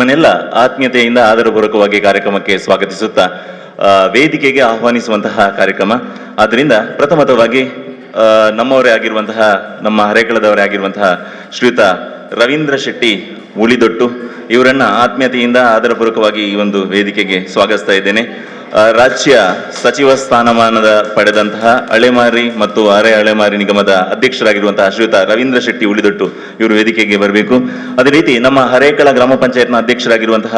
ಮನೆಲ್ಲ ಆತ್ಮೀಯತೆಯಿಂದ ಆದರಪೂರ್ವಕವಾಗಿ ಕಾರ್ಯಕ್ರಮಕ್ಕೆ ಸ್ವಾಗತಿಸುತ್ತಾ ವೇದಿಕೆಗೆ ಆಹ್ವಾನಿಸುವಂತಹ ಕಾರ್ಯಕ್ರಮ. ಆದ್ದರಿಂದ ಪ್ರಥಮತವಾಗಿ ನಮ್ಮವರೇ ಆಗಿರುವಂತಹ ನಮ್ಮ ಹರೇಕಳದವರೇ ಆಗಿರುವಂತಹ ಶ್ರೀಯುತ ರವೀಂದ್ರ ಶೆಟ್ಟಿ ಉಳಿದೊಟ್ಟು ಇವರನ್ನ ಆತ್ಮೀಯತೆಯಿಂದ ಆದರಪೂರ್ವಕವಾಗಿ ಈ ಒಂದು ವೇದಿಕೆಗೆ ಸ್ವಾಗತಿಸ್ತಾ ಇದ್ದೇನೆ. ರಾಜ್ಯ ಸಚಿವ ಸ್ಥಾನಮಾನದ ಪಡೆದಂತಹ ಅಳೆಮಾರಿ ಮತ್ತು ಅರೆ ಅಳೆಮಾರಿ ನಿಗಮದ ಅಧ್ಯಕ್ಷರಾಗಿರುವಂತಹ ಶ್ರೀಯುತ ರವೀಂದ್ರ ಶೆಟ್ಟಿ ಉಳಿದೊಟ್ಟು ಇವರು ವೇದಿಕೆಗೆ ಬರಬೇಕು. ಅದೇ ರೀತಿ ನಮ್ಮ ಹರೇಕಳ ಗ್ರಾಮ ಪಂಚಾಯತ್ನ ಅಧ್ಯಕ್ಷರಾಗಿರುವಂತಹ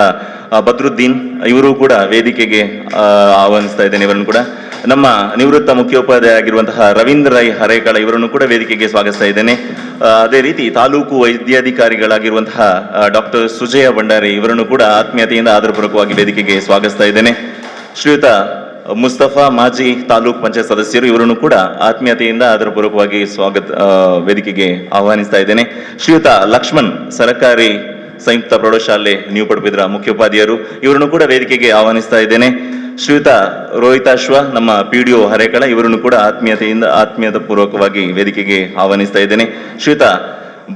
ಬದ್ರುದ್ದೀನ್ ಇವರು ಕೂಡ ವೇದಿಕೆಗೆ ಆಹ್ವಾನಿಸ್ತಾ ಇದ್ದೇನೆ. ಇವರನ್ನು ಕೂಡ ನಮ್ಮ ನಿವೃತ್ತ ಮುಖ್ಯೋಪಾಧ್ಯಾಯ ಆಗಿರುವಂತಹ ರವೀಂದ್ರ ರೈ ಹರೇಕಳ ಇವರನ್ನು ಕೂಡ ವೇದಿಕೆಗೆ ಸ್ವಾಗತಿಸ್ತಾ ಇದ್ದೇನೆ. ಅದೇ ರೀತಿ ತಾಲೂಕು ವೈದ್ಯಾಧಿಕಾರಿಗಳಾಗಿರುವಂತಹ ಡಾಕ್ಟರ್ ಸುಜಯ ಭಂಡಾರಿ ಇವರನ್ನು ಕೂಡ ಆತ್ಮೀಯತೆಯಿಂದ ಆದರಪೂರ್ವಕವಾಗಿ ವೇದಿಕೆಗೆ ಸ್ವಾಗತಿಸ್ತಾ ಇದ್ದೇನೆ. ಶ್ರೀಯುತ ಮುಸ್ತಫಾ ಮಾಜಿ ತಾಲೂಕ್ ಪಂಚಾಯತ್ ಸದಸ್ಯರು ಇವರನ್ನು ಕೂಡ ಆತ್ಮೀಯತೆಯಿಂದ ಆದರಪೂರ್ವಕವಾಗಿ ವೇದಿಕೆಗೆ ಆಹ್ವಾನಿಸ್ತಾ ಇದ್ದೇನೆ. ಶ್ರೀಯುತ ಲಕ್ಷ್ಮಣ್ ಸರ್ಕಾರಿ ಸಂಯುಕ್ತ ಪ್ರೌಢಶಾಲೆ ನ್ಯೂ ಪಡುಬಿದ್ರ ಮುಖ್ಯೋಪಾಧ್ಯಾಯರು ಇವರನ್ನು ಕೂಡ ವೇದಿಕೆಗೆ ಆಹ್ವಾನಿಸ್ತಾ ಇದ್ದೇನೆ. ಶ್ರೀಯುತ ರೋಹಿತಾಶ್ವ ನಮ್ಮ PDO ಹರೇಕಳ ಇವರನ್ನು ಕೂಡ ಆತ್ಮೀಯತೆ ಪೂರ್ವಕವಾಗಿ ವೇದಿಕೆಗೆ ಆಹ್ವಾನಿಸ್ತಾ ಇದ್ದೇನೆ. ಶ್ರೀಯುತ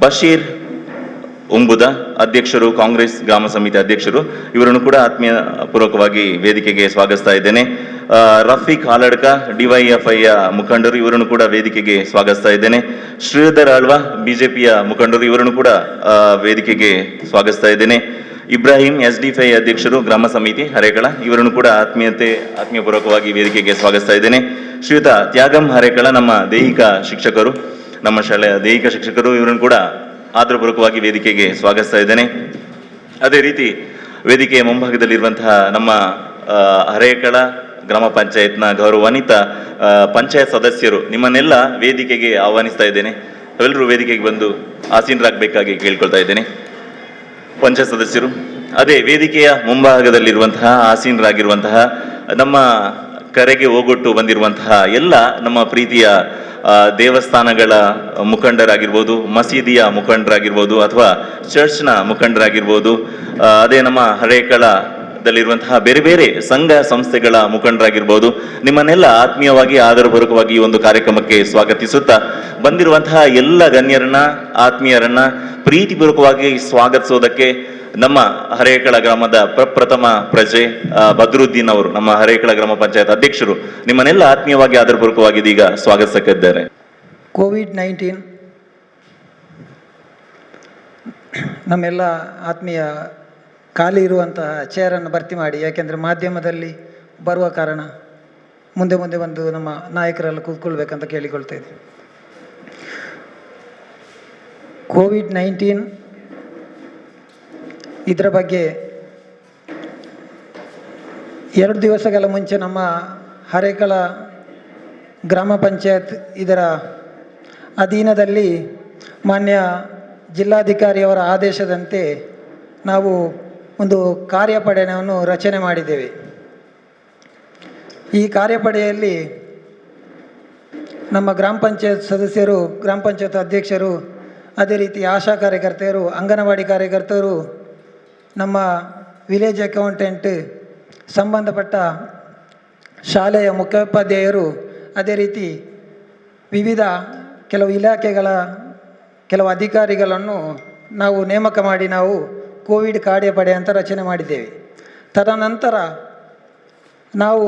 ಬಶೀರ್ ಉಂಬುದ ಅಧ್ಯಕ್ಷರು, ಕಾಂಗ್ರೆಸ್ ಗ್ರಾಮ ಸಮಿತಿ ಅಧ್ಯಕ್ಷರು ಇವರನ್ನು ಕೂಡ ಆತ್ಮೀಯ ಪೂರ್ವಕವಾಗಿ ವೇದಿಕೆಗೆ ಸ್ವಾಗತಿಸ್ತಾ ಇದ್ದೇನೆ. ರಫೀಕ್ ಹಾಲಡ್ಕ DYFI ಮುಖಂಡರು ಇವರನ್ನು ಕೂಡ ವೇದಿಕೆಗೆ ಸ್ವಾಗತಿಸ್ತಾ ಇದ್ದೇನೆ. ಶ್ರೀಧರ್ ಆಳ್ವ BJPಯ ಮುಖಂಡರು ಇವರನ್ನು ಕೂಡ ವೇದಿಕೆಗೆ ಸ್ವಾಗತಿಸ್ತಾ ಇದ್ದೇನೆ. ಇಬ್ರಾಹಿಂ SDFI ಅಧ್ಯಕ್ಷರು ಗ್ರಾಮ ಸಮಿತಿ ಹರೇಕಳ ಇವರನ್ನು ಕೂಡ ಆತ್ಮೀಯಪೂರ್ವಕವಾಗಿ ವೇದಿಕೆಗೆ ಸ್ವಾಗತಿಸ್ತಾ ಇದ್ದೇನೆ. ಶ್ರೀಯುತ ತ್ಯಾಗಂ ಹರೇಕಳ ನಮ್ಮ ದೈಹಿಕ ಶಿಕ್ಷಕರು, ನಮ್ಮ ಶಾಲೆಯ ದೈಹಿಕ ಶಿಕ್ಷಕರು ಇವರನ್ನು ಕೂಡ ಆದರಪೂರ್ವಕವಾಗಿ ವೇದಿಕೆಗೆ ಸ್ವಾಗತಿಸ್ತಾ ಇದ್ದೇನೆ. ಅದೇ ರೀತಿ ವೇದಿಕೆಯ ಮುಂಭಾಗದಲ್ಲಿರುವಂತಹ ನಮ್ಮ ಹರೇಕಳ ಗ್ರಾಮ ಪಂಚಾಯತ್ನ ಗೌರವಾನ್ವಿತ ಪಂಚಾಯತ್ ಸದಸ್ಯರು ನಿಮ್ಮನ್ನೆಲ್ಲ ವೇದಿಕೆಗೆ ಆಹ್ವಾನಿಸ್ತಾ ಇದ್ದೇನೆ. ತಾವೆಲ್ಲರೂ ವೇದಿಕೆಗೆ ಬಂದು ಆಸೀನರಾಗಬೇಕಾಗಿ ಕೇಳ್ಕೊಳ್ತಾ ಇದ್ದೇನೆ. ಪಂಚಾಯತ್ ಸದಸ್ಯರು ಅದೇ ವೇದಿಕೆಯ ಮುಂಭಾಗದಲ್ಲಿರುವಂತಹ ಆಸೀನರಾಗಿರುವಂತಹ ನಮ್ಮ ಕರೆಗೆ ಹೋಗೊಟ್ಟು ಬಂದಿರುವಂತಹ ಎಲ್ಲ ನಮ್ಮ ಪ್ರೀತಿಯ ದೇವಸ್ಥಾನಗಳ ಮುಖಂಡರಾಗಿರ್ಬೋದು, ಮಸೀದಿಯ ಮುಖಂಡರಾಗಿರ್ಬೋದು ಅಥವಾ ಚರ್ಚ್ನ ಮುಖಂಡರಾಗಿರ್ಬೋದು, ಅದೇ ನಮ್ಮ ಹರೇಕಳದಲ್ಲಿರುವಂತಹ ಬೇರೆ ಬೇರೆ ಸಂಘ ಸಂಸ್ಥೆಗಳ ಮುಖಂಡರಾಗಿರ್ಬೋದು, ನಿಮ್ಮನ್ನೆಲ್ಲ ಆತ್ಮೀಯವಾಗಿ ಆದರಪೂರ್ವಕವಾಗಿ ಈ ಒಂದು ಕಾರ್ಯಕ್ರಮಕ್ಕೆ ಸ್ವಾಗತಿಸುತ್ತಾ ಬಂದಿರುವಂತಹ ಎಲ್ಲ ಗಣ್ಯರನ್ನ ಆತ್ಮೀಯರನ್ನ ಪ್ರೀತಿಪೂರ್ವಕವಾಗಿ ಸ್ವಾಗತಿಸೋದಕ್ಕೆ ನಮ್ಮ ಹರೇಕಳ ಗ್ರಾಮದ ಪ್ರಪ್ರಥಮ ಪ್ರಜೆ ಬದ್ರುದ್ದೀನ್ ಅವರು, ನಮ್ಮ ಹರೇಕಳ ಗ್ರಾಮ ಪಂಚಾಯತ್ ಅಧ್ಯಕ್ಷರು ನಿಮ್ಮನ್ನೆಲ್ಲ ಆತ್ಮೀಯವಾಗಿ ಆದರಪೂರ್ವಕವಾಗಿ ಇದೀಗ ಸ್ವಾಗತಿಸಕ್ಕಿದ್ದಾರೆ. COVID-19 ನಮ್ಮೆಲ್ಲ ಆತ್ಮೀಯ ಖಾಲಿ ಇರುವಂತಹ ಚೇರನ್ನು ಭರ್ತಿ ಮಾಡಿ, ಯಾಕೆಂದರೆ ಮಾಧ್ಯಮದಲ್ಲಿ ಬರುವ ಕಾರಣ ಮುಂದೆ ಬಂದು ನಮ್ಮ ನಾಯಕರೆಲ್ಲ ಕೂತ್ಕೊಳ್ಬೇಕಂತ ಕೇಳಿಕೊಳ್ತಾ ಇದ್ದೀವಿ. COVID-19 ಇದರ ಬಗ್ಗೆ 2 ದಿವಸಗಳ ಮುಂಚೆ ನಮ್ಮ ಹರೇಕಳ ಗ್ರಾಮ ಪಂಚಾಯತ್ ಇದರ ಅಧೀನದಲ್ಲಿ ಮಾನ್ಯ ಜಿಲ್ಲಾಧಿಕಾರಿಯವರ ಆದೇಶದಂತೆ ನಾವು ಒಂದು ಕಾರ್ಯಪಡೆಯನ್ನು ರಚನೆ ಮಾಡಿದ್ದೇವೆ. ಈ ಕಾರ್ಯಪಡೆಯಲ್ಲಿ ನಮ್ಮ ಗ್ರಾಮ ಪಂಚಾಯತ್ ಸದಸ್ಯರು, ಗ್ರಾಮ ಪಂಚಾಯತ್ ಅಧ್ಯಕ್ಷರು, ಅದೇ ರೀತಿ ಆಶಾ ಕಾರ್ಯಕರ್ತೆಯರು, ಅಂಗನವಾಡಿ ಕಾರ್ಯಕರ್ತರು, ನಮ್ಮ ವಿಲೇಜ್ ಅಕೌಂಟೆಂಟ್, ಸಂಬಂಧಪಟ್ಟ ಶಾಲೆಯ ಮುಖ್ಯೋಪಾಧ್ಯಾಯರು, ಅದೇ ರೀತಿ ವಿವಿಧ ಕೆಲವು ಇಲಾಖೆಗಳ ಕೆಲವು ಅಧಿಕಾರಿಗಳನ್ನು ನಾವು ನೇಮಕ ಮಾಡಿ ನಾವು ಕೋವಿಡ್ ಕಾರ್ಯಪಡೆ ಅಂತ ರಚನೆ ಮಾಡಿದ್ದೇವೆ. ತದನಂತರ ನಾವು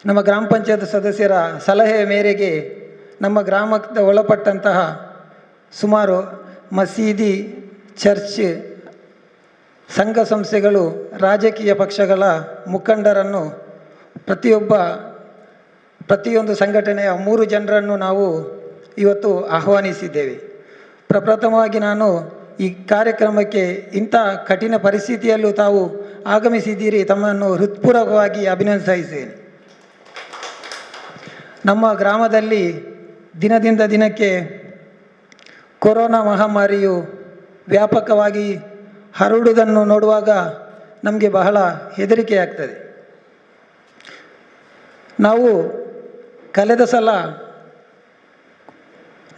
ನಮ್ಮ ಗ್ರಾಮ ಪಂಚಾಯತ್ ಸದಸ್ಯರ ಸಲಹೆಯ ಮೇರೆಗೆ ನಮ್ಮ ಗ್ರಾಮಕ್ಕೆ ಒಳಪಟ್ಟಂತಹ ಸುಮಾರು ಮಸೀದಿ, ಚರ್ಚ್, ಸಂಘ ಸಂಸ್ಥೆಗಳು, ರಾಜಕೀಯ ಪಕ್ಷಗಳ ಮುಖಂಡರನ್ನು ಪ್ರತಿಯೊಂದು ಸಂಘಟನೆಯ 3 ಜನರನ್ನು ನಾವು ಇವತ್ತು ಆಹ್ವಾನಿಸಿದ್ದೇವೆ. ಪ್ರಪ್ರಥಮವಾಗಿ ನಾನು ಈ ಕಾರ್ಯಕ್ರಮಕ್ಕೆ ಇಂಥ ಕಠಿಣ ಪರಿಸ್ಥಿತಿಯಲ್ಲೂ ತಾವು ಆಗಮಿಸಿದ್ದೀರಿ, ತಮ್ಮನ್ನು ಹೃತ್ಪೂರ್ವಕವಾಗಿ ಅಭಿನಂದಿಸುತ್ತೇನೆ. ನಮ್ಮ ಗ್ರಾಮದಲ್ಲಿ ದಿನದಿಂದ ದಿನಕ್ಕೆ ಕೊರೋನಾ ಮಹಾಮಾರಿಯು ವ್ಯಾಪಕವಾಗಿ ಹರಡುವುದನ್ನು ನೋಡುವಾಗ ನಮಗೆ ಬಹಳ ಹೆದರಿಕೆಯಾಗ್ತದೆ. ನಾವು ಕಳೆದ ಸಲ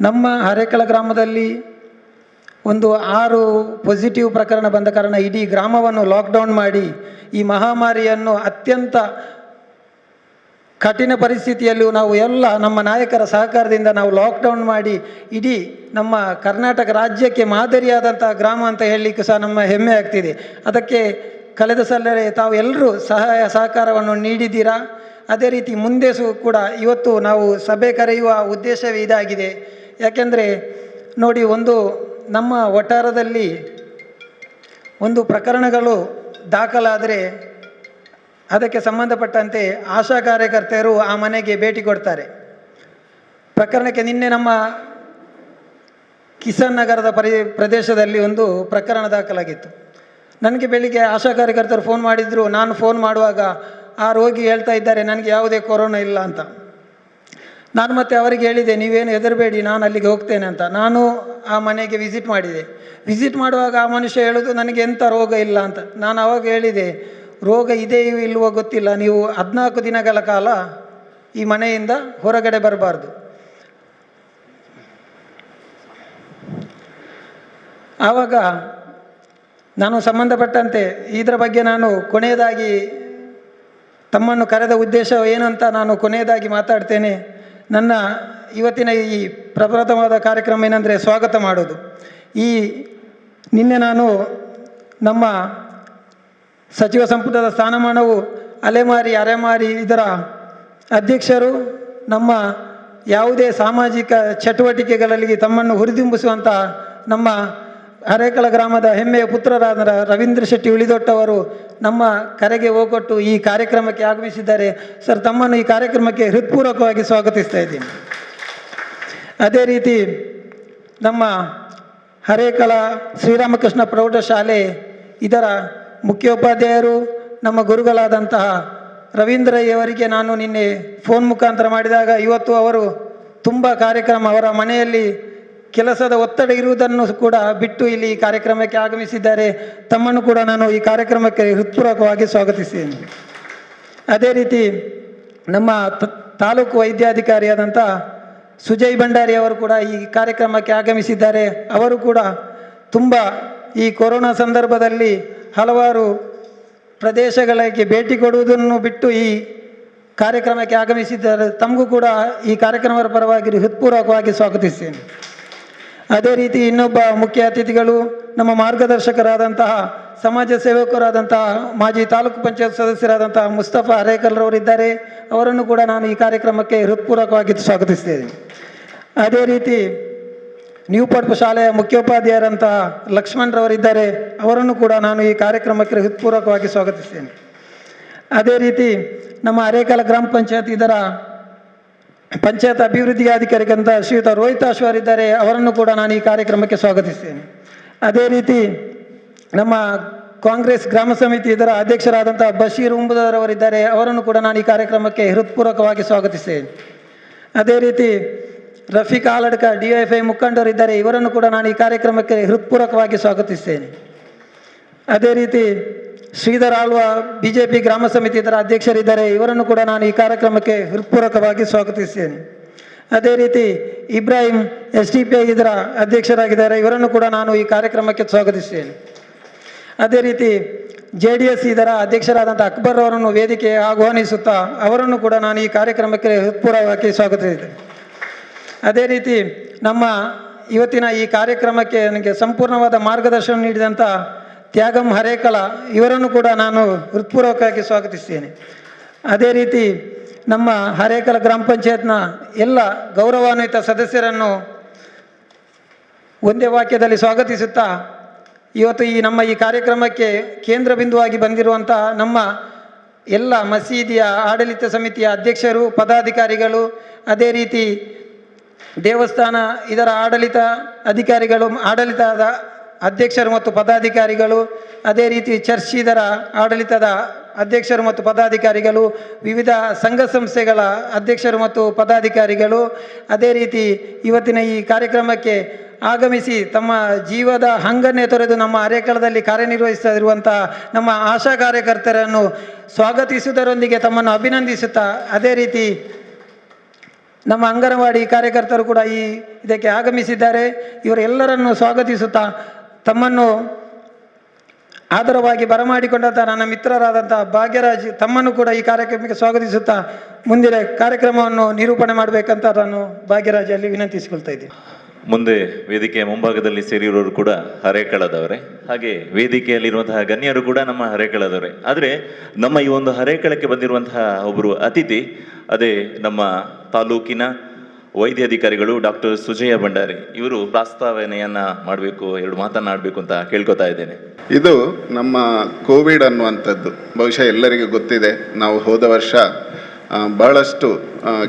ನಮ್ಮ ಹರೇಕಳ ಗ್ರಾಮದಲ್ಲಿ ಒಂದು 6 ಪಾಸಿಟಿವ್ ಪ್ರಕರಣ ಬಂದ ಕಾರಣ ಇಡೀ ಗ್ರಾಮವನ್ನು ಲಾಕ್ಡೌನ್ ಮಾಡಿ ಈ ಮಹಾಮಾರಿಯನ್ನು ಅತ್ಯಂತ ಕಠಿಣ ಪರಿಸ್ಥಿತಿಯಲ್ಲೂ ನಾವು ಎಲ್ಲ ನಮ್ಮ ನಾಯಕರ ಸಹಕಾರದಿಂದ ನಾವು ಲಾಕ್ಡೌನ್ ಮಾಡಿ ಇಡೀ ನಮ್ಮ ಕರ್ನಾಟಕ ರಾಜ್ಯಕ್ಕೆ ಮಾದರಿಯಾದಂಥ ಗ್ರಾಮ ಅಂತ ಹೇಳಲಿಕ್ಕೂ ಸಹ ನಮ್ಮ ಹೆಮ್ಮೆ ಆಗ್ತಿದೆ. ಅದಕ್ಕೆ ಕಳೆದ ಸಲ ತಾವು ಎಲ್ಲರೂ ಸಹಾಯ ಸಹಕಾರವನ್ನು ನೀಡಿದ್ದೀರಾ. ಅದೇ ರೀತಿ ಮುಂದೆ ಕೂಡ ಇವತ್ತು ನಾವು ಸಭೆ ಕರೆಯುವ ಉದ್ದೇಶವೇ ಇದಾಗಿದೆ. ಯಾಕೆಂದರೆ ನೋಡಿ, ನಮ್ಮ ವಠಾರದಲ್ಲಿ ಒಂದು ಪ್ರಕರಣಗಳು ದಾಖಲಾದರೆ ಅದಕ್ಕೆ ಸಂಬಂಧಪಟ್ಟಂತೆ ಆಶಾ ಕಾರ್ಯಕರ್ತೆಯರು ಆ ಮನೆಗೆ ಭೇಟಿ ಕೊಡ್ತಾರೆ. ಪ್ರಕರಣಕ್ಕೆ ನಿನ್ನೆ ನಮ್ಮ ಕಿಸನ್ ನಗರದ ಪ್ರದೇಶದಲ್ಲಿ ಒಂದು ಪ್ರಕರಣ ದಾಖಲಾಗಿತ್ತು. ನನಗೆ ಬೆಳಿಗ್ಗೆ ಆಶಾ ಕಾರ್ಯಕರ್ತರು ಫೋನ್ ಮಾಡಿದರು. ನಾನು ಫೋನ್ ಮಾಡುವಾಗ ಆ ರೋಗಿ ಹೇಳ್ತಾ ಇದ್ದಾರೆ ನನಗೆ ಯಾವುದೇ ಕೊರೋನಾ ಇಲ್ಲ ಅಂತ. ನಾನು ಮತ್ತೆ ಅವರಿಗೆ ಹೇಳಿದೆ, ನೀವೇನು ಹೆದರಬೇಡಿ, ನಾನು ಅಲ್ಲಿಗೆ ಹೋಗ್ತೇನೆ ಅಂತ. ನಾನು ಆ ಮನೆಗೆ ವಿಸಿಟ್ ಮಾಡಿದೆ. ವಿಸಿಟ್ ಮಾಡುವಾಗ ಆ ಮನುಷ್ಯ ಹೇಳೋದು ನನಗೆ ಎಂಥ ರೋಗ ಇಲ್ಲ ಅಂತ. ನಾನು ಅವಾಗ ಹೇಳಿದೆ, ರೋಗ ಇದೆಯೋ ಇಲ್ವೋ ಗೊತ್ತಿಲ್ಲ, ನೀವು 14 ದಿನಗಳ ಕಾಲ ಈ ಮನೆಯಿಂದ ಹೊರಗಡೆ ಬರಬಾರ್ದು. ಆವಾಗ ನಾನು ಸಂಬಂಧಪಟ್ಟಂತೆ ಇದರ ಬಗ್ಗೆ ನಾನು ಕೊನೆಯದಾಗಿ ತಮ್ಮನ್ನು ಕರೆದ ಉದ್ದೇಶ ಏನು ಅಂತ ನಾನು ಕೊನೆಯದಾಗಿ ಮಾತಾಡ್ತೇನೆ. ನನ್ನ ಇವತ್ತಿನ ಈ ಪ್ರಪ್ರಥಮವಾದ ಕಾರ್ಯಕ್ರಮ ಏನಂದರೆ ಸ್ವಾಗತ ಮಾಡೋದು. ನಿನ್ನೆ ನಾನು ನಮ್ಮ ಸಚಿವ ಸಂಪುಟದ ಸ್ಥಾನಮಾನವು ಅಲೆಮಾರಿ ಇದರ ಅಧ್ಯಕ್ಷರು ನಮ್ಮ ಯಾವುದೇ ಸಾಮಾಜಿಕ ಚಟುವಟಿಕೆಗಳಲ್ಲಿ ತಮ್ಮನ್ನು ಹುರಿದುಂಬಿಸುವಂಥ ನಮ್ಮ ಹರೇಕಳ ಗ್ರಾಮದ ಹೆಮ್ಮೆಯ ಪುತ್ರರಾದ ರವೀಂದ್ರ ಶೆಟ್ಟಿ ಉಳಿದೊಟ್ಟವರು ನಮ್ಮ ಕರೆಗೆ ಹೋಗೊಟ್ಟು ಈ ಕಾರ್ಯಕ್ರಮಕ್ಕೆ ಆಗಮಿಸಿದ್ದಾರೆ. ಸರ್, ತಮ್ಮನ್ನು ಈ ಕಾರ್ಯಕ್ರಮಕ್ಕೆ ಹೃತ್ಪೂರ್ವಕವಾಗಿ ಸ್ವಾಗತಿಸ್ತಾ ಇದ್ದೀನಿ. ಅದೇ ರೀತಿ ನಮ್ಮ ಹರೇಕಳ ಶ್ರೀರಾಮಕೃಷ್ಣ ಪ್ರೌಢಶಾಲೆ ಇದರ ಮುಖ್ಯೋಪಾಧ್ಯಾಯರು ನಮ್ಮ ಗುರುಗಳಾದಂತಹ ರವೀಂದ್ರಯ್ಯವರಿಗೆ ನಾನು ನಿನ್ನೆ ಫೋನ್ ಮುಖಾಂತರ ಮಾಡಿದಾಗ ಇವತ್ತು ಅವರು ತುಂಬ ಕಾರ್ಯಕ್ರಮ, ಅವರ ಮನೆಯಲ್ಲಿ ಕೆಲಸದ ಒತ್ತಡ ಇರುವುದನ್ನು ಕೂಡ ಬಿಟ್ಟು ಇಲ್ಲಿ ಈ ಕಾರ್ಯಕ್ರಮಕ್ಕೆ ಆಗಮಿಸಿದ್ದಾರೆ. ತಮ್ಮನ್ನು ಕೂಡ ನಾನು ಈ ಕಾರ್ಯಕ್ರಮಕ್ಕೆ ಹೃತ್ಪೂರ್ವಕವಾಗಿ ಸ್ವಾಗತಿಸ್ತೇನೆ. ಅದೇ ರೀತಿ ನಮ್ಮ ತಾಲೂಕು ವೈದ್ಯಾಧಿಕಾರಿಯಾದಂಥ ಸುಜಯ್ ಭಂಡಾರಿ ಅವರು ಕೂಡ ಈ ಕಾರ್ಯಕ್ರಮಕ್ಕೆ ಆಗಮಿಸಿದ್ದಾರೆ. ಅವರು ಕೂಡ ತುಂಬ ಈ ಕೊರೋನಾ ಸಂದರ್ಭದಲ್ಲಿ ಹಲವಾರು ಪ್ರದೇಶಗಳಿಗೆ ಭೇಟಿ ಕೊಡುವುದನ್ನು ಬಿಟ್ಟು ಈ ಕಾರ್ಯಕ್ರಮಕ್ಕೆ ಆಗಮಿಸಿದ್ದಾರೆ. ತಮಗೂ ಕೂಡ ಈ ಕಾರ್ಯಕ್ರಮದ ಪರವಾಗಿ ಹೃತ್ಪೂರ್ವಕವಾಗಿ ಸ್ವಾಗತಿಸ್ತೇನೆ. ಅದೇ ರೀತಿ ಇನ್ನೊಬ್ಬ ಮುಖ್ಯ ಅತಿಥಿಗಳು ನಮ್ಮ ಮಾರ್ಗದರ್ಶಕರಾದಂತಹ ಸಮಾಜ ಸೇವಕರಾದಂತಹ ಮಾಜಿ ತಾಲೂಕು ಪಂಚಾಯತ್ ಸದಸ್ಯರಾದಂತಹ ಮುಸ್ತಫಾ ಹರೇಕಲ್ರವರಿದ್ದಾರೆ. ಅವರನ್ನು ಕೂಡ ನಾನು ಈ ಕಾರ್ಯಕ್ರಮಕ್ಕೆ ಹೃತ್ಪೂರ್ವಕವಾಗಿ ಸ್ವಾಗತಿಸ್ತೇನೆ. ಅದೇ ರೀತಿ ನ್ಯೂ ಪಡ್ಪು ಶಾಲೆಯ ಮುಖ್ಯೋಪಾಧ್ಯಾಯರಂತಹ ಲಕ್ಷ್ಮಣರವರಿದ್ದಾರೆ. ಅವರನ್ನು ಕೂಡ ನಾನು ಈ ಕಾರ್ಯಕ್ರಮಕ್ಕೆ ಹೃತ್ಪೂರ್ವಕವಾಗಿ ಸ್ವಾಗತಿಸ್ತೇನೆ. ಅದೇ ರೀತಿ ನಮ್ಮ ಹರೇಕಳ ಗ್ರಾಮ ಪಂಚಾಯತ್ ಇದರ ಪಂಚಾಯತ್ ಅಭಿವೃದ್ಧಿ ಅಧಿಕಾರಿಗಂತ ಶ್ರೀಯುತ ರೋಹಿತಾಶ್ವರಿದ್ದಾರೆ. ಅವರನ್ನು ಕೂಡ ನಾನು ಈ ಕಾರ್ಯಕ್ರಮಕ್ಕೆ ಸ್ವಾಗತಿಸ್ತೇನೆ. ಅದೇ ರೀತಿ ನಮ್ಮ ಕಾಂಗ್ರೆಸ್ ಗ್ರಾಮ ಸಮಿತಿ ಇದರ ಅಧ್ಯಕ್ಷರಾದಂಥ ಬಶೀರ್ ಉಂಬುದವರಿದ್ದಾರೆ. ಅವರನ್ನು ಕೂಡ ನಾನು ಈ ಕಾರ್ಯಕ್ರಮಕ್ಕೆ ಹೃತ್ಪೂರ್ವಕವಾಗಿ ಸ್ವಾಗತಿಸ್ತೇನೆ. ಅದೇ ರೀತಿ ರಫೀಕ್ ಆಲಡ್ಕ DIFI ಮುಖಂಡರಿದ್ದಾರೆ. ಇವರನ್ನು ಕೂಡ ನಾನು ಈ ಕಾರ್ಯಕ್ರಮಕ್ಕೆ ಹೃತ್ಪೂರ್ವಕವಾಗಿ ಸ್ವಾಗತಿಸ್ತೇನೆ. ಅದೇ ರೀತಿ ಶ್ರೀಧರ್ ಆಳ್ವ BJP ಗ್ರಾಮ ಸಮಿತಿ ಇದರ ಅಧ್ಯಕ್ಷರಿದ್ದಾರೆ. ಇವರನ್ನು ಕೂಡ ನಾನು ಈ ಕಾರ್ಯಕ್ರಮಕ್ಕೆ ಹೃತ್ಪೂರ್ವಕವಾಗಿ ಸ್ವಾಗತಿಸ್ತೇನೆ. ಅದೇ ರೀತಿ ಇಬ್ರಾಹಿಂ SDPI ಇದರ ಅಧ್ಯಕ್ಷರಾಗಿದ್ದಾರೆ. ಇವರನ್ನು ಕೂಡ ನಾನು ಈ ಕಾರ್ಯಕ್ರಮಕ್ಕೆ ಸ್ವಾಗತಿಸ್ತೇನೆ. ಅದೇ ರೀತಿ JDS ಇದರ ಅಧ್ಯಕ್ಷರಾದಂಥ ಅಕ್ಬರ್ ಅವರನ್ನು ವೇದಿಕೆ ಆಹ್ವಾನಿಸುತ್ತಾ ಅವರನ್ನು ಕೂಡ ನಾನು ಈ ಕಾರ್ಯಕ್ರಮಕ್ಕೆ ಹೃತ್ಪೂರ್ವಕವಾಗಿ ಸ್ವಾಗತಿಸಿದ್ದೇನೆ. ಅದೇ ರೀತಿ ನಮ್ಮ ಇವತ್ತಿನ ಈ ಕಾರ್ಯಕ್ರಮಕ್ಕೆ ನನಗೆ ಸಂಪೂರ್ಣವಾದ ಮಾರ್ಗದರ್ಶನ ನೀಡಿದಂಥ ತ್ಯಾಗಂ ಹರೇಕಳ ಇವರನ್ನು ಕೂಡ ನಾನು ಹೃತ್ಪೂರ್ವಕವಾಗಿ ಸ್ವಾಗತಿಸ್ತೇನೆ. ಅದೇ ರೀತಿ ನಮ್ಮ ಹರೇಕಳ ಗ್ರಾಮ ಪಂಚಾಯತ್ನ ಎಲ್ಲ ಗೌರವಾನ್ವಿತ ಸದಸ್ಯರನ್ನು ಒಂದೇ ವಾಕ್ಯದಲ್ಲಿ ಸ್ವಾಗತಿಸುತ್ತಾ ಇವತ್ತು ನಮ್ಮ ಈ ಕಾರ್ಯಕ್ರಮಕ್ಕೆ ಕೇಂದ್ರ ಬಿಂದುವಾಗಿ ಬಂದಿರುವಂಥ ನಮ್ಮ ಎಲ್ಲ ಮಸೀದಿಯ ಆಡಳಿತ ಸಮಿತಿಯ ಅಧ್ಯಕ್ಷರು, ಪದಾಧಿಕಾರಿಗಳು, ಅದೇ ರೀತಿ ದೇವಸ್ಥಾನ ಇದರ ಆಡಳಿತದ ಅಧ್ಯಕ್ಷರು ಮತ್ತು ಪದಾಧಿಕಾರಿಗಳು, ಅದೇ ರೀತಿ ಚರ್ಚ್ ಇದರ ಆಡಳಿತದ ಅಧ್ಯಕ್ಷರು ಮತ್ತು ಪದಾಧಿಕಾರಿಗಳು, ವಿವಿಧ ಸಂಘ ಸಂಸ್ಥೆಗಳ ಅಧ್ಯಕ್ಷರು ಮತ್ತು ಪದಾಧಿಕಾರಿಗಳು, ಅದೇ ರೀತಿ ಇವತ್ತಿನ ಈ ಕಾರ್ಯಕ್ರಮಕ್ಕೆ ಆಗಮಿಸಿ ತಮ್ಮ ಜೀವದ ಹಂಗನ್ನೇ ತೊರೆದು ನಮ್ಮ ಹರೇಕಳದಲ್ಲಿ ಕಾರ್ಯನಿರ್ವಹಿಸ್ತಾ ಇರುವಂಥ ನಮ್ಮ ಆಶಾ ಕಾರ್ಯಕರ್ತರನ್ನು ಸ್ವಾಗತಿಸುವುದರೊಂದಿಗೆ ತಮ್ಮನ್ನು ಅಭಿನಂದಿಸುತ್ತಾ, ಅದೇ ರೀತಿ ನಮ್ಮ ಅಂಗನವಾಡಿ ಕಾರ್ಯಕರ್ತರು ಕೂಡ ಇದಕ್ಕೆ ಆಗಮಿಸಿದ್ದಾರೆ. ಇವರೆಲ್ಲರನ್ನು ಸ್ವಾಗತಿಸುತ್ತಾ ತಮ್ಮನ್ನು ಆದರವಾಗಿ ಬರಮಾಡಿಕೊಂಡಂಥ ನನ್ನ ಮಿತ್ರರಾದಂಥ ಭಾಗ್ಯರಾಜ್ ತಮ್ಮನ್ನು ಕೂಡ ಈ ಕಾರ್ಯಕ್ರಮಕ್ಕೆ ಸ್ವಾಗತಿಸುತ್ತಾ ಮುಂದಿನ ಕಾರ್ಯಕ್ರಮವನ್ನು ನಿರೂಪಣೆ ಮಾಡಬೇಕಂತ ನಾನು ಭಾಗ್ಯರಾಜಲ್ಲಿ ವಿನಂತಿಸಿಕೊಳ್ತಾ ಇದ್ದೀನಿ. ಮುಂದೆ ವೇದಿಕೆಯ ಮುಂಭಾಗದಲ್ಲಿ ಸೇರಿರೋರು ಕೂಡ ಹರೇಕಳದವರೇ, ಹಾಗೆ ವೇದಿಕೆಯಲ್ಲಿರುವಂತಹ ಗಣ್ಯರು ಕೂಡ ನಮ್ಮ ಹರೇಕಳದವರೇ. ಆದರೆ ನಮ್ಮ ಈ ಒಂದು ಹರೇಕಳಕ್ಕೆ ಬಂದಿರುವಂತಹ ಒಬ್ಬರು ಅತಿಥಿ, ಅದೇ ನಮ್ಮ ತಾಲೂಕಿನ ವೈದ್ಯಾಧಿಕಾರಿಗಳು ಡಾಕ್ಟರ್ ಸುಜಯ ಭಂಡಾರಿ. ಇವರು ಪ್ರಾಸ್ತಾವನೆಯನ್ನ ಮಾಡಬೇಕು, ಎರಡು ಮಾತನಾಡಬೇಕು ಅಂತ ಕೇಳ್ಕೊತಾ ಇದ್ದೇನೆ. ಇದು ನಮ್ಮ ಕೋವಿಡ್ ಅನ್ನುವಂಥದ್ದು ಬಹುಶಃ ಎಲ್ಲರಿಗೂ ಗೊತ್ತಿದೆ. ನಾವು ಹೋದ ವರ್ಷ ಬಹಳಷ್ಟು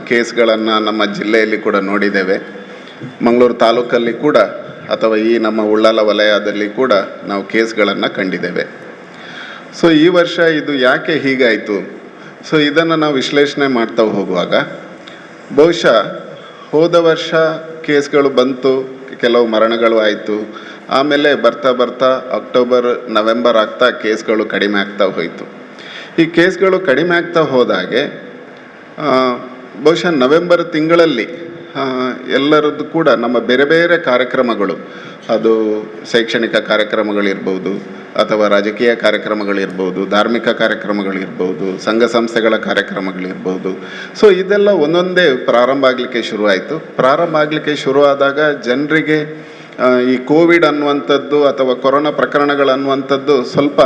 ಕೇಸ್ಗಳನ್ನು ನಮ್ಮ ಜಿಲ್ಲೆಯಲ್ಲಿ ಕೂಡ ನೋಡಿದ್ದೇವೆ. ಮಂಗಳೂರು ತಾಲೂಕಲ್ಲಿ ಕೂಡ ಅಥವಾ ಈ ನಮ್ಮ ಉಳ್ಳಾಲ ವಲಯದಲ್ಲಿ ಕೂಡ ನಾವು ಕೇಸ್ಗಳನ್ನು ಕಂಡಿದ್ದೇವೆ. ಸೊ ಈ ವರ್ಷ ಇದು ಯಾಕೆ ಹೀಗಾಯಿತು? ಸೊ ಇದನ್ನು ನಾವು ವಿಶ್ಲೇಷಣೆ ಮಾಡ್ತಾ ಹೋಗುವಾಗ ಬಹುಶಃ ಹೋದ ವರ್ಷ ಕೇಸ್ಗಳು ಬಂತು, ಕೆಲವು ಮರಣಗಳು ಆಯಿತು. ಆಮೇಲೆ ಬರ್ತಾ ಬರ್ತಾ ಅಕ್ಟೋಬರ್ ನವೆಂಬರ್ ಆಗ್ತಾ ಕೇಸ್ಗಳು ಕಡಿಮೆ ಆಗ್ತಾ ಹೋಯಿತು. ಈ ಕೇಸ್ಗಳು ಕಡಿಮೆ ಆಗ್ತಾ ಹೋದಾಗೆ ಬಹುಶಃ ನವೆಂಬರ್ ತಿಂಗಳಲ್ಲಿ ಎಲ್ಲರದ್ದು ಕೂಡ ನಮ್ಮ ಬೇರೆ ಬೇರೆ ಕಾರ್ಯಕ್ರಮಗಳು, ಅದು ಶೈಕ್ಷಣಿಕ ಕಾರ್ಯಕ್ರಮಗಳಿರ್ಬೋದು ಅಥವಾ ರಾಜಕೀಯ ಕಾರ್ಯಕ್ರಮಗಳಿರ್ಬೋದು, ಧಾರ್ಮಿಕ ಕಾರ್ಯಕ್ರಮಗಳಿರ್ಬೋದು, ಸಂಘ ಸಂಸ್ಥೆಗಳ ಕಾರ್ಯಕ್ರಮಗಳಿರ್ಬೋದು. ಸೊ ಇದೆಲ್ಲ ಒಂದೊಂದೇ ಪ್ರಾರಂಭ ಆಗಲಿಕ್ಕೆ ಶುರುವಾಯಿತು. ಪ್ರಾರಂಭ ಆಗಲಿಕ್ಕೆ ಶುರುವಾದಾಗ ಜನರಿಗೆ ಈ ಕೋವಿಡ್ ಅನ್ನುವಂಥದ್ದು ಅಥವಾ ಕೊರೋನಾ ಪ್ರಕರಣಗಳು ಅನ್ನುವಂಥದ್ದು ಸ್ವಲ್ಪ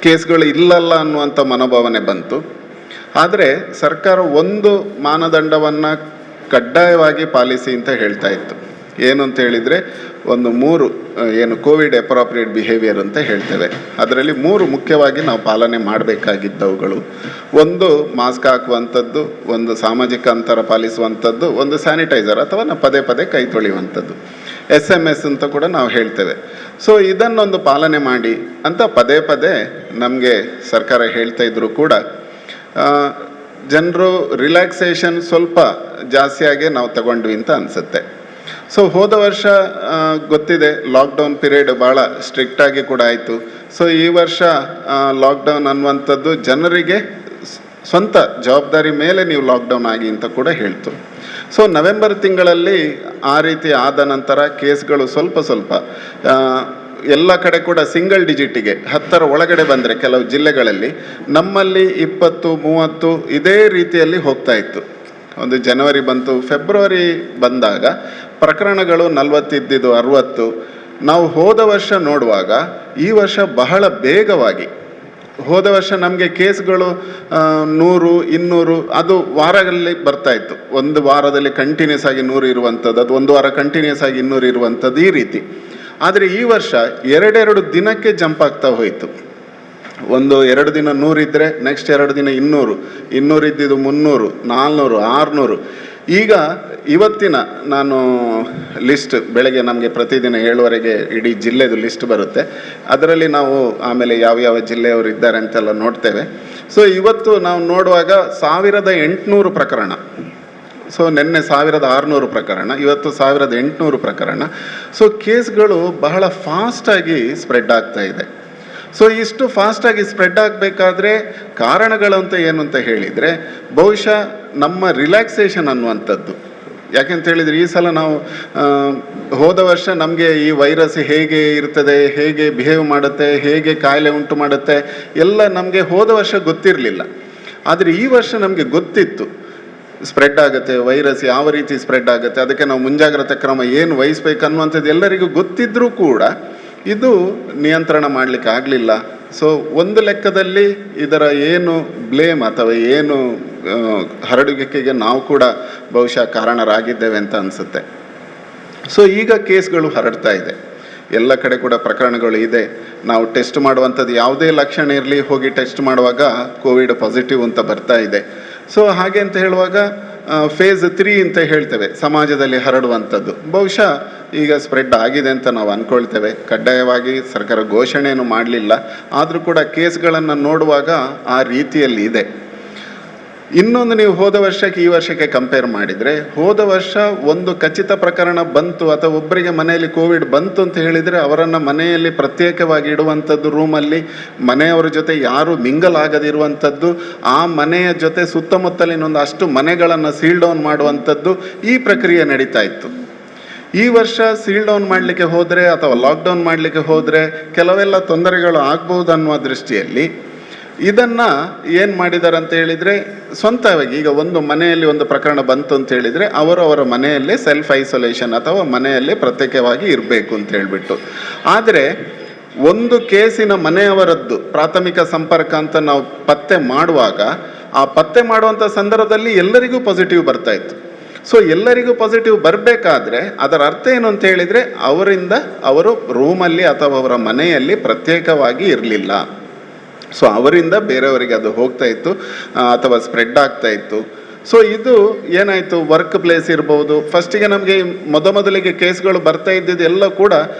ಕೇಸ್ಗಳು ಇಲ್ಲಲ್ಲ ಅನ್ನುವಂಥ ಮನೋಭಾವನೆ ಬಂತು. ಆದರೆ ಸರ್ಕಾರ ಒಂದು ಮಾನದಂಡವನ್ನು ಕಡ್ಡಾಯವಾಗಿ ಪಾಲಿಸಿ ಅಂತ ಹೇಳ್ತಾ ಇತ್ತು. ಏನು ಅಂತ ಹೇಳಿದರೆ ಒಂದು 3 ಏನು ಕೋವಿಡ್ ಅಪ್ರಾಪ್ರಿಯೇಟ್ ಬಿಹೇವಿಯರ್ ಅಂತ ಹೇಳ್ತೇವೆ. ಅದರಲ್ಲಿ 3 ಮುಖ್ಯವಾಗಿ ನಾವು ಪಾಲನೆ ಮಾಡಬೇಕಾಗಿದ್ದವುಗಳು. ಒಂದು ಮಾಸ್ಕ್ ಹಾಕುವಂಥದ್ದು, ಒಂದು ಸಾಮಾಜಿಕ ಅಂತರ ಪಾಲಿಸುವಂಥದ್ದು, ಒಂದು ಸ್ಯಾನಿಟೈಸರ್ ಅಥವಾ ಪದೇ ಪದೇ ಕೈ ತೊಳೆಯುವಂಥದ್ದು, SMS ಅಂತ ಕೂಡ ನಾವು ಹೇಳ್ತೇವೆ. ಸೊ ಇದನ್ನೊಂದು ಪಾಲನೆ ಮಾಡಿ ಅಂತ ಪದೇ ಪದೇ ನಮಗೆ ಸರ್ಕಾರ ಹೇಳ್ತಾ ಇದ್ದರೂ ಕೂಡ ಜನರು ರಿಲ್ಯಾಕ್ಸೇಷನ್ ಸ್ವಲ್ಪ ಜಾಸ್ತಿಯಾಗಿ ನಾವು ತಗೊಂಡ್ವಿ ಅಂತ ಅನಿಸುತ್ತೆ. ಸೊ ಹೋದ ವರ್ಷ ಗೊತ್ತಿದೆ, ಲಾಕ್ಡೌನ್ ಪೀರಿಯಡ್ ಭಾಳ ಸ್ಟ್ರಿಕ್ಟಾಗಿ ಕೂಡ ಆಯಿತು. ಸೊ ಈ ವರ್ಷ ಲಾಕ್ಡೌನ್ ಅನ್ನುವಂಥದ್ದು ಜನರಿಗೆ ಸ್ವಂತ ಜವಾಬ್ದಾರಿ ಮೇಲೆ ನೀವು ಲಾಕ್ಡೌನ್ ಆಗಿ ಅಂತ ಕೂಡ ಹೇಳ್ತು. ಸೊ ನವೆಂಬರ್ ತಿಂಗಳಲ್ಲಿ ಆ ರೀತಿ ಆದ ನಂತರ ಕೇಸ್ಗಳು ಸ್ವಲ್ಪ ಎಲ್ಲ ಕಡೆ ಕೂಡ ಸಿಂಗಲ್ ಡಿಜಿಟಿಗೆ 10ರ ಒಳಗಡೆ ಬಂದರೆ ಕೆಲವು ಜಿಲ್ಲೆಗಳಲ್ಲಿ, ನಮ್ಮಲ್ಲಿ 20-30 ಇದೇ ರೀತಿಯಲ್ಲಿ ಹೋಗ್ತಾ ಇತ್ತು. ಒಂದು ಜನವರಿ ಬಂತು, ಫೆಬ್ರವರಿ ಬಂದಾಗ ಪ್ರಕರಣಗಳು 40 ಇದ್ದಿದ್ದು 60. ನಾವು ಹೋದ ವರ್ಷ ನೋಡುವಾಗ ಈ ವರ್ಷ ಬಹಳ ಬೇಗವಾಗಿ, ಹೋದ ವರ್ಷ ನಮಗೆ ಕೇಸ್ಗಳು 100, 200 ಅದು ವಾರಗಳಲ್ಲಿ ಬರ್ತಾ ಇತ್ತು. ಒಂದು ವಾರದಲ್ಲಿ ಕಂಟಿನ್ಯೂಸ್ ಆಗಿ 100 ಇರುವಂಥದ್ದು, ಅದು ಒಂದು ವಾರ ಕಂಟಿನ್ಯೂಸ್ ಆಗಿ 200 ಇರುವಂಥದ್ದು, ಈ ರೀತಿ. ಆದರೆ ಈ ವರ್ಷ 2 ದಿನಕ್ಕೆ ಜಂಪ್ ಆಗ್ತಾ ಹೋಯಿತು. 2 ದಿನ 100 ಇದ್ದರೆ ನೆಕ್ಸ್ಟ್ 2 ದಿನ 200 ಇದ್ದಿದ್ದು 300, 400, 600. ಈಗ ಇವತ್ತಿನ ನಾನು ಲಿಸ್ಟ್, ಬೆಳಗ್ಗೆ ನಮಗೆ ಪ್ರತಿದಿನ 7ವರೆಗೆ ಇಡೀ ಜಿಲ್ಲೆದು ಲಿಸ್ಟ್ ಬರುತ್ತೆ. ಅದರಲ್ಲಿ ನಾವು ಆಮೇಲೆ ಯಾವ ಜಿಲ್ಲೆಯವರು ಇದ್ದಾರೆ ಅಂತೆಲ್ಲ ನೋಡ್ತೇವೆ. ಸೊ ಇವತ್ತು ನಾವು ನೋಡುವಾಗ 1800 ಪ್ರಕರಣ. ಸೊ ನಿನ್ನೆ 1600 ಪ್ರಕರಣ, ಇವತ್ತು 1800 ಪ್ರಕರಣ. ಸೊ ಕೇಸ್ಗಳು ಬಹಳ ಫಾಸ್ಟಾಗಿ ಸ್ಪ್ರೆಡ್ ಆಗ್ತಾ ಇದೆ. ಸೊ ಇಷ್ಟು ಫಾಸ್ಟಾಗಿ ಸ್ಪ್ರೆಡ್ ಆಗಬೇಕಾದ್ರೆ ಕಾರಣಗಳು ಅಂತ ಏನು ಅಂತ ಹೇಳಿದರೆ ಬಹುಶಃ ನಮ್ಮ ರಿಲ್ಯಾಕ್ಸೇಷನ್ ಅನ್ನುವಂಥದ್ದು. ಯಾಕೆಂತ ಹೇಳಿದರೆ ಈ ಸಲ ನಾವು ಹೋದ ವರ್ಷ ನಮಗೆ ಈ ವೈರಸ್ ಹೇಗೆ ಇರ್ತದೆ, ಹೇಗೆ ಬಿಹೇವ್ ಮಾಡುತ್ತೆ, ಹೇಗೆ ಕಾಯಿಲೆ ಉಂಟು ಮಾಡುತ್ತೆ ಎಲ್ಲ ನಮಗೆ ಹೋದ ವರ್ಷ ಗೊತ್ತಿರಲಿಲ್ಲ. ಆದರೆ ಈ ವರ್ಷ ನಮಗೆ ಗೊತ್ತಿತ್ತು ಸ್ಪ್ರೆಡ್ ಆಗುತ್ತೆ, ವೈರಸ್ ಯಾವ ರೀತಿ ಸ್ಪ್ರೆಡ್ ಆಗುತ್ತೆ, ಅದಕ್ಕೆ ನಾವು ಮುಂಜಾಗ್ರತಾ ಕ್ರಮ ಏನು ವಹಿಸ್ಬೇಕು ಅನ್ನುವಂಥದ್ದು ಎಲ್ಲರಿಗೂ ಗೊತ್ತಿದ್ದರೂ ಕೂಡ ಇದು ನಿಯಂತ್ರಣ ಮಾಡಲಿಕ್ಕೆ ಆಗಲಿಲ್ಲ. ಸೊ ಒಂದು ಲೆಕ್ಕದಲ್ಲಿ ಇದರ ಏನು ಬ್ಲೇಮ್ ಅಥವಾ ಏನು ಹರಡುವಿಕೆಗೆ ನಾವು ಕೂಡ ಬಹುಶಃ ಕಾರಣರಾಗಿದ್ದೇವೆ ಅಂತ ಅನಿಸುತ್ತೆ. ಸೊ ಈಗ ಕೇಸ್ಗಳು ಹರಡ್ತಾ ಇದೆ, ಎಲ್ಲ ಕಡೆ ಕೂಡ ಪ್ರಕರಣಗಳು ಇದೆ. ನಾವು ಟೆಸ್ಟ್ ಮಾಡುವಂಥದ್ದು ಯಾವುದೇ ಲಕ್ಷಣ ಇರಲಿ, ಹೋಗಿ ಟೆಸ್ಟ್ ಮಾಡುವಾಗ ಕೋವಿಡ್ ಪಾಸಿಟಿವ್ ಅಂತ ಬರ್ತಾ ಇದೆ. ಸೊ ಹಾಗೆ ಅಂತ ಹೇಳುವಾಗ ಫೇಸ್ 3 ಅಂತ ಹೇಳ್ತೇವೆ, ಸಮಾಜದಲ್ಲಿ ಹರಡುವಂಥದ್ದು. ಬಹುಶಃ ಈಗ ಸ್ಪ್ರೆಡ್ ಆಗಿದೆ ಅಂತ ನಾವು ಅಂದ್ಕೊಳ್ತೇವೆ. ಕಡ್ಡಾಯವಾಗಿ ಸರ್ಕಾರ ಘೋಷಣೆಯನ್ನು ಮಾಡಲಿಲ್ಲ, ಆದರೂ ಕೂಡ ಕೇಸ್ಗಳನ್ನು ನೋಡುವಾಗ ಆ ರೀತಿಯಲ್ಲಿ ಇದೆ. ಇನ್ನೊಂದು, ನೀವು ಹೋದ ವರ್ಷಕ್ಕೆ ಈ ವರ್ಷಕ್ಕೆ ಕಂಪೇರ್ ಮಾಡಿದರೆ, ಹೋದ ವರ್ಷ ಒಂದು ಖಚಿತ ಪ್ರಕರಣ ಬಂತು ಅಥವಾ ಒಬ್ಬರಿಗೆ ಮನೆಯಲ್ಲಿ ಕೋವಿಡ್ ಬಂತು ಅಂತ ಹೇಳಿದರೆ ಅವರನ್ನು ಮನೆಯಲ್ಲಿ ಪ್ರತ್ಯೇಕವಾಗಿ ಇಡುವಂಥದ್ದು, ರೂಮಲ್ಲಿ ಮನೆಯವರ ಜೊತೆ ಯಾರು ಮಿಂಗಲ್ ಆಗದಿರುವಂಥದ್ದು, ಆ ಮನೆಯ ಜೊತೆ ಸುತ್ತಮುತ್ತಲಿನೊಂದು ಅಷ್ಟು ಮನೆಗಳನ್ನು ಸೀಲ್ ಡೌನ್ ಮಾಡುವಂಥದ್ದು, ಈ ಪ್ರಕ್ರಿಯೆ ನಡೀತಾ ಇತ್ತು. ಈ ವರ್ಷ ಸೀಲ್ ಡೌನ್ ಮಾಡಲಿಕ್ಕೆ ಹೋದರೆ ಅಥವಾ ಲಾಕ್ಡೌನ್ ಮಾಡಲಿಕ್ಕೆ ಹೋದರೆ ಕೆಲವೆಲ್ಲ ತೊಂದರೆಗಳು ಆಗ್ಬೋದು ಅನ್ನುವ ದೃಷ್ಟಿಯಲ್ಲಿ ಇದನ್ನು ಏನು ಮಾಡಿದ್ದಾರೆ ಅಂತ ಹೇಳಿದರೆ, ಸ್ವಂತವಾಗಿ ಈಗ ಒಂದು ಮನೆಯಲ್ಲಿ ಒಂದು ಪ್ರಕರಣ ಬಂತು ಅಂತ ಹೇಳಿದರೆ ಅವರ ಮನೆಯಲ್ಲೇ ಸೆಲ್ಫ್ ಐಸೋಲೇಷನ್ ಅಥವಾ ಮನೆಯಲ್ಲೇ ಪ್ರತ್ಯೇಕವಾಗಿ ಇರಬೇಕು ಅಂತ ಹೇಳಿಬಿಟ್ಟು. ಆದರೆ ಒಂದು ಕೇಸಿನ ಮನೆಯವರದ್ದು ಪ್ರಾಥಮಿಕ ಸಂಪರ್ಕ ಅಂತ ನಾವು ಪತ್ತೆ ಮಾಡುವಾಗ ಆ ಪತ್ತೆ ಮಾಡುವಂಥ ಸಂದರ್ಭದಲ್ಲಿ ಎಲ್ಲರಿಗೂ ಪಾಸಿಟಿವ್ ಬರ್ತಾ ಇತ್ತು. ಸೊ ಎಲ್ಲರಿಗೂ ಪಾಸಿಟಿವ್ ಬರಬೇಕಾದ್ರೆ ಅದರ ಅರ್ಥ ಏನು ಅಂತ ಹೇಳಿದರೆ ಅವರು ರೂಮಲ್ಲಿ ಅಥವಾ ಅವರ ಮನೆಯಲ್ಲಿ ಪ್ರತ್ಯೇಕವಾಗಿ ಇರಲಿಲ್ಲ. ಸೊ ಅವರಿಂದ ಬೇರೆಯವರಿಗೆ ಅದು ಹೋಗ್ತಾ ಇತ್ತು ಅಥವಾ ಸ್ಪ್ರೆಡ್ ಆಗ್ತಾ ಇತ್ತು. ಸೊ ಇದು ಏನಾಯಿತು, ವರ್ಕ್ ಪ್ಲೇಸ್ ಇರ್ಬೋದು. ಫಸ್ಟಿಗೆ ನಮಗೆ ಮೊದಲಿಗೆ ಕೇಸ್ಗಳು ಬರ್ತಾ ಇದ್ದಿದ್ದು ಎಲ್ಲ ಕೂಡ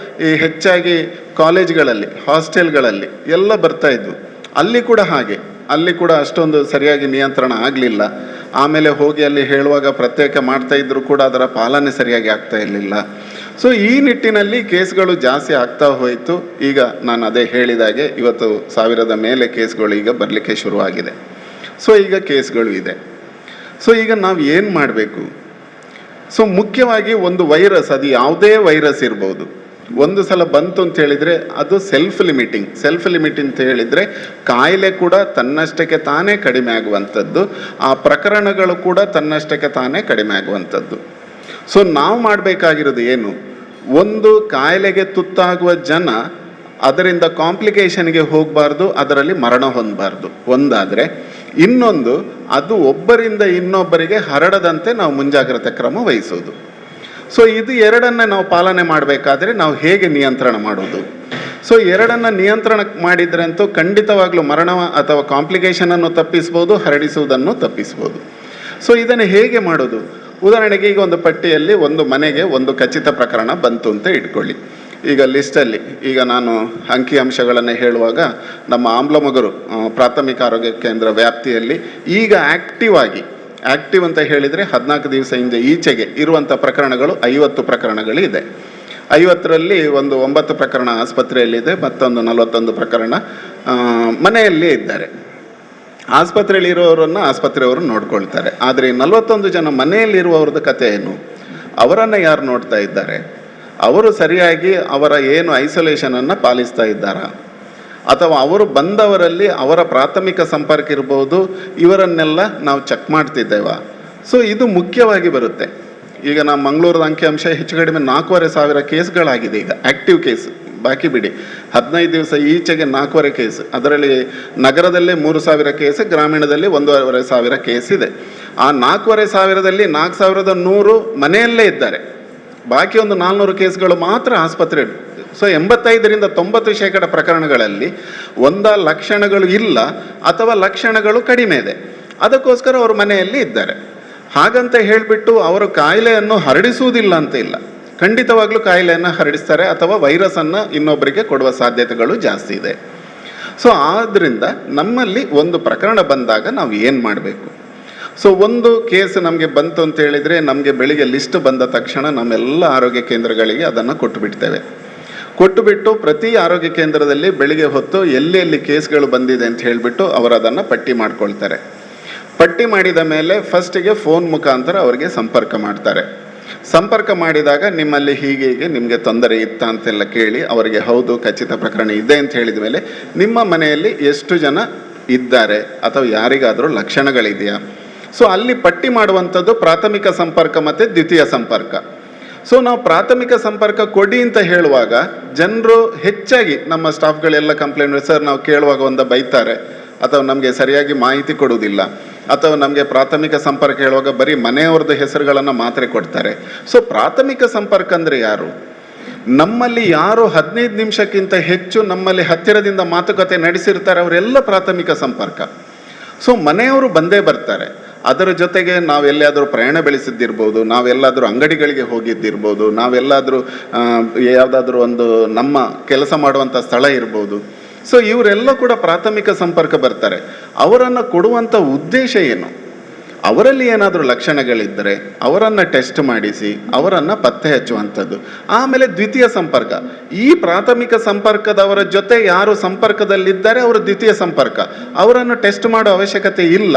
ಈ ಹೆಚ್ಚಾಗಿ ಕಾಲೇಜ್ಗಳಲ್ಲಿ, ಹಾಸ್ಟೆಲ್ಗಳಲ್ಲಿ ಎಲ್ಲ ಬರ್ತಾ ಇದ್ವು. ಅಲ್ಲಿ ಕೂಡ ಹಾಗೆ, ಅಲ್ಲಿ ಕೂಡ ಅಷ್ಟೊಂದು ಸರಿಯಾಗಿ ನಿಯಂತ್ರಣ ಆಗಲಿಲ್ಲ. ಆಮೇಲೆ ಹೋಗಿ ಅಲ್ಲಿ ಹೇಳುವಾಗ ಪ್ರತ್ಯೇಕ ಮಾಡ್ತಾ ಇದ್ದರೂ ಕೂಡ ಅದರ ಪಾಲನೆ ಸರಿಯಾಗಿ ಆಗ್ತಾ ಇರಲಿಲ್ಲ. ಸೊ ಈ ನಿಟ್ಟಿನಲ್ಲಿ ಕೇಸ್ಗಳು ಜಾಸ್ತಿ ಆಗ್ತಾ ಹೋಯಿತು. ಈಗ ನಾನು ಅದೇ ಹೇಳಿದಾಗೆ ಇವತ್ತು 1000 ಮೇಲೆ ಕೇಸ್ಗಳು ಈಗ ಬರಲಿಕ್ಕೆ ಶುರುವಾಗಿದೆ. ಸೊ ಈಗ ಕೇಸ್ಗಳು ಇದೆ. ಸೊ ಈಗ ನಾವು ಏನು ಮಾಡಬೇಕು? ಸೊ ಮುಖ್ಯವಾಗಿ ಒಂದು ವೈರಸ್, ಅದು ಯಾವುದೇ ವೈರಸ್ ಇರ್ಬೋದು, ಒಂದು ಸಲ ಬಂತು ಅಂತ ಹೇಳಿದರೆ ಅದು ಸೆಲ್ಫ್ ಲಿಮಿಟಿಂಗ್ ಅಂತ ಹೇಳಿದರೆ ಕಾಯಿಲೆ ಕೂಡ ತನ್ನಷ್ಟಕ್ಕೆ ತಾನೇ ಕಡಿಮೆ ಆಗುವಂಥದ್ದು, ಆ ಪ್ರಕರಣಗಳು ಕೂಡ ತನ್ನಷ್ಟಕ್ಕೆ ತಾನೇ ಕಡಿಮೆ ಆಗುವಂಥದ್ದು. ಸೊ ನಾವು ಮಾಡಬೇಕಾಗಿರೋದು ಏನು, ಒಂದು ಕಾಯಿಲೆಗೆ ತುತ್ತಾಗುವ ಜನ ಅದರಿಂದ ಕಾಂಪ್ಲಿಕೇಶನ್ಗೆ ಹೋಗಬಾರ್ದು, ಅದರಲ್ಲಿ ಮರಣ ಹೊಂದಬಾರ್ದು ಒಂದಾದರೆ. ಇನ್ನೊಂದು, ಅದು ಒಬ್ಬರಿಂದ ಇನ್ನೊಬ್ಬರಿಗೆ ಹರಡದಂತೆ ನಾವು ಮುಂಜಾಗ್ರತೆ ಕ್ರಮ ವಹಿಸೋದು. ಸೊ ಇದು ಎರಡನ್ನ ನಾವು ಪಾಲನೆ ಮಾಡಬೇಕಾದ್ರೆ ನಾವು ಹೇಗೆ ನಿಯಂತ್ರಣ ಮಾಡೋದು? ಸೊ ಎರಡನ್ನ ನಿಯಂತ್ರಣ ಮಾಡಿದರೆ ಅಂತೂ ಖಂಡಿತವಾಗ್ಲೂ ಮರಣ ಅಥವಾ ಕಾಂಪ್ಲಿಕೇಶನನ್ನು ತಪ್ಪಿಸ್ಬೋದು, ಹರಡಿಸುವುದನ್ನು ತಪ್ಪಿಸ್ಬೋದು. ಸೊ ಇದನ್ನು ಹೇಗೆ ಮಾಡೋದು? ಉದಾಹರಣೆಗೆ ಈಗ ಒಂದು ಪಟ್ಟಿಯಲ್ಲಿ ಒಂದು ಮನೆಗೆ ಒಂದು ಖಚಿತ ಪ್ರಕರಣ ಬಂತು ಅಂತ ಇಟ್ಕೊಳ್ಳಿ. ಈಗ ಲಿಸ್ಟಲ್ಲಿ ಈಗ ನಾನು ಅಂಕಿಅಂಶಗಳನ್ನು ಹೇಳುವಾಗ ನಮ್ಮ ಆಮ್ಲಮೊಗರು ಪ್ರಾಥಮಿಕ ಆರೋಗ್ಯ ಕೇಂದ್ರ ವ್ಯಾಪ್ತಿಯಲ್ಲಿ ಈಗ ಆ್ಯಕ್ಟಿವ್ ಅಂತ ಹೇಳಿದರೆ 14 ದಿವಸ ಹಿಂದೆ ಈಚೆಗೆ ಇರುವಂಥ ಪ್ರಕರಣಗಳು 50 ಪ್ರಕರಣಗಳು ಇದೆ. 50ರಲ್ಲಿ ಒಂದು 9 ಪ್ರಕರಣ ಆಸ್ಪತ್ರೆಯಲ್ಲಿದೆ, ಮತ್ತೊಂದು 41 ಪ್ರಕರಣ ಮನೆಯಲ್ಲೇ ಇದ್ದಾರೆ. ಆಸ್ಪತ್ರೆಯಲ್ಲಿ ಇರುವವರನ್ನು ಆಸ್ಪತ್ರೆಯವರು ನೋಡ್ಕೊಳ್ತಾರೆ. ಆದರೆ 41 ಜನ ಮನೆಯಲ್ಲಿರುವವ್ರದ್ದು ಕತೆ ಏನು? ಅವರನ್ನು ಯಾರು ನೋಡ್ತಾ ಇದ್ದಾರೆ? ಅವರು ಸರಿಯಾಗಿ ಅವರ ಏನು ಐಸೋಲೇಷನನ್ನು ಪಾಲಿಸ್ತಾ ಇದ್ದಾರಾ? ಅಥವಾ ಅವರು ಬಂದವರಲ್ಲಿ ಅವರ ಪ್ರಾಥಮಿಕ ಸಂಪರ್ಕ ಇರ್ಬೋದು, ಇವರನ್ನೆಲ್ಲ ನಾವು ಚೆಕ್ ಮಾಡ್ತಿದ್ದೇವಾ? ಸೊ ಇದು ಮುಖ್ಯವಾಗಿ ಬರುತ್ತೆ. ಈಗ ನಾವು ಮಂಗಳೂರದ ಅಂಕಿಅಂಶ ಹೆಚ್ಚು ಕಡಿಮೆ 4500 ಕೇಸ್ಗಳಾಗಿದೆ ಈಗ, ಆ್ಯಕ್ಟಿವ್ ಕೇಸ್ ಬಾಕಿ ಬಿಡಿ. 15 ದಿವಸ ಈಚೆಗೆ 4,500 ಕೇಸ್, ಅದರಲ್ಲಿ ನಗರದಲ್ಲೇ 3,000 ಕೇಸ್, ಗ್ರಾಮೀಣದಲ್ಲಿ 1,500 ಕೇಸ್ ಇದೆ. ಆ 4,500ದಲ್ಲಿ 4,100 ಮನೆಯಲ್ಲೇ ಇದ್ದಾರೆ, ಬಾಕಿ ಒಂದು 400 ಕೇಸ್ಗಳು ಮಾತ್ರ ಆಸ್ಪತ್ರೆ. ಸೊ 85ರಿಂದ 90% ಪ್ರಕರಣಗಳಲ್ಲಿ ಲಕ್ಷಣಗಳು ಇಲ್ಲ ಅಥವಾ ಲಕ್ಷಣಗಳು ಕಡಿಮೆ ಇದೆ, ಅದಕ್ಕೋಸ್ಕರ ಅವರು ಮನೆಯಲ್ಲಿ ಇದ್ದಾರೆ. ಹಾಗಂತ ಹೇಳಿಬಿಟ್ಟು ಅವರು ಕಾಯಿಲೆಯನ್ನು ಹರಡಿಸುವುದಿಲ್ಲ ಅಂತ ಇಲ್ಲ, ಖಂಡಿತವಾಗ್ಲೂ ಕಾಯಿಲೆಯನ್ನು ಹರಡಿಸ್ತಾರೆ ಅಥವಾ ವೈರಸನ್ನು ಇನ್ನೊಬ್ಬರಿಗೆ ಕೊಡುವ ಸಾಧ್ಯತೆಗಳು ಜಾಸ್ತಿ ಇದೆ. ಸೊ ಆದ್ದರಿಂದ ನಮ್ಮಲ್ಲಿ ಒಂದು ಪ್ರಕರಣ ಬಂದಾಗ ನಾವು ಏನು ಮಾಡಬೇಕು? ಸೊ ಒಂದು ಕೇಸ್ ನಮಗೆ ಬಂತು ಅಂತ ಹೇಳಿದರೆ ನಮಗೆ ಬೆಳಿಗ್ಗೆ ಲಿಸ್ಟ್ ಬಂದ ತಕ್ಷಣ ನಮ್ಮೆಲ್ಲ ಆರೋಗ್ಯ ಕೇಂದ್ರಗಳಿಗೆ ಅದನ್ನು ಕೊಟ್ಟುಬಿಟ್ಟು ಪ್ರತಿ ಆರೋಗ್ಯ ಕೇಂದ್ರದಲ್ಲಿ ಬೆಳಿಗ್ಗೆ ಹೊತ್ತು ಎಲ್ಲೆಲ್ಲಿ ಕೇಸ್ಗಳು ಬಂದಿದೆ ಅಂತ ಹೇಳಿಬಿಟ್ಟು ಅವರು ಅದನ್ನು ಪಟ್ಟಿ ಮಾಡ್ಕೊಳ್ತಾರೆ. ಪಟ್ಟಿ ಮಾಡಿದ ಮೇಲೆ ಫಸ್ಟಿಗೆ ಫೋನ್ ಮುಖಾಂತರ ಅವರಿಗೆ ಸಂಪರ್ಕ ಮಾಡ್ತಾರೆ. ಸಂಪರ್ಕ ಮಾಡಿದಾಗ ನಿಮ್ಮಲ್ಲಿ ಹೀಗೆ ನಿಮಗೆ ತೊಂದರೆ ಇತ್ತ ಅಂತೆಲ್ಲ ಕೇಳಿ ಅವರಿಗೆ ಹೌದು ಖಚಿತ ಪ್ರಕರಣ ಇದೆ ಅಂತ ಹೇಳಿದ ಮೇಲೆ ನಿಮ್ಮ ಮನೆಯಲ್ಲಿ ಎಷ್ಟು ಜನ ಇದ್ದಾರೆ ಅಥವಾ ಯಾರಿಗಾದರೂ ಲಕ್ಷಣಗಳಿದೆಯಾ? ಸೊ ಅಲ್ಲಿ ಪಟ್ಟಿ ಮಾಡುವಂಥದ್ದು ಪ್ರಾಥಮಿಕ ಸಂಪರ್ಕ ಮತ್ತು ದ್ವಿತೀಯ ಸಂಪರ್ಕ. ಸೊ ನಾವು ಪ್ರಾಥಮಿಕ ಸಂಪರ್ಕ ಕೊಡಿ ಅಂತ ಹೇಳುವಾಗ ಜನರು ಹೆಚ್ಚಾಗಿ ನಮ್ಮ ಸ್ಟಾಫ್ಗಳೆಲ್ಲ ಕಂಪ್ಲೇಂಟ್, ಸರ್ ನಾವು ಕೇಳುವಾಗ ಒಂದು ಬೈತಾರೆ ಅಥವಾ ನಮಗೆ ಸರಿಯಾಗಿ ಮಾಹಿತಿ ಕೊಡುವುದಿಲ್ಲ ಅಥವಾ ನಮಗೆ ಪ್ರಾಥಮಿಕ ಸಂಪರ್ಕ ಹೇಳುವಾಗ ಬರೀ ಮನೆಯವ್ರದ್ದು ಹೆಸರುಗಳನ್ನು ಮಾತ್ರ ಕೊಡ್ತಾರೆ. ಸೊ ಪ್ರಾಥಮಿಕ ಸಂಪರ್ಕ ಅಂದರೆ ಯಾರು? ನಮ್ಮಲ್ಲಿ ಯಾರು 15 ನಿಮಿಷಕ್ಕಿಂತ ಹೆಚ್ಚು ನಮ್ಮಲ್ಲಿ ಹತ್ತಿರದಿಂದ ಮಾತುಕತೆ ನಡೆಸಿರ್ತಾರೆ ಅವರೆಲ್ಲ ಪ್ರಾಥಮಿಕ ಸಂಪರ್ಕ. ಸೊ ಮನೆಯವರು ಬಂದೇ ಬರ್ತಾರೆ. ಅದರ ಜೊತೆಗೆ ನಾವೆಲ್ಲಾದರೂ ಪ್ರಯಾಣ ಬೆಳೆಸಿದ್ದಿರ್ಬೋದು, ನಾವೆಲ್ಲಾದರೂ ಅಂಗಡಿಗಳಿಗೆ ಹೋಗಿದ್ದಿರ್ಬೋದು, ನಾವೆಲ್ಲಾದರೂ ಯಾವುದಾದ್ರೂ ಒಂದು ನಮ್ಮ ಕೆಲಸ ಮಾಡುವಂಥ ಸ್ಥಳ ಇರ್ಬೋದು. ಸೊ ಇವರೆಲ್ಲ ಕೂಡ ಪ್ರಾಥಮಿಕ ಸಂಪರ್ಕ ಬರ್ತಾರೆ. ಅವರನ್ನು ಕೊಡುವಂಥ ಉದ್ದೇಶ ಏನು? ಅವರಲ್ಲಿ ಏನಾದರೂ ಲಕ್ಷಣಗಳಿದ್ದರೆ ಅವರನ್ನು ಟೆಸ್ಟ್ ಮಾಡಿಸಿ ಅವರನ್ನು ಪತ್ತೆ ಹಚ್ಚುವಂಥದ್ದು. ಆಮೇಲೆ ದ್ವಿತೀಯ ಸಂಪರ್ಕ, ಈ ಪ್ರಾಥಮಿಕ ಸಂಪರ್ಕದವರ ಜೊತೆ ಯಾರು ಸಂಪರ್ಕದಲ್ಲಿದ್ದಾರೆ ಅವರು ದ್ವಿತೀಯ ಸಂಪರ್ಕ, ಅವರನ್ನು ಟೆಸ್ಟ್ ಮಾಡೋ ಅವಶ್ಯಕತೆ ಇಲ್ಲ.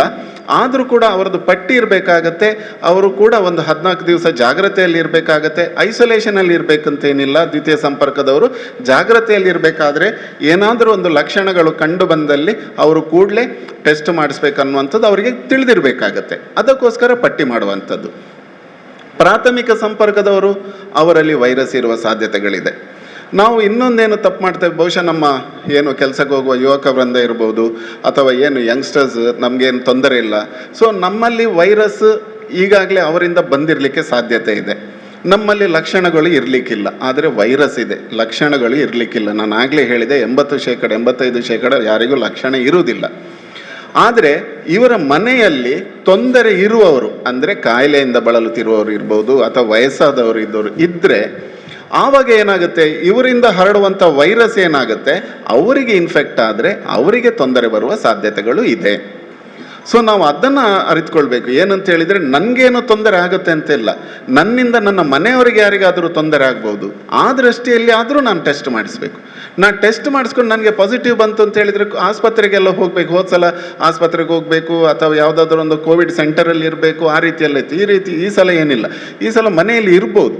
ಆದರೂ ಕೂಡ ಅವರದ್ದು ಪಟ್ಟಿ ಇರಬೇಕಾಗತ್ತೆ. ಅವರು ಕೂಡ ಒಂದು 14 ದಿವಸ ಜಾಗ್ರತೆಯಲ್ಲಿ ಇರಬೇಕಾಗತ್ತೆ. ಐಸೋಲೇಷನಲ್ಲಿ ಇರಬೇಕಂತೇನಿಲ್ಲ. ದ್ವಿತೀಯ ಸಂಪರ್ಕದವರು ಜಾಗ್ರತೆಯಲ್ಲಿ ಇರಬೇಕಾದ್ರೆ ಏನಾದರೂ ಒಂದು ಲಕ್ಷಣಗಳು ಕಂಡು ಬಂದಲ್ಲಿ ಅವರು ಕೂಡಲೇ ಟೆಸ್ಟ್ ಮಾಡಿಸ್ಬೇಕನ್ನುವಂಥದ್ದು ಅವರಿಗೆ ತಿಳಿದಿರಬೇಕಾಗತ್ತೆ. ಅದಕ್ಕೋಸ್ಕರ ಪಟ್ಟಿ ಮಾಡುವಂಥದ್ದು. ಪ್ರಾಥಮಿಕ ಸಂಪರ್ಕದವರು, ಅವರಲ್ಲಿ ವೈರಸ್ ಇರುವ ಸಾಧ್ಯತೆಗಳಿದೆ. ನಾವು ಇನ್ನೊಂದೇನು ತಪ್ಪು ಮಾಡ್ತೇವೆ, ಬಹುಶಃ ನಮ್ಮ ಏನು ಕೆಲಸಕ್ಕೆ ಹೋಗುವ ಯುವಕ ವೃಂದ ಇರ್ಬೋದು ಅಥವಾ ಏನು ಯಂಗ್ಸ್ಟರ್ಸ್, ನಮಗೇನು ತೊಂದರೆ ಇಲ್ಲ, ಸೊ ನಮ್ಮಲ್ಲಿ ವೈರಸ್ ಈಗಾಗಲೇ ಅವರಿಂದ ಬಂದಿರಲಿಕ್ಕೆ ಸಾಧ್ಯತೆ ಇದೆ. ನಮ್ಮಲ್ಲಿ ಲಕ್ಷಣಗಳು ಇರಲಿಕ್ಕಿಲ್ಲ, ಆದರೆ ವೈರಸ್ ಇದೆ, ಲಕ್ಷಣಗಳು ಇರಲಿಕ್ಕಿಲ್ಲ. ನಾನು ಆಗಲೇ ಹೇಳಿದೆ 80%, 85% ಯಾರಿಗೂ ಲಕ್ಷಣ ಇರುವುದಿಲ್ಲ. ಆದರೆ ಇವರ ಮನೆಯಲ್ಲಿ ತೊಂದರೆ ಇರುವವರು, ಅಂದರೆ ಕಾಯಿಲೆಯಿಂದ ಬಳಲುತ್ತಿರುವವರು ಇರ್ಬೋದು ಅಥವಾ ವಯಸ್ಸಾದವರು ಇದ್ದರೆ ಆವಾಗ ಏನಾಗುತ್ತೆ, ಇವರಿಂದ ಹರಡುವಂಥ ವೈರಸ್ ಏನಾಗುತ್ತೆ, ಅವರಿಗೆ ಇನ್ಫೆಕ್ಟ್ ಆದರೆ ಅವರಿಗೆ ತೊಂದರೆ ಬರುವ ಸಾಧ್ಯತೆಗಳು ಇದೆ. ಸೊ ನಾವು ಅದನ್ನು ಅರಿತುಕೊಳ್ಬೇಕು. ಏನಂತ ಹೇಳಿದರೆ, ನನಗೇನು ತೊಂದರೆ ಆಗುತ್ತೆ ಅಂತಿಲ್ಲ, ನನ್ನಿಂದ ನನ್ನ ಮನೆಯವರಿಗೆ ಯಾರಿಗಾದರೂ ತೊಂದರೆ ಆಗ್ಬೋದು. ಆ ದೃಷ್ಟಿಯಲ್ಲಿ ಆದರೂ ನಾನು ಟೆಸ್ಟ್ ಮಾಡಿಸ್ಬೇಕು. ನಾನು ಟೆಸ್ಟ್ ಮಾಡಿಸ್ಕೊಂಡು ನನಗೆ ಪಾಸಿಟಿವ್ ಬಂತು ಅಂತ ಹೇಳಿದರೆ ಆಸ್ಪತ್ರೆಗೆಲ್ಲ ಹೋಗಬೇಕು. ಹೋದ ಸಲ ಆಸ್ಪತ್ರೆಗೆ ಹೋಗಬೇಕು ಅಥವಾ ಯಾವುದಾದ್ರೂ ಒಂದು ಕೋವಿಡ್ ಸೆಂಟರಲ್ಲಿ ಇರಬೇಕು, ಆ ರೀತಿಯೆಲ್ಲ ಇತ್ತು. ಈ ಸಲ ಏನಿಲ್ಲ, ಈ ಸಲ ಮನೆಯಲ್ಲಿ ಇರ್ಬೋದು.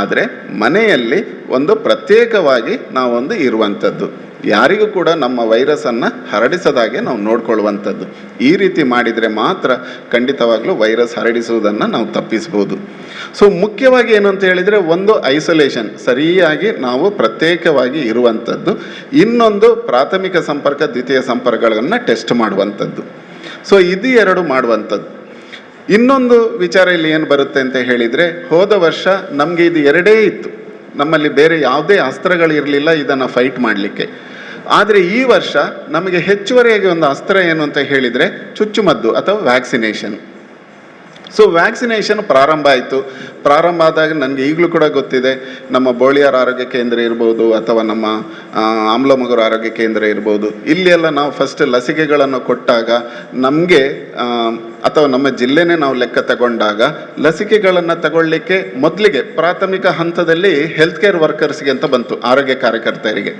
ಆದರೆ ಮನೆಯಲ್ಲಿ ಒಂದು ಪ್ರತ್ಯೇಕವಾಗಿ ನಾವೊಂದು ಇರುವಂಥದ್ದು, ಯಾರಿಗೂ ಕೂಡ ನಮ್ಮ ವೈರಸ್ಸನ್ನು ಹರಡಿಸದಾಗೆ ನಾವು ನೋಡ್ಕೊಳ್ಳುವಂಥದ್ದು. ಈ ರೀತಿ ಮಾಡಿದರೆ ಮಾತ್ರ ಖಂಡಿತವಾಗ್ಲೂ ವೈರಸ್ ಹರಡಿಸುವುದನ್ನು ನಾವು ತಪ್ಪಿಸ್ಬೋದು. ಸೊ ಮುಖ್ಯವಾಗಿ ಏನು ಅಂತ ಹೇಳಿದರೆ, ಒಂದು ಐಸೋಲೇಷನ್, ಸರಿಯಾಗಿ ನಾವು ಪ್ರತ್ಯೇಕವಾಗಿ ಇರುವಂಥದ್ದು. ಇನ್ನೊಂದು ಪ್ರಾಥಮಿಕ ಸಂಪರ್ಕ, ದ್ವಿತೀಯ ಸಂಪರ್ಕಗಳನ್ನು ಟೆಸ್ಟ್ ಮಾಡುವಂಥದ್ದು. ಸೊ ಇದು 2 ಮಾಡುವಂಥದ್ದು. ಇನ್ನೊಂದು ವಿಚಾರ ಇಲ್ಲಿ ಏನು ಬರುತ್ತೆ ಅಂತ ಹೇಳಿದರೆ, ಹೋದ ವರ್ಷ ನಮಗೆ ಇದು 2 ಇತ್ತು, ನಮ್ಮಲ್ಲಿ ಬೇರೆ ಯಾವುದೇ ಅಸ್ತ್ರಗಳು ಇರಲಿಲ್ಲ ಇದನ್ನು ಫೈಟ್ ಮಾಡಲಿಕ್ಕೆ. ಆದರೆ ಈ ವರ್ಷ ನಮಗೆ ಹೆಚ್ಚುವರಿಯಾಗಿ ಒಂದು ಅಸ್ತ್ರ ಏನು ಅಂತ ಹೇಳಿದರೆ ಚುಚ್ಚುಮದ್ದು ಅಥವಾ ವ್ಯಾಕ್ಸಿನೇಷನ್. ಸೊ ವ್ಯಾಕ್ಸಿನೇಷನ್ ಪ್ರಾರಂಭ ಆಯಿತು. ಪ್ರಾರಂಭ ಆದಾಗ ನನಗೆ ಈಗಲೂ ಕೂಡ ಗೊತ್ತಿದೆ, ನಮ್ಮ ಬೋಳಿಯಾರ್ ಆರೋಗ್ಯ ಕೇಂದ್ರ ಇರ್ಬೋದು ಅಥವಾ ನಮ್ಮ ಆಮ್ಲಮಗೂರು ಆರೋಗ್ಯ ಕೇಂದ್ರ ಇರ್ಬೋದು, ಇಲ್ಲೆಲ್ಲ ನಾವು ಫಸ್ಟ್ ಲಸಿಕೆಗಳನ್ನು ಕೊಟ್ಟಾಗ ನಮಗೆ ಅಥವಾ ನಮ್ಮ ಜಿಲ್ಲೆನೇ ನಾವು ಲೆಕ್ಕ ತಗೊಂಡಾಗ ಲಸಿಕೆಗಳನ್ನು ತಗೊಳ್ಳಿಕ್ಕೆ ಮೊದಲಿಗೆ ಪ್ರಾಥಮಿಕ ಹಂತದಲ್ಲಿ ಹೆಲ್ತ್ ಕೇರ್ ವರ್ಕರ್ಸ್ಗೆ ಅಂತ ಬಂತು, ಆರೋಗ್ಯ ಕಾರ್ಯಕರ್ತರಿಗೆ.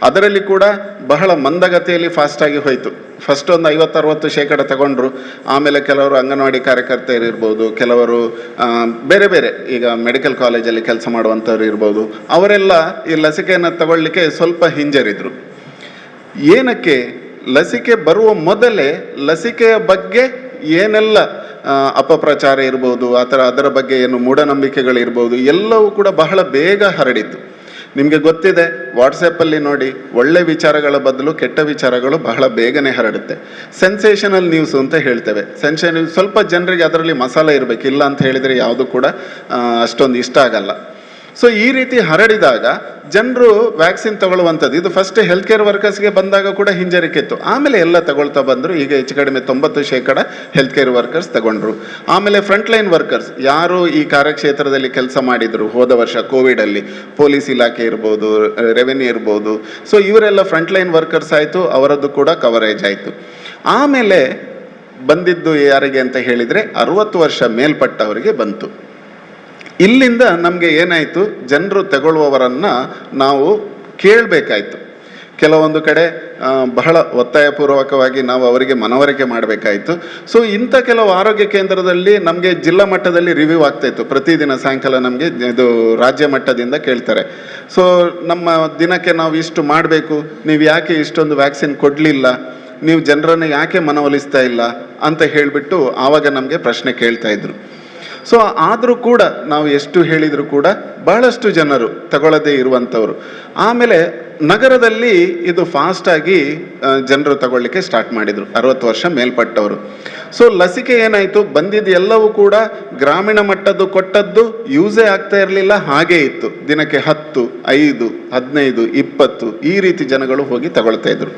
ಅದರಲ್ಲಿ ಕೂಡ ಬಹಳ ಮಂದಗತಿಯಲ್ಲಿ ಫಾಸ್ಟಾಗಿ ಹೋಯಿತು. ಫಸ್ಟ್ ಒಂದು 50-60% ತಗೊಂಡ್ರು. ಆಮೇಲೆ ಕೆಲವರು ಅಂಗನವಾಡಿ ಕಾರ್ಯಕರ್ತರು ಇರ್ಬೋದು, ಕೆಲವರು ಬೇರೆ ಬೇರೆ ಈಗ ಮೆಡಿಕಲ್ ಕಾಲೇಜಲ್ಲಿ ಕೆಲಸ ಮಾಡುವಂಥವ್ರು ಇರ್ಬೋದು, ಅವರೆಲ್ಲ ಈ ಲಸಿಕೆಯನ್ನು ತಗೊಳ್ಳಿಕ್ಕೆ ಸ್ವಲ್ಪ ಹಿಂಜರಿದ್ರು. ಏನಕ್ಕೆ, ಲಸಿಕೆ ಬರುವ ಮೊದಲೇ ಲಸಿಕೆಯ ಬಗ್ಗೆ ಏನೆಲ್ಲ ಅಪಪ್ರಚಾರ ಇರ್ಬೋದು ಅಥವಾ ಅದರ ಬಗ್ಗೆ ಏನು ಮೂಢನಂಬಿಕೆಗಳಿರ್ಬೋದು ಎಲ್ಲವೂ ಕೂಡ ಬಹಳ ಬೇಗ ಹರಡಿತ್ತು. ನಿಮಗೆ ಗೊತ್ತಿದೆ, ವಾಟ್ಸಪ್ಪಲ್ಲಿ ನೋಡಿ, ಒಳ್ಳೆ ವಿಚಾರಗಳ ಬದಲು ಕೆಟ್ಟ ವಿಚಾರಗಳು ಬಹಳ ಬೇಗನೆ ಹರಡುತ್ತೆ. ಸೆನ್ಸೇಷನಲ್ ನ್ಯೂಸ್ ಅಂತ ಹೇಳ್ತೇವೆ. ಸ್ವಲ್ಪ ಜನರಿಗೆ ಅದರಲ್ಲಿ ಮಸಾಲೆ ಇರಬೇಕು, ಇಲ್ಲ ಅಂತ ಹೇಳಿದರೆ ಯಾವುದು ಕೂಡ ಅಷ್ಟೊಂದು ಇಷ್ಟ ಆಗಲ್ಲ. ಸೊ ಈ ರೀತಿ ಹರಡಿದಾಗ ಜನರು ವ್ಯಾಕ್ಸಿನ್ ತಗೊಳ್ಳುವಂಥದ್ದು, ಇದು ಫಸ್ಟ್ ಹೆಲ್ತ್ ಕೇರ್ ವರ್ಕರ್ಸ್ಗೆ ಬಂದಾಗ ಕೂಡ ಹಿಂಜರಿಕೆ ಇತ್ತು. ಆಮೇಲೆ ಎಲ್ಲ ತಗೊಳ್ತಾ ಬಂದರು. ಈಗ ಹೆಚ್ಚು ಕಡಿಮೆ 90% ಹೆಲ್ತ್ ಕೇರ್ ವರ್ಕರ್ಸ್ ತಗೊಂಡ್ರು. ಆಮೇಲೆ ಫ್ರಂಟ್ ಲೈನ್ ವರ್ಕರ್ಸ್, ಯಾರು ಈ ಕಾರ್ಯಕ್ಷೇತ್ರದಲ್ಲಿ ಕೆಲಸ ಮಾಡಿದರು ಹೋದ ವರ್ಷ ಕೋವಿಡಲ್ಲಿ, ಪೊಲೀಸ್ ಇಲಾಖೆ ಇರ್ಬೋದು, ರೆವೆನ್ಯೂ ಇರ್ಬೋದು, ಸೊ ಇವರೆಲ್ಲ ಫ್ರಂಟ್ ಲೈನ್ ವರ್ಕರ್ಸ್ ಆಯಿತು, ಅವರದ್ದು ಕೂಡ ಕವರೇಜ್ ಆಯಿತು. ಆಮೇಲೆ ಬಂದಿದ್ದು ಯಾರಿಗೆ ಅಂತ ಹೇಳಿದರೆ 60 ವರ್ಷ ಮೇಲ್ಪಟ್ಟವರಿಗೆ ಬಂತು. ಇಲ್ಲಿಂದ ನಮಗೆ ಏನಾಯಿತು, ಜನರು ತಗೊಳ್ಳುವವರನ್ನು ನಾವು ಕೇಳಬೇಕಾಯ್ತು. ಕೆಲವೊಂದು ಕಡೆ ಬಹಳ ಒತ್ತಾಯಪೂರ್ವಕವಾಗಿ ನಾವು ಅವರಿಗೆ ಮನವರಿಕೆ ಮಾಡಬೇಕಾಯಿತು. ಸೊ ಇಂಥ ಕೆಲವು ಆರೋಗ್ಯ ಕೇಂದ್ರದಲ್ಲಿ ನಮಗೆ ಜಿಲ್ಲಾ ಮಟ್ಟದಲ್ಲಿ ರಿವ್ಯೂ ಆಗ್ತಾಯಿತ್ತು. ಪ್ರತಿದಿನ ಸಾಯಂಕಾಲ ನಮಗೆ ಇದು ರಾಜ್ಯ ಮಟ್ಟದಿಂದ ಕೇಳ್ತಾರೆ, ಸೊ ನಮ್ಮ ದಿನಕ್ಕೆ ನಾವು ಇಷ್ಟು ಮಾಡಬೇಕು, ನೀವು ಯಾಕೆ ಇಷ್ಟೊಂದು ವ್ಯಾಕ್ಸಿನ್ ಕೊಡಲಿಲ್ಲ, ನೀವು ಜನರನ್ನು ಯಾಕೆ ಮನವೊಲಿಸ್ತಾ ಇಲ್ಲ ಅಂತ ಹೇಳಿಬಿಟ್ಟು ಆವಾಗ ನಮಗೆ ಪ್ರಶ್ನೆ ಕೇಳ್ತಾ ಇದ್ರು. ಸೊ ಆದರೂ ಕೂಡ ನಾವು ಎಷ್ಟು ಹೇಳಿದರೂ ಕೂಡ ಬಹಳಷ್ಟು ಜನರು ತಗೊಳ್ಳದೇ ಇರುವಂಥವ್ರು. ಆಮೇಲೆ ನಗರದಲ್ಲಿ ಇದು ಫಾಸ್ಟಾಗಿ ಜನರು ತಗೊಳ್ಳಿಕ್ಕೆ ಸ್ಟಾರ್ಟ್ ಮಾಡಿದರು, 60 ವರ್ಷ ಮೇಲ್ಪಟ್ಟವರು. ಸೊ ಲಸಿಕೆ ಏನಾಯಿತು, ಬಂದಿದ್ದು ಎಲ್ಲವೂ ಕೂಡ ಗ್ರಾಮೀಣ ಮಟ್ಟದ್ದು ಕೊಟ್ಟದ್ದು ಯೂಸೇ ಆಗ್ತಾ ಇರಲಿಲ್ಲ, ಹಾಗೇ ಇತ್ತು. ದಿನಕ್ಕೆ 10, 5, 15, 20 ಈ ರೀತಿ ಜನಗಳು ಹೋಗಿ ತಗೊಳ್ತಾ ಇದ್ರು.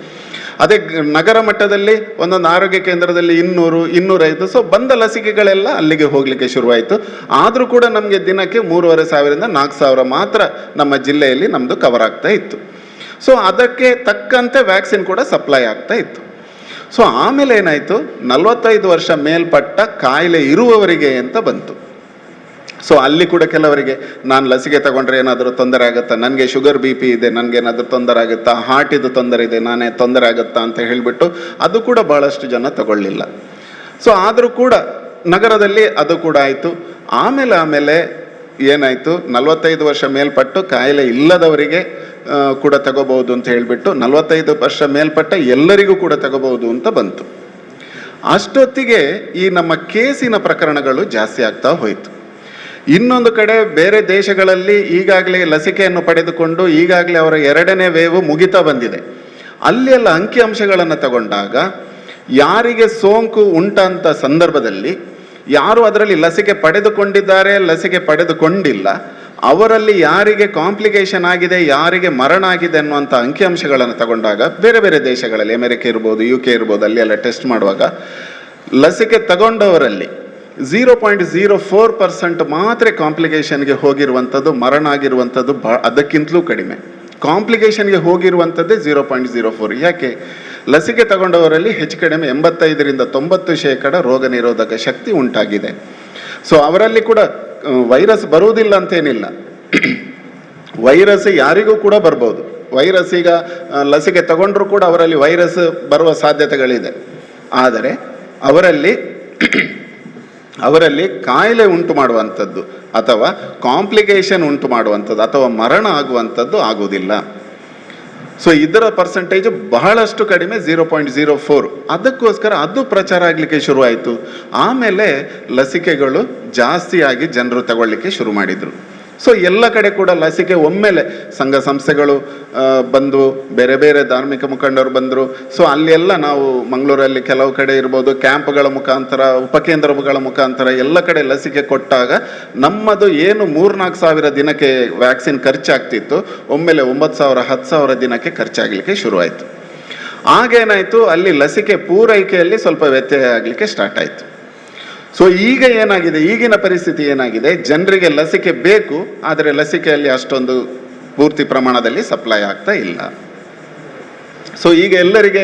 ಅದೇ ನಗರ ಮಟ್ಟದಲ್ಲಿ ಒಂದೊಂದು ಆರೋಗ್ಯ ಕೇಂದ್ರದಲ್ಲಿ 200, 205, ಸೊ ಬಂದ ಲಸಿಕೆಗಳೆಲ್ಲ ಅಲ್ಲಿಗೆ ಹೋಗಲಿಕ್ಕೆ ಶುರುವಾಯಿತು. ಆದರೂ ಕೂಡ ನಮಗೆ ದಿನಕ್ಕೆ 3,500ರಿಂದ 4,000 ಮಾತ್ರ ನಮ್ಮ ಜಿಲ್ಲೆಯಲ್ಲಿ ನಮ್ಮದು ಕವರ್ ಆಗ್ತಾ ಇತ್ತು. ಸೊ ಅದಕ್ಕೆ ತಕ್ಕಂತೆ ವ್ಯಾಕ್ಸಿನ್ ಕೂಡ ಸಪ್ಲೈ ಆಗ್ತಾ ಇತ್ತು. ಸೊ ಆಮೇಲೆ ಏನಾಯಿತು, 45 ವರ್ಷ ಮೇಲ್ಪಟ್ಟ ಕಾಯಿಲೆ ಇರುವವರಿಗೆ ಅಂತ ಬಂತು. ಸೊ ಅಲ್ಲಿ ಕೂಡ ಕೆಲವರಿಗೆ ನಾನು ಲಸಿಕೆ ತಗೊಂಡ್ರೆ ಏನಾದರೂ ತೊಂದರೆ ಆಗುತ್ತಾ, ನನಗೆ ಶುಗರ್ BP ಇದೆ, ನನಗೇನಾದರೂ ತೊಂದರೆ ಆಗುತ್ತಾ, ಹಾರ್ಟಿದು ತೊಂದರೆ ಇದೆ, ನಾನೇ ತೊಂದರೆ ಆಗುತ್ತಾ ಅಂತ ಹೇಳಿಬಿಟ್ಟು ಅದು ಕೂಡ ಭಾಳಷ್ಟು ಜನ ತಗೊಳ್ಳಿಲ್ಲ. ಸೊ ಆದರೂ ಕೂಡ ನಗರದಲ್ಲಿ ಅದು ಕೂಡ ಆಯಿತು. ಆಮೇಲೆ ಏನಾಯಿತು, 45 ವರ್ಷ ಮೇಲ್ಪಟ್ಟು ಕಾಯಿಲೆ ಇಲ್ಲದವರಿಗೆ ಕೂಡ ತಗೋಬಹುದು ಅಂತ ಹೇಳಿಬಿಟ್ಟು 45 ವರ್ಷ ಮೇಲ್ಪಟ್ಟ ಎಲ್ಲರಿಗೂ ಕೂಡ ತಗೋಬಹುದು ಅಂತ ಬಂತು. ಅಷ್ಟೊತ್ತಿಗೆ ಈ ನಮ್ಮ ಕೇಸಿನ ಪ್ರಕರಣಗಳು ಜಾಸ್ತಿ ಆಗ್ತಾ ಹೋಯಿತು. ಇನ್ನೊಂದು ಕಡೆ ಬೇರೆ ದೇಶಗಳಲ್ಲಿ ಈಗಾಗಲೇ ಲಸಿಕೆಯನ್ನು ಪಡೆದುಕೊಂಡು ಈಗಾಗಲೇ ಅವರ 2ನೇ ವೇವ್ ಮುಗಿತಾ ಬಂದಿದೆ. ಅಲ್ಲೆಲ್ಲ ಅಂಕಿಅಂಶಗಳನ್ನು ತಗೊಂಡಾಗ ಯಾರಿಗೆ ಸೋಂಕು ಉಂಟಂತ ಸಂದರ್ಭದಲ್ಲಿ, ಯಾರು ಅದರಲ್ಲಿ ಲಸಿಕೆ ಪಡೆದುಕೊಂಡಿದ್ದಾರೆ, ಲಸಿಕೆ ಪಡೆದುಕೊಂಡಿಲ್ಲ, ಅವರಲ್ಲಿ ಯಾರಿಗೆ ಕಾಂಪ್ಲಿಕೇಶನ್ ಆಗಿದೆ, ಯಾರಿಗೆ ಮರಣ ಆಗಿದೆ ಅನ್ನುವಂಥ ಅಂಕಿಅಂಶಗಳನ್ನು ತಗೊಂಡಾಗ ಬೇರೆ ಬೇರೆ ದೇಶಗಳಲ್ಲಿ, ಅಮೆರಿಕ ಇರ್ಬೋದು, UK ಇರ್ಬೋದು, ಅಲ್ಲಿ ಎಲ್ಲ ಟೆಸ್ಟ್ ಮಾಡುವಾಗ ಲಸಿಕೆ ತಗೊಂಡವರಲ್ಲಿ 0.04% ಮಾತ್ರ ಕಾಂಪ್ಲಿಕೇಶನ್ಗೆ ಹೋಗಿರುವಂಥದ್ದು, ಮರಣ ಆಗಿರುವಂಥದ್ದು ಅದಕ್ಕಿಂತಲೂ ಕಡಿಮೆ. ಕಾಂಪ್ಲಿಕೇಶನ್ಗೆ ಹೋಗಿರುವಂಥದ್ದೇ 0.04. ಯಾಕೆ? ಲಸಿಕೆ ತಗೊಂಡವರಲ್ಲಿ ಹೆಚ್ಚು ಕಡಿಮೆ 85-90% ರೋಗ ನಿರೋಧಕ ಶಕ್ತಿ ಉಂಟಾಗಿದೆ. ಸೊ ಅವರಲ್ಲಿ ಕೂಡ ವೈರಸ್ ಬರುವುದಿಲ್ಲ ಅಂತೇನಿಲ್ಲ, ವೈರಸ್ ಯಾರಿಗೂ ಕೂಡ ಬರ್ಬೋದು. ವೈರಸ್ ಈಗ ಲಸಿಕೆ ತಗೊಂಡ್ರೂ ಕೂಡ ಅವರಲ್ಲಿ ವೈರಸ್ ಬರುವ ಸಾಧ್ಯತೆಗಳಿದೆ. ಆದರೆ ಅವರಲ್ಲಿ ಕಾಯಿಲೆ ಉಂಟು ಮಾಡುವಂಥದ್ದು ಅಥವಾ ಕಾಂಪ್ಲಿಕೇಶನ್ ಉಂಟು ಮಾಡುವಂಥದ್ದು ಅಥವಾ ಮರಣ ಆಗುವಂಥದ್ದು ಆಗುವುದಿಲ್ಲ. ಸೊ ಇದರ ಪರ್ಸೆಂಟೇಜ್ ಬಹಳಷ್ಟು ಕಡಿಮೆ, 0.04. ಅದಕ್ಕೋಸ್ಕರ ಅದು ಪ್ರಚಾರ ಆಗಲಿಕ್ಕೆ ಶುರುವಾಯಿತು. ಆಮೇಲೆ ಲಸಿಕೆಗಳು ಜಾಸ್ತಿಯಾಗಿ ಜನರು ತಗೊಳ್ಳಿಕ್ಕೆ ಶುರು ಮಾಡಿದರು. ಸೊ ಎಲ್ಲ ಕಡೆ ಕೂಡ ಲಸಿಕೆ ಒಮ್ಮೆಲೆ ಸಂಘ ಸಂಸ್ಥೆಗಳು ಬಂದು, ಬೇರೆ ಬೇರೆ ಧಾರ್ಮಿಕ ಮುಖಂಡರು ಬಂದರು. ಸೊ ಅಲ್ಲೆಲ್ಲ ನಾವು ಮಂಗಳೂರಲ್ಲಿ ಕೆಲವು ಕಡೆ ಇರ್ಬೋದು, ಕ್ಯಾಂಪ್ಗಳ ಮುಖಾಂತರ, ಉಪಕೇಂದ್ರಗಳ ಮುಖಾಂತರ ಎಲ್ಲ ಕಡೆ ಲಸಿಕೆ ಕೊಟ್ಟಾಗ ನಮ್ಮದು ಏನು 3-4 ಸಾವಿರ ದಿನಕ್ಕೆ ವ್ಯಾಕ್ಸಿನ್ ಖರ್ಚಾಗ್ತಿತ್ತು, ಒಮ್ಮೆಲೆ 9,000 10,000 ದಿನಕ್ಕೆ ಖರ್ಚಾಗಲಿಕ್ಕೆ ಶುರುವಾಯಿತು. ಆಗೇನಾಯಿತು, ಅಲ್ಲಿ ಲಸಿಕೆ ಪೂರೈಕೆಯಲ್ಲಿ ಸ್ವಲ್ಪ ವ್ಯತ್ಯಯ ಆಗಲಿಕ್ಕೆ ಸ್ಟಾರ್ಟ್ ಆಯಿತು. ಸೊ ಈಗ ಏನಾಗಿದೆ, ಈಗಿನ ಪರಿಸ್ಥಿತಿ ಏನಾಗಿದೆ, ಜನರಿಗೆ ಲಸಿಕೆ ಬೇಕು, ಆದರೆ ಲಸಿಕೆಯಲ್ಲಿ ಅಷ್ಟೊಂದು ಪೂರ್ತಿ ಪ್ರಮಾಣದಲ್ಲಿ ಸಪ್ಲೈ ಆಗ್ತಾ ಇಲ್ಲ. ಸೊ ಈಗ ಎಲ್ಲರಿಗೆ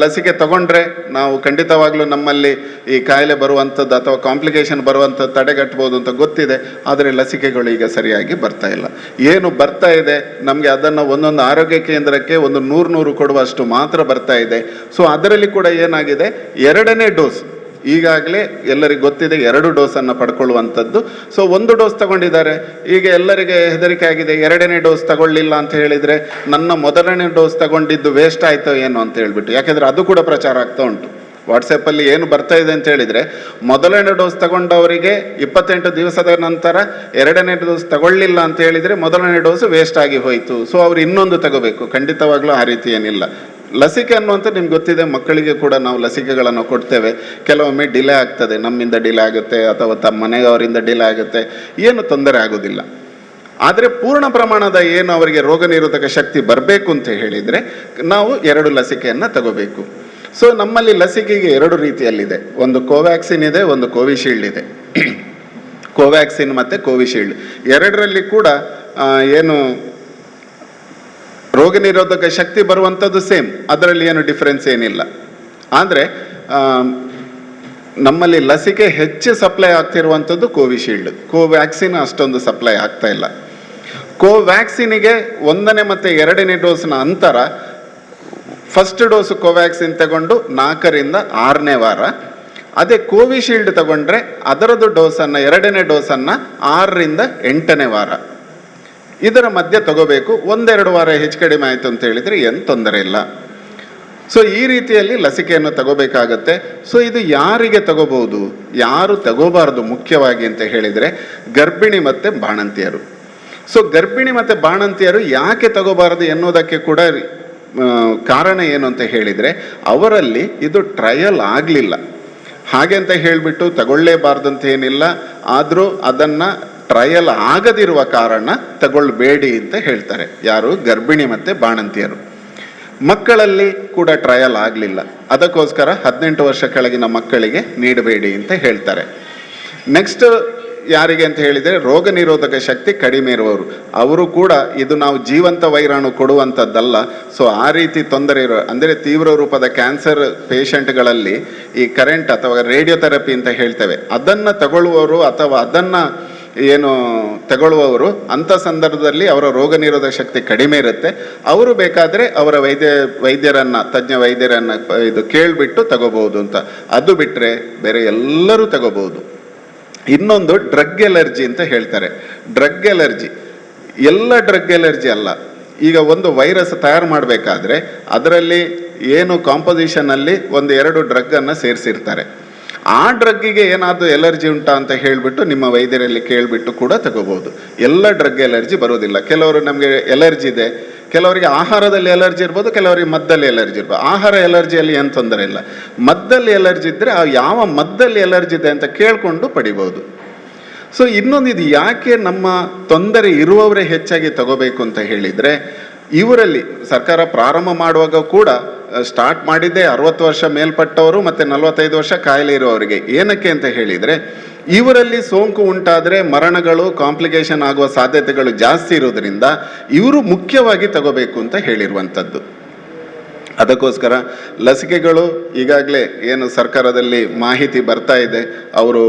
ಲಸಿಕೆ ತಗೊಂಡ್ರೆ ನಾವು ಖಂಡಿತವಾಗ್ಲೂ ನಮ್ಮಲ್ಲಿ ಈ ಕಾಯಿಲೆ ಬರುವಂಥದ್ದು ಅಥವಾ ಕಾಂಪ್ಲಿಕೇಶನ್ ಬರುವಂಥದ್ದು ತಡೆಗಟ್ಟಬಹುದು ಅಂತ ಗೊತ್ತಿದೆ. ಆದರೆ ಲಸಿಕೆಗಳು ಈಗ ಸರಿಯಾಗಿ ಬರ್ತಾ ಇಲ್ಲ. ಏನು ಬರ್ತಾ ಇದೆ ನಮಗೆ ಅದನ್ನು ಒಂದೊಂದು ಆರೋಗ್ಯ ಕೇಂದ್ರಕ್ಕೆ 100 ಕೊಡುವಷ್ಟು ಮಾತ್ರ ಬರ್ತಾ ಇದೆ. ಸೊ ಅದರಲ್ಲಿ ಕೂಡ ಏನಾಗಿದೆ, 2ನೇ ಡೋಸ್ ಈಗಾಗಲೇ ಎಲ್ಲರಿಗೂ ಗೊತ್ತಿದೆ, 2 ಡೋಸನ್ನು ಪಡ್ಕೊಳ್ಳುವಂಥದ್ದು. ಸೊ 1 ಡೋಸ್ ತಗೊಂಡಿದ್ದಾರೆ, ಈಗ ಎಲ್ಲರಿಗೆ ಹೆದರಿಕೆ ಆಗಿದೆ, 2ನೇ ಡೋಸ್ ತಗೊಳ್ಳಿಲ್ಲ ಅಂತ ಹೇಳಿದರೆ ನನ್ನ 1ನೇ ಡೋಸ್ ತಗೊಂಡಿದ್ದು ವೇಸ್ಟ್ ಆಯ್ತೋ ಏನೋ ಅಂತ ಹೇಳ್ಬಿಟ್ಟು. ಯಾಕೆಂದರೆ ಅದು ಕೂಡ ಪ್ರಚಾರ ಆಗ್ತಾ ಉಂಟು. ವಾಟ್ಸಪ್ಪಲ್ಲಿ ಏನು ಬರ್ತಾ ಇದೆ ಅಂತ ಹೇಳಿದರೆ, 1ನೇ ಡೋಸ್ ತಗೊಂಡವರಿಗೆ 28 ದಿವಸದ ನಂತರ 2ನೇ ಡೋಸ್ ತಗೊಳ್ಳಿಲ್ಲ ಅಂತ ಹೇಳಿದರೆ 1ನೇ ಡೋಸ್ ವೇಸ್ಟ್ ಆಗಿ ಹೋಯಿತು, ಸೊ ಅವ್ರು ಇನ್ನೊಂದು ತಗೋಬೇಕು. ಖಂಡಿತವಾಗ್ಲೂ ಆ ರೀತಿ ಏನಿಲ್ಲ. ಲಸಿಕೆ ಅನ್ನುವಂಥ ನಿಮ್ಗೆ ಗೊತ್ತಿದೆ, ಮಕ್ಕಳಿಗೆ ಕೂಡ ನಾವು ಲಸಿಕೆಗಳನ್ನು ಕೊಡ್ತೇವೆ. ಕೆಲವೊಮ್ಮೆ ಡಿಲೇ ಆಗ್ತದೆ, ನಮ್ಮಿಂದ ಡಿಲೇ ಆಗುತ್ತೆ ಅಥವಾ ತಮ್ಮ ಮನೆಯವರಿಂದ ಡಿಲೇ ಆಗುತ್ತೆ, ಏನು ತೊಂದರೆ ಆಗೋದಿಲ್ಲ. ಆದರೆ ಪೂರ್ಣ ಪ್ರಮಾಣದ ಏನು ಅವರಿಗೆ ರೋಗ ನಿರೋಧಕ ಶಕ್ತಿ ಬರಬೇಕು ಅಂತ ಹೇಳಿದರೆ ನಾವು 2 ಲಸಿಕೆಯನ್ನು ತಗೋಬೇಕು. ಸೊ ನಮ್ಮಲ್ಲಿ ಲಸಿಕೆಗೆ 2 ರೀತಿಯಲ್ಲಿದೆ, ಒಂದು ಕೋವ್ಯಾಕ್ಸಿನ್ ಇದೆ, ಒಂದು ಕೋವಿಶೀಲ್ಡ್ ಇದೆ. ಕೋವ್ಯಾಕ್ಸಿನ್ ಮತ್ತು ಕೋವಿಶೀಲ್ಡ್ ಎರಡರಲ್ಲಿ ಕೂಡ ಏನು ರೋಗ ನಿರೋಧಕ ಶಕ್ತಿ ಬರುವಂಥದ್ದು ಸೇಮ್, ಅದರಲ್ಲಿ ಏನು ಡಿಫ್ರೆನ್ಸ್ ಏನಿಲ್ಲ. ಆದರೆ ನಮ್ಮಲ್ಲಿ ಲಸಿಕೆ ಹೆಚ್ಚು ಸಪ್ಲೈ ಆಗ್ತಿರುವಂಥದ್ದು ಕೋವಿಶೀಲ್ಡ್. ಕೋವ್ಯಾಕ್ಸಿನ್ ಅಷ್ಟೊಂದು ಸಪ್ಲೈ ಆಗ್ತಾ ಇಲ್ಲ. ಕೋವ್ಯಾಕ್ಸಿನಿಗೆ 1ನೇ ಮತ್ತು 2ನೇ ಡೋಸ್ನ ಅಂತರ, ಫಸ್ಟ್ ಡೋಸ್ ಕೋವ್ಯಾಕ್ಸಿನ್ ತಗೊಂಡು 4ರಿಂದ 6ನೇ ವಾರ, ಅದೇ ಕೋವಿಶೀಲ್ಡ್ ತಗೊಂಡ್ರೆ ಅದರದ್ದು ಡೋಸನ್ನು 2ನೇ ಡೋಸನ್ನು 6ರಿಂದ 8ನೇ ವಾರ, ಇದರ ಮಧ್ಯೆ ತಗೋಬೇಕು. 1-2 ವಾರ ಹೆಚ್ಚು ಕಡಿಮೆ ಆಯಿತು ಅಂತ ಹೇಳಿದರೆ ಏನು ತೊಂದರೆ ಇಲ್ಲ. ಸೊ ಈ ರೀತಿಯಲ್ಲಿ ಲಸಿಕೆಯನ್ನು ತಗೋಬೇಕಾಗತ್ತೆ. ಸೊ ಇದು ಯಾರಿಗೆ ತಗೋಬಹುದು, ಯಾರು ತಗೋಬಾರ್ದು ಮುಖ್ಯವಾಗಿ ಅಂತ ಹೇಳಿದರೆ ಗರ್ಭಿಣಿ ಮತ್ತು ಬಾಣಂತಿಯರು. ಸೊ ಗರ್ಭಿಣಿ ಮತ್ತು ಬಾಣಂತಿಯರು ಯಾಕೆ ತಗೋಬಾರದು ಎನ್ನುವುದಕ್ಕೆ ಕೂಡ ಕಾರಣ ಏನು ಅಂತ ಹೇಳಿದರೆ, ಅವರಲ್ಲಿ ಇದು ಟ್ರಯಲ್ ಆಗಲಿಲ್ಲ. ಹಾಗೆ ಅಂತ ಹೇಳಿಬಿಟ್ಟು ತಗೊಳ್ಳೇಬಾರ್ದು ಅಂತ ಏನಿಲ್ಲ, ಆದರೂ ಅದನ್ನು ಟ್ರಯಲ್ ಆಗದಿರುವ ಕಾರಣ ತಗೊಳ್ಬೇಡಿ ಅಂತ ಹೇಳ್ತಾರೆ. ಯಾರು? ಗರ್ಭಿಣಿ ಮತ್ತು ಬಾಣಂತಿಯರು. ಮಕ್ಕಳಲ್ಲಿ ಕೂಡ ಟ್ರಯಲ್ ಆಗಲಿಲ್ಲ, ಅದಕ್ಕೋಸ್ಕರ 18 ವರ್ಷ ಕೆಳಗಿನ ಮಕ್ಕಳಿಗೆ ನೀಡಬೇಡಿ ಅಂತ ಹೇಳ್ತಾರೆ. ನೆಕ್ಸ್ಟ್ ಯಾರಿಗೆ ಅಂತ ಹೇಳಿದರೆ ರೋಗ ನಿರೋಧಕ ಶಕ್ತಿ ಕಡಿಮೆ ಇರುವವರು, ಅವರು ಕೂಡ ಇದು ನಾವು ಜೀವಂತ ವೈರಾಣು ಕೊಡುವಂಥದ್ದಲ್ಲ. ಸೊ ಆ ರೀತಿ ತೊಂದರೆ ಇರೋ ಅಂದರೆ ತೀವ್ರ ರೂಪದ ಕ್ಯಾನ್ಸರ್ ಪೇಷಂಟ್ಗಳಲ್ಲಿ ಈ ಕರೆಂಟ್ ಅಥವಾ ರೇಡಿಯೋಥೆರಪಿ ಅಂತ ಹೇಳ್ತೇವೆ, ಅದನ್ನು ತಗೊಳ್ಳುವವರು ಅಥವಾ ಅದನ್ನು ಏನು ತಗೊಳ್ಳುವವರು ಅಂಥ ಸಂದರ್ಭದಲ್ಲಿ ಅವರ ರೋಗ ನಿರೋಧಕ ಶಕ್ತಿ ಕಡಿಮೆ ಇರುತ್ತೆ. ಅವರು ಬೇಕಾದರೆ ಅವರ ವೈದ್ಯರನ್ನು ತಜ್ಞ ವೈದ್ಯರನ್ನು ಇದು ಕೇಳಿಬಿಟ್ಟು ತಗೋಬಹುದು ಅಂತ. ಅದು ಬಿಟ್ಟರೆ ಬೇರೆ ಎಲ್ಲರೂ ತಗೋಬಹುದು. ಇನ್ನೊಂದು ಡ್ರಗ್ ಎಲರ್ಜಿ ಅಂತ ಹೇಳ್ತಾರೆ. ಡ್ರಗ್ ಎಲರ್ಜಿ ಎಲ್ಲ ಡ್ರಗ್ ಎಲರ್ಜಿ ಅಲ್ಲ. ಈಗ ಒಂದು ವೈರಸ್ ತಯಾರು ಮಾಡಬೇಕಾದ್ರೆ ಅದರಲ್ಲಿ ಏನು ಕಾಂಪೋಸಿಷನಲ್ಲಿ 1-2 ಡ್ರಗ್ಗನ್ನು ಸೇರಿಸಿರ್ತಾರೆ. ಆ ಡ್ರಗ್ಗಿಗೆ ಏನಾದರೂ ಎಲರ್ಜಿ ಉಂಟಾ ಅಂತ ಹೇಳಿಬಿಟ್ಟು ನಿಮ್ಮ ವೈದ್ಯರಲ್ಲಿ ಕೇಳಿಬಿಟ್ಟು ಕೂಡ ತಗೋಬಹುದು. ಎಲ್ಲ ಡ್ರಗ್ ಎಲರ್ಜಿ ಬರೋದಿಲ್ಲ. ಕೆಲವರು ನಮಗೆ ಎಲರ್ಜಿ ಇದೆ, ಕೆಲವರಿಗೆ ಆಹಾರದಲ್ಲಿ ಎಲರ್ಜಿ ಇರ್ಬೋದು, ಕೆಲವರಿಗೆ ಮದ್ದಲ್ಲಿ ಎಲರ್ಜಿ ಇರ್ಬೋದು. ಆಹಾರ ಎಲರ್ಜಿಯಲ್ಲಿ ಏನು ತೊಂದರೆ ಇಲ್ಲ. ಮದ್ದಲ್ಲಿ ಎಲರ್ಜಿ ಇದ್ದರೆ ಆ ಯಾವ ಮದ್ದಲ್ಲಿ ಎಲರ್ಜಿ ಇದೆ ಅಂತ ಕೇಳಿಕೊಂಡು ಪಡಿಬೋದು. ಸೊ ಇನ್ನೊಂದು, ಇದು ಯಾಕೆ ನಮ್ಮ ತೊಂದರೆ ಇರುವವರೇ ಹೆಚ್ಚಾಗಿ ತಗೋಬೇಕು ಅಂತ ಹೇಳಿದರೆ, ಇವರಲ್ಲಿ ಸರ್ಕಾರ ಪ್ರಾರಂಭ ಮಾಡುವಾಗ ಕೂಡ ಸ್ಟಾರ್ಟ್ ಮಾಡಿದ್ದೆ 60 ವರ್ಷ ಮೇಲ್ಪಟ್ಟವರು ಮತ್ತು 45 ವರ್ಷ ಕಾಯಿಲೆ ಇರುವವರಿಗೆ. ಏನಕ್ಕೆ ಅಂತ ಹೇಳಿದರೆ, ಇವರಲ್ಲಿ ಸೋಂಕು ಉಂಟಾದರೆ ಮರಣಗಳು ಕಾಂಪ್ಲಿಕೇಶನ್ ಆಗುವ ಸಾಧ್ಯತೆಗಳು ಜಾಸ್ತಿ ಇರೋದ್ರಿಂದ ಇವರು ಮುಖ್ಯವಾಗಿ ತಗೋಬೇಕು ಅಂತ ಹೇಳಿರುವಂಥದ್ದು. ಅದಕ್ಕೋಸ್ಕರ ಲಸಿಕೆಗಳು ಈಗಾಗಲೇ ಏನು ಸರ್ಕಾರದಲ್ಲಿ ಮಾಹಿತಿ ಬರ್ತಾ ಇದೆ, ಅವರು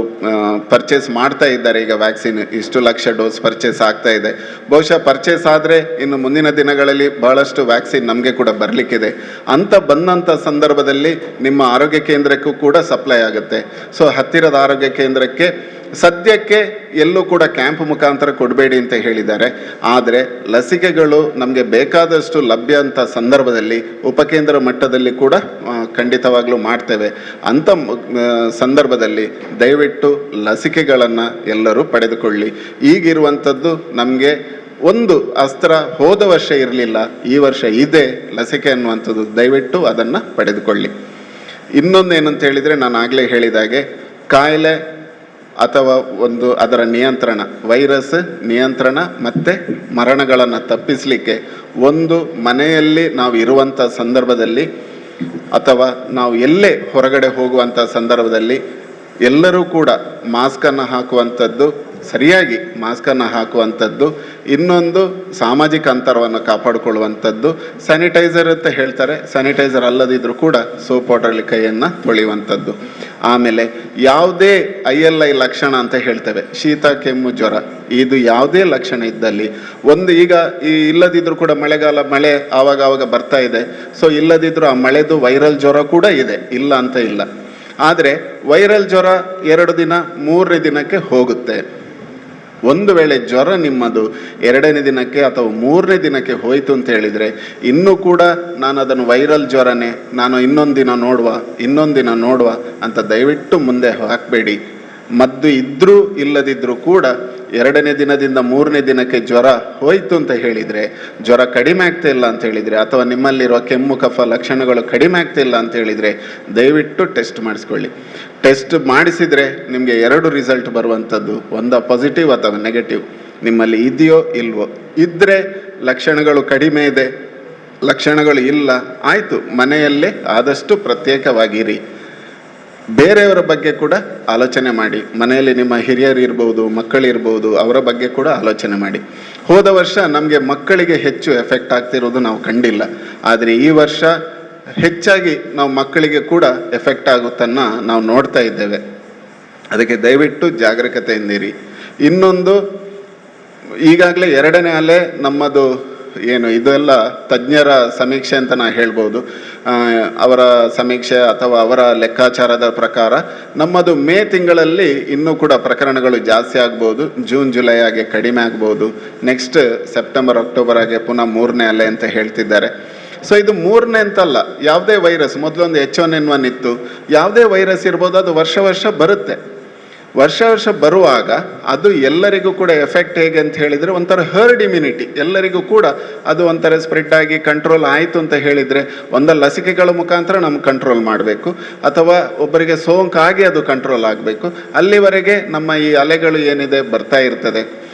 ಪರ್ಚೇಸ್ ಮಾಡ್ತಾ ಇದ್ದಾರೆ. ಈಗ ವ್ಯಾಕ್ಸಿನ್ ಇಷ್ಟು ಲಕ್ಷ ಡೋಸ್ ಪರ್ಚೇಸ್ ಆಗ್ತಾ ಇದೆ. ಬಹುಶಃ ಪರ್ಚೇಸ್ ಆದರೆ ಇನ್ನು ಮುಂದಿನ ದಿನಗಳಲ್ಲಿ ಬಹಳಷ್ಟು ವ್ಯಾಕ್ಸಿನ್ ನಮಗೆ ಕೂಡ ಬರಲಿಕ್ಕಿದೆ. ಅಂತ ಬಂದಂಥ ಸಂದರ್ಭದಲ್ಲಿ ನಿಮ್ಮ ಆರೋಗ್ಯ ಕೇಂದ್ರಕ್ಕೂ ಕೂಡ ಸಪ್ಲೈ ಆಗುತ್ತೆ. ಸೊ ಹತ್ತಿರದ ಆರೋಗ್ಯ ಕೇಂದ್ರಕ್ಕೆ ಸದ್ಯಕ್ಕೆ ಎಲ್ಲೂ ಕೂಡ ಕ್ಯಾಂಪ್ ಮುಖಾಂತರ ಕೊಡಬೇಡಿ ಅಂತ ಹೇಳಿದ್ದಾರೆ. ಆದರೆ ಲಸಿಕೆಗಳು ನಮಗೆ ಬೇಕಾದಷ್ಟು ಲಭ್ಯ ಅಂತ ಸಂದರ್ಭದಲ್ಲಿ ಉಪಕೇಂದ್ರ ಮಟ್ಟದಲ್ಲಿ ಕೂಡ ಖಂಡಿತವಾಗ್ಲೂ ಮಾಡ್ತೇವೆ. ಅಂಥ ಸಂದರ್ಭದಲ್ಲಿ ದಯವಿಟ್ಟು ಲಸಿಕೆಗಳನ್ನು ಎಲ್ಲರೂ ಪಡೆದುಕೊಳ್ಳಿ. ಈಗಿರುವಂಥದ್ದು ನಮಗೆ ಒಂದು ಅಸ್ತ್ರ ಹೋದ ವರ್ಷ ಇರಲಿಲ್ಲ, ಈ ವರ್ಷ ಇದೆ ಲಸಿಕೆ ಅನ್ನುವಂಥದ್ದು. ದಯವಿಟ್ಟು ಅದನ್ನು ಪಡೆದುಕೊಳ್ಳಿ. ಇನ್ನೊಂದು ಏನಂತ ಹೇಳಿದರೆ, ನಾನು ಆಗಲೇ ಹೇಳಿದಾಗೆ ಕಾಯಿಲೆ ಅಥವಾ ಒಂದು ಅದರ ನಿಯಂತ್ರಣ, ವೈರಸ್ ನಿಯಂತ್ರಣ ಮತ್ತು ಮರಣಗಳನ್ನು ತಪ್ಪಿಸಲಿಕ್ಕೆ ಒಂದು ಮನೆಯಲ್ಲಿ ನಾವು ಇರುವಂಥ ಸಂದರ್ಭದಲ್ಲಿ ಅಥವಾ ನಾವು ಎಲ್ಲೇ ಹೊರಗಡೆ ಹೋಗುವಂಥ ಸಂದರ್ಭದಲ್ಲಿ ಎಲ್ಲರೂ ಕೂಡ ಮಾಸ್ಕನ್ನು ಹಾಕುವಂಥದ್ದು, ಸರಿಯಾಗಿ ಮಾಸ್ಕನ್ನು ಹಾಕುವಂಥದ್ದು. ಇನ್ನೊಂದು ಸಾಮಾಜಿಕ ಅಂತರವನ್ನು ಕಾಪಾಡಿಕೊಳ್ಳುವಂಥದ್ದು. ಸ್ಯಾನಿಟೈಸರ್ ಅಂತ ಹೇಳ್ತಾರೆ, ಸ್ಯಾನಿಟೈಸರ್ ಅಲ್ಲದಿದ್ದರೂ ಕೂಡ ಸೋಪ್ ವಾಟರಲ್ಲಿ ಕೈಯನ್ನು ತೊಳೆಯುವಂಥದ್ದು. ಆಮೇಲೆ ಯಾವುದೇ ILI ಲಕ್ಷಣ ಅಂತ ಹೇಳ್ತೇವೆ, ಶೀತ ಕೆಮ್ಮು ಜ್ವರ, ಇದು ಯಾವುದೇ ಲಕ್ಷಣ ಇದ್ದಲ್ಲಿ ಒಂದು ಈಗ ಇಲ್ಲದಿದ್ದರೂ ಕೂಡ ಮಳೆಗಾಲ, ಮಳೆ ಆವಾಗ ಬರ್ತಾ ಇದೆ. ಸೊ ಇಲ್ಲದಿದ್ದರೂ ಆ ಮಳೆದು ವೈರಲ್ ಜ್ವರ ಕೂಡ ಇದೆ, ಇಲ್ಲ ಅಂತ ಇಲ್ಲ. ಆದರೆ ವೈರಲ್ ಜ್ವರ 2 ದಿನ 3ನೇ ದಿನಕ್ಕೆ ಹೋಗುತ್ತೆ. ಒಂದು ವೇಳೆ ಜ್ವರ ನಿಮ್ಮದು 2ನೇ ದಿನಕ್ಕೆ ಅಥವಾ 3ನೇ ದಿನಕ್ಕೆ ಹೋಯಿತು ಅಂತ ಹೇಳಿದರೆ ಇನ್ನೂ ಕೂಡ ನಾನು ಅದನ್ನು ವೈರಲ್ ಜ್ವರನೇ, ನಾನು ಇನ್ನೊಂದು ದಿನ ನೋಡುವ ಅಂತ ದಯವಿಟ್ಟು ಮುಂದೆ ಹಾಕಬೇಡಿ. ಮದ್ದು ಇದ್ದರೂ ಇಲ್ಲದಿದ್ದರೂ ಕೂಡ 2ನೇ ದಿನದಿಂದ 3ನೇ ದಿನಕ್ಕೆ ಜ್ವರ ಹೋಯಿತು ಅಂತ ಹೇಳಿದರೆ, ಜ್ವರ ಕಡಿಮೆ ಆಗ್ತಾ ಇಲ್ಲ ಅಂತ ಹೇಳಿದರೆ, ಅಥವಾ ನಿಮ್ಮಲ್ಲಿರುವ ಕೆಮ್ಮು ಕಫ ಲಕ್ಷಣಗಳು ಕಡಿಮೆ ಆಗ್ತಾ ಇಲ್ಲ ಅಂತ ಹೇಳಿದರೆ ದಯವಿಟ್ಟು ಟೆಸ್ಟ್ ಮಾಡಿಸ್ಕೊಳ್ಳಿ. ಟೆಸ್ಟ್ ಮಾಡಿಸಿದರೆ ನಿಮಗೆ 2 ರಿಸಲ್ಟ್ ಬರುವಂಥದ್ದು, ಒಂದು ಪಾಸಿಟಿವ್ ಅಥವಾ ನೆಗೆಟಿವ್. ನಿಮ್ಮಲ್ಲಿ ಇದೆಯೋ ಇಲ್ವೋ, ಇದ್ದರೆ ಲಕ್ಷಣಗಳು ಕಡಿಮೆ ಇದೆ, ಲಕ್ಷಣಗಳು ಇಲ್ಲ, ಆಯಿತು, ಮನೆಯಲ್ಲೇ ಆದಷ್ಟು ಪ್ರತ್ಯೇಕವಾಗಿರಿ. ಬೇರೆಯವರ ಬಗ್ಗೆ ಕೂಡ ಆಲೋಚನೆ ಮಾಡಿ. ಮನೆಯಲ್ಲಿ ನಿಮ್ಮ ಹಿರಿಯರು ಇರ್ಬೋದು, ಮಕ್ಕಳಿರ್ಬೋದು, ಅವರ ಬಗ್ಗೆ ಕೂಡ ಆಲೋಚನೆ ಮಾಡಿ. ಹೋದ ವರ್ಷ ನಮಗೆ ಮಕ್ಕಳಿಗೆ ಹೆಚ್ಚು ಎಫೆಕ್ಟ್ ಆಗ್ತಿರೋದು ನಾವು ಕಂಡಿಲ್ಲ, ಆದರೆ ಈ ವರ್ಷ ಹೆಚ್ಚಾಗಿ ನಾವು ಮಕ್ಕಳಿಗೆ ಕೂಡ ಎಫೆಕ್ಟ್ ಆಗುತ್ತನ್ನು ನಾವು ನೋಡ್ತಾ ಇದ್ದೇವೆ. ಅದಕ್ಕೆ ದಯವಿಟ್ಟು ಜಾಗರೂಕತೆಯಿಂದಿರಿ. ಇನ್ನೊಂದು, ಈಗಾಗಲೇ 2ನೇ ಅಲೆ ನಮ್ಮದು ಏನು ಇದೆಲ್ಲ ತಜ್ಞರ ಸಮೀಕ್ಷೆ ಅಂತ ನಾ ಹೇಳ್ಬೋದು. ಅವರ ಸಮೀಕ್ಷೆ ಅಥವಾ ಅವರ ಲೆಕ್ಕಾಚಾರದ ಪ್ರಕಾರ ನಮ್ಮದು ಮೇ ತಿಂಗಳಲ್ಲಿ ಇನ್ನೂ ಕೂಡ ಪ್ರಕರಣಗಳು ಜಾಸ್ತಿ ಆಗ್ಬೋದು, ಜೂನ್ ಜುಲೈ ಆಗಿ ಕಡಿಮೆ ಆಗ್ಬೋದು, ನೆಕ್ಸ್ಟ್ ಸೆಪ್ಟೆಂಬರ್ ಅಕ್ಟೋಬರ್ ಆಗಿ ಪುನಃ 3ನೇ ಅಲೆ ಅಂತ ಹೇಳ್ತಿದ್ದಾರೆ. ಸೊ ಇದು 3ನೇ ಅಂತಲ್ಲ, ಯಾವುದೇ ವೈರಸ್, ಮೊದಲೊಂದು H1N1 ಇತ್ತು, ಯಾವುದೇ ವೈರಸ್ ಇರ್ಬೋದು, ಅದು ವರ್ಷ ಬರುತ್ತೆ. ವರ್ಷ ಬರುವಾಗ ಅದು ಎಲ್ಲರಿಗೂ ಕೂಡ ಎಫೆಕ್ಟ್ ಹೇಗೆ ಅಂತ ಹೇಳಿದರೆ, ಒಂಥರ ಹರ್ಡ್ ಇಮ್ಯುನಿಟಿ, ಎಲ್ಲರಿಗೂ ಕೂಡ ಅದು ಒಂಥರ ಸ್ಪ್ರೆಡ್ ಆಗಿ ಕಂಟ್ರೋಲ್ ಆಯಿತು ಅಂತ ಹೇಳಿದರೆ, ಒಂದು ಲಸಿಕೆಗಳ ಮುಖಾಂತರ ನಮ್ಗೆ ಕಂಟ್ರೋಲ್ ಮಾಡಬೇಕು, ಅಥವಾ ಒಬ್ಬರಿಗೆ ಸೋಂಕಾಗಿ ಅದು ಕಂಟ್ರೋಲ್ ಆಗಬೇಕು. ಅಲ್ಲಿವರೆಗೆ ನಮ್ಮ ಈ ಅಲೆಗಳು ಏನಿದೆ ಬರ್ತಾ ಇರ್ತದೆ.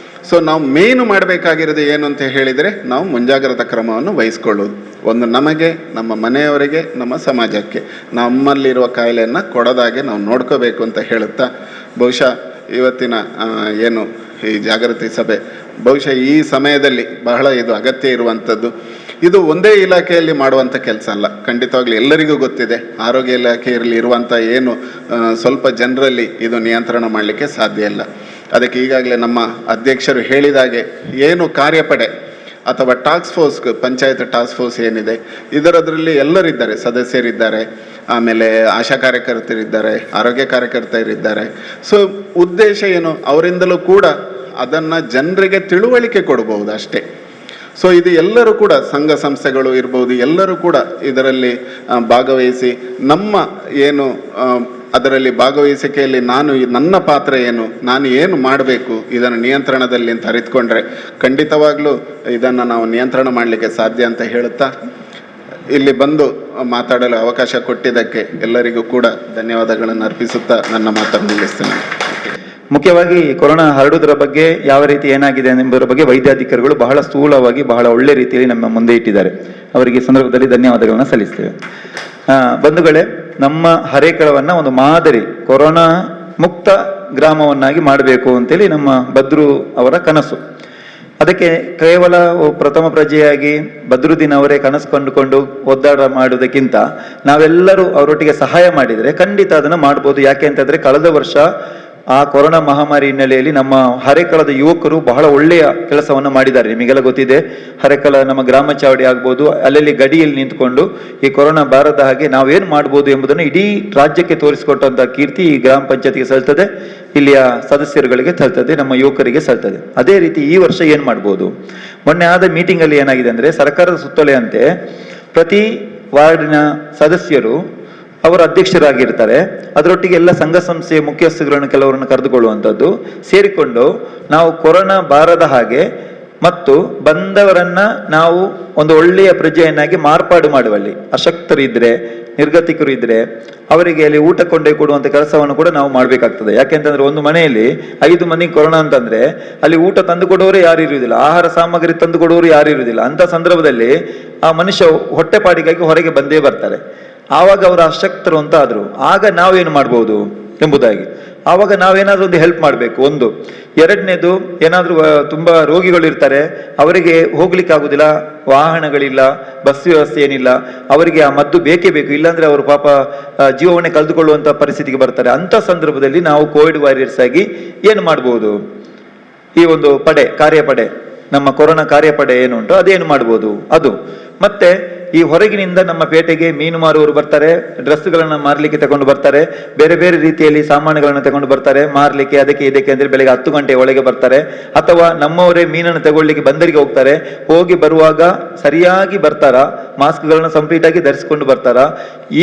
ಸೊ ನಾವು ಮೇನು ಮಾಡಬೇಕಾಗಿರೋದು ಏನು ಅಂತ ಹೇಳಿದರೆ, ನಾವು ಮುಂಜಾಗ್ರತಾ ಕ್ರಮವನ್ನು ವಹಿಸ್ಕೊಳ್ಳೋದು. ಒಂದು ನಮಗೆ, ನಮ್ಮ ಮನೆಯವರಿಗೆ, ನಮ್ಮ ಸಮಾಜಕ್ಕೆ ನಮ್ಮಲ್ಲಿರುವ ಕಾಯಿಲೆಯನ್ನು ಕೊಡದಾಗೆ ನಾವು ನೋಡ್ಕೋಬೇಕು ಅಂತ ಹೇಳುತ್ತಾ, ಬಹುಶಃ ಇವತ್ತಿನ ಏನು ಈ ಜಾಗೃತಿ ಸಭೆ ಬಹುಶಃ ಈ ಸಮಯದಲ್ಲಿ ಬಹಳ ಇದು ಅಗತ್ಯ ಇರುವಂಥದ್ದು. ಇದು ಒಂದೇ ಇಲಾಖೆಯಲ್ಲಿ ಮಾಡುವಂಥ ಕೆಲಸ ಅಲ್ಲ, ಖಂಡಿತವಾಗ್ಲೂ ಎಲ್ಲರಿಗೂ ಗೊತ್ತಿದೆ. ಆರೋಗ್ಯ ಇಲಾಖೆಯಲ್ಲಿ ಇರುವಂಥ ಏನು ಸ್ವಲ್ಪ ಜನರಲ್ಲಿ ಇದು ನಿಯಂತ್ರಣ ಮಾಡಲಿಕ್ಕೆ ಸಾಧ್ಯ ಇಲ್ಲ. ಅದಕ್ಕೆ ಈಗಾಗಲೇ ನಮ್ಮ ಅಧ್ಯಕ್ಷರು ಹೇಳಿದಾಗೆ ಏನು ಕಾರ್ಯಪಡೆ ಅಥವಾ task force, panchayat task force ಏನಿದೆ ಇದರದ್ರಲ್ಲಿ ಎಲ್ಲರಿದ್ದಾರೆ, ಸದಸ್ಯರಿದ್ದಾರೆ, ಆಮೇಲೆ ಆಶಾ ಕಾರ್ಯಕರ್ತರಿದ್ದಾರೆ, ಆರೋಗ್ಯ ಕಾರ್ಯಕರ್ತರಿದ್ದಾರೆ. ಸೊ ಉದ್ದೇಶ ಏನು, ಅವರಿಂದಲೂ ಕೂಡ ಅದನ್ನು ಜನರಿಗೆ ತಿಳುವಳಿಕೆ ಕೊಡಬಹುದು ಅಷ್ಟೇ. ಸೊ ಇದು ಎಲ್ಲರೂ ಕೂಡ ಸಂಘ ಸಂಸ್ಥೆಗಳು ಇರ್ಬೋದು, ಎಲ್ಲರೂ ಕೂಡ ಇದರಲ್ಲಿ ಭಾಗವಹಿಸಿ ನಮ್ಮ ಏನು ಅದರಲ್ಲಿ ಭಾಗವಹಿಸಿಕೆಯಲ್ಲಿ ನನ್ನ ಪಾತ್ರ ಏನು, ನಾನು ಏನು ಮಾಡಬೇಕು ಇದನ್ನು ನಿಯಂತ್ರಣದಲ್ಲಿ ಅಂತ ಅರಿತುಕೊಂಡ್ರೆ ಖಂಡಿತವಾಗ್ಲೂ ಇದನ್ನು ನಾವು ನಿಯಂತ್ರಣ ಮಾಡಲಿಕ್ಕೆ ಸಾಧ್ಯ ಅಂತ ಹೇಳುತ್ತಾ ಇಲ್ಲಿ ಬಂದು ಮಾತಾಡಲು ಅವಕಾಶ ಕೊಟ್ಟಿದ್ದಕ್ಕೆ ಎಲ್ಲರಿಗೂ ಕೂಡ ಧನ್ಯವಾದಗಳನ್ನು ಅರ್ಪಿಸುತ್ತಾ ನನ್ನ ಮಾತನ್ನು ನಿಲ್ಲಿಸ್ತೇನೆ. ಮುಖ್ಯವಾಗಿ ಕೊರೋನಾ ಹರಡುವುದರ ಬಗ್ಗೆ ಯಾವ ರೀತಿ ಏನಾಗಿದೆ ಎಂಬುದರ ಬಗ್ಗೆ ವೈದ್ಯಾಧಿಕಾರಿಗಳು ಬಹಳ ಸ್ಥೂಲವಾಗಿ ಬಹಳ ಒಳ್ಳೆ ರೀತಿಯಲ್ಲಿ ನಮ್ಮ ಮುಂದೆ ಇಟ್ಟಿದ್ದಾರೆ. ಅವರಿಗೆ ಈ ಸಂದರ್ಭದಲ್ಲಿ ಧನ್ಯವಾದಗಳನ್ನು ಸಲ್ಲಿಸ್ತೇವೆ. ಬಂಧುಗಳೇ, ನಮ್ಮ ಹರೇಕಳವನ್ನ ಒಂದು ಮಾದರಿ ಕೊರೋನಾ ಮುಕ್ತ ಗ್ರಾಮವನ್ನಾಗಿ ಮಾಡಬೇಕು ಅಂತೇಳಿ ನಮ್ಮ ಬದ್ರು ಅವರ ಕನಸು. ಅದಕ್ಕೆ ಕೇವಲ ಪ್ರಥಮ ಪ್ರಜೆಯಾಗಿ ಬದ್ರುದ್ದೀನ್ ಅವರೇ ಕನಸು ಕಂಡುಕೊಂಡು ಒದ್ದಾಡ ಮಾಡುವುದಕ್ಕಿಂತ ನಾವೆಲ್ಲರೂ ಅವರೊಟ್ಟಿಗೆ ಸಹಾಯ ಮಾಡಿದರೆ ಖಂಡಿತ ಅದನ್ನು ಮಾಡ್ಬೋದು. ಯಾಕೆ ಅಂತಂದ್ರೆ ಕಳೆದ ವರ್ಷ ಆ ಕೊರೋನಾ ಮಹಾಮಾರಿ ಹಿನ್ನೆಲೆಯಲ್ಲಿ ನಮ್ಮ ಹರೇಕಳದ ಯುವಕರು ಬಹಳ ಒಳ್ಳೆಯ ಕೆಲಸವನ್ನು ಮಾಡಿದ್ದಾರೆ. ನಿಮಗೆಲ್ಲ ಗೊತ್ತಿದೆ, ಹರೇಕಳ ನಮ್ಮ ಗ್ರಾಮ ಚಾವಡಿ ಆಗ್ಬೋದು, ಅಲ್ಲಲ್ಲಿ ಗಡಿಯಲ್ಲಿ ನಿಂತುಕೊಂಡು ಈ ಕೊರೋನಾ ಬಾರದ ಹಾಗೆ ನಾವೇನು ಮಾಡ್ಬೋದು ಎಂಬುದನ್ನು ಇಡೀ ರಾಜ್ಯಕ್ಕೆ ತೋರಿಸಿಕೊಟ್ಟಂತ ಕೀರ್ತಿ ಈ ಗ್ರಾಮ ಪಂಚಾಯತಿಗೆ ಸಲ್ತದೆ, ಇಲ್ಲಿಯ ಸದಸ್ಯರುಗಳಿಗೆ ಸಲ್ತದೆ, ನಮ್ಮ ಯುವಕರಿಗೆ ಸಲ್ತದೆ. ಅದೇ ರೀತಿ ಈ ವರ್ಷ ಏನು ಮಾಡ್ಬೋದು, ಮೊನ್ನೆ ಆದ ಮೀಟಿಂಗ್ ಅಲ್ಲಿ ಏನಾಗಿದೆ ಅಂದ್ರೆ ಸರ್ಕಾರದ ಸುತ್ತೋಲೆಯಂತೆ ಪ್ರತಿ ವಾರ್ಡಿನ ಸದಸ್ಯರು ಅವರು ಅಧ್ಯಕ್ಷರಾಗಿರ್ತಾರೆ. ಅದರೊಟ್ಟಿಗೆ ಎಲ್ಲ ಸಂಘ ಸಂಸ್ಥೆಯ ಮುಖ್ಯಸ್ಥರುಗಳನ್ನು ಕೆಲವರನ್ನು ಕರೆದುಕೊಳ್ಳುವಂಥದ್ದು ಸೇರಿಕೊಂಡು ನಾವು ಕೊರೋನಾ ಬಾರದ ಹಾಗೆ ಮತ್ತು ಬಂದವರನ್ನ ನಾವು ಒಂದು ಒಳ್ಳೆಯ ಪ್ರಜೆಯನ್ನಾಗಿ ಮಾರ್ಪಾಡು ಮಾಡುವಲ್ಲಿ ಅಶಕ್ತರಿದ್ರೆ, ನಿರ್ಗತಿಕರು ಇದ್ರೆ ಅವರಿಗೆ ಅಲ್ಲಿ ಊಟ ಕೊಂಡೊಯ್ದು ಕೊಡುವಂಥ ಕೆಲಸವನ್ನು ಕೂಡ ನಾವು ಮಾಡಬೇಕಾಗ್ತದೆ. ಯಾಕೆಂತಂದ್ರೆ ಒಂದು ಮನೆಯಲ್ಲಿ 5 ಮಂದಿ ಕೊರೋನಾ ಅಂತಂದ್ರೆ ಅಲ್ಲಿ ಊಟ ತಂದು ಕೊಡುವವರು ಯಾರು ಇರುವುದಿಲ್ಲ, ಆಹಾರ ಸಾಮಗ್ರಿ ತಂದು ಕೊಡುವವರು ಯಾರು ಇರುವುದಿಲ್ಲ. ಅಂತ ಸಂದರ್ಭದಲ್ಲಿ ಆ ಮನುಷ್ಯ ಹೊಟ್ಟೆಪಾಡಿಗಾಗಿ ಹೊರಗೆ ಬಂದೇ ಬರ್ತಾರೆ. ಆವಾಗ ಅವರು ಅಶಕ್ತರು ಅಂತ ಆದ್ರು. ಆಗ ನಾವೇನು ಮಾಡ್ಬೋದು ಎಂಬುದಾಗಿ ಆವಾಗ ನಾವೇನಾದ್ರೂ ಒಂದು ಹೆಲ್ಪ್ ಮಾಡಬೇಕು. ಒಂದು. ಎರಡನೇದು, ಏನಾದ್ರೂ ತುಂಬಾ ರೋಗಿಗಳು ಇರ್ತಾರೆ, ಅವರಿಗೆ ಹೋಗ್ಲಿಕ್ಕೆ ಆಗುದಿಲ್ಲ, ವಾಹನಗಳಿಲ್ಲ, ಬಸ್ ವ್ಯವಸ್ಥೆ ಏನಿಲ್ಲ, ಅವರಿಗೆ ಆ ಮದ್ದು ಬೇಕೇ ಬೇಕು, ಇಲ್ಲಾಂದ್ರೆ ಅವರು ಪಾಪ ಜೀವವನ್ನೇ ಕಳೆದುಕೊಳ್ಳುವಂತ ಪರಿಸ್ಥಿತಿಗೆ ಬರ್ತಾರೆ. ಅಂತ ಸಂದರ್ಭದಲ್ಲಿ ನಾವು ಕೋವಿಡ್ ವಾರಿಯರ್ಸ್ ಆಗಿ ಏನು ಮಾಡ್ಬೋದು, ಈ ಒಂದು ಕಾರ್ಯಪಡೆ ನಮ್ಮ ಕೊರೋನಾ ಕಾರ್ಯಪಡೆ ಏನು ಉಂಟು ಅದೇನು ಮಾಡ್ಬೋದು ಅದು. ಮತ್ತೆ ಈ ಹೊರಗಿನಿಂದ ನಮ್ಮ ಪೇಟೆಗೆ ಮೀನು ಮಾರುವವರು ಬರ್ತಾರೆ, ಡ್ರೆಸ್ಗಳನ್ನು ಮಾರ್ಲಿಕ್ಕೆ ತಗೊಂಡು ಬರ್ತಾರೆ, ಬೇರೆ ಬೇರೆ ರೀತಿಯಲ್ಲಿ ಸಾಮಾನುಗಳನ್ನು ತಗೊಂಡು ಬರ್ತಾರೆ ಮಾರ್ಲಿಕ್ಕೆ, ಅದಕ್ಕೆ ಇದಕ್ಕೆ ಅಂದ್ರೆ ಬೆಳಗ್ಗೆ 10 ಗಂಟೆ ಒಳಗೆ ಬರ್ತಾರೆ. ಅಥವಾ ನಮ್ಮವರೇ ಮೀನನ್ನು ತಗೊಳ್ಳಿಕ್ಕೆ ಬಂದರಿಗೆ ಹೋಗ್ತಾರೆ, ಹೋಗಿ ಬರುವಾಗ ಸರಿಯಾಗಿ ಬರ್ತಾರ, ಮಾಸ್ಕ್ಗಳನ್ನ ಕಂಪ್ಲೀಟ್ ಆಗಿ ಧರಿಸಿಕೊಂಡು ಬರ್ತಾರ.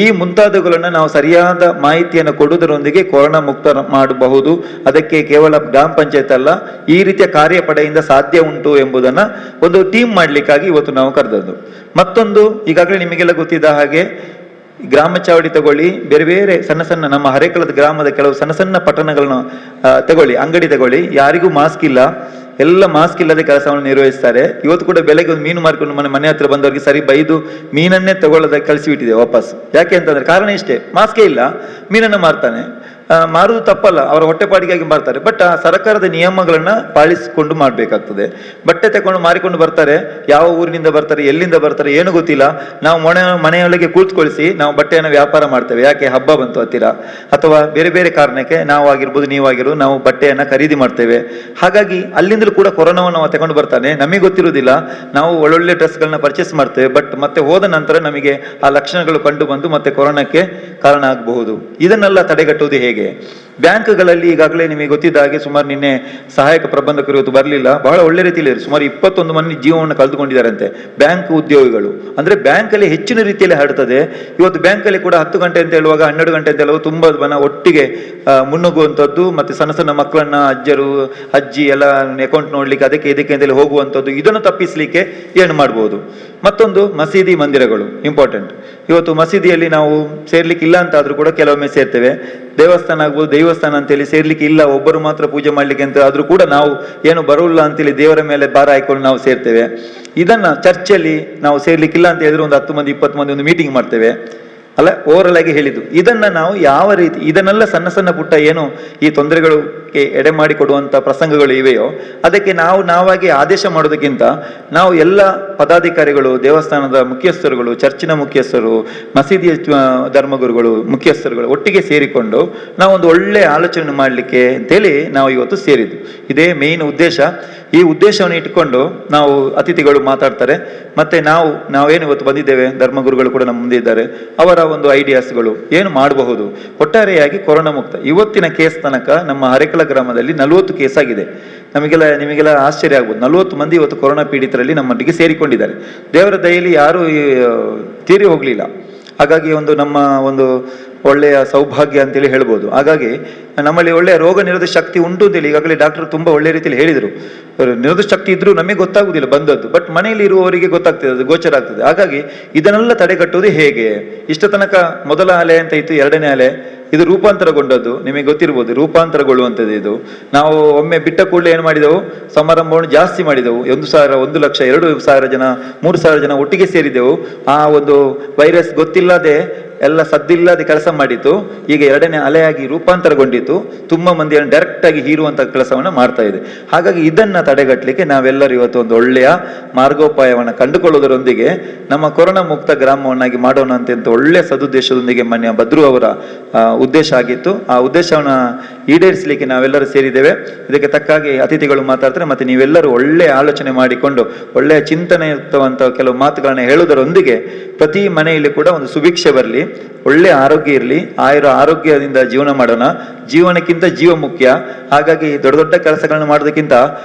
ಈ ಮುಂತಾದವುಗಳನ್ನ ನಾವು ಸರಿಯಾದ ಮಾಹಿತಿಯನ್ನು ಕೊಡುವುದರೊಂದಿಗೆ ಕೊರೋನಾ ಮುಕ್ತ ಮಾಡಬಹುದು. ಅದಕ್ಕೆ ಕೇವಲ ಗ್ರಾಮ ಪಂಚಾಯತ್ ಅಲ್ಲ, ಈ ರೀತಿಯ ಕಾರ್ಯಪಡೆಯಿಂದ ಸಾಧ್ಯ ಉಂಟು ಎಂಬುದನ್ನ ಒಂದು ಟೀಮ್ ಮಾಡ್ಲಿಕ್ಕಾಗಿ ಇವತ್ತು ನಾವು ಕರೆದದ್ದು. ಮತ್ತೊಂದು, ಈಗಾಗಲೇ ನಿಮಗೆಲ್ಲ ಗೊತ್ತಿದ್ದ ಹಾಗೆ ಗ್ರಾಮ ಚಾವಡಿ ತಗೊಳ್ಳಿ, ಬೇರೆ ಬೇರೆ ಸಣ್ಣ ಸಣ್ಣ ನಮ್ಮ ಹರೇಕಳದ ಗ್ರಾಮದ ಕೆಲವು ಸಣ್ಣ ಸಣ್ಣ ಪಟ್ಟಣಗಳನ್ನು ತಗೊಳ್ಳಿ, ಅಂಗಡಿ ತಗೊಳ್ಳಿ, ಯಾರಿಗೂ ಮಾಸ್ಕ್ ಇಲ್ಲ, ಎಲ್ಲ ಮಾಸ್ಕ್ ಇಲ್ಲದೆ ಕೆಲಸವನ್ನು ನಿರ್ವಹಿಸ್ತಾರೆ. ಇವತ್ತು ಕೂಡ ಬೆಳಗ್ಗೆ ಒಂದು ಮೀನು ಮಾರ್ಕೊಂಡು ಮನೆ ಹತ್ರ ಬಂದವರಿಗೆ ಸರಿ ಬೈದು ಮೀನನ್ನೇ ತಗೊಳ್ಳೋದಕ್ಕೆ ಕಳಿಸಿಬಿಟ್ಟಿದೆ ವಾಪಸ್. ಯಾಕೆ ಅಂತಂದ್ರೆ ಕಾರಣ ಇಷ್ಟೇ, ಮಾಸ್ಕೇ ಇಲ್ಲ, ಮೀನನ್ನು ಮಾರ್ತಾನೆ. ಮಾರುವುದು ತಪ್ಪಲ್ಲ, ಅವರ ಹೊಟ್ಟೆಪಾಡಿಗಾಗಿ ಮಾರ್ತಾರೆ. ಬಟ್ ಆ ಸರ್ಕಾರದ ನಿಯಮಗಳನ್ನ ಪಾಲಿಸಿಕೊಂಡು ಮಾಡ್ಬೇಕಾಗ್ತದೆ. ಬಟ್ಟೆ ತಕೊಂಡು ಮಾರಿಕೊಂಡು ಬರ್ತಾರೆ, ಯಾವ ಊರಿನಿಂದ ಬರ್ತಾರೆ, ಎಲ್ಲಿಂದ ಬರ್ತಾರೆ ಏನು ಗೊತ್ತಿಲ್ಲ. ನಾವು ಮನೆಯೊಳಗೆ ಕೂತ್ಕೊಳಿಸಿ ನಾವು ಬಟ್ಟೆಯನ್ನು ವ್ಯಾಪಾರ ಮಾಡ್ತೇವೆ. ಯಾಕೆ, ಹಬ್ಬ ಬಂತು ಹತ್ತಿರ, ಅಥವಾ ಬೇರೆ ಬೇರೆ ಕಾರಣಕ್ಕೆ ನಾವಾಗಿರ್ಬೋದು ನೀವಾಗಿರ್ಬೋದು ನಾವು ಬಟ್ಟೆಯನ್ನ ಖರೀದಿ ಮಾಡ್ತೇವೆ. ಹಾಗಾಗಿ ಅಲ್ಲಿಂದಲೂ ಕೂಡ ಕೊರೋನಾವನ್ನು ನಾವು ತಗೊಂಡು ಬರ್ತಾನೆ, ನಮಗೆ ಗೊತ್ತಿರುವುದಿಲ್ಲ. ನಾವು ಒಳ್ಳೊಳ್ಳೆ ಡ್ರೆಸ್ಗಳನ್ನ ಪರ್ಚೇಸ್ ಮಾಡ್ತೇವೆ, ಬಟ್ ಮತ್ತೆ ಹೋದ ನಂತರ ನಮಗೆ ಆ ಲಕ್ಷಣಗಳು ಕಂಡು ಬಂದು ಮತ್ತೆ ಕೊರೋನಾಕ್ಕೆ ಕಾರಣ ಆಗಬಹುದು. ಇದನ್ನೆಲ್ಲ ತಡೆಗಟ್ಟುವುದು ಹೇಗೆ? ಬ್ಯಾಂಕ್ಗಳಲ್ಲಿ ಈಗಾಗಲೇ ನಿಮಗೆ ಗೊತ್ತಿದ್ದ ಹಾಗೆ ಸುಮಾರು ನಿನ್ನೆ ಸಹಾಯಕ ಪ್ರಬಂಧಕರು ಇವತ್ತು ಬರಲಿಲ್ಲ, ಬಹಳ ಒಳ್ಳೆ ರೀತಿಯಲ್ಲಿ ಸುಮಾರು 21 ಮಂದಿ ಜೀವವನ್ನು ಕಳೆದುಕೊಂಡಿದ್ದಾರಂತೆ ಬ್ಯಾಂಕ್ ಉದ್ಯೋಗಿಗಳು. ಅಂದ್ರೆ ಬ್ಯಾಂಕ್ ಅಲ್ಲಿ ಹೆಚ್ಚಿನ ರೀತಿಯಲ್ಲಿ ಹರಡ್ತದೆ. ಇವತ್ತು ಬ್ಯಾಂಕ್ ಅಲ್ಲಿ ಕೂಡ 10 ಗಂಟೆ ಅಂತ ಹೇಳುವಾಗ 12 ಗಂಟೆ ಅಂತ ಹೇಳುವಾಗ ತುಂಬಾ ಜನ ಒಟ್ಟಿಗೆ ಮುನ್ನುಗ್ಗುವಂಥದ್ದು, ಮತ್ತೆ ಸಣ್ಣ ಸಣ್ಣ ಮಕ್ಕಳನ್ನ ಅಜ್ಜಿ ಎಲ್ಲ ಅಕೌಂಟ್ ನೋಡ್ಲಿಕ್ಕೆ ಅದಕ್ಕೆ ಇದಕ್ಕೆ ಅಂತೇಳಿ ಹೋಗುವಂಥದ್ದು, ಇದನ್ನು ತಪ್ಪಿಸ್ಲಿಕ್ಕೆ ಏನು ಮಾಡ್ಬೋದು? ಮತ್ತೊಂದು, ಮಸೀದಿ ಮಂದಿರಗಳು ಇಂಪಾರ್ಟೆಂಟ್. ಇವತ್ತು ಮಸೀದಿಯಲ್ಲಿ ನಾವು ಸೇರ್ಲಿಕ್ಕೆ ಇಲ್ಲ ಅಂತ ಆದ್ರೂ ಕೂಡ ಕೆಲವೊಮ್ಮೆ ಸೇರ್ತೇವೆ. ದೇವಸ್ಥಾನ ಆಗ್ಬೋದು, ದೇವಸ್ಥಾನ ಅಂತೇಳಿ ಸೇರ್ಲಿಕ್ಕೆ ಇಲ್ಲ, ಒಬ್ಬರು ಮಾತ್ರ ಪೂಜೆ ಮಾಡ್ಲಿಕ್ಕೆ ಅಂತ ಆದ್ರೂ ಕೂಡ ನಾವು ಏನು ಬರೋಲ್ಲ ಅಂತೇಳಿ ದೇವರ ಮೇಲೆ ಭಾರ ಹಾಕೊಂಡು ನಾವು ಸೇರ್ತೇವೆ. ಇದನ್ನ ಚರ್ಚಲ್ಲಿ ನಾವು ಸೇರ್ಲಿಕ್ಕಿಲ್ಲ ಅಂತ ಹೇಳಿದ್ರೆ ಒಂದು 10 ಮಂದಿ 20 ಮಂದಿ ಒಂದು ಮೀಟಿಂಗ್ ಮಾಡ್ತೇವೆ. ಅಲ್ಲ, ಓವರಲ್ ಆಗಿ ಹೇಳಿದ್ದು. ಇದನ್ನ ನಾವು ಯಾವ ರೀತಿ, ಇದನ್ನೆಲ್ಲ ಸಣ್ಣ ಸಣ್ಣ ಪುಟ್ಟ ಏನು ಈ ತೊಂದರೆಗಳಿಗೆ ಎಡೆ ಮಾಡಿ ಕೊಡುವಂತ ಪ್ರಸಂಗಗಳು ಇವೆಯೋ ಅದಕ್ಕೆ ನಾವಾಗಿ ಆದೇಶ ಮಾಡೋದಕ್ಕಿಂತ ನಾವು ಎಲ್ಲ ಪದಾಧಿಕಾರಿಗಳು, ದೇವಸ್ಥಾನದ ಮುಖ್ಯಸ್ಥರುಗಳು, ಚರ್ಚಿನ ಮುಖ್ಯಸ್ಥರು, ಮಸೀದಿಯ ಧರ್ಮಗುರುಗಳು, ಮುಖ್ಯಸ್ಥರುಗಳು ಒಟ್ಟಿಗೆ ಸೇರಿಕೊಂಡು ನಾವು ಒಂದು ಒಳ್ಳೆ ಆಲೋಚನೆ ಮಾಡಲಿಕ್ಕೆ ಅಂತೇಳಿ ನಾವು ಇವತ್ತು ಸೇರಿದ್ದು. ಇದೇ ಮೇನ್ ಉದ್ದೇಶ. ಈ ಉದ್ದೇಶವನ್ನು ಇಟ್ಕೊಂಡು ನಾವು ಅತಿಥಿಗಳು ಮಾತಾಡ್ತಾರೆ, ಮತ್ತೆ ನಾವೇನು ಇವತ್ತು ಬಂದಿದ್ದೇವೆ, ಧರ್ಮಗುರುಗಳು ಕೂಡ ನಮ್ಮ ಮುಂದೆ ಇದ್ದಾರೆ, ಅವರ ಒಂದು ಐಡಿಯಾಸ್ಗಳು ಏನು ಮಾಡಬಹುದು. ಒಟ್ಟಾರೆಯಾಗಿ ಕೊರೋನಾ ಮುಕ್ತ ಇವತ್ತಿನ ಕೇಸ್ ತನಕ ನಮ್ಮ ಅರೆಕಲ ಗ್ರಾಮದಲ್ಲಿ 40 ಕೇಸ್ ಆಗಿದೆ. ನಿಮಗೆಲ್ಲ ಆಶ್ಚರ್ಯ ಆಗ್ಬೋದು, 40 ಮಂದಿ ಇವತ್ತು ಕೊರೋನಾ ಪೀಡಿತರಲ್ಲಿ ನಮ್ಮೊಟ್ಟಿಗೆ ಸೇರಿಕೊಂಡಿದ್ದಾರೆ. ದೇವರ ದಯೆಯಲ್ಲಿ ಯಾರು ತೀರಿ ಹೋಗ್ಲಿಲ್ಲ. ಹಾಗಾಗಿ ನಮ್ಮ ಒಂದು ಒಳ್ಳೆಯ ಸೌಭಾಗ್ಯ ಅಂತೇಳಿ ಹೇಳ್ಬೋದು. ಹಾಗಾಗಿ ನಮ್ಮಲ್ಲಿ ಒಳ್ಳೆಯ ರೋಗ ನಿರೋಧಕ ಶಕ್ತಿ ಉಂಟು ಅಂತೇಳಿ ಈಗಾಗಲೇ ಡಾಕ್ಟರ್ ತುಂಬಾ ಒಳ್ಳೆ ರೀತಿಯಲ್ಲಿ ಹೇಳಿದರು. ನಿರೋಧಕ ಶಕ್ತಿ ಇದ್ರೂ ನಮಗೆ ಗೊತ್ತಾಗುದಿಲ್ಲ ಬಂದದ್ದು, ಬಟ್ ಮನೆಯಲ್ಲಿ ಇರುವವರಿಗೆ ಗೊತ್ತಾಗ್ತದೆ, ಅದು ಗೋಚರ ಆಗ್ತದೆ. ಹಾಗಾಗಿ ಇದನ್ನೆಲ್ಲ ತಡೆಗಟ್ಟುವುದು ಹೇಗೆ? ಇಷ್ಟ ತನಕ ಮೊದಲ ಅಲೆ ಅಂತ ಇತ್ತು, 2ನೇ ಅಲೆ, ಇದು ರೂಪಾಂತರಗೊಂಡದ್ದು. ನಿಮಗೆ ಗೊತ್ತಿರ್ಬೋದು, ರೂಪಾಂತರಗೊಳ್ಳುವಂಥದ್ದು ಇದು. ನಾವು ಒಮ್ಮೆ ಬಿಟ್ಟ ಕೂಡಲೇ ಏನು ಮಾಡಿದೆವು, ಸಮಾರಂಭವನ್ನು ಜಾಸ್ತಿ ಮಾಡಿದೆವು. 1,000, 1 ಲಕ್ಷ, 2,000 ಜನ, 3,000 ಜನ ಒಟ್ಟಿಗೆ ಸೇರಿದೆವು. ಆ ಒಂದು ವೈರಸ್ ಗೊತ್ತಿಲ್ಲದೆ ಎಲ್ಲ ಸದ್ದಿಲ್ಲದೆ ಕೆಲಸ ಮಾಡಿತ್ತು. ಈಗ 2ನೇ ಅಲೆಯಾಗಿ ರೂಪಾಂತರಗೊಂಡಿತ್ತು. ತುಂಬಾ ಮಂದಿಯನ್ನು ಡೈರೆಕ್ಟ್ ಆಗಿ ಹೀರುವಂತ ಕೆಲಸವನ್ನ ಮಾಡ್ತಾ ಇದೆ. ಹಾಗಾಗಿ ಇದನ್ನ ತಡೆಗಟ್ಟಲಿಕ್ಕೆ ನಾವೆಲ್ಲರೂ ಇವತ್ತು ಒಂದು ಒಳ್ಳೆಯ ಮಾರ್ಗೋಪಾಯವನ್ನು ಕಂಡುಕೊಳ್ಳುವುದರೊಂದಿಗೆ ನಮ್ಮ ಕೊರೋನಾ ಮುಕ್ತ ಗ್ರಾಮವನ್ನಾಗಿ ಮಾಡೋಣ ಅಂತ ಒಳ್ಳೆಯ ಸದುದ್ದೇಶದೊಂದಿಗೆ ಮಾನ್ಯ ಭದ್ರು ಅವರ ಉದ್ದೇಶ ಆಗಿತ್ತು. ಆ ಉದ್ದೇಶವನ್ನ ಈಡೇರಿಸಲಿಕ್ಕೆ ನಾವೆಲ್ಲರೂ ಸೇರಿದ್ದೇವೆ. ಇದಕ್ಕೆ ತಕ್ಕಾಗಿ ಅತಿಥಿಗಳು ಮಾತಾಡ್ತಾರೆ, ಮತ್ತೆ ನೀವೆಲ್ಲರೂ ಒಳ್ಳೆಯ ಆಲೋಚನೆ ಮಾಡಿಕೊಂಡು ಒಳ್ಳೆಯ ಚಿಂತನೆಯುಕ್ತವಂತ ಕೆಲವು ಮಾತುಗಳನ್ನ ಹೇಳುವುದರೊಂದಿಗೆ ಪ್ರತಿ ಮನೆಯಲ್ಲಿ ಕೂಡ ಒಂದು ಸುಭಿಕ್ಷೆ ಬರಲಿ, ಒಳ್ಳೆ ಆರೋಗ್ಯ ಇರಲಿ, ಆರೋಗ್ಯದಿಂದ ಜೀವನ ಮಾಡೋಣ. ಜೀವನಕ್ಕಿಂತ ಜೀವ ಮುಖ್ಯ. ಹಾಗಾಗಿ ದೊಡ್ಡ ದೊಡ್ಡ ಕೆಲಸಗಳನ್ನ ಮಾಡೋದಕ್ಕಿಂತ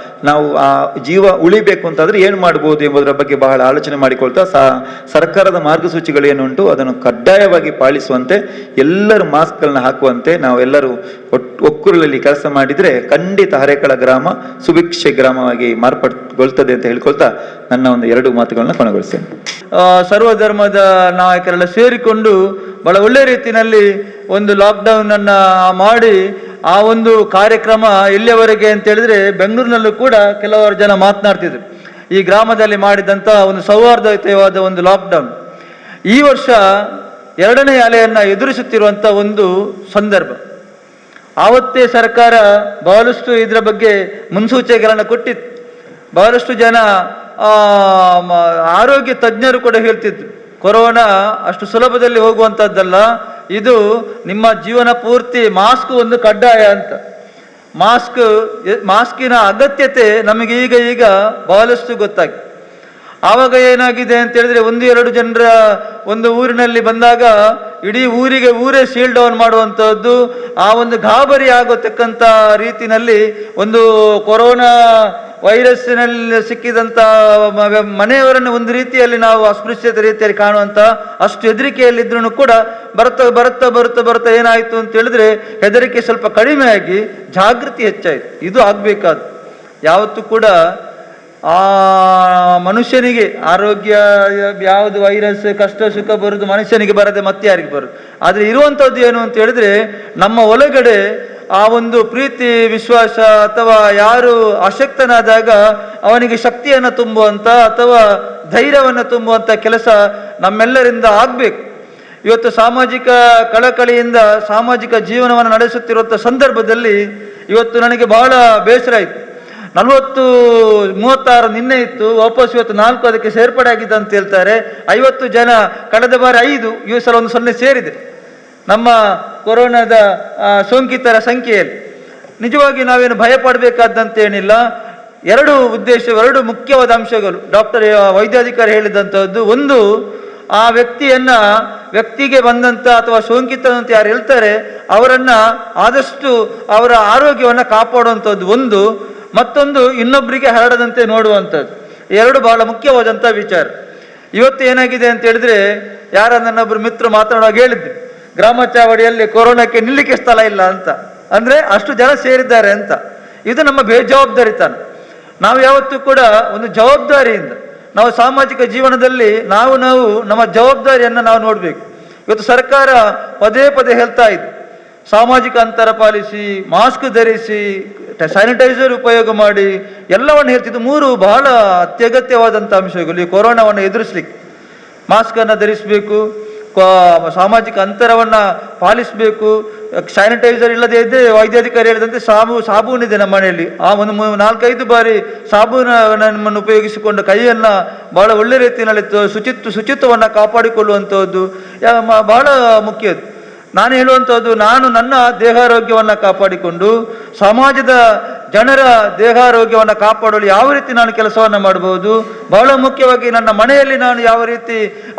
ನಾವು ಆ ಜೀವ ಉಳಿಬೇಕು ಅಂತಾದ್ರೆ ಏನು ಮಾಡ್ಬೋದು ಎಂಬುದರ ಬಗ್ಗೆ ಬಹಳ ಆಲೋಚನೆ ಮಾಡಿಕೊಳ್ತಾ ಸರ್ಕಾರದ ಮಾರ್ಗಸೂಚಿಗಳು ಏನುಂಟು ಅದನ್ನು ಕಡ್ಡಾಯವಾಗಿ ಪಾಲಿಸುವಂತೆ, ಎಲ್ಲರೂ ಮಾಸ್ಕ್ಗಳನ್ನ ಹಾಕುವಂತೆ ನಾವೆಲ್ಲರೂ ಒಕ್ಕೂರಲ್ಲಿ ಕೆಲಸ ಮಾಡಿದ್ರೆ ಖಂಡಿತ ಅರೆಕಳ ಗ್ರಾಮ ಸುಭಿಕ್ಷೆ ಗ್ರಾಮವಾಗಿ ಮಾರ್ಪಟ್ಟುಗೊಳ್ತದೆ ಅಂತ ಹೇಳ್ಕೊಳ್ತಾ ನನ್ನ ಒಂದು 2 ಮಾತುಗಳನ್ನ ಕೊನೆಗೊಳಿಸ್ತೇನೆ. ಸರ್ವಧರ್ಮದ ನಾಯಕರೆಲ್ಲ ಸೇರಿಕೊಂಡು ಬಹಳ ಒಳ್ಳೆ ರೀತಿಯಲ್ಲಿ ಒಂದು ಲಾಕ್ಡೌನ್ ಅನ್ನ ಮಾಡಿ ಆ ಒಂದು ಕಾರ್ಯಕ್ರಮ ಎಲ್ಲಿಯವರೆಗೆ ಅಂತ ಹೇಳಿದ್ರೆ ಬೆಂಗಳೂರಿನಲ್ಲೂ ಕೂಡ ಕೆಲವರು ಜನ ಮಾತನಾಡ್ತಿದ್ರು. ಈ ಗ್ರಾಮದಲ್ಲಿ ಮಾಡಿದಂತ ಒಂದು ಸೌಹಾರ್ದಯುತವಾದ ಒಂದು ಲಾಕ್ಡೌನ್ ಈ ವರ್ಷ 2ನೇ ಅಲೆಯನ್ನ ಎದುರಿಸುತ್ತಿರುವಂತ ಒಂದು ಸಂದರ್ಭ. ಆವತ್ತೇ ಸರ್ಕಾರ ಬಹಳಷ್ಟು ಇದರ ಬಗ್ಗೆ ಮುನ್ಸೂಚನೆಗಳನ್ನು ಕೊಟ್ಟಿತ್ತು. ಬಹಳಷ್ಟು ಜನ ಆರೋಗ್ಯ ತಜ್ಞರು ಕೂಡ ಹೇಳ್ತಿದ್ರು, ಕೊರೋನಾ ಅಷ್ಟು ಸುಲಭದಲ್ಲಿ ಹೋಗುವಂಥದ್ದಲ್ಲ, ಇದು ನಿಮ್ಮ ಜೀವನ ಪೂರ್ತಿ ಮಾಸ್ಕ್ ಒಂದು ಕಡ್ಡಾಯ ಅಂತ. ಮಾಸ್ಕಿನ ಅಗತ್ಯತೆ ನಮಗೆ ಈಗ ಬಹಳಷ್ಟು ಗೊತ್ತಾಗಿದೆ. ಆವಾಗ ಏನಾಗಿದೆ ಅಂತ ಹೇಳಿದ್ರೆ 1-2 ಜನರ ಒಂದು ಊರಿನಲ್ಲಿ ಬಂದಾಗ ಇಡೀ ಊರೇ ಸೀಲ್ ಡೌನ್ ಮಾಡುವಂಥದ್ದು, ಆ ಒಂದು ಗಾಬರಿ ಆಗೋತಕ್ಕಂಥ ರೀತಿನಲ್ಲಿ ಒಂದು ಕೊರೋನಾ ವೈರಸ್ಸಿನಲ್ಲಿ ಸಿಕ್ಕಿದಂಥ ಮನೆಯವರನ್ನು ಒಂದು ರೀತಿಯಲ್ಲಿ ನಾವು ಅಸ್ಪೃಶ್ಯತೆ ರೀತಿಯಲ್ಲಿ ಕಾಣುವಂಥ ಅಷ್ಟು ಹೆದರಿಕೆಯಲ್ಲಿದ್ರೂ ಕೂಡ ಬರುತ್ತಾ ಏನಾಯಿತು ಅಂತ ಹೇಳಿದ್ರೆ ಹೆದರಿಕೆ ಸ್ವಲ್ಪ ಕಡಿಮೆಯಾಗಿ ಜಾಗೃತಿ ಹೆಚ್ಚಾಯಿತು. ಇದು ಆಗಬೇಕಾದ ಯಾವತ್ತೂ ಕೂಡ ಆ ಮನುಷ್ಯನಿಗೆ ಆರೋಗ್ಯ ಯಾವುದು ವೈರಸ್ ಕಷ್ಟ ಸುಖ ಬರುದು ಮನುಷ್ಯನಿಗೆ ಬರದೆ ಮತ್ತೆ ಯಾರಿಗೆ ಬರುದು. ಆದರೆ ಇರುವಂಥದ್ದು ಏನು ಅಂತ ಹೇಳಿದ್ರೆ ನಮ್ಮ ಒಳಗಡೆ ಆ ಒಂದು ಪ್ರೀತಿ ವಿಶ್ವಾಸ ಅಥವಾ ಯಾರು ಅಶಕ್ತನಾದಾಗ ಅವನಿಗೆ ಶಕ್ತಿಯನ್ನು ತುಂಬುವಂತ ಅಥವಾ ಧೈರ್ಯವನ್ನು ತುಂಬುವಂತ ಕೆಲಸ ನಮ್ಮೆಲ್ಲರಿಂದ ಆಗ್ಬೇಕು. ಇವತ್ತು ಸಾಮಾಜಿಕ ಕಳಕಳಿಯಿಂದ ಸಾಮಾಜಿಕ ಜೀವನವನ್ನು ನಡೆಸುತ್ತಿರುವಂಥ ಸಂದರ್ಭದಲ್ಲಿ ಇವತ್ತು ನನಗೆ ಬಹಳ ಬೇಸರ ಆಯಿತು. 40-36 ನಿನ್ನೆ ಇತ್ತು, ವಾಪಸ್ ಇವತ್ತು 4 ಅದಕ್ಕೆ ಸೇರ್ಪಡೆ ಆಗಿದೆ ಅಂತ ಹೇಳ್ತಾರೆ. 50 ಜನ, ಕಳೆದ ಬಾರಿ 5, ಈ ಸಲ 1 ಸೇರಿದೆ ನಮ್ಮ ಕೊರೋನಾದ ಸೋಂಕಿತರ ಸಂಖ್ಯೆಯಲ್ಲಿ. ನಿಜವಾಗಿ ನಾವೇನು ಭಯ ಪಡಬೇಕಾದಂತೇನಿಲ್ಲ. 2 ಮುಖ್ಯವಾದ ಅಂಶಗಳು ಡಾಕ್ಟರ್ ವೈದ್ಯಾಧಿಕಾರಿ ಹೇಳಿದಂಥದ್ದು. ಒಂದು, ಆ ವ್ಯಕ್ತಿಗೆ ಬಂದಂತ ಅಥವಾ ಸೋಂಕಿತರಂತ ಯಾರು ಹೇಳ್ತಾರೆ ಅವರನ್ನ ಆದಷ್ಟು ಅವರ ಆರೋಗ್ಯವನ್ನು ಕಾಪಾಡುವಂಥದ್ದು ಒಂದು, ಮತ್ತೊಂದು ಇನ್ನೊಬ್ಬರಿಗೆ ಹರಡದಂತೆ ನೋಡುವಂಥದ್ದು. 2 ಬಹಳ ಮುಖ್ಯವಾದಂಥ ವಿಚಾರ. ಇವತ್ತು ಏನಾಗಿದೆ ಅಂತ ಹೇಳಿದ್ರೆ, ನನ್ನೊಬ್ಬರು ಮಿತ್ರ ಮಾತನಾಡುವಾಗ ಹೇಳಿದ್ರು, ಗ್ರಾಮ ಚಾವಡಿಯಲ್ಲಿ ಕೊರೋನಾಕ್ಕೆ ನಿಲ್ಲಿಕ್ಕೆ ಸ್ಥಳ ಇಲ್ಲ ಅಂತ, ಅಂದ್ರೆ ಅಷ್ಟು ಜನ ಸೇರಿದ್ದಾರೆ ಅಂತ. ಇದು ನಮ್ಮ ಬೇಜವಾಬ್ದಾರಿತನ. ನಾವು ಯಾವತ್ತೂ ಕೂಡ ಒಂದು ಜವಾಬ್ದಾರಿಯಿಂದ ನಾವು ಸಾಮಾಜಿಕ ಜೀವನದಲ್ಲಿ ನಾವು ನಮ್ಮ ಜವಾಬ್ದಾರಿಯನ್ನು ನಾವು ನೋಡ್ಬೇಕು. ಇವತ್ತು ಸರ್ಕಾರ ಪದೇ ಹೇಳ್ತಾ ಇದೆ, ಸಾಮಾಜಿಕ ಅಂತರ ಪಾಲಿಸಿ, ಮಾಸ್ಕ್ ಧರಿಸಿ, ಸ್ಯಾನಿಟೈಸರ್ ಉಪಯೋಗ ಮಾಡಿ ಎಲ್ಲವನ್ನು ಹೇಳ್ತಿದ್ದು. 3 ಬಹಳ ಅತ್ಯಗತ್ಯವಾದಂಥ ಅಂಶಗಳು ಈ ಕೊರೋನಾವನ್ನು ಎದುರಿಸಲಿಕ್ಕೆ. ಮಾಸ್ಕನ್ನು ಧರಿಸಬೇಕು, ಸಾಮಾಜಿಕ ಅಂತರವನ್ನು ಪಾಲಿಸಬೇಕು. ಸ್ಯಾನಿಟೈಸರ್ ಇಲ್ಲದೆ ಇದ್ದರೆ ವೈದ್ಯಾಧಿಕಾರಿ ಹೇಳಿದಂತೆ ಸಾಬೂನಿದೆ ನಮ್ಮ ಮನೆಯಲ್ಲಿ, ಆ ಒಂದು 4-5 ಬಾರಿ ಸಾಬೂನನ್ನು ಉಪಯೋಗಿಸಿಕೊಂಡು ಕೈಯನ್ನು ಬಹಳ ಒಳ್ಳೆ ರೀತಿಯಲ್ಲಿ ಶುಚಿತ್ವವನ್ನು ಕಾಪಾಡಿಕೊಳ್ಳುವಂಥದ್ದು ಬಹಳ ಮುಖ್ಯ. ನಾನು ಹೇಳುವಂಥದ್ದು, ನಾನು ನನ್ನ ದೇಹಾರೋಗ್ಯವನ್ನು ಕಾಪಾಡಿಕೊಂಡು ಸಮಾಜದ ಜನರ ದೇಹಾರೋಗ್ಯವನ್ನು ಕಾಪಾಡಲು ಯಾವ ರೀತಿ ನಾನು ಕೆಲಸವನ್ನು ಮಾಡಬಹುದು, ಬಹಳ ಮುಖ್ಯವಾಗಿ ನನ್ನ ಮನೆಯಲ್ಲಿ ನಾನು ಯಾವ ರೀತಿ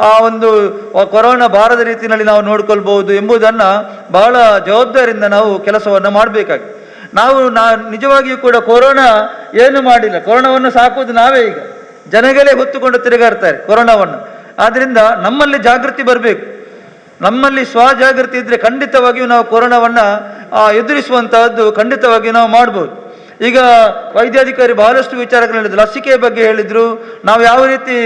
ಆ ಒಂದು ಕೊರೋನಾ ಬಾರದ ರೀತಿಯಲ್ಲಿ ನಾವು ನೋಡ್ಕೊಳ್ಬಹುದು ಎಂಬುದನ್ನು ಬಹಳ ಜವಾಬ್ದಾರಿಯಿಂದ ನಾವು ಕೆಲಸವನ್ನು ಮಾಡಬೇಕಾಗಿದೆ. ನಾವು ನಿಜವಾಗಿಯೂ ಕೂಡ ಕೊರೋನಾ ಏನು ಮಾಡಿಲ್ಲ, ಕೊರೋನಾವನ್ನು ಸಾಕುವುದು ನಾವೇ. ಈಗ ಜನಗಳೇ ಹೊತ್ತುಕೊಂಡು ತಿರುಗಾಡ್ತಾರೆ ಕೊರೋನಾವನ್ನು. ಆದ್ದರಿಂದ ನಮ್ಮಲ್ಲಿ ಜಾಗೃತಿ ಬರಬೇಕು. ನಮ್ಮಲ್ಲಿ ಸ್ವಜಾಗೃತಿ ಇದ್ದರೆ ಖಂಡಿತವಾಗಿಯೂ ನಾವು ಕೊರೋನಾವನ್ನು ಎದುರಿಸುವಂತಹದ್ದು ಖಂಡಿತವಾಗಿಯೂ ನಾವು ಮಾಡ್ಬೋದು. ಈಗ ವೈದ್ಯಾಧಿಕಾರಿ ಬಹಳಷ್ಟು ವಿಚಾರಗಳು ಹೇಳಿದ್ರು, ಲಸಿಕೆಯ ಬಗ್ಗೆ ಹೇಳಿದರು, ನಾವು ಯಾವ ರೀತಿ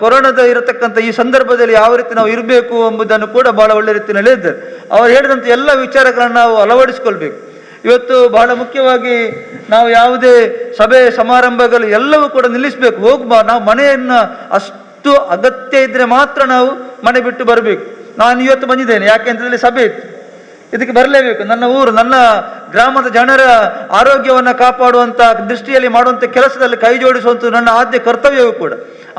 ಕೊರೋನಾದ ಇರತಕ್ಕಂಥ ಈ ಸಂದರ್ಭದಲ್ಲಿ ಯಾವ ರೀತಿ ನಾವು ಇರಬೇಕು ಎಂಬುದನ್ನು ಕೂಡ ಬಹಳ ಒಳ್ಳೆ ರೀತಿಯಲ್ಲಿ ಹೇಳಿದ್ದಾರೆ. ಅವರು ಹೇಳಿದಂಥ ಎಲ್ಲ ವಿಚಾರಗಳನ್ನು ನಾವು ಅಳವಡಿಸ್ಕೊಳ್ಬೇಕು. ಇವತ್ತು ಬಹಳ ಮುಖ್ಯವಾಗಿ ನಾವು ಯಾವುದೇ ಸಭೆ ಸಮಾರಂಭಗಳು ಎಲ್ಲವೂ ಕೂಡ ನಿಲ್ಲಿಸಬೇಕು. ನಾವು ಮನೆಯನ್ನು ಅಷ್ಟು ಅಗತ್ಯ ಇದ್ದರೆ ಮಾತ್ರ ನಾವು ಮನೆ ಬಿಟ್ಟು ಬರಬೇಕು. ನಾನು ಇವತ್ತು ಬಂದಿದ್ದೇನೆ ಯಾಕೆಂತಂದರೆ ಸಭೆ ಇತ್ತು, ಇದಕ್ಕೆ ಬರಲೇಬೇಕು. ನನ್ನ ಊರು, ನನ್ನ ಗ್ರಾಮದ ಜನರ ಆರೋಗ್ಯವನ್ನು ಕಾಪಾಡುವಂಥ ದೃಷ್ಟಿಯಲ್ಲಿ ಮಾಡುವಂಥ ಕೆಲಸದಲ್ಲಿ ಕೈ ಜೋಡಿಸುವಂಥ ನನ್ನ ಆದ್ಯ ಕರ್ತವ್ಯವೂ ಕೂಡ.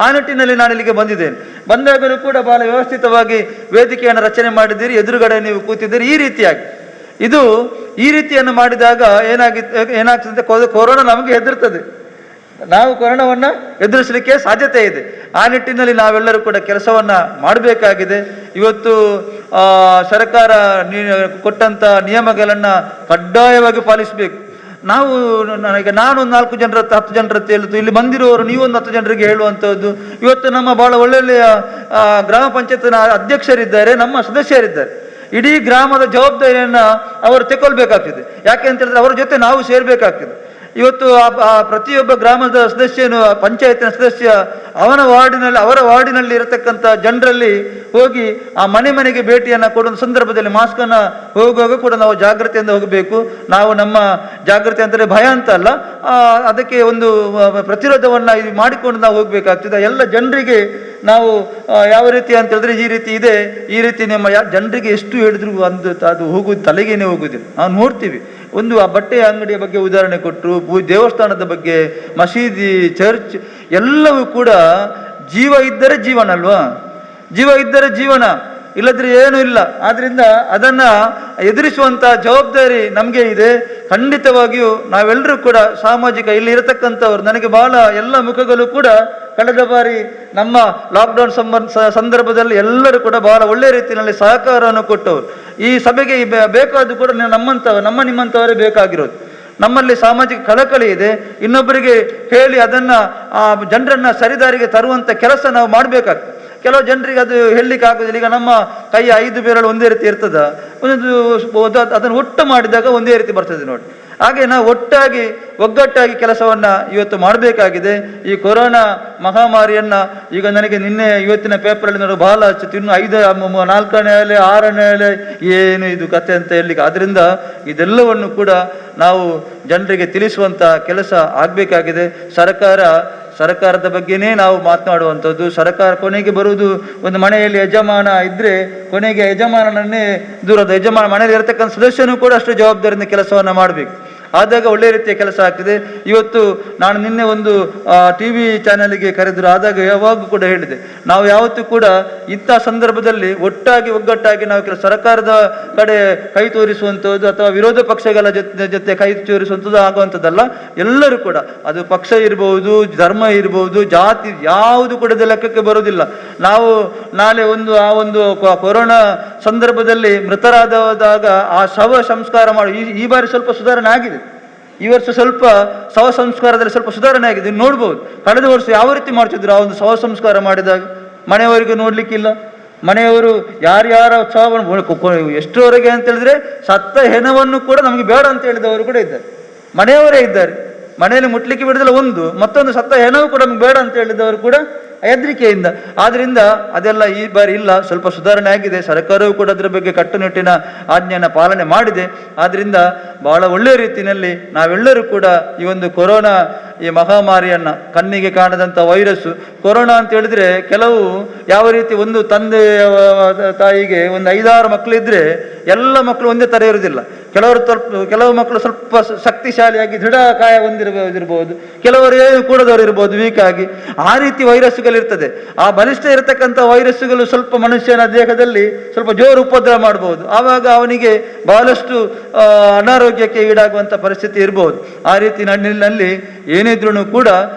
ಆ ನಿಟ್ಟಿನಲ್ಲಿ ನಾನು ಇಲ್ಲಿಗೆ ಬಂದಿದ್ದೇನೆ. ಬಂದಾಗಲೂ ಕೂಡ ಬಹಳ ವ್ಯವಸ್ಥಿತವಾಗಿ ವೇದಿಕೆಯನ್ನು ರಚನೆ ಮಾಡಿದ್ದೀರಿ, ಎದುರುಗಡೆ ನೀವು ಕೂತಿದ್ದೀರಿ. ಈ ರೀತಿಯನ್ನು ಮಾಡಿದಾಗ ಏನಾಗ್ತದೆ, ಕೊರೋನಾ ನಮಗೆ ಹೆದರ್ತದೆ, ನಾವು ಕೊರೋನಾವನ್ನು ಎದುರಿಸಲಿಕ್ಕೆ ಸಾಧ್ಯತೆ ಇದೆ. ಆ ನಿಟ್ಟಿನಲ್ಲಿ ನಾವೆಲ್ಲರೂ ಕೂಡ ಕೆಲಸವನ್ನು ಮಾಡಬೇಕಾಗಿದೆ. ಇವತ್ತು ಸರ್ಕಾರ ಕೊಟ್ಟಂಥ ನಿಯಮಗಳನ್ನು ಕಡ್ಡಾಯವಾಗಿ ಪಾಲಿಸಬೇಕು. ನಾನು 4 ಜನರ 10 ಜನರ ಹೇಳುದು, ಇಲ್ಲಿ ಬಂದಿರುವವರು ನೀವೊಂದು 10 ಜನರಿಗೆ ಹೇಳುವಂಥದ್ದು. ಇವತ್ತು ನಮ್ಮ ಬಹಳ ಒಳ್ಳೊಳ್ಳೆಯ ಗ್ರಾಮ ಪಂಚಾಯತ್ನ ಅಧ್ಯಕ್ಷರಿದ್ದಾರೆ, ನಮ್ಮ ಸದಸ್ಯರಿದ್ದಾರೆ. ಇಡೀ ಗ್ರಾಮದ ಜವಾಬ್ದಾರಿಯನ್ನು ಅವರು ತೆಗೊಳ್ಬೇಕಾಗ್ತದೆ. ಯಾಕೆ ಅಂತ ಹೇಳಿದ್ರೆ ಅವರ ಜೊತೆ ನಾವು ಸೇರಬೇಕಾಗ್ತದೆ. ಇವತ್ತು ಪ್ರತಿಯೊಬ್ಬ ಗ್ರಾಮದ ಸದಸ್ಯನು, ಪಂಚಾಯತಿನ ಸದಸ್ಯ ಅವರ ವಾರ್ಡಿನಲ್ಲಿ ಇರತಕ್ಕಂಥ ಜನರಲ್ಲಿ ಹೋಗಿ ಆ ಮನೆಗೆ ಭೇಟಿಯನ್ನು ಕೊಡುವ ಸಂದರ್ಭದಲ್ಲಿ ಮಾಸ್ಕನ್ನು ಹೋಗುವಾಗ ಕೂಡ ನಾವು ಜಾಗ್ರತೆಯಿಂದ ಹೋಗಬೇಕು. ನಾವು ನಮ್ಮ ಜಾಗೃತಿ ಅಂದರೆ ಭಯ ಅಂತ ಅಲ್ಲ, ಅದಕ್ಕೆ ಒಂದು ಪ್ರತಿರೋಧವನ್ನು ಮಾಡಿಕೊಂಡು ನಾವು ಹೋಗಬೇಕಾಗ್ತದೆ. ಎಲ್ಲ ಜನರಿಗೆ ನಾವು ಯಾವ ರೀತಿ ಅಂತ ಹೇಳಿದ್ರೆ ಈ ರೀತಿ ಇದೆ, ಈ ರೀತಿ ನಮ್ಮ ಜನರಿಗೆ ಎಷ್ಟು ಹೇಳಿದ್ರು ಅದು ಹೋಗುದು ತಲೆಗೇನೆ ಹೋಗುದಿಲ್ಲ. ನಾವು ನೋಡ್ತೀವಿ. ಒಂದು ಆ ಬಟ್ಟೆಯ ಅಂಗಡಿಯ ಬಗ್ಗೆ ಉದಾಹರಣೆ ಕೊಟ್ಟರು, ದೇವಸ್ಥಾನದ ಬಗ್ಗೆ, ಮಸೀದಿ, ಚರ್ಚ್ ಎಲ್ಲವೂ ಕೂಡ ಜೀವ ಇದ್ದರೆ ಜೀವನ ಅಲ್ವಾ? ಜೀವ ಇದ್ದರೆ ಜೀವನ, ಇಲ್ಲದ್ರೆ ಏನೂ ಇಲ್ಲ. ಆದ್ರಿಂದ ಅದನ್ನು ಎದುರಿಸುವಂಥ ಜವಾಬ್ದಾರಿ ನಮಗೆ ಇದೆ. ಖಂಡಿತವಾಗಿಯೂ ನಾವೆಲ್ಲರೂ ಕೂಡ ಸಾಮಾಜಿಕ, ಇಲ್ಲಿ ಇರತಕ್ಕಂಥವ್ರು, ನನಗೆ ಬಹಳ ಎಲ್ಲ ಮುಖಗಳು ಕೂಡ ಕಳೆದ ಬಾರಿ ನಮ್ಮ ಲಾಕ್ಡೌನ್ ಸಂದರ್ಭದಲ್ಲಿ ಎಲ್ಲರೂ ಕೂಡ ಬಹಳ ಒಳ್ಳೆ ರೀತಿಯಲ್ಲಿ ಸಹಕಾರವನ್ನು ಕೊಟ್ಟವರು. ಈ ಸಭೆಗೆ ಬೇಕಾದ್ದು ಕೂಡ ನಿಮ್ಮಂಥವರೇ ಬೇಕಾಗಿರೋದು. ನಮ್ಮಲ್ಲಿ ಸಾಮಾಜಿಕ ಕಳಕಳಿ ಇದೆ. ಇನ್ನೊಬ್ಬರಿಗೆ ಹೇಳಿ ಅದನ್ನು ಜನರನ್ನು ಸರಿದಾರಿಗೆ ತರುವಂಥ ಕೆಲಸ ನಾವು ಮಾಡಬೇಕಾಗ್ತದೆ. ಕೆಲವು ಜನರಿಗೆ ಅದು ಹೇಳಲಿಕ್ಕೆ ಆಗೋದಿಲ್ಲ. ಈಗ ನಮ್ಮ ಕೈಯ 5 ಬೆರಳು ಒಂದೇ ರೀತಿ ಇರ್ತದ, ಅದನ್ನು ಒಟ್ಟು ಮಾಡಿದಾಗ ಒಂದೇ ರೀತಿ ಬರ್ತದೆ ನೋಡಿ. ಹಾಗೆ ನಾವು ಒಗ್ಗಟ್ಟಾಗಿ ಕೆಲಸವನ್ನು ಇವತ್ತು ಮಾಡಬೇಕಾಗಿದೆ. ಈ ಕೊರೋನಾ ಮಹಾಮಾರಿಯನ್ನು ಈಗ ನನಗೆ ಇವತ್ತಿನ ಪೇಪರಲ್ಲಿ ನೋಡೋ ಬಹಳ ಇನ್ನು 4ನೇ ಅಲೆ 6ನೇ ಅಲೆ ಏನು ಇದು ಕತೆ ಅಂತ ಹೇಳಲಿಕ್ಕೆ. ಆದ್ದರಿಂದ ಇದೆಲ್ಲವನ್ನು ಕೂಡ ನಾವು ಜನರಿಗೆ ತಿಳಿಸುವಂಥ ಕೆಲಸ ಆಗಬೇಕಾಗಿದೆ. ಸರ್ಕಾರದ ಬಗ್ಗೆನೇ ನಾವು ಮಾತನಾಡುವಂಥದ್ದು. ಸರ್ಕಾರ ಕೊನೆಗೆ ಬರುವುದು, ಒಂದು ಮನೆಯಲ್ಲಿ ಯಜಮಾನ ಇದ್ದರೆ ಕೊನೆಗೆ ಯಜಮಾನನನ್ನೇ ಮನೆಯಲ್ಲಿ ಇರತಕ್ಕಂಥ ಸದಸ್ಯನೂ ಕೂಡ ಅಷ್ಟು ಜವಾಬ್ದಾರಿಯಿಂದ ಕೆಲಸವನ್ನು ಮಾಡಬೇಕು. ಆದಾಗ ಒಳ್ಳೆ ರೀತಿಯ ಕೆಲಸ ಆಗ್ತದೆ. ಇವತ್ತು ನಾನು ನಿನ್ನೆ ಒಂದು TV ಚಾನಲ್ಗೆ ಕರೆದರು, ಆದಾಗ ಯಾವಾಗೂ ಕೂಡ ಹೇಳಿದೆ, ನಾವು ಯಾವತ್ತೂ ಕೂಡ ಇಂಥ ಸಂದರ್ಭದಲ್ಲಿ ಒಗ್ಗಟ್ಟಾಗಿ ನಾವು ಸರ್ಕಾರದ ಕಡೆ ಕೈ ತೋರಿಸುವಂಥದ್ದು ಅಥವಾ ವಿರೋಧ ಪಕ್ಷಗಳ ಜೊತೆ ಕೈ ತೋರಿಸುವಂಥದ್ದು ಆಗುವಂಥದ್ದಲ್ಲ. ಎಲ್ಲರೂ ಕೂಡ, ಅದು ಪಕ್ಷ ಇರ್ಬೋದು, ಧರ್ಮ ಇರ್ಬೋದು, ಜಾತಿ ಯಾವುದು ಕೂಡ ಲೆಕ್ಕಕ್ಕೆ ಬರುವುದಿಲ್ಲ. ನಾವು ನಾಳೆ ಆ ಒಂದು ಕೊರೋನಾ ಸಂದರ್ಭದಲ್ಲಿ ಮೃತರಾದಾಗ ಆ ಶವ ಸಂಸ್ಕಾರ ಮಾಡಿ ಈ ಬಾರಿ ಸ್ವಲ್ಪ ಸುಧಾರಣೆ ಆಗಿದೆ. ಈ ವರ್ಷ ಸ್ವಲ್ಪ ಶವ ಸಂಸ್ಕಾರದಲ್ಲಿ ಸ್ವಲ್ಪ ಸುಧಾರಣೆ ಆಗಿದೆ. ನೋಡ್ಬೋದು ಕಳೆದ ವರ್ಷ ಯಾವ ರೀತಿ ಮಾಡ್ತಿದ್ರು. ಆ ಒಂದು ಶವ ಸಂಸ್ಕಾರ ಮಾಡಿದಾಗ ಮನೆಯವರಿಗೆ ನೋಡ್ಲಿಕ್ಕಿಲ್ಲ. ಮನೆಯವರು ಯಾರ್ಯಾರ ಎಷ್ಟರವರೆಗೆ ಅಂತ ಹೇಳಿದ್ರೆ ಸತ್ತ ಹೆಣವನ್ನು ಕೂಡ ನಮಗೆ ಬೇಡ ಅಂತ ಹೇಳಿದವರು ಕೂಡ ಇದ್ದಾರೆ. ಮನೆಯವರೇ ಇದ್ದಾರೆ. ಮನೆಯಲ್ಲಿ ಮುಟ್ಲಿಕ್ಕೆ ಬಿಡುದಿಲ್ಲ. ಮತ್ತೊಂದು ಸತ್ತ ಹೆಣವು ಕೂಡ ನಮ್ಗೆ ಬೇಡ ಅಂತ ಹೇಳಿದವರು ಕೂಡ ಹೆದರಿಕೆಯಿಂದ. ಆದ್ರಿಂದ ಅದೆಲ್ಲ ಈ ಬಾರಿ ಇಲ್ಲ, ಸ್ವಲ್ಪ ಸುಧಾರಣೆ ಆಗಿದೆ. ಸರ್ಕಾರವೂ ಕೂಡ ಅದರ ಬಗ್ಗೆ ಕಟ್ಟುನಿಟ್ಟಿನ ಆಜ್ಞೆಯನ್ನು ಪಾಲನೆ ಮಾಡಿದೆ. ಆದ್ರಿಂದ ಬಹಳ ಒಳ್ಳೆಯ ರೀತಿಯಲ್ಲಿ ನಾವೆಲ್ಲರೂ ಕೂಡ ಈ ಒಂದು ಕೊರೋನಾ ಈ ಮಹಾಮಾರಿಯನ್ನ, ಕಣ್ಣಿಗೆ ಕಾಣದಂಥ ವೈರಸ್ಸು ಕೊರೋನಾ ಅಂತ ಹೇಳಿದ್ರೆ, ಕೆಲವು ಯಾವ ರೀತಿ ಒಂದು ತಂದೆ ತಾಯಿಗೆ ಒಂದು 5-6 ಮಕ್ಕಳಿದ್ರೆ ಎಲ್ಲ ಮಕ್ಕಳು ಒಂದೇ ಥರ ಇರುವುದಿಲ್ಲ. ಕೆಲವು ಮಕ್ಕಳು ಸ್ವಲ್ಪ ಶಕ್ತಿಶಾಲಿಯಾಗಿ ದೃಢಕಾಯ ಹೊಂದಿರಬಹುದು, ಕೆಲವರು ಏನು ಕೂಡದವರು ಇರ್ಬೋದು, ವೀಕ್ ಆಗಿ. ಆ ರೀತಿ ವೈರಸ್ಸುಗಳಿರ್ತದೆ. ಆ ಬಲಿಷ್ಠ ಇರತಕ್ಕಂಥ ವೈರಸ್ಸುಗಳು ಸ್ವಲ್ಪ ಮನುಷ್ಯನ ದೇಹದಲ್ಲಿ ಸ್ವಲ್ಪ ಜೋರು ಉಪದ್ರವ ಮಾಡಬಹುದು. ಆವಾಗ ಅವನಿಗೆ ಬಹಳಷ್ಟು ಅನಾರೋಗ್ಯಕ್ಕೆ ಈಡಾಗುವಂಥ ಪರಿಸ್ಥಿತಿ ಇರಬಹುದು. ಆ ರೀತಿ ನನ್ನಲ್ಲಿ ಏನಿದ್ರೂ ಕೂಡ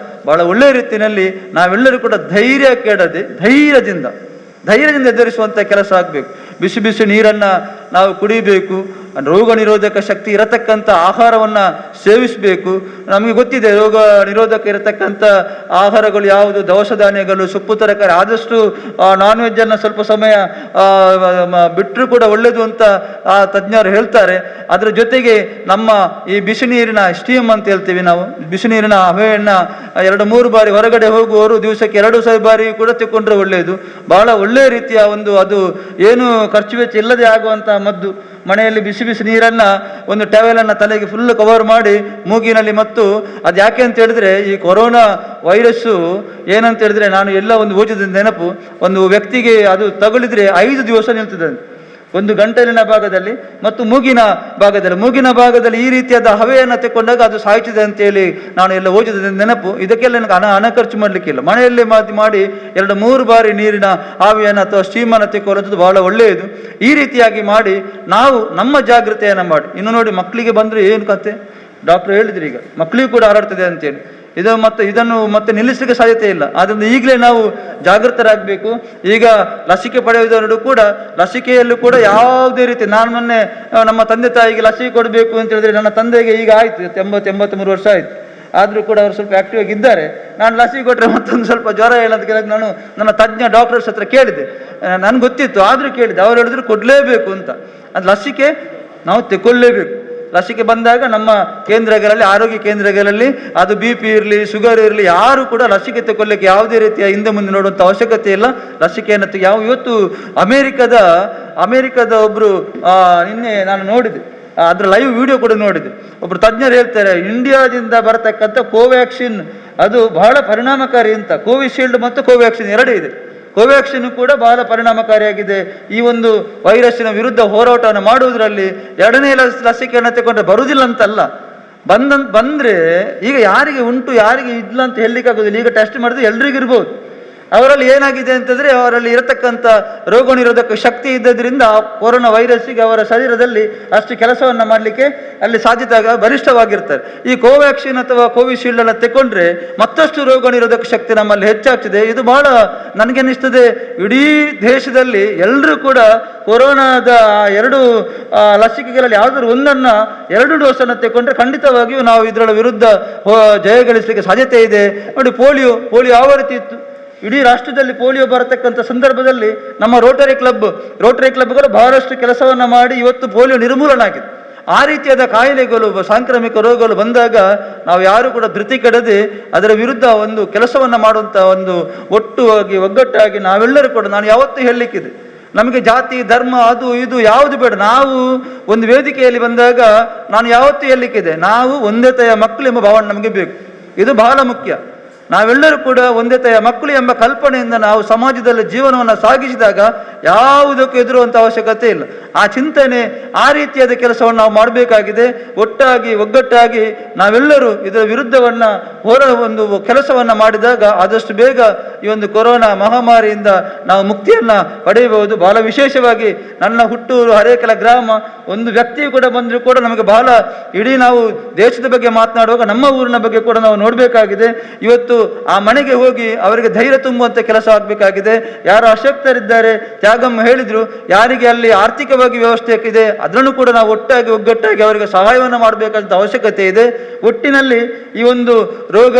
ಬಹಳ ಒಳ್ಳೆಯ ರೀತಿಯಲ್ಲಿ ನಾವೆಲ್ಲರೂ ಕೂಡ ಧೈರ್ಯ ಕೆಡದೆ ಧೈರ್ಯದಿಂದ ಎದುರಿಸುವಂಥ ಕೆಲಸ ಆಗಬೇಕು. ಬಿಸಿ ಬಿಸಿ ನೀರನ್ನು ನಾವು ಕುಡಿಬೇಕು. ರೋಗ ನಿರೋಧಕ ಶಕ್ತಿ ಇರತಕ್ಕಂಥ ಆಹಾರವನ್ನು ಸೇವಿಸಬೇಕು. ನಮಗೆ ಗೊತ್ತಿದೆ ರೋಗ ನಿರೋಧಕ ಇರತಕ್ಕಂಥ ಆಹಾರಗಳು ಯಾವುದು, ದವಸ ಧಾನ್ಯಗಳು, ಸೊಪ್ಪು ತರಕಾರಿ. ಆದಷ್ಟು ನಾನ್ ವೆಜ್ಜನ್ನು ಸ್ವಲ್ಪ ಸಮಯ ಬಿಟ್ಟರೂ ಕೂಡ ಒಳ್ಳೆಯದು ಅಂತ ತಜ್ಞರು ಹೇಳ್ತಾರೆ. ಅದರ ಜೊತೆಗೆ ನಮ್ಮ ಈ ಬಿಸಿ ನೀರಿನ ಸ್ಟೀಮ್ ಅಂತ ಹೇಳ್ತೀವಿ ನಾವು, ಬಿಸಿ ನೀರಿನ ಹವೆಯನ್ನು 2-3 ಬಾರಿ ಹೊರಗಡೆ ಹೋಗುವವರು ದಿವಸಕ್ಕೆ 2 ಬಾರಿ ಕೂಡ ತೆಕ್ಕೊಂಡ್ರೆ ಒಳ್ಳೆಯದು. ಬಹಳ ಒಳ್ಳೆಯ ರೀತಿಯ ಒಂದು, ಅದು ಏನು ಖರ್ಚು ವೆಚ್ಚ ಇಲ್ಲದೆ ಆಗುವಂಥ ಮದ್ದು. ಮನೆಯಲ್ಲಿ ಬಿಸಿ ಬಿಸಿ ನೀರನ್ನು ಒಂದು ಟವೆಲನ್ನು ತಲೆಗೆ ಫುಲ್ ಕವರ್ ಮಾಡಿ ಮೂಗಿನಲ್ಲಿ, ಮತ್ತು ಅದು ಯಾಕೆ ಅಂತ ಹೇಳಿದ್ರೆ ಈ ಕೊರೋನಾ ವೈರಸ್ಸು ಏನಂತ ಹೇಳಿದ್ರೆ, ನಾನು ಎಲ್ಲ ಒಂದು ಓದಿದ ನೆನಪು, ಒಂದು ವ್ಯಕ್ತಿಗೆ ಅದು ತಗುಲಿದ್ರೆ 5 ದಿವಸ ನಿಲ್ತದೆ, ಒಂದು ಗಂಟಲಿನ ಭಾಗದಲ್ಲಿ ಮತ್ತು ಮೂಗಿನ ಭಾಗದಲ್ಲಿ ಈ ರೀತಿಯಾದ ಹವೆಯನ್ನು ತೆಕ್ಕೊಂಡಾಗ ಅದು ಸಾಯ್ತಿದೆ ಅಂತೇಳಿ ನಾನು ಎಲ್ಲ ಓದಿದ ನೆನಪು. ಇದಕ್ಕೆಲ್ಲ ನನಗೆ ಹಣ ಖರ್ಚು ಮಾಡಲಿಕ್ಕಿಲ್ಲ, ಮನೆಯಲ್ಲೇ ಮಾಡಿ 2-3 ಬಾರಿ ನೀರಿನ ಆವಿಯನ್ನು ಅಥವಾ ಸ್ಟೀಮನ್ನು ತೆಕ್ಕೊಳ್ಳೋದು ಬಹಳ ಒಳ್ಳೆಯದು. ಈ ರೀತಿಯಾಗಿ ಮಾಡಿ ನಾವು ನಮ್ಮ ಜಾಗೃತೆಯನ್ನು ಮಾಡಿ. ಇನ್ನು ನೋಡಿ, ಮಕ್ಕಳಿಗೆ ಬಂದರೆ ಏನು ಕತೆ, ಡಾಕ್ಟರ್ ಹೇಳಿದ್ರು ಈಗ ಮಕ್ಕಳಿಗೂ ಕೂಡ ಹರಡ್ತದೆ ಅಂತೇಳಿ. ಇದನ್ನು ಮತ್ತೆ ನಿಲ್ಲಿಸಲಿಕ್ಕೆ ಸಾಧ್ಯತೆ ಇಲ್ಲ. ಆದ್ದರಿಂದ ಈಗಲೇ ನಾವು ಜಾಗೃತರಾಗಬೇಕು. ಈಗ ಲಸಿಕೆ ಪಡೆಯುವುದರಲ್ಲೂ ಕೂಡ, ಲಸಿಕೆಯಲ್ಲೂ ಕೂಡ ಯಾವುದೇ ರೀತಿ, ನಾನು ಮೊನ್ನೆ ನಮ್ಮ ತಂದೆ ತಾಯಿಗೆ ಲಸಿಕೆ ಕೊಡಬೇಕು ಅಂತ ಹೇಳಿದ್ರೆ, ನನ್ನ ತಂದೆಗೆ ಈಗ ಆಯಿತು 83 ವರ್ಷ ಆಯಿತು, ಆದರೂ ಕೂಡ ಅವರು ಸ್ವಲ್ಪ ಆಕ್ಟಿವ್ ಆಗಿದ್ದಾರೆ. ನಾನು ಲಸಿಕೆ ಕೊಟ್ಟರೆ ಮತ್ತೊಂದು ಸ್ವಲ್ಪ ಜ್ವರ ಹೇಳೋದು ಕೇಳಿದ್ರೆ ನಾನು ನನ್ನ ತಜ್ಞ ಡಾಕ್ಟರ್ಸ್ ಹತ್ರ ಕೇಳಿದೆ, ನನಗೆ ಗೊತ್ತಿತ್ತು ಆದರೂ ಕೇಳಿದೆ. ಅವರು ಹೇಳಿದ್ರು ಕೊಡಲೇಬೇಕು ಅಂತ. ಅದು ಲಸಿಕೆ ನಾವು ತಗೊಳ್ಳೇಬೇಕು. ಲಸಿಕೆ ಬಂದಾಗ ನಮ್ಮ ಕೇಂದ್ರಗಳಲ್ಲಿ, ಆರೋಗ್ಯ ಕೇಂದ್ರಗಳಲ್ಲಿ, ಅದು BP ಇರಲಿ, ಶುಗರ್ ಇರಲಿ, ಯಾರು ಕೂಡ ಲಸಿಕೆ ತಗೊಳ್ಳಿಕ್ಕೆ ಯಾವುದೇ ರೀತಿಯ ಹಿಂದೆ ಮುಂದೆ ನೋಡುವಂಥ ಅವಶ್ಯಕತೆ ಇಲ್ಲ. ಲಸಿಕೆಯನ್ನು ಇವತ್ತು ಅಮೆರಿಕದ ಒಬ್ಬರು, ನಿನ್ನೆ ನಾನು ನೋಡಿದೆ, ಅದರ ಲೈವ್ ವಿಡಿಯೋ ಕೂಡ ನೋಡಿದೆ. ಒಬ್ಬರು ತಜ್ಞರು ಹೇಳ್ತಾರೆ, ಇಂಡಿಯಾದಿಂದ ಬರತಕ್ಕಂಥ ಕೋವ್ಯಾಕ್ಸಿನ್ ಅದು ಬಹಳ ಪರಿಣಾಮಕಾರಿ ಅಂತ. ಕೋವಿಶೀಲ್ಡ್ ಮತ್ತು ಕೋವ್ಯಾಕ್ಸಿನ್ 2 ಇದೆ. ಕೋವ್ಯಾಕ್ಸಿನ್ ಕೂಡ ಬಹಳ ಪರಿಣಾಮಕಾರಿಯಾಗಿದೆ ಈ ಒಂದು ವೈರಸ್ಸಿನ ವಿರುದ್ಧ ಹೋರಾಟವನ್ನು ಮಾಡುವುದರಲ್ಲಿ. 2ನೇ ಲಸಿಕೆಯನ್ನು ತಗೊಂಡ್ರೆ ಬರುವುದಿಲ್ಲ ಅಂತಲ್ಲ, ಬಂದರೆ ಈಗ ಯಾರಿಗೆ ಉಂಟು ಯಾರಿಗೆ ಇಲ್ಲ ಅಂತ ಹೇಳಲಿಕ್ಕೆ ಆಗೋದಿಲ್ಲ. ಈಗ ಟೆಸ್ಟ್ ಮಾಡಿದ್ರೆ ಎಲ್ರಿಗೂ ಇರ್ಬೋದು. ಅವರಲ್ಲಿ ಏನಾಗಿದೆ ಅಂತಂದರೆ, ಅವರಲ್ಲಿ ಇರತಕ್ಕಂಥ ರೋಗ ನಿರೋಧಕ ಶಕ್ತಿ ಇದ್ದದ್ರಿಂದ ಕೊರೋನಾ ವೈರಸ್ಸಿಗೆ ಅವರ ಶರೀರದಲ್ಲಿ ಅಷ್ಟು ಕೆಲಸವನ್ನು ಮಾಡಲಿಕ್ಕೆ ಅಲ್ಲಿ ಸಾಧ್ಯತೆ ಬಲಿಷ್ಠವಾಗಿರ್ತಾರೆ. ಈ ಕೋವ್ಯಾಕ್ಸಿನ್ ಅಥವಾ ಕೋವಿಶೀಲ್ಡನ್ನು ತೆಕೊಂಡ್ರೆ ಮತ್ತಷ್ಟು ರೋಗ ನಿರೋಧಕ ಶಕ್ತಿ ನಮ್ಮಲ್ಲಿ ಹೆಚ್ಚಾಗ್ತದೆ. ಇದು ಬಹಳ ನನಗನ್ನಿಸ್ತದೆ, ಇಡೀ ದೇಶದಲ್ಲಿ ಎಲ್ಲರೂ ಕೂಡ ಕೊರೋನಾದ 2 ಲಸಿಕೆಗಳಲ್ಲಿ ಯಾವುದಾದ್ರು ಒಂದನ್ನು 2 ಡೋಸನ್ನು ತೆಕೊಂಡ್ರೆ ಖಂಡಿತವಾಗಿಯೂ ನಾವು ಇದರ ವಿರುದ್ಧ ಜಯಗಳಿಸಲಿಕ್ಕೆ ಸಾಧ್ಯತೆ ಇದೆ. ನೋಡಿ, ಪೋಲಿಯೋ ಯಾವ ರೀತಿ ಇತ್ತು, ಇಡೀ ರಾಷ್ಟ್ರದಲ್ಲಿ ಪೋಲಿಯೋ ಬರತಕ್ಕಂಥ ಸಂದರ್ಭದಲ್ಲಿ ನಮ್ಮ ರೋಟರಿ ಕ್ಲಬ್ಗಳು ಬಹಳಷ್ಟು ಕೆಲಸವನ್ನು ಮಾಡಿ ಇವತ್ತು ಪೋಲಿಯೋ ನಿರ್ಮೂಲನೆ ಆಗಿದೆ. ಆ ರೀತಿಯಾದ ಕಾಯಿಲೆಗಳು, ಸಾಂಕ್ರಾಮಿಕ ರೋಗಗಳು ಬಂದಾಗ ನಾವು ಯಾರು ಕೂಡ ಧೃತಿ ಕೆಡದೆ ಅದರ ವಿರುದ್ಧ ಒಂದು ಕೆಲಸವನ್ನು ಮಾಡುವಂಥ ಒಂದು ಒಗ್ಗಟ್ಟಾಗಿ ನಾವೆಲ್ಲರೂ ಕೂಡ, ನಾನು ಯಾವತ್ತೂ ಹೇಳಲಿಕ್ಕಿದೆ, ನಮಗೆ ಜಾತಿ ಧರ್ಮ ಅದು ಇದು ಯಾವುದು ಬೇಡ. ನಾವು ಒಂದು ವೇದಿಕೆಯಲ್ಲಿ ಬಂದಾಗ ನಾನು ಯಾವತ್ತೂ ಹೇಳಲಿಕ್ಕಿದೆ, ನಾವು ಒಂದೇ ತಾಯಿಯ ಮಕ್ಕಳು ಎಂಬ ಭಾವನೆ ನಮಗೆ ಬೇಕು. ಇದು ಬಹಳ ಮುಖ್ಯ. ನಾವೆಲ್ಲರೂ ಕೂಡ ಒಂದೇ ತಾಯಿಯ ಮಕ್ಕಳು ಎಂಬ ಕಲ್ಪನೆಯಿಂದ ನಾವು ಸಮಾಜದಲ್ಲಿ ಜೀವನವನ್ನು ಸಾಗಿಸಿದಾಗ ಯಾವುದಕ್ಕೂ ಎದುರುವಂಥ ಅವಶ್ಯಕತೆ ಇಲ್ಲ. ಆ ಚಿಂತನೆ, ಆ ರೀತಿಯಾದ ಕೆಲಸವನ್ನು ನಾವು ಮಾಡಬೇಕಾಗಿದೆ. ಒಗ್ಗಟ್ಟಾಗಿ ನಾವೆಲ್ಲರೂ ಇದರ ವಿರುದ್ಧವನ್ನು ಒಂದು ಕೆಲಸವನ್ನು ಮಾಡಿದಾಗ ಆದಷ್ಟು ಬೇಗ ಈ ಒಂದು ಕೊರೋನಾ ಮಹಾಮಾರಿಯಿಂದ ನಾವು ಮುಕ್ತಿಯನ್ನು ಪಡೆಯಬಹುದು. ಬಹಳ ವಿಶೇಷವಾಗಿ ನನ್ನ ಹುಟ್ಟೂರು ಹರೇಕಲ ಗ್ರಾಮ, ಒಂದು ವ್ಯಕ್ತಿಯು ಕೂಡ ಬಂದರೂ ಕೂಡ ನಮಗೆ ಬಹಳ, ಇಡೀ ನಾವು ದೇಶದ ಬಗ್ಗೆ ಮಾತನಾಡುವಾಗ ನಮ್ಮ ಊರಿನ ಬಗ್ಗೆ ಕೂಡ ನಾವು ನೋಡಬೇಕಾಗಿದೆ. ಇವತ್ತು ಆ ಮನೆಗೆ ಹೋಗಿ ಅವರಿಗೆ ಧೈರ್ಯ ತುಂಬುವಂತ ಕೆಲಸ ಆಗಬೇಕಾಗಿದೆ. ಯಾರು ಅಶಕ್ತರಿದ್ದಾರೆ, ತ್ಯಾಗಮ್ಮ ಹೇಳಿದ್ರು, ಯಾರಿಗೆ ಅಲ್ಲಿ ಆರ್ಥಿಕವಾಗಿ ವ್ಯವಸ್ಥೆ ಇದೆ ಅದನ್ನು ಕೂಡ ನಾವು ಒಗ್ಗಟ್ಟಾಗಿ ಅವರಿಗೆ ಸಹಾಯವನ್ನು ಮಾಡಬೇಕಾದ ಅವಶ್ಯಕತೆ ಇದೆ. ಒಟ್ಟಿನಲ್ಲಿ ಈ ಒಂದು ರೋಗ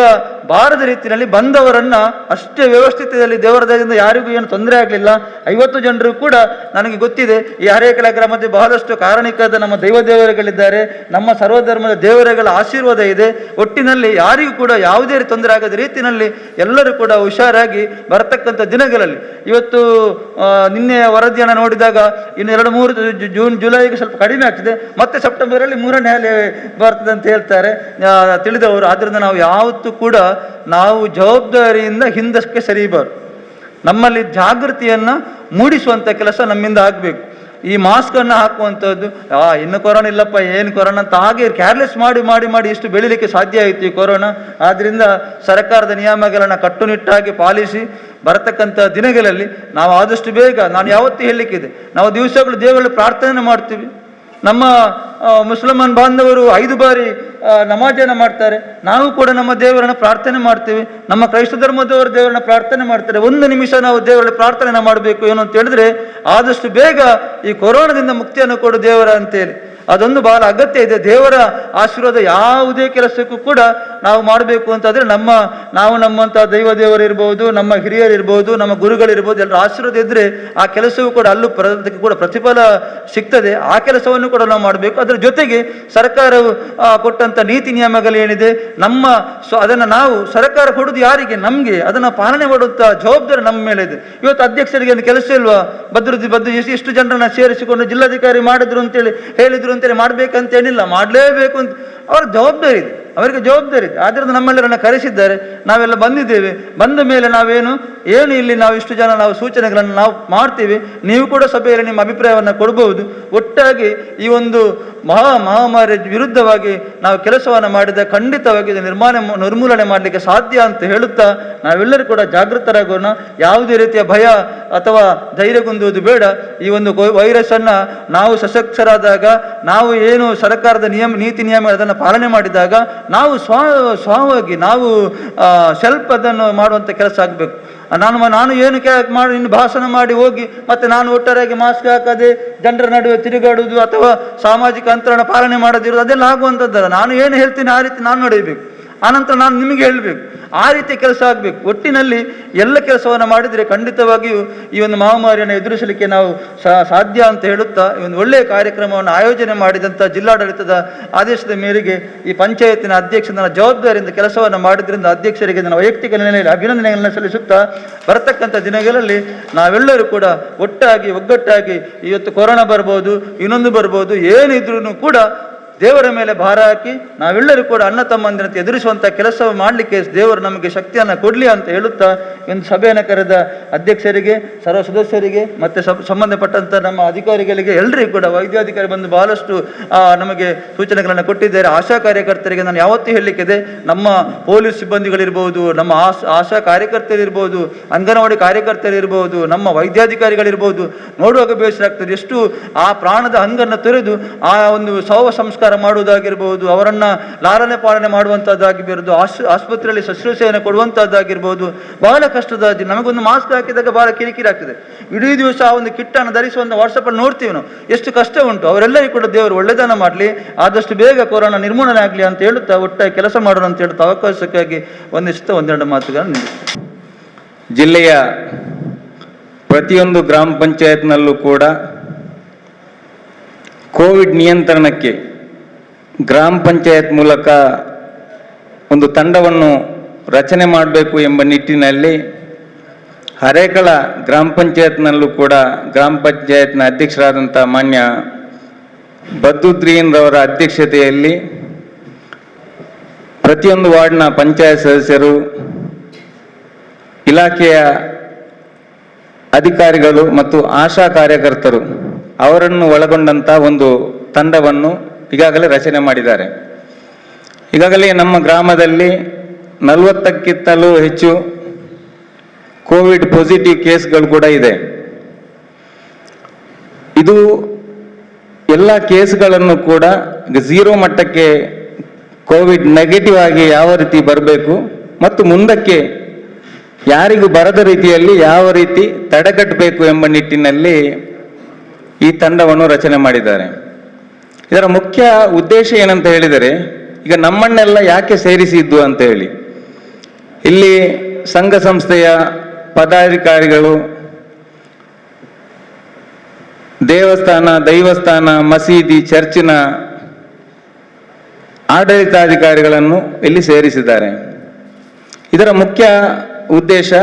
ಬಾರದ ರೀತಿಯಲ್ಲಿ ಬಂದವರನ್ನ ಅಷ್ಟೇ ವ್ಯವಸ್ಥಿತದಲ್ಲಿ ದೇವರ ದಯದಿಂದ ಯಾರಿಗೂ ಏನು ತೊಂದರೆ ಆಗಲಿಲ್ಲ. 50 ಜನರು ಕೂಡ ನನಗೆ ಗೊತ್ತಿದೆ ಈ ಹರೇಕಲ ಗ್ರಾಮದಲ್ಲಿ ಬಹಳಷ್ಟು ಕಾರಣಿಕದ ನಮ್ಮ ದೇವರುಗಳಿದ್ದಾರೆ, ನಮ್ಮ ಸರ್ವಧರ್ಮದ ದೇವರುಗಳ ಆಶೀರ್ವಾದ ಇದೆ. ಒಟ್ಟಿನಲ್ಲಿ ಯಾರಿಗೂ ಕೂಡ ಯಾವುದೇ ತೊಂದರೆ ಆಗದ ರೀತಿಯಲ್ಲಿ ಎಲ್ಲರೂ ಕೂಡ ಹುಷಾರಾಗಿ ಬರತಕ್ಕಂಥ ದಿನಗಳಲ್ಲಿ, ಇವತ್ತು ನಿನ್ನೆ ವರದಿಯನ್ನು ನೋಡಿದಾಗ ಇನ್ನು 2-3 ಜೂನ್ ಜುಲೈಗೆ ಸ್ವಲ್ಪ ಕಡಿಮೆ ಆಗ್ತದೆ, ಮತ್ತೆ ಸೆಪ್ಟೆಂಬರಲ್ಲಿ 3ನೇ ಅಲೆ ಬರ್ತದೆ ಅಂತ ಹೇಳ್ತಾರೆ ತಿಳಿದವರು. ಆದ್ದರಿಂದ ನಾವು ಯಾವತ್ತೂ ಕೂಡ ನಾವು ಜವಾಬ್ದಾರಿಯಿಂದ ಹಿಂದಕ್ಕೆ ಸರಿಬಾರ್ದು. ನಮ್ಮಲ್ಲಿ ಜಾಗೃತಿಯನ್ನು ಮೂಡಿಸುವಂಥ ಕೆಲಸ ನಮ್ಮಿಂದ ಆಗಬೇಕು. ಈ ಮಾಸ್ಕನ್ನು ಹಾಕುವಂಥದ್ದು, ಇನ್ನು ಕೊರೋನಾ ಇಲ್ಲಪ್ಪ, ಏನು ಕೊರೋನಾ ಅಂತ ಹಾಗೆ ಕೇರ್ಲೆಸ್ ಮಾಡಿ ಮಾಡಿ ಮಾಡಿ ಇಷ್ಟು ಬೆಳಿಲಿಕ್ಕೆ ಸಾಧ್ಯ ಆಯಿತು ಈ ಕೊರೋನಾ. ಆದ್ದರಿಂದ ಸರ್ಕಾರದ ನಿಯಮಗಳನ್ನು ಕಟ್ಟುನಿಟ್ಟಾಗಿ ಪಾಲಿಸಿ ಬರತಕ್ಕಂಥ ದಿನಗಳಲ್ಲಿ ನಾವು ಆದಷ್ಟು ಬೇಗ, ನಾನು ಯಾವತ್ತೂ ಹೇಳಲಿಕ್ಕಿದೆ, ನಾವು ದಿವಸಗಳು ದೇವರಲ್ಲಿ ಪ್ರಾರ್ಥನೆ ಮಾಡ್ತೀವಿ. ನಮ್ಮ ಮುಸಲ್ಮಾನ್ ಬಾಂಧವರು 5 ಬಾರಿ ನಮಾಜನ್ನು ಮಾಡ್ತಾರೆ. ನಾವು ಕೂಡ ನಮ್ಮ ದೇವರನ್ನ ಪ್ರಾರ್ಥನೆ ಮಾಡ್ತೀವಿ. ನಮ್ಮ ಕ್ರೈಸ್ತ ಧರ್ಮದವರು ದೇವರನ್ನ ಪ್ರಾರ್ಥನೆ ಮಾಡ್ತಾರೆ. 1 ನಿಮಿಷ ನಾವು ದೇವರಲ್ಲಿ ಪ್ರಾರ್ಥನೆ ಮಾಡಬೇಕು ಏನು ಅಂತ ಹೇಳಿದ್ರೆ, ಆದಷ್ಟು ಬೇಗ ಈ ಕೊರೋನಾದಿಂದ ಮುಕ್ತಿಯನ್ನು ಕೊಡು ದೇವರ ಅಂತೇಳಿ. ಅದೊಂದು ಬಹಳ ಅಗತ್ಯ ಇದೆ. ದೇವರ ಆಶೀರ್ವಾದ ಯಾವುದೇ ಕೆಲಸಕ್ಕೂ ಕೂಡ ನಾವು ಮಾಡಬೇಕು ಅಂತಾದರೆ ನಾವು ನಮ್ಮಂಥ ದೇವರು ಇರ್ಬೋದು, ನಮ್ಮ ಹಿರಿಯರು ಇರ್ಬೋದು, ನಮ್ಮ ಗುರುಗಳಿರ್ಬೋದು, ಎಲ್ಲರ ಆಶೀರ್ವಾದ ಇದ್ದರೆ ಆ ಕೆಲಸವೂ ಕೂಡ ಅಲ್ಲೂ ಕೂಡ ಪ್ರತಿಫಲ ಸಿಗ್ತದೆ. ಆ ಕೆಲಸವನ್ನು ಕೂಡ ನಾವು ಮಾಡಬೇಕು. ಅದರ ಜೊತೆಗೆ ಸರ್ಕಾರವು ಕೊಟ್ಟಂಥ ನೀತಿ ನಿಯಮಗಳು ಏನಿದೆ, ಅದನ್ನು ನಾವು ಸರ್ಕಾರ ಕೊಡೋದು ಯಾರಿಗೆ? ನಮಗೆ. ಅದನ್ನು ಪಾಲನೆ ಮಾಡುವಂಥ ಜವಾಬ್ದಾರಿ ನಮ್ಮ ಮೇಲೆ ಇದೆ. ಇವತ್ತು ಅಧ್ಯಕ್ಷರಿಗೆ ಒಂದು ಕೆಲಸ ಇಲ್ವಾ? ಬದ್ದು ಎಷ್ಟು ಜನರನ್ನ ಸೇರಿಸಿಕೊಂಡು ಜಿಲ್ಲಾಧಿಕಾರಿ ಮಾಡಿದ್ರು ಅಂತೇಳಿ ಹೇಳಿದ್ರು ಅಂತೇಳಿ ಮಾಡ್ಬೇಕಂತೇನಿಲ್ಲ, ಮಾಡಲೇಬೇಕು ಅಂತ ಅವರ ಜವಾಬ್ದಾರಿ ಇದೆ, ಅವರಿಗೆ ಜವಾಬ್ದಾರಿ ಇದೆ. ಆದ್ದರಿಂದ ನಮ್ಮೆಲ್ಲರನ್ನ ಕರೆಸಿದ್ದಾರೆ, ನಾವೆಲ್ಲ ಬಂದಿದ್ದೇವೆ. ಬಂದ ಮೇಲೆ ಏನು ಇಲ್ಲಿ ನಾವು ಇಷ್ಟು ಜನ ನಾವು ಸೂಚನೆಗಳನ್ನು ನಾವು ಮಾಡ್ತೀವಿ. ನೀವು ಕೂಡ ಸಭೆಯಲ್ಲಿ ನಿಮ್ಮ ಅಭಿಪ್ರಾಯವನ್ನು ಕೊಡಬಹುದು. ಒಟ್ಟಾಗಿ ಈ ಒಂದು ಮಹಾಮಾರಿ ವಿರುದ್ಧವಾಗಿ ನಾವು ಕೆಲಸವನ್ನು ಮಾಡಿದ ಖಂಡಿತವಾಗಿ ನಿರ್ಮೂಲನೆ ಮಾಡಲಿಕ್ಕೆ ಸಾಧ್ಯ ಅಂತ ಹೇಳುತ್ತಾ ನಾವೆಲ್ಲರೂ ಕೂಡ ಜಾಗೃತರಾಗೋಣ. ಯಾವುದೇ ರೀತಿಯ ಭಯ ಅಥವಾ ಧೈರ್ಯಗುಂದುವುದು ಬೇಡ. ಈ ಒಂದು ವೈರಸ್ ಅನ್ನ ನಾವು ಸಶಕ್ತರಾದಾಗ, ನಾವು ಏನು ಸರ್ಕಾರದ ನೀತಿ ನಿಯಮ ಅದನ್ನು ಪಾಲನೆ ಮಾಡಿದಾಗ, ನಾವು ಸ್ವಾಗಿ ನಾವು ಸೆಲ್ಫ್ ಅದನ್ನು ಮಾಡುವಂಥ ಕೆಲಸ ಆಗಬೇಕು. ನಾನು ಏನು ಮಾಡಿ ಇನ್ನು ಭಾಷಣ ಮಾಡಿ ಹೋಗಿ ಮತ್ತೆ ನಾನು ಒಟ್ಟಾರೆಯಾಗಿ ಮಾಸ್ಕ್ ಹಾಕದೆ ಜನರ ನಡುವೆ ತಿರುಗಾಡುವುದು ಅಥವಾ ಸಾಮಾಜಿಕ ಅಂತರನ ಪಾಲನೆ ಮಾಡದಿರೋದು ಅದೆಲ್ಲ ಆಗುವಂಥದ್ದಲ್ಲ. ನಾನು ಏನು ಹೇಳ್ತೀನಿ ಆ ರೀತಿ ನಾನು ನಡೆಯಬೇಕು. ಆನಂತರ ನಾನು ನಿಮಗೆ ಹೇಳಬೇಕು. ಆ ರೀತಿಯ ಕೆಲಸ ಆಗಬೇಕು. ಒಟ್ಟಿನಲ್ಲಿ ಎಲ್ಲ ಕೆಲಸವನ್ನು ಮಾಡಿದರೆ ಖಂಡಿತವಾಗಿಯೂ ಈ ಒಂದು ಮಹಾಮಾರಿಯನ್ನು ಎದುರಿಸಲಿಕ್ಕೆ ನಾವು ಸಾಧ್ಯ ಅಂತ ಹೇಳುತ್ತಾ, ಈ ಒಂದು ಒಳ್ಳೆಯ ಕಾರ್ಯಕ್ರಮವನ್ನು ಆಯೋಜನೆ ಮಾಡಿದಂಥ ಜಿಲ್ಲಾಡಳಿತದ ಆದೇಶದ ಮೇರೆಗೆ ಈ ಪಂಚಾಯತಿನ ಅಧ್ಯಕ್ಷನ ಜವಾಬ್ದಾರಿಯಿಂದ ಕೆಲಸವನ್ನು ಮಾಡಿದ್ರಿಂದ ಅಧ್ಯಕ್ಷರಿಗೆ ನನ್ನ ವೈಯಕ್ತಿಕ ನೆಲೆಯಲ್ಲಿ ಅಭಿನಂದನೆಗಳನ್ನು ಸಲ್ಲಿಸುತ್ತಾ, ಬರತಕ್ಕಂಥ ದಿನಗಳಲ್ಲಿ ನಾವೆಲ್ಲರೂ ಕೂಡ ಒಗ್ಗಟ್ಟಾಗಿ ಇವತ್ತು ಕೊರೋನಾ ಬರ್ಬೋದು, ಇನ್ನೊಂದು ಬರ್ಬೋದು, ಏನಿದ್ರೂ ಕೂಡ ದೇವರ ಮೇಲೆ ಭಾರ ಹಾಕಿ ನಾವೆಲ್ಲರೂ ಕೂಡ ಅಣ್ಣ ತಮ್ಮಂದಿರಂತೆ ಎದುರಿಸುವಂಥ ಕೆಲಸ ಮಾಡಲಿಕ್ಕೆ ದೇವರು ನಮಗೆ ಶಕ್ತಿಯನ್ನು ಕೊಡಲಿ ಅಂತ ಹೇಳುತ್ತಾ, ಒಂದು ಸಭೆಯನ್ನು ಕರೆದ ಅಧ್ಯಕ್ಷರಿಗೆ, ಸರ್ವ ಸದಸ್ಯರಿಗೆ ಮತ್ತು ಸಂಬಂಧಪಟ್ಟಂಥ ನಮ್ಮ ಅಧಿಕಾರಿಗಳಿಗೆ ಎಲ್ಲರಿಗೂ ಕೂಡ, ವೈದ್ಯಾಧಿಕಾರಿ ಬಂದು ಬಹಳಷ್ಟು ನಮಗೆ ಸೂಚನೆಗಳನ್ನು ಕೊಟ್ಟಿದ್ದಾರೆ. ಆಶಾ ಕಾರ್ಯಕರ್ತರಿಗೆ ನಾನು ಯಾವತ್ತೂ ಹೇಳಲಿಕ್ಕಿದೆ, ನಮ್ಮ ಪೊಲೀಸ್ ಸಿಬ್ಬಂದಿಗಳಿರ್ಬೋದು, ನಮ್ಮ ಆಶಾ ಕಾರ್ಯಕರ್ತರಿರ್ಬೋದು, ಅಂಗನವಾಡಿ ಕಾರ್ಯಕರ್ತರಿರ್ಬೋದು, ನಮ್ಮ ವೈದ್ಯಾಧಿಕಾರಿಗಳಿರ್ಬೋದು, ನೋಡುವಾಗ ಬೇಸರ ಆಗ್ತದೆ. ಎಷ್ಟು ಆ ಪ್ರಾಣದ ಹಂಗನ್ನು ತೊರೆದು ಆ ಒಂದು ಸಂಸ್ಕಾರ ಮಾಡುವುದಾಗಿರ್ಬೋದು, ಅವರನ್ನ ಲಾಲನೆ ಪಾಲನೆ ಮಾಡುವಂತಹದ್ದಾಗಿರ್ಬೋದು, ಆಸ್ಪತ್ರೆಯಲ್ಲಿ ಶಸ್ತ್ರಚಿಕಿತ್ಸೆಯನ್ನು ಕೊಡುವಂತಹದ್ದಾಗಿರ್ಬೋದು, ಬಹಳ ಕಷ್ಟದ. ನಮಗೊಂದು ಮಾಸ್ಕ್ ಹಾಕಿದಾಗ ಬಹಳ ಕಿರಿಕಿರಿ ಆಗ್ತದೆ. ಇಡೀ ದಿವಸ ಆ ಒಂದು ಕಿಟ್ ಅನ್ನು ಧರಿಸುವಂತ ವಾಟ್ಸಪ್ ಅಲ್ಲಿ ನೋಡ್ತೀವಿ ನಾವು, ಎಷ್ಟು ಕಷ್ಟ ಉಂಟು. ಅವರೆಲ್ಲರಿಗೂ ಕೂಡ ದೇವರು ಒಳ್ಳೆದನ್ನ ಮಾಡಲಿ, ಆದಷ್ಟು ಬೇಗ ಕೊರೋನಾ ನಿರ್ಮೂಲನೆ ಆಗಲಿ ಅಂತ ಹೇಳುತ್ತಾ ಒಟ್ಟಾಗಿ ಕೆಲಸ ಮಾಡೋಣ ಅಂತ ಹೇಳುತ್ತಾ ಅವಕಾಶಕ್ಕಾಗಿ ಒಂದೆರಡು ಮಾತುಗಳನ್ನು ಜಿಲ್ಲೆಯ ಪ್ರತಿಯೊಂದು ಗ್ರಾಮ ಪಂಚಾಯತ್ನಲ್ಲೂ ಕೂಡ ಕೋವಿಡ್ ನಿಯಂತ್ರಣಕ್ಕೆ ಗ್ರಾಮ ಪಂಚಾಯತ್ ಮೂಲಕ ಒಂದು ತಂಡವನ್ನು ರಚನೆ ಮಾಡಬೇಕು ಎಂಬ ನಿಟ್ಟಿನಲ್ಲಿ ಹರೇಕಳ ಗ್ರಾಮ ಪಂಚಾಯತ್ನಲ್ಲೂ ಕೂಡ ಗ್ರಾಮ ಪಂಚಾಯತ್ನ ಅಧ್ಯಕ್ಷರಾದಂಥ ಮಾನ್ಯ ಬದ್ರುದ್ದೀನ್ ರವರ ಅಧ್ಯಕ್ಷತೆಯಲ್ಲಿ ಪ್ರತಿಯೊಂದು ವಾರ್ಡ್ನ ಪಂಚಾಯತ್ ಸದಸ್ಯರು, ಇಲಾಖೆಯ ಅಧಿಕಾರಿಗಳು ಮತ್ತು ಆಶಾ ಕಾರ್ಯಕರ್ತರು ಅವರನ್ನು ಒಳಗೊಂಡಂಥ ಒಂದು ತಂಡವನ್ನು ಈಗಾಗಲೇ ರಚನೆ ಮಾಡಿದ್ದಾರೆ. ಈಗಾಗಲೇ ನಮ್ಮ ಗ್ರಾಮದಲ್ಲಿ 40ಕ್ಕಿಂತಲೂ ಹೆಚ್ಚು ಕೋವಿಡ್ ಪಾಸಿಟಿವ್ ಕೇಸ್ಗಳು ಕೂಡ ಇದೆ. ಇದು ಎಲ್ಲ ಕೇಸ್ಗಳನ್ನು ಕೂಡ 0 ಮಟ್ಟಕ್ಕೆ ಕೋವಿಡ್ ನೆಗೆಟಿವ್ ಆಗಿ ಯಾವ ರೀತಿ ಬರಬೇಕು ಮತ್ತು ಮುಂದಕ್ಕೆ ಯಾರಿಗೂ ಬರದ ರೀತಿಯಲ್ಲಿ ಯಾವ ರೀತಿ ತಡೆಗಟ್ಟಬೇಕು ಎಂಬ ನಿಟ್ಟಿನಲ್ಲಿ ಈ ತಂಡವನ್ನು ರಚನೆ ಮಾಡಿದ್ದಾರೆ. ಇದರ ಮುಖ್ಯ ಉದ್ದೇಶ ಏನಂತ ಹೇಳಿದರೆ, ಈಗ ನಮ್ಮನ್ನೆಲ್ಲ ಯಾಕೆ ಸೇರಿಸಿದ್ದು ಅಂತ ಹೇಳಿ, ಇಲ್ಲಿ ಸಂಘ ಸಂಸ್ಥೆಯ ಪದಾಧಿಕಾರಿಗಳು, ದೈವಸ್ಥಾನ, ಮಸೀದಿ, ಚರ್ಚಿನ ಆಡಳಿತಾಧಿಕಾರಿಗಳನ್ನು ಇಲ್ಲಿ ಸೇರಿಸಿದ್ದಾರೆ. ಇದರ ಮುಖ್ಯ ಉದ್ದೇಶ,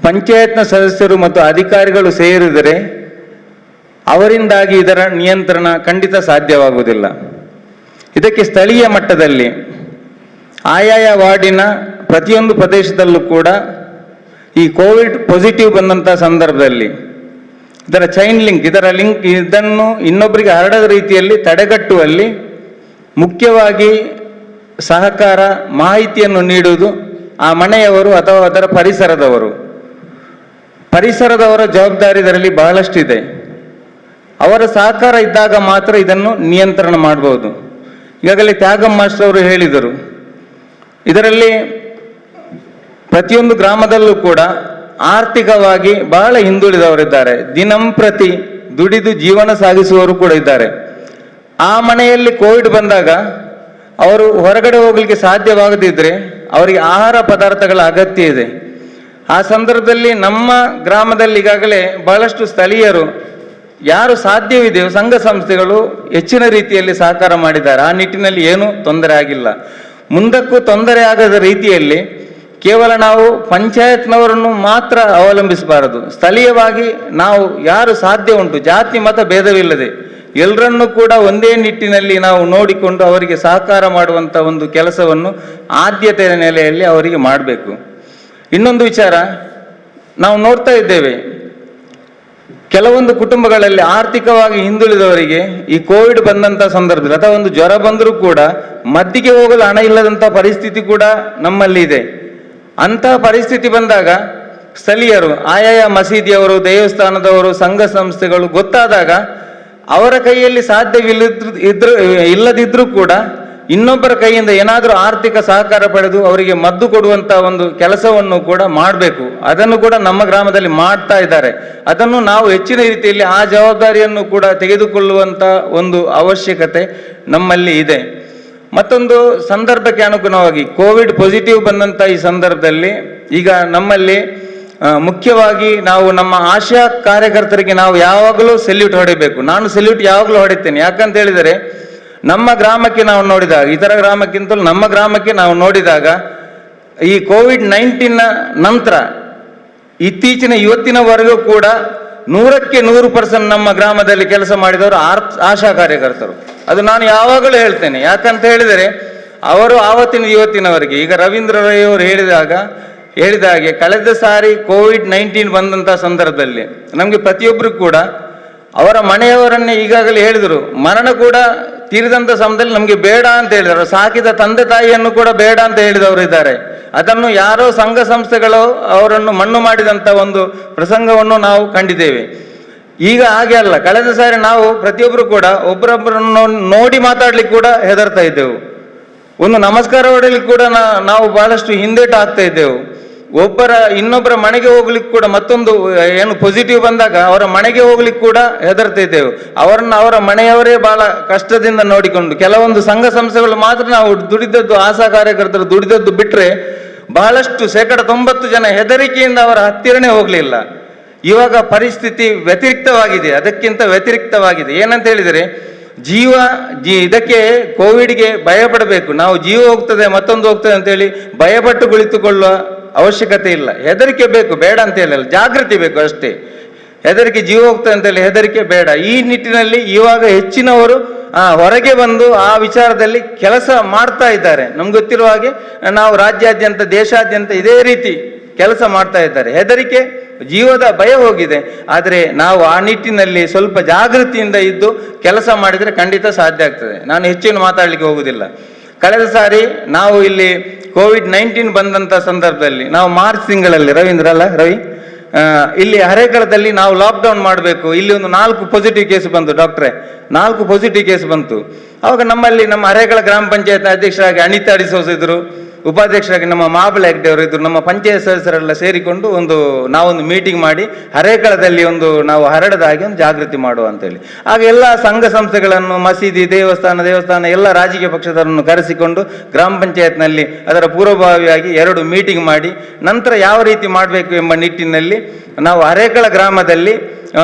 ಪಂಚಾಯತ್ನ ಸದಸ್ಯರು ಮತ್ತು ಅಧಿಕಾರಿಗಳು ಸೇರಿದರೆ ಅವರಿಂದಾಗಿ ಇದರ ನಿಯಂತ್ರಣ ಖಂಡಿತ ಸಾಧ್ಯವಾಗುವುದಿಲ್ಲ. ಇದಕ್ಕೆ ಸ್ಥಳೀಯ ಮಟ್ಟದಲ್ಲಿ ಆಯಾಯ ವಾರ್ಡಿನ ಪ್ರತಿಯೊಂದು ಪ್ರದೇಶದಲ್ಲೂ ಕೂಡ ಈ ಕೋವಿಡ್ ಪಾಸಿಟಿವ್ ಬಂದಂಥ ಸಂದರ್ಭದಲ್ಲಿ ಇದರ ಚೈನ್ ಲಿಂಕ್, ಇದನ್ನು ಇನ್ನೊಬ್ಬರಿಗೆ ಹರಡದ ರೀತಿಯಲ್ಲಿ ತಡೆಗಟ್ಟುವಲ್ಲಿ ಮುಖ್ಯವಾಗಿ ಸಹಕಾರ, ಮಾಹಿತಿಯನ್ನು ನೀಡುವುದು ಆ ಮನೆಯವರು ಅಥವಾ ಅದರ ಪರಿಸರದವರ ಜವಾಬ್ದಾರಿ ಇದರಲ್ಲಿ ಬಹಳಷ್ಟಿದೆ. ಅವರ ಸಹಕಾರ ಇದ್ದಾಗ ಮಾತ್ರ ಇದನ್ನು ನಿಯಂತ್ರಣ ಮಾಡಬಹುದು. ಈಗಾಗಲೇ ತ್ಯಾಗಂ ಮಾಸ್ಟರ್ ಅವರು ಹೇಳಿದರು, ಇದರಲ್ಲಿ ಪ್ರತಿಯೊಂದು ಗ್ರಾಮದಲ್ಲೂ ಕೂಡ ಆರ್ಥಿಕವಾಗಿ ಬಹಳ ಹಿಂದುಳಿದವರಿದ್ದಾರೆ, ದಿನಂಪ್ರತಿ ದುಡಿದು ಜೀವನ ಸಾಗಿಸುವವರು ಕೂಡ ಇದ್ದಾರೆ. ಆ ಮನೆಯಲ್ಲಿ ಕೋವಿಡ್ ಬಂದಾಗ ಅವರು ಹೊರಗಡೆ ಹೋಗ್ಲಿಕ್ಕೆ ಸಾಧ್ಯವಾಗದಿದ್ದರೆ ಅವರಿಗೆ ಆಹಾರ ಪದಾರ್ಥಗಳ ಅಗತ್ಯ ಇದೆ. ಆ ಸಂದರ್ಭದಲ್ಲಿ ನಮ್ಮ ಗ್ರಾಮದಲ್ಲಿ ಈಗಾಗಲೇ ಬಹಳಷ್ಟು ಸ್ಥಳೀಯರು ಯಾರು ಸಾಧ್ಯವಿದೆಯೋ ಸಂಘ ಸಂಸ್ಥೆಗಳು ಹೆಚ್ಚಿನ ರೀತಿಯಲ್ಲಿ ಸಹಕಾರ ಮಾಡಿದ್ದಾರೆ. ಆ ನಿಟ್ಟಿನಲ್ಲಿ ಏನೂ ತೊಂದರೆ ಆಗಿಲ್ಲ. ಮುಂದಕ್ಕೂ ತೊಂದರೆ ಆಗದ ರೀತಿಯಲ್ಲಿ ಕೇವಲ ನಾವು ಪಂಚಾಯತ್ನವರನ್ನು ಮಾತ್ರ ಅವಲಂಬಿಸಬಾರದು. ಸ್ಥಳೀಯವಾಗಿ ನಾವು ಯಾರು ಸಾಧ್ಯ ಉಂಟು, ಜಾತಿ ಮತ ಭೇದವಿಲ್ಲದೆ ಎಲ್ಲರನ್ನೂ ಕೂಡ ಒಂದೇ ನಿಟ್ಟಿನಲ್ಲಿ ನಾವು ನೋಡಿಕೊಂಡು ಅವರಿಗೆ ಸಹಕಾರ ಮಾಡುವಂಥ ಒಂದು ಕೆಲಸವನ್ನು ಆದ್ಯತೆಯ ನೆಲೆಯಲ್ಲಿ ಅವರಿಗೆ ಮಾಡಬೇಕು. ಇನ್ನೊಂದು ವಿಚಾರ, ನಾವು ನೋಡ್ತಾ ಇದ್ದೇವೆ, ಕೆಲವೊಂದು ಕುಟುಂಬಗಳಲ್ಲಿ ಆರ್ಥಿಕವಾಗಿ ಹಿಂದುಳಿದವರಿಗೆ ಈ ಕೋವಿಡ್ ಬಂದಂಥ ಸಂದರ್ಭದಲ್ಲಿ ಅಥವಾ ಒಂದು ಜ್ವರ ಬಂದರೂ ಕೂಡ ಮದ್ದಿಗೆ ಹೋಗಲು ಹಣ ಇಲ್ಲದಂಥ ಪರಿಸ್ಥಿತಿ ಕೂಡ ನಮ್ಮಲ್ಲಿ ಇದೆ. ಅಂತಹ ಪರಿಸ್ಥಿತಿ ಬಂದಾಗ ಸ್ಥಳೀಯರು, ಆಯಾಯ ಮಸೀದಿಯವರು, ದೇವಸ್ಥಾನದವರು, ಸಂಘ ಸಂಸ್ಥೆಗಳು ಗೊತ್ತಾದಾಗ ಅವರ ಕೈಯಲ್ಲಿ ಇಲ್ಲದಿದ್ರೂ ಕೂಡ ಇನ್ನೊಬ್ಬರ ಕೈಯಿಂದ ಏನಾದರೂ ಆರ್ಥಿಕ ಸಹಕಾರ ಪಡೆದು ಅವರಿಗೆ ಮದ್ದು ಕೊಡುವಂತ ಒಂದು ಕೆಲಸವನ್ನು ಕೂಡ ಮಾಡಬೇಕು. ಅದನ್ನು ಕೂಡ ನಮ್ಮ ಗ್ರಾಮದಲ್ಲಿ ಮಾಡ್ತಾ ಇದ್ದಾರೆ. ಅದನ್ನು ನಾವು ಹೆಚ್ಚಿನ ರೀತಿಯಲ್ಲಿ ಆ ಜವಾಬ್ದಾರಿಯನ್ನು ಕೂಡ ತೆಗೆದುಕೊಳ್ಳುವಂತ ಒಂದು ಅವಶ್ಯಕತೆ ನಮ್ಮಲ್ಲಿ ಇದೆ. ಮತ್ತೊಂದು ಸಂದರ್ಭಕ್ಕೆ ಅನುಗುಣವಾಗಿ ಕೋವಿಡ್ ಪಾಸಿಟಿವ್ ಬಂದಂತ ಈ ಸಂದರ್ಭದಲ್ಲಿ ಈಗ ನಮ್ಮಲ್ಲಿ ಮುಖ್ಯವಾಗಿ ನಾವು ನಮ್ಮ ಆಶಾ ಕಾರ್ಯಕರ್ತರಿಗೆ ನಾವು ಯಾವಾಗಲೂ ಸೆಲ್ಯೂಟ್ ಹೊಡಿಬೇಕು. ನಾನು ಸೆಲ್ಯೂಟ್ ಯಾವಾಗಲೂ ಹೊಡಿತೇನೆ. ಯಾಕಂತ ಹೇಳಿದರೆ ನಮ್ಮ ಗ್ರಾಮಕ್ಕೆ ನಾವು ನೋಡಿದಾಗ, ಇತರ ಗ್ರಾಮಕ್ಕಿಂತಲೂ ನಮ್ಮ ಗ್ರಾಮಕ್ಕೆ ನಾವು ನೋಡಿದಾಗ ಈ ಕೋವಿಡ್-19 ನಂತರ ಇವತ್ತಿನವರೆಗೂ ಕೂಡ 100% ನಮ್ಮ ಗ್ರಾಮದಲ್ಲಿ ಕೆಲಸ ಮಾಡಿದವರು ಆಶಾ ಕಾರ್ಯಕರ್ತರು. ಅದು ನಾನು ಯಾವಾಗಲೂ ಹೇಳ್ತೇನೆ. ಯಾಕಂತ ಹೇಳಿದರೆ ಅವರು ಆವತ್ತಿನ ಇವತ್ತಿನವರೆಗೆ, ಈಗ ರವೀಂದ್ರ ರೈ ಅವರು ಹೇಳಿದ ಹಾಗೆ ಕಳೆದ ಸಾರಿ ಕೋವಿಡ್-19 ಬಂದಂಥ ಸಂದರ್ಭದಲ್ಲಿ ನಮಗೆ ಪ್ರತಿಯೊಬ್ಬರು ಕೂಡ ಅವರ ಮನೆಯವರನ್ನೇ ಈಗಾಗಲೇ ಹೇಳಿದರು, ಮರಣ ಕೂಡ ತೀರಿದಂಥ ಸಮಯದಲ್ಲಿ ನಮಗೆ ಬೇಡ ಅಂತ ಹೇಳಿದರು. ಸಾಕಿದ ತಂದೆ ತಾಯಿಯನ್ನು ಕೂಡ ಬೇಡ ಅಂತ ಹೇಳಿದವರು ಇದ್ದಾರೆ. ಅದನ್ನು ಯಾರೋ ಸಂಘ ಸಂಸ್ಥೆಗಳು ಅವರನ್ನು ಮಣ್ಣು ಮಾಡಿದಂಥ ಒಂದು ಪ್ರಸಂಗವನ್ನು ನಾವು ಕಂಡಿದ್ದೇವೆ. ಈಗ ಹಾಗೆ ಅಲ್ಲ. ಕಳೆದ ಸಾರಿ ನಾವು ಪ್ರತಿಯೊಬ್ಬರು ಕೂಡ ಒಬ್ಬರೊಬ್ಬರನ್ನು ನೋಡಿ ಮಾತಾಡ್ಲಿಕ್ಕೆ ಕೂಡ ಹೆದರ್ತಾ ಇದ್ದೆವು. ಒಂದು ನಮಸ್ಕಾರ ಹೊಡೆಯಲಿಕ್ಕೆ ಕೂಡ ನಾವು ಬಹಳಷ್ಟು ಹಿಂದೇಟು ಆಗ್ತಾ ಇದ್ದೆವು. ಇನ್ನೊಬ್ಬರ ಮನೆಗೆ ಹೋಗ್ಲಿಕ್ಕೆ ಕೂಡ, ಮತ್ತೊಂದು ಏನು ಪಾಸಿಟಿವ್ ಬಂದಾಗ ಅವರ ಮನೆಗೆ ಹೋಗ್ಲಿಕ್ಕೆ ಕೂಡ ಹೆದರ್ತಾ ಇದ್ದೆವು. ಅವರ ಮನೆಯವರೇ ಬಹಳ ಕಷ್ಟದಿಂದ ನೋಡಿಕೊಂಡು, ಕೆಲವೊಂದು ಸಂಘ ಸಂಸ್ಥೆಗಳು ಮಾತ್ರ ನಾವು ದುಡಿದದ್ದು, ಆಶಾ ಕಾರ್ಯಕರ್ತರು ದುಡಿದದ್ದು ಬಿಟ್ಟರೆ ಬಹಳಷ್ಟು 90% ಜನ ಹೆದರಿಕೆಯಿಂದ ಅವರ ಹತ್ತಿರನೇ ಹೋಗ್ಲಿಲ್ಲ. ಇವಾಗ ಪರಿಸ್ಥಿತಿ ವ್ಯತಿರಿಕ್ತವಾಗಿದೆ. ಅದಕ್ಕಿಂತ ವ್ಯತಿರಿಕ್ತವಾಗಿದೆ. ಏನಂತ ಹೇಳಿದರೆ ಇದಕ್ಕೆ ಕೋವಿಡ್ಗೆ ಭಯಪಡಬೇಕು. ನಾವು ಜೀವ ಹೋಗ್ತದೆ ಮತ್ತೊಂದು ಹೋಗ್ತದೆ ಅಂತೇಳಿ ಭಯಪಟ್ಟು ಕುಳಿತುಕೊಳ್ಳುವ ಅವಶ್ಯಕತೆ ಇಲ್ಲ. ಹೆದರಿಕೆ ಬೇಕು, ಬೇಡ ಅಂತ ಹೇಳಿಲ್ಲ, ಜಾಗೃತಿ ಬೇಕು ಅಷ್ಟೇ. ಹೆದರಿಕೆ ಜೀವ ಹೋಗ್ತದೆ ಅಂತೇಳಿ ಹೆದರಿಕೆ ಬೇಡ. ಈ ನಿಟ್ಟಿನಲ್ಲಿ ಇವಾಗ ಹೆಚ್ಚಿನವರು ಹೊರಗೆ ಬಂದು ಆ ವಿಚಾರದಲ್ಲಿ ಕೆಲಸ ಮಾಡ್ತಾ ಇದ್ದಾರೆ. ನಮ್ಗೆ ಗೊತ್ತಿರುವ ಹಾಗೆ ನಾವು ರಾಜ್ಯಾದ್ಯಂತ, ದೇಶಾದ್ಯಂತ ಇದೇ ರೀತಿ ಕೆಲಸ ಮಾಡ್ತಾ ಇದ್ದಾರೆ. ಹೆದರಿಕೆ, ಜೀವದ ಭಯ ಹೋಗಿದೆ. ಆದರೆ ನಾವು ಆ ನಿಟ್ಟಿನಲ್ಲಿ ಸ್ವಲ್ಪ ಜಾಗೃತಿಯಿಂದ ಇದ್ದು ಕೆಲಸ ಮಾಡಿದರೆ ಖಂಡಿತ ಸಾಧ್ಯ ಆಗ್ತದೆ. ನಾನು ಹೆಚ್ಚೇನು ಮಾತಾಡಲಿಕ್ಕೆ ಹೋಗುವುದಿಲ್ಲ. ಕಳೆದ ಸಾರಿ ನಾವು ಇಲ್ಲಿ ಕೋವಿಡ್-19 ಬಂದಂಥ ಸಂದರ್ಭದಲ್ಲಿ ನಾವು ಮಾರ್ಚ್ ತಿಂಗಳಲ್ಲಿ, ರವಿ ಇಲ್ಲಿ ಹರೇಕಳದಲ್ಲಿ ನಾವು ಲಾಕ್ಡೌನ್ ಮಾಡಬೇಕು, ಇಲ್ಲಿ ಒಂದು 4 ಪಾಸಿಟಿವ್ ಕೇಸ್ ಬಂತು. ಡಾಕ್ಟ್ರೆ, 4 ಪಾಸಿಟಿವ್ ಕೇಸ್ ಬಂತು. ಅವಾಗ ನಮ್ಮಲ್ಲಿ ನಮ್ಮ ಹರೇಕಳ ಗ್ರಾಮ ಪಂಚಾಯತ್ ಅಧ್ಯಕ್ಷರಾಗಿ ಅನಿತಾ ಡಿಸೋಸ್ ಇದ್ರು, ಉಪಾಧ್ಯಕ್ಷರಾಗಿ ನಮ್ಮ ಮಹಾಬಲ ಹೆಗ್ಡೆ ಅವರು ಇದ್ರು. ನಮ್ಮ ಪಂಚಾಯತ್ ಸದಸ್ಯರೆಲ್ಲ ಸೇರಿಕೊಂಡು ನಾವೊಂದು ಮೀಟಿಂಗ್ ಮಾಡಿ ಹರೇಕಳದಲ್ಲಿ ನಾವು ಹರಡದ ಹಾಗೆ ಒಂದು ಜಾಗೃತಿ ಮಾಡುವ ಅಂತೇಳಿ. ಆಗ ಎಲ್ಲ ಸಂಘ ಸಂಸ್ಥೆಗಳನ್ನು, ಮಸೀದಿ, ದೇವಸ್ಥಾನ ಎಲ್ಲ ರಾಜಕೀಯ ಪಕ್ಷದವರನ್ನು ಕರೆಸಿಕೊಂಡು ಗ್ರಾಮ ಪಂಚಾಯತ್ನಲ್ಲಿ ಅದರ ಪೂರ್ವಭಾವಿಯಾಗಿ 2 ಮೀಟಿಂಗ್ ಮಾಡಿ ನಂತರ ಯಾವ ರೀತಿ ಮಾಡಬೇಕು ಎಂಬ ನಿಟ್ಟಿನಲ್ಲಿ ನಾವು ಹರೇಕಳ ಗ್ರಾಮದಲ್ಲಿ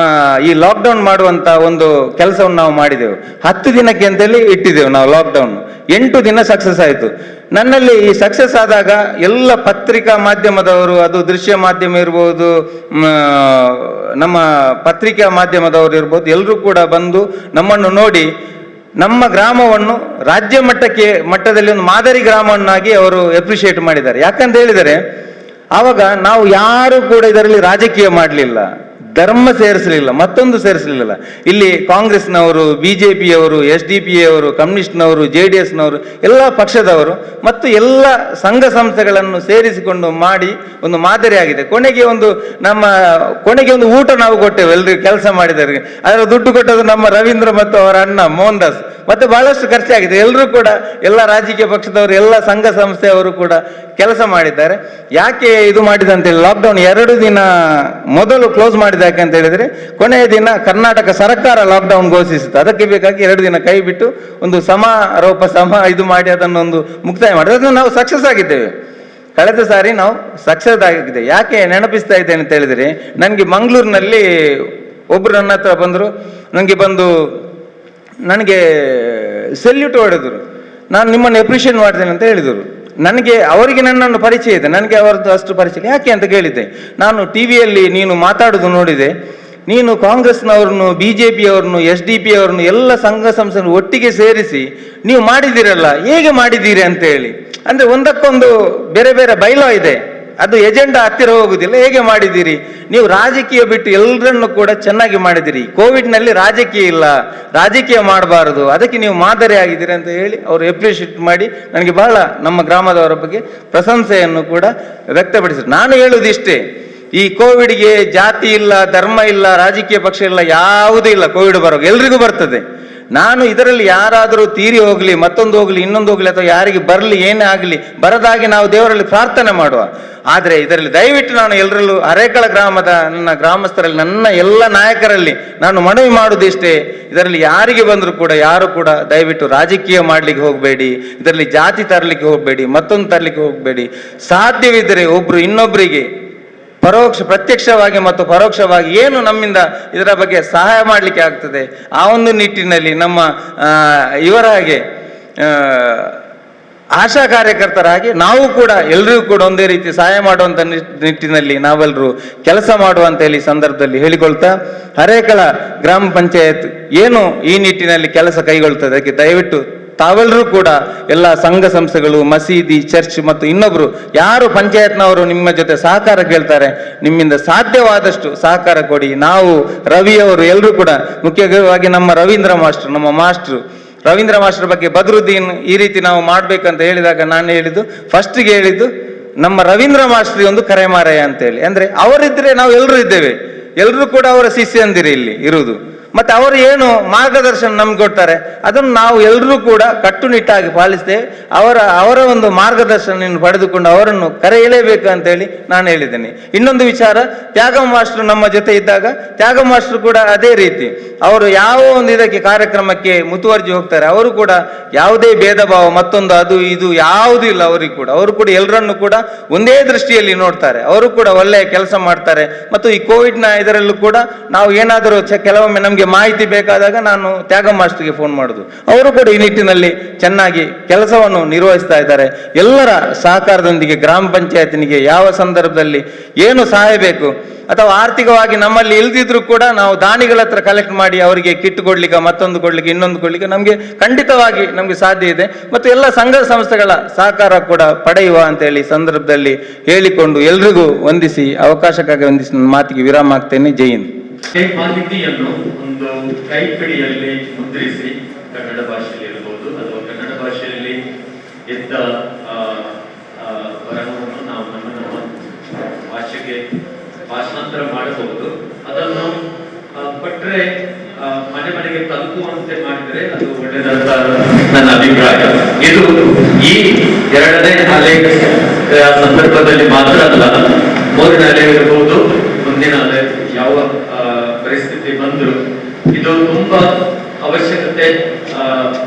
ಈ ಲಾಕ್ಡೌನ್ ಮಾಡುವಂತ ಒಂದು ಕೆಲಸವನ್ನು ನಾವು ಮಾಡಿದೆವು. 10 ದಿನಕ್ಕೆ ಅಂತೇಳಿ ಇಟ್ಟಿದ್ದೆವು ನಾವು ಲಾಕ್ಡೌನ್. 8 ದಿನ ಸಕ್ಸಸ್ ಆಯಿತು. ನನ್ನಲ್ಲಿ ಈ ಸಕ್ಸಸ್ ಆದಾಗ ಎಲ್ಲ ಪತ್ರಿಕಾ ಮಾಧ್ಯಮದವರು, ಅದು ದೃಶ್ಯ ಮಾಧ್ಯಮ ಇರ್ಬೋದು, ನಮ್ಮ ಪತ್ರಿಕಾ ಮಾಧ್ಯಮದವರು ಇರ್ಬೋದು, ಎಲ್ಲರೂ ಕೂಡ ಬಂದು ನಮ್ಮನ್ನು ನೋಡಿ ನಮ್ಮ ಗ್ರಾಮವನ್ನು ರಾಜ್ಯ ಮಟ್ಟದಲ್ಲಿ ಒಂದು ಮಾದರಿ ಗ್ರಾಮವನ್ನಾಗಿ ಅವರು ಅಪ್ರಿಷಿಯೇಟ್ ಮಾಡಿದ್ದಾರೆ. ಯಾಕಂತ ಹೇಳಿದರೆ ಆವಾಗ ನಾವು ಯಾರು ಕೂಡ ಇದರಲ್ಲಿ ರಾಜಕೀಯ ಮಾಡಲಿಲ್ಲ, ಧರ್ಮ ಸೇರಿಸಲಿಲ್ಲ, ಮತ್ತೊಂದು ಸೇರಿಸಲಿಲ್ಲ. ಇಲ್ಲಿ ಕಾಂಗ್ರೆಸ್ನವರು, ಬಿಜೆಪಿಯವರು, SDP ಅವರು, ಕಮ್ಯುನಿಸ್ಟ್ನವರು, JDSನವರು, ಎಲ್ಲ ಪಕ್ಷದವರು ಮತ್ತು ಎಲ್ಲ ಸಂಘ ಸಂಸ್ಥೆಗಳನ್ನು ಸೇರಿಸಿಕೊಂಡು ಮಾಡಿ ಒಂದು ಮಾದರಿಯಾಗಿದೆ. ಕೊನೆಗೆ ಒಂದು ಊಟ ನಾವು ಕೊಟ್ಟೆವು ಎಲ್ಲರಿಗೂ ಕೆಲಸ ಮಾಡಿದವರಿಗೆ. ಅದರ ದುಡ್ಡು ಕೊಟ್ಟದ್ದು ನಮ್ಮ ರವೀಂದ್ರ ಮತ್ತು ಅವರ ಅಣ್ಣ ಮೋಹನ್ ದಾಸ್. ಮತ್ತೆ ಬಹಳಷ್ಟು ಖರ್ಚಾಗಿದೆ. ಎಲ್ಲರೂ ಕೂಡ, ಎಲ್ಲ ರಾಜಕೀಯ ಪಕ್ಷದವರು, ಎಲ್ಲ ಸಂಘ ಸಂಸ್ಥೆಯವರು ಕೂಡ ಕೆಲಸ ಮಾಡಿದ್ದಾರೆ. ಯಾಕೆ ಇದು ಮಾಡಿದಂತೇಳಿ ಲಾಕ್ಡೌನ್ 2 ದಿನ ಮೊದಲು ಕ್ಲೋಸ್ ಮಾಡಿದ ಯಾಕಂತ ಹೇಳಿದ್ರೆ ಕೊನೆಯ ದಿನ ಕರ್ನಾಟಕ ಸರ್ಕಾರ ಲಾಕ್ಡೌನ್ ಘೋಷಿಸಿತು. ಅದಕ್ಕೆ ಬೇಕಾಗಿ 2 ದಿನ ಕೈ ಬಿಟ್ಟು ಒಂದು ಇದು ಮಾಡಿ ಅದನ್ನು ಒಂದು ಮುಕ್ತಾಯ ಮಾಡಿದೆ. ಅದನ್ನು ನಾವು ಸಕ್ಸಸ್ ಆಗಿದ್ದೇವೆ. ಕಳೆದ ಸಾರಿ ನಾವು ಸಕ್ಸಸ್ ಆಗಿದೆ. ಯಾಕೆ ನೆನಪಿಸ್ತಾ ಇದ್ದೇನೆ ಅಂತ ಹೇಳಿದ್ರೆ, ನನಗೆ ಮಂಗಳೂರಿನಲ್ಲಿ ಒಬ್ರು ನನ್ನ ಹತ್ರ ಬಂದರು. ನನಗೆ ಸೆಲ್ಯೂಟ್ ಹೊಡೆದರು. ನಾನು ನಿಮ್ಮನ್ನು ಅಪ್ರಿಷಿಯೇಟ್ ಮಾಡ್ತೇನೆ ಅಂತ ಹೇಳಿದರು. ಅವರಿಗೆ ನನ್ನನ್ನು ಪರಿಚಯ ಇದೆ, ನನಗೆ ಅವರದ್ದು ಅಷ್ಟು ಪರಿಚಯ. ಯಾಕೆ ಅಂತ ಕೇಳಿದ್ದೆ. ನಾನು ಟಿವಿಯಲ್ಲಿ ನೀನು ಮಾತಾಡೋದು ನೋಡಿದೆ. ನೀನು ಕಾಂಗ್ರೆಸ್ನವ್ರನ್ನು, BJPಯವ್ರನ್ನು, SDP ಅವ್ರನ್ನು ಎಲ್ಲ ಸಂಘ ಸಂಸ್ಥೆ ಒಟ್ಟಿಗೆ ಸೇರಿಸಿ ನೀವು ಮಾಡಿದ್ದೀರಲ್ಲ, ಹೇಗೆ ಮಾಡಿದ್ದೀರಿ ಅಂತ ಹೇಳಿ. ಅಂದ್ರೆ ಒಂದಕ್ಕೊಂದು ಬೇರೆ ಬೇರೆ ಬೈಲೋ ಇದೆ, ಅದು ಎಜೆಂಡಾ ಹತ್ತಿರ ಹೋಗುದಿಲ್ಲ. ಹೇಗೆ ಮಾಡಿದ್ದೀರಿ ನೀವು? ರಾಜಕೀಯ ಬಿಟ್ಟು ಎಲ್ಲರನ್ನು ಕೂಡ ಚೆನ್ನಾಗಿ ಮಾಡಿದಿರಿ. ಕೋವಿಡ್ನಲ್ಲಿ ರಾಜಕೀಯ ಇಲ್ಲ, ರಾಜಕೀಯ ಮಾಡಬಾರದು, ಅದಕ್ಕೆ ನೀವು ಮಾದರಿ ಆಗಿದ್ದೀರಿ ಅಂತ ಹೇಳಿ ಅವರು ಅಪ್ರಿಷಿಯೇಟ್ ಮಾಡಿ ನನಗೆ ಬಹಳ ನಮ್ಮ ಗ್ರಾಮದವರ ಬಗ್ಗೆ ಪ್ರಶಂಸೆಯನ್ನು ಕೂಡ ವ್ಯಕ್ತಪಡಿಸಿದ್ರು. ನಾನು ಹೇಳುವುದಿಷ್ಟೇ, ಈ ಕೋವಿಡ್ಗೆ ಜಾತಿ ಇಲ್ಲ, ಧರ್ಮ ಇಲ್ಲ, ರಾಜಕೀಯ ಪಕ್ಷ ಇಲ್ಲ, ಯಾವುದೂ ಇಲ್ಲ. ಕೋವಿಡ್ ಬರೋದು ಎಲ್ರಿಗೂ ಬರ್ತದೆ. ನಾನು ಇದರಲ್ಲಿ ಯಾರಾದರೂ ತೀರಿ ಹೋಗಲಿ, ಮತ್ತೊಂದು ಹೋಗಲಿ, ಇನ್ನೊಂದು ಹೋಗಲಿ, ಅಥವಾ ಯಾರಿಗೆ ಬರಲಿ, ಏನೇ ಆಗಲಿ, ಬರದಾಗಿ ನಾವು ದೇವರಲ್ಲಿ ಪ್ರಾರ್ಥನೆ ಮಾಡುವ. ಆದರೆ ಇದರಲ್ಲಿ ದಯವಿಟ್ಟು ನಾನು ಎಲ್ಲರಲ್ಲೂ ಅರೇಕಳ ಗ್ರಾಮದ ನನ್ನ ಗ್ರಾಮಸ್ಥರಲ್ಲಿ, ನನ್ನ ಎಲ್ಲ ನಾಯಕರಲ್ಲಿ ನಾನು ಮನವಿ ಮಾಡುವುದಿಷ್ಟೇ, ಇದರಲ್ಲಿ ಯಾರಿಗೆ ಬಂದರೂ ಕೂಡ ಯಾರು ಕೂಡ ದಯವಿಟ್ಟು ರಾಜಕೀಯ ಮಾಡಲಿಕ್ಕೆ ಹೋಗಬೇಡಿ, ಇದರಲ್ಲಿ ಜಾತಿ ತರಲಿಕ್ಕೆ ಹೋಗಬೇಡಿ, ಮತ್ತೊಂದು ತರಲಿಕ್ಕೆ ಹೋಗಬೇಡಿ. ಸಾಧ್ಯವಿದ್ದರೆ ಒಬ್ರು ಇನ್ನೊಬ್ಬರಿಗೆ ಪ್ರತ್ಯಕ್ಷವಾಗಿ ಮತ್ತು ಪರೋಕ್ಷವಾಗಿ ಏನು ನಮ್ಮಿಂದ ಇದರ ಬಗ್ಗೆ ಸಹಾಯ ಮಾಡಲಿಕ್ಕೆ ಆಗ್ತದೆ, ಆ ಒಂದು ನಿಟ್ಟಿನಲ್ಲಿ ನಮ್ಮ ಇವರ ಹಾಗೆ ಆಶಾ ಕಾರ್ಯಕರ್ತರ ಹಾಗೆ ನಾವು ಕೂಡ ಎಲ್ಲರಿಗೂ ಕೂಡ ಒಂದೇ ರೀತಿ ಸಹಾಯ ಮಾಡುವಂತ ನಿಟ್ಟಿನಲ್ಲಿ ನಾವೆಲ್ಲರೂ ಕೆಲಸ ಮಾಡುವಂತ ಹೇಳಿ ಸಂದರ್ಭದಲ್ಲಿ ಹೇಳಿಕೊಳ್ತಾ, ಅರೇಕಳ ಗ್ರಾಮ ಪಂಚಾಯತ್ ಏನು ಈ ನಿಟ್ಟಿನಲ್ಲಿ ಕೆಲಸ ಕೈಗೊಳ್ತದೆ ಅದಕ್ಕೆ ದಯವಿಟ್ಟು ತಾವೆಲ್ಲರೂ ಕೂಡ ಎಲ್ಲ ಸಂಘ ಸಂಸ್ಥೆಗಳು, ಮಸೀದಿ, ಚರ್ಚ್ ಮತ್ತು ಇನ್ನೊಬ್ರು ಯಾರು ಪಂಚಾಯತ್ನವರು ನಿಮ್ಮ ಜೊತೆ ಸಹಕಾರ ಕೇಳ್ತಾರೆ, ನಿಮ್ಮಿಂದ ಸಾಧ್ಯವಾದಷ್ಟು ಸಹಕಾರ ಕೊಡಿ. ನಾವು ರವಿಯವರು ಎಲ್ಲರೂ ಕೂಡ, ಮುಖ್ಯವಾಗಿ ನಮ್ಮ ರವೀಂದ್ರ ಮಾಸ್ಟರ್ ಬಗ್ಗೆ ಬದ್ರುದ್ದೀನ್ ಈ ರೀತಿ ನಾವು ಮಾಡ್ಬೇಕಂತ ಹೇಳಿದಾಗ ನಾನು ಫಸ್ಟಿಗೆ ಹೇಳಿದ್ದು ನಮ್ಮ ರವೀಂದ್ರ ಮಾಸ್ಟರ್ ಒಂದು ಕರೆಮಾರಾಯ ಅಂತ ಹೇಳಿ. ಅಂದ್ರೆ ಅವರಿದ್ರೆ ನಾವು ಎಲ್ಲರೂ ಇದ್ದೇವೆ, ಎಲ್ಲರೂ ಕೂಡ ಅವರ ಶಿಷ್ಯಂದಿರಿ ಇಲ್ಲಿ ಇರುವುದು. ಮತ್ತೆ ಅವರು ಏನು ಮಾರ್ಗದರ್ಶನ ನಮ್ಗೆ ಕೊಡ್ತಾರೆ ಅದನ್ನು ನಾವು ಎಲ್ಲರೂ ಕೂಡ ಕಟ್ಟುನಿಟ್ಟಾಗಿ ಪಾಲಿಸ್ತೇವೆ. ಅವರ ಒಂದು ಮಾರ್ಗದರ್ಶನ ಪಡೆದುಕೊಂಡು ಅವರನ್ನು ಕರೆಯಲೇಬೇಕು ಅಂತ ಹೇಳಿ ನಾನು ಹೇಳಿದ್ದೇನೆ. ಇನ್ನೊಂದು ವಿಚಾರ, ತ್ಯಾಗ ಮಾಸ್ಟರ್ ನಮ್ಮ ಜೊತೆ ಇದ್ದಾಗ ತ್ಯಾಗ ಮಾಸ್ಟರ್ ಕೂಡ ಅದೇ ರೀತಿ ಅವರು ಯಾವ ಒಂದು ಇದಕ್ಕೆ ಕಾರ್ಯಕ್ರಮಕ್ಕೆ ಮುತುವರ್ಜಿ ಹೋಗ್ತಾರೆ. ಅವರು ಕೂಡ ಯಾವುದೇ ಭೇದ ಭಾವ ಮತ್ತೊಂದು ಅದು ಇದು ಯಾವುದೂ ಇಲ್ಲ. ಅವರು ಕೂಡ ಎಲ್ಲರನ್ನು ಕೂಡ ಒಂದೇ ದೃಷ್ಟಿಯಲ್ಲಿ ನೋಡ್ತಾರೆ. ಅವರು ಕೂಡ ಒಳ್ಳೆಯ ಕೆಲಸ ಮಾಡ್ತಾರೆ. ಮತ್ತು ಈ ಕೋವಿಡ್ನ ಇದರಲ್ಲೂ ಕೂಡ ನಾವು ಏನಾದರೂ ಕೆಲವೊಮ್ಮೆ ನಮಗೆ ಮಾಹಿತಿ ಬೇಕಾದಾಗ ನಾನು ತ್ಯಾಗ ಮಾಸ್ಟರ್ಗೆ ಫೋನ್ ಮಾಡುದು. ಅವರು ಕೂಡ ಈ ನಿಟ್ಟಿನಲ್ಲಿ ಚೆನ್ನಾಗಿ ಕೆಲಸವನ್ನು ನಿರ್ವಹಿಸ್ತಾ ಇದ್ದಾರೆ. ಎಲ್ಲರ ಸಹಕಾರದೊಂದಿಗೆ ಗ್ರಾಮ ಪಂಚಾಯತ್ನಿಗೆ ಯಾವ ಸಂದರ್ಭದಲ್ಲಿ ಏನು ಸಹಾಯ ಬೇಕು ಅಥವಾ ಆರ್ಥಿಕವಾಗಿ ನಮ್ಮಲ್ಲಿ ಇಲ್ದಿದ್ರು ಕೂಡ ನಾವು ದಾನಿಗಳ ಹತ್ರ ಕಲೆಕ್ಟ್ ಮಾಡಿ ಅವರಿಗೆ ಕಿಟ್ ಕೊಡ್ಲಿಕ್ಕೆ, ಮತ್ತೊಂದು ಕೊಡ್ಲಿಕ್ಕೆ, ಇನ್ನೊಂದು ಕೊಡ್ಲಿಕ್ಕೆ ನಮಗೆ ಖಂಡಿತವಾಗಿ ನಮಗೆ ಸಾಧ್ಯ ಇದೆ. ಮತ್ತು ಎಲ್ಲ ಸಂಘ ಸಂಸ್ಥೆಗಳ ಸಹಕಾರ ಕೂಡ ಪಡೆಯುವ ಅಂತ ಹೇಳಿ ಸಂದರ್ಭದಲ್ಲಿ ಹೇಳಿಕೊಂಡು ಎಲ್ರಿಗೂ ವಂದಿಸಿ ಅವಕಾಶಕ್ಕಾಗಿ ವಂದಿಸಿ ನನ್ನ ಮಾತಿಗೆ ವಿರಾಮ ಆಗ್ತೇನೆ. ಜೈ ಹಿಂದ್. ಮಾಹಿತಿಯನ್ನು ಒಂದು ಕೈಪಿಡಿಯಲ್ಲಿ ಮುದ್ರಿಸಿ ಕನ್ನಡ ಭಾಷೆಯಲ್ಲಿ ಇರಬಹುದು ಅಥವಾ ಕನ್ನಡ ಭಾಷೆಯಲ್ಲಿ ಎದ್ದ ಬರಹವನ್ನು ನಾವು ನಮ್ಮ ಭಾಷೆಗೆ ಭಾಷಾಂತರ ಮಾಡಬಹುದು. ಅದನ್ನು ಕೊಟ್ಟರೆ ಮನೆಗೆ ತಲುಪುವಂತೆ ಮಾಡಿದರೆ ಅದು ಒಳ್ಳೆಯದಂತ ನನ್ನ ಅಭಿಪ್ರಾಯ. ಇದು ಈ 2ನೇ ಅಲೆ ಸಂದರ್ಭದಲ್ಲಿ ಮಾತ್ರ ಅಲ್ಲ, 3ನೇ ಅಲೆ ಇರಬಹುದು, ಮುಂದಿನ ಅಲೆ ಯಾವ ಪರಿಸ್ಥಿತಿ ಬಂದ್ರು ಇದು ತುಂಬಾ ಅವಶ್ಯಕತೆ,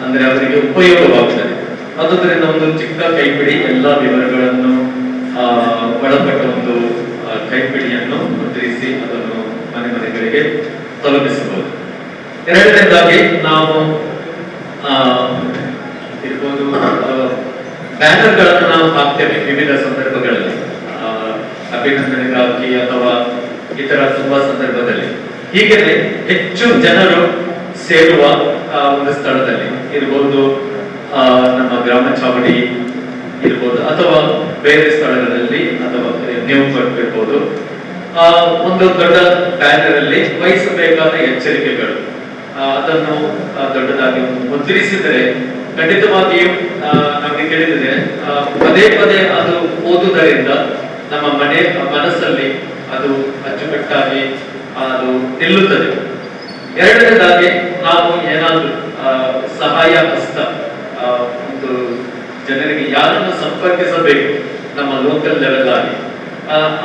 ಅಂದ್ರೆ ಅವರಿಗೆ ಉಪಯೋಗವಾಗುತ್ತದೆ. ಆದುದರಿಂದ ಒಂದು ಚಿಕ್ಕ ಕೈಪಿಡಿ ಎಲ್ಲ ವಿವರಗಳನ್ನು ಒಳಪಟ್ಟ ಒಂದು ಕೈಪಿಡಿಯನ್ನು ಮುದ್ರಿಸಿ ಅದನ್ನು ಮನೆಗಳಿಗೆ ತಲುಪಿಸಬಹುದು. 2ನೇದಾಗಿ ನಾವು ಇರ್ಬೋದು ಬ್ಯಾನರ್ಗಳನ್ನು ನಾವು ಹಾಕ್ತೇವೆ ವಿವಿಧ ಸಂದರ್ಭಗಳಲ್ಲಿ, ಅಭಿನಂದನೆಗಾಗಿ ಅಥವಾ ಇತರ ತುಂಬಾ ಸಂದರ್ಭದಲ್ಲಿ. ಹೀಗೆ ಹೆಚ್ಚು ಜನರು ಸೇರುವ ಒಂದು ಸ್ಥಳದಲ್ಲಿ ಇರ್ಬೋದು, ನಮ್ಮ ಗ್ರಾಮ ಚಾವಡಿ ಇರ್ಬೋದು, ಅಥವಾ ಬೇರೆ ಸ್ಥಳಗಳಲ್ಲಿ, ಅಥವಾ ನೀವು ಕೊಟ್ಟಿರ್ಬೋದು, ಒಂದು ದೊಡ್ಡ ಬ್ಯಾನರ್ ಅಲ್ಲಿ ವಹಿಸಬೇಕಾದ ಎಚ್ಚರಿಕೆಗಳು, ಅದನ್ನು ದೊಡ್ಡದಾಗಿ ಮುದ್ರಿಸಿದರೆ ಖಂಡಿತವಾಗಿಯೂ ನಮಗೆ ತಿಳಿದಿದೆ, ಪದೇ ಪದೇ ಅದು ಓದುವುದರಿಂದ ನಮ್ಮ ಮನಸ್ಸಲ್ಲಿ ಅದು ಅಚ್ಚುಕಟ್ಟಾಗಿ ಅದು ನಿಲ್ಲುತ್ತದೆ. ಎರಡನೇದಾಗಿ ನಾವು ಏನಾದರೂ ಸಹಾಯ ಹಸ್ತ, ಒಂದು ಜನರಿಗೆ ಯಾರನ್ನು ಸಂಪರ್ಕಿಸಬೇಕು ನಮ್ಮ ಲೋಕಲ್ ಲೆವೆಲ್ ಆಗಿ,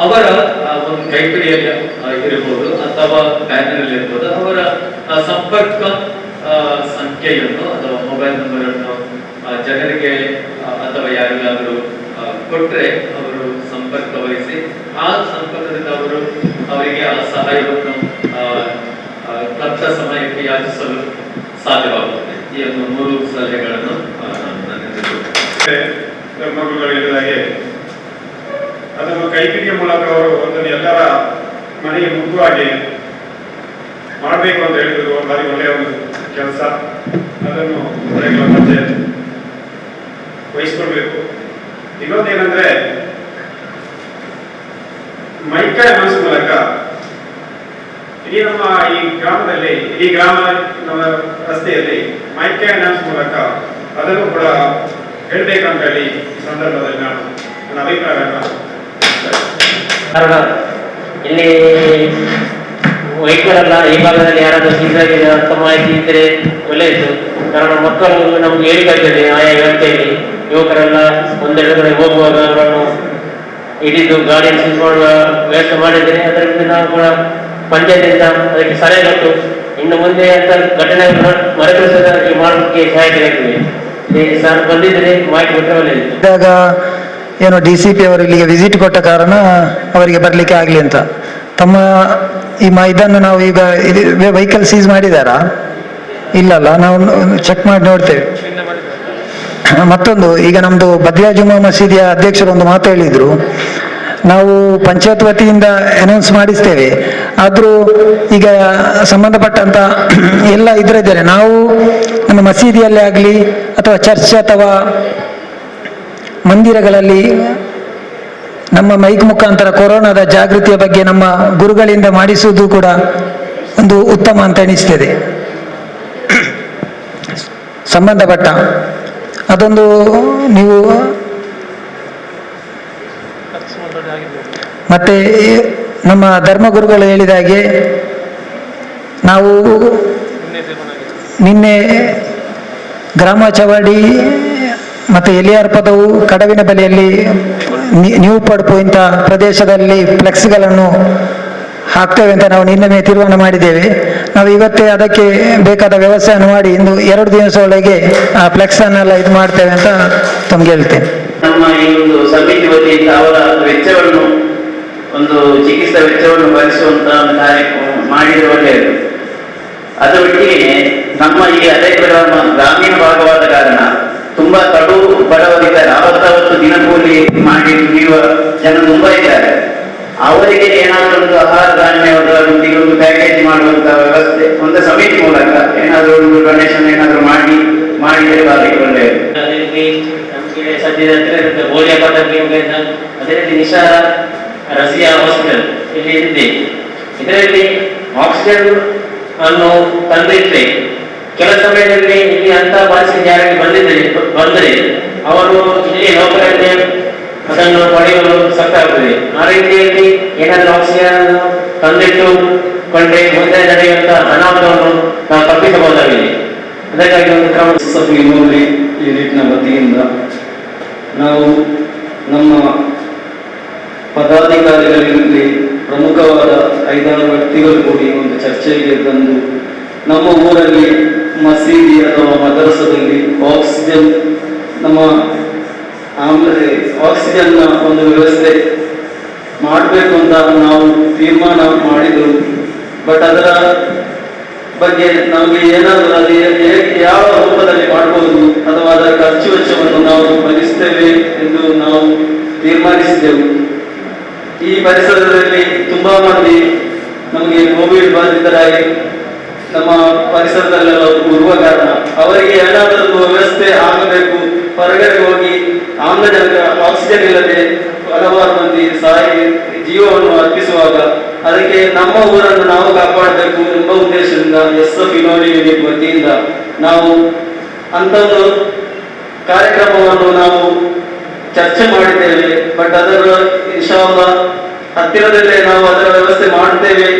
ಅವರ ಒಂದು ಕೈಪಿಡಿಯಲ್ಲಿ ಇರಬಹುದು ಅಥವಾ ಬ್ಯಾನರ್ ಅಲ್ಲಿ ಇರ್ಬೋದು, ಅವರ ಸಂಪರ್ಕ ಸಂಖ್ಯೆಯನ್ನು ಅಥವಾ ಮೊಬೈಲ್ ನಂಬರ್ ಅನ್ನು ಜನರಿಗೆ ಅಥವಾ ಯಾರಿಗಾದರೂ ಕೊಟ್ಟರೆ ಅವರು ಸಂಪರ್ಕ ವಹಿಸಿ ಆ ಸಂಪರ್ಕದಿಂದ ಅವರಿಗೆ ಆ ಸಹಾಯವನ್ನು ತಕ್ಕ ಸಮಯಕ್ಕೆ ಯಾಚಿಸಲು ಸಾಧ್ಯವಾಗುತ್ತದೆ. ಈ ಒಂದು 3 ಸಲಹೆಗಳನ್ನು ಧರ್ಮಗುರುಗಳು ಹೇಳಿದಾಗೆ ಅದನ್ನು ಕೈಪಿಡಿಯ ಮೂಲಕ ಅವರು ಅದನ್ನು ಎಲ್ಲರ ಮನೆಗೆ ಮುಖವಾಗಿ ಮಾಡಬೇಕು ಅಂತ ಹೇಳಿದ್ರು. ಭಾರಿ ಒಳ್ಳೆಯ ಒಂದು ಕೆಲಸ, ಅದನ್ನು ಹೊರಗೆ ಮತ್ತೆ ವಹಿಸ್ಕೊಳ್ಬೇಕು. ಇನ್ನೊಂದೇನೆಂದ್ರೆ ಮೈಕ್ ಅನೌನ್ಸ್ ಮೂಲಕ ಇಡೀ ನಮ್ಮ ಈ ಗ್ರಾಮದಲ್ಲಿ, ಇಡೀ ಗ್ರಾಮ ನಮ್ಮ ರಸ್ತೆಯಲ್ಲಿ ಮೈಕ್ ಅನೌನ್ಸ್ ಮೂಲಕ ಅದನ್ನು ಕೂಡ ಹೇಳ್ಬೇಕಂತ ಹೇಳಿ ಈ ಸಂದರ್ಭದಲ್ಲಿ ನನ್ನ ಅಭಿಪ್ರಾಯವನ್ನು ಕಾರಣ ಇಲ್ಲಿ ವೈದ್ಯರಲ್ಲ ಈ ಭಾಗದಲ್ಲಿ ಯಾರಾದರೂ ಸಿದ್ಧಾಗಿದೆ ಅಂತ ಮಾಹಿತಿ ಇದ್ದರೆ ಒಳ್ಳೆಯದು. ಕಾರಣ ಮಕ್ಕಳು ನಮ್ಗೆ ಹೇಳಿಕಾಗ್ತದೆ, ಆಯಾ ವ್ಯವಸ್ಥೆಯಲ್ಲಿ ಯುವಕರೆಲ್ಲ ಒಂದೆರಡು ಕಡೆ ಹೋಗುವಾಗ ಅವರನ್ನು ಹಿಡಿದು ಗಾಡಿಯನ್ನು ಸಿದ್ಧಮಾಡುವ ವ್ಯವಸ್ಥೆ ಮಾಡಿದರೆ ಅದರಿಂದ ನಾವು ಕೂಡ ಪಂಚಾಯತಿಂದ ಅದಕ್ಕೆ ಸಲಹೆ ಕೊಟ್ಟು ಇನ್ನು ಮುಂದೆ ಅಂತ ಘಟನೆ ಮರುಕಳಿಸೋದಾಗಿ ಮಾಡೋದಕ್ಕೆ ಸಹಾಯಕರಾಗ್ತದೆ. ಸರ್ ಬಂದಿದ್ದರೆ ಮಾಹಿತಿ ಕೊಟ್ಟರೆ ಒಳ್ಳೆಯದು. ಇದ್ದಾಗ ಏನೋ DCP ಅವರು ಇಲ್ಲಿಗೆ ವಿಸಿಟ್ ಕೊಟ್ಟ ಕಾರಣ ಅವರಿಗೆ ಬರಲಿಕ್ಕೆ ಆಗಲಿ ಅಂತ ತಮ್ಮ ಇದನ್ನು ನಾವು ಈಗ ವೆಹಿಕಲ್ ಸೀಸ್ ಮಾಡಿದಾರಾ? ಇಲ್ಲಲ್ಲ, ನಾವು ಚೆಕ್ ಮಾಡಿ ನೋಡ್ತೇವೆ. ಮತ್ತೊಂದು, ಈಗ ನಮ್ಮದು ಬದ್ರಿಯಾ ಜುಮ್ಮಾ ಮಸೀದಿಯ ಅಧ್ಯಕ್ಷರು ಒಂದು ಮಾತು ಹೇಳಿದರು, ನಾವು ಪಂಚಾಯತ್ ವತಿಯಿಂದ ಅನೌನ್ಸ್ ಮಾಡಿಸ್ತೇವೆ, ಆದರೂ ಈಗ ಸಂಬಂಧಪಟ್ಟಂತ ಎಲ್ಲ ಇದ್ರಿದ್ದಾರೆ, ನಾವು ನಮ್ಮ ಮಸೀದಿಯಲ್ಲೇ ಆಗಲಿ ಅಥವಾ ಚರ್ಚ್ ಅಥವಾ ಮಂದಿರಗಳಲ್ಲಿ ನಮ್ಮ ಮೈಕ್ ಮುಖಾಂತರ ಕೊರೋನಾದ ಜಾಗೃತಿಯ ಬಗ್ಗೆ ನಮ್ಮ ಗುರುಗಳಿಂದ ಮಾಡಿಸುವುದು ಕೂಡ ಒಂದು ಉತ್ತಮ ಅಂತ ಎನಿಸ್ತದೆ. ಸಂಬಂಧಪಟ್ಟ ಅದೊಂದು ನೀವು ಮತ್ತೆ ನಮ್ಮ ಧರ್ಮಗುರುಗಳು ಹೇಳಿದ ಹಾಗೆ ನಾವು ನಿನ್ನೆ ಗ್ರಾಮ ಚವಾಡಿ ಮತ್ತು ಎಲಿಯಾರ್ ಪದವು ಕಡವಿನ ಬಳಿಯಲ್ಲಿ ನ್ಯೂ ಪಡ್ಪು ಇಂಥ ಪ್ರದೇಶದಲ್ಲಿ ಫ್ಲೆಕ್ಸ್ಗಳನ್ನು ಹಾಕ್ತೇವೆ ಅಂತ ನಾವು ನಿನ್ನೆ ತೀರ್ಮಾನ ಮಾಡಿದ್ದೇವೆ. ನಾವು ಇವತ್ತೇ ಅದಕ್ಕೆ ಬೇಕಾದ ವ್ಯವಸ್ಥೆಯನ್ನು ಮಾಡಿ ಇಂದು 2 ದಿವಸ ಒಳಗೆ ಆ ಫ್ಲೆಕ್ಸ್ ಅನ್ನೆಲ್ಲ ಇದು ಮಾಡ್ತೇವೆ ಅಂತ ತಮ್ಗೆ ಹೇಳ್ತೇನೆ. ನಮ್ಮ ಈ ಒಂದು ಸಮಿತಿ ವತಿಯಿಂದ ಅವರ ವೆಚ್ಚವನ್ನು, ಒಂದು ಚಿಕಿತ್ಸಾ ವೆಚ್ಚವನ್ನು ಭರಿಸುವಂತ ಒಂದು ಕಾರ್ಯಕ್ರಮ ಮಾಡಿದ್ರೆ ಒಳ್ಳೆಯದು. ಅದರೊಟ್ಟಿಗೆ ನಮ್ಮ ಈ ಅದೇ ಗ್ರಾಮೀಣ ಭಾಗವಾದ ಕಾರಣ ತುಂಬಾ ಕಡು ಬಡವರಿದ್ದಾರೆ, ಅವತ್ತು ದಿನಕೂಲಿ ಮಾಡಿ ದುಡಿಯುವ ಜನ ತುಂಬಾ ಇದ್ದಾರೆ. ಅವರಿಗೆ ಏನಾದರೂ ಒಂದು ಆಹಾರ ಧಾನ್ಯದೊಂದಿಗೆ ಒಂದು ಪ್ಯಾಕೇಜ್ ಮಾಡುವಂತ ವ್ಯವಸ್ಥೆ ಒಂದು ಸಮಿತಿ ಮೂಲಕ ಏನಾದರೂ ಒಂದು ಡೊನೇಷನ್ ಏನಾದರೂ ಮಾಡಿದರೆ ಬಾರಿ ಒಳ್ಳೆಯದು. ಅದೇ ರೀತಿ ನಮಗೆ ಸದ್ಯದ ಹತ್ರ ಇರುತ್ತೆ ಗೋಲಿಯ ಪದವಿ, ಅದೇ ರೀತಿ ನಿಶಾ ರಸಿಯಾ ಹಾಸ್ಪಿಟಲ್ ಇಲ್ಲಿ ಇದೆ. ಇದರಲ್ಲಿ ಆಕ್ಸಿಜನ್ ಅನ್ನು ತಂದಿಟ್ಟರೆ ಕೆಲ ಸಮಯದಲ್ಲಿ ಇಲ್ಲಿ ಅಂತ ಪರಿಸ್ಥಿತಿ ಯಾರಿಗೆ ಬಂದರೆ ಅವರು ಇಲ್ಲಿ ಲೋಕಲಲ್ಲಿ ಅದನ್ನು ಪಡೆಯಲು ಸಾಕಾಗುತ್ತದೆ. ಆ ರೀತಿಯಲ್ಲಿ ಏನಾದರೂ ಆಕ್ಸಿಜನ್ ತಂದಿಟ್ಟು ಕೊಂಡ್ರೆ ಮುಂದೆ ನಡೆಯುವಂತ ಅನಾಹುತವನ್ನು ನಾವು ತಪ್ಪಿಸಬಹುದಾಗಿದೆ. ಅದಕ್ಕಾಗಿ ಒಂದು ಕ್ರಮ ಯೂನಿಟ್ನ ವತಿಯಿಂದ ನಾವು ನಮ್ಮ ಪದಾಧಿಕಾರಿಗಳಲ್ಲಿ ಪ್ರಮುಖವಾದ 5-6 ವ್ಯಕ್ತಿಗಳು ಕೂಡಿ ಒಂದು ಚರ್ಚೆಗೆ ತಂದು ನಮ್ಮ ಊರಲ್ಲಿ ಮಸೀದಿ ಅಥವಾ ಮದರಸದಲ್ಲಿ ಆಕ್ಸಿಜನ್, ನಮ್ಮ ಆಕ್ಸಿಜನ್ನ ಒಂದು ವ್ಯವಸ್ಥೆ ಮಾಡಬೇಕು ಅಂತ ನಾವು ತೀರ್ಮಾನ ಮಾಡಿದೆವು. ಬಟ್ ಅದರ ಬಗ್ಗೆ ನಮಗೆ ಏನಾದರೂ ಅದು ಯಾವ ರೂಪದಲ್ಲಿ ಮಾಡಬಹುದು ಅಥವಾ ಅದರ ಖರ್ಚು ವೆಚ್ಚವನ್ನು ನಾವು ಭರಿಸ್ತೇವೆ ಎಂದು ನಾವು ತೀರ್ಮಾನಿಸಿದೆವು. ಈ ಪರಿಸರದಲ್ಲಿ ತುಂಬಾ ಮಂದಿ ನಮಗೆ ಕೋವಿಡ್ ಬಾಧಿತರಾಗಿ ನಮ್ಮ ಪರಿಸರದಲ್ಲೆಲ್ಲ ಬರುವ ಕಾರಣ ಅವರಿಗೆ ಏನಾದರೂ ವ್ಯವಸ್ಥೆ ಆಗಬೇಕು. ಹೊರಗಡೆ ಹೋಗಿ ಆಮ್ಲಜನಕ ಆಕ್ಸಿಜನ್ ಇಲ್ಲದೆ ಹಲವಾರು ಮಂದಿ ಜೀವವನ್ನು ಅರ್ಪಿಸುವಾಗ ಅದಕ್ಕೆ ನಮ್ಮ ಊರನ್ನು ನಾವು ಕಾಪಾಡಬೇಕು ಎಂಬ ಉದ್ದೇಶದಿಂದ SF ಇನೋಡಿ ಯೂನಿಟ್ ವತಿಯಿಂದ ನಾವು ಅಂಥದ್ದು ಕಾರ್ಯಕ್ರಮವನ್ನು ನಾವು ಚರ್ಚೆ ಮಾಡಿದ್ದೇವೆ. ಬಟ್ ಅದರ ಇನ್ಶಾಅಲ್ಲಾ ಹತ್ತಿರದಲ್ಲೇ ನಾವು ಅದರ ವ್ಯವಸ್ಥೆ ಮಾಡ್ತೇವೆ.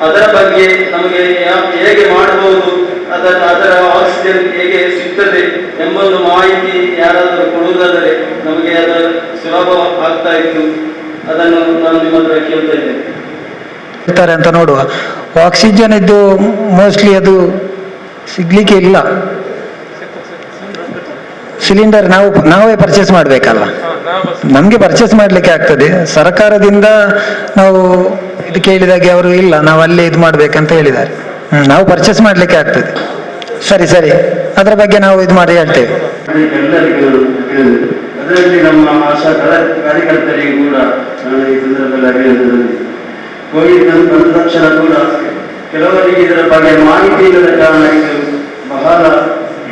ಅದರ ಬಗ್ಗೆ ನಮಗೆ ಹೇಗೆ ಮಾಡಬಹುದು, ಅದರ ಆಕ್ಸಿಜನ್ ಹೇಗೆ ಸಿಗ್ತದೆ ಎಂಬುದು ಮಾಹಿತಿ ಯಾರಾದರೂ ಕೊಡುವುದಾದರೆ ನಮಗೆ ಅದರ ಸುಲಭ ಆಗ್ತಾ ಇತ್ತು. ಅದನ್ನು ನಾನು ನಿಮ್ಮ ಹತ್ರ ಕೇಳ್ತಾ ಇದ್ದೇನೆ. ಇರ್ತಾರೆ ಅಂತ ನೋಡುವ. ಆಕ್ಸಿಜನ್ ಇದ್ದು ಮೋಸ್ಟ್ಲಿ ಅದು ಸಿಗ್ಲಿಕ್ಕೆ ಇಲ್ಲ. ಸಿಲಿಂಡರ್ ನಾವೇ ಪರ್ಚೇಸ್ ಮಾಡಬೇಕಲ್ಲ, ನಮಗೆ ಪರ್ಚೇಸ್ ಮಾಡಲಿಕ್ಕೆ ಆಗ್ತದೆ. ಸರ್ಕಾರದಿಂದ ನಾವು ಇದು ಕೇಳಿದಾಗೆ ಅವರು ಇಲ್ಲ, ನಾವು ಅಲ್ಲೇ ಇದು ಮಾಡ್ಬೇಕಂತ ಹೇಳಿದ್ದಾರೆ. ನಾವು ಪರ್ಚೇಸ್ ಮಾಡಲಿಕ್ಕೆ ಆಗ್ತದೆ. ಸರಿ ಸರಿ, ಅದರ ಬಗ್ಗೆ ನಾವು ಇದು ಮಾಡಿ ಹೇಳ್ತೇವೆ. ಎಲ್ಲರಿಗೂ ಅದರಲ್ಲಿ ನಮ್ಮ ಆಶಾ ಕಾರ್ಯಕರ್ತರಿಗೂ ಕೂಡ ನಾನು ಈ ಸಂದರ್ಭದಲ್ಲಿ ಅಭಿನಂದನೆ. ಕೋವಿಡ್ ಬಂದ ತಕ್ಷಣ ಕೂಡ ಕೆಲವರಿಗೆ ಇದರ ಬಗ್ಗೆ ಮಾಹಿತಿ ಇಲ್ಲದ ಕಾರಣ ಇದು ಬಹಳ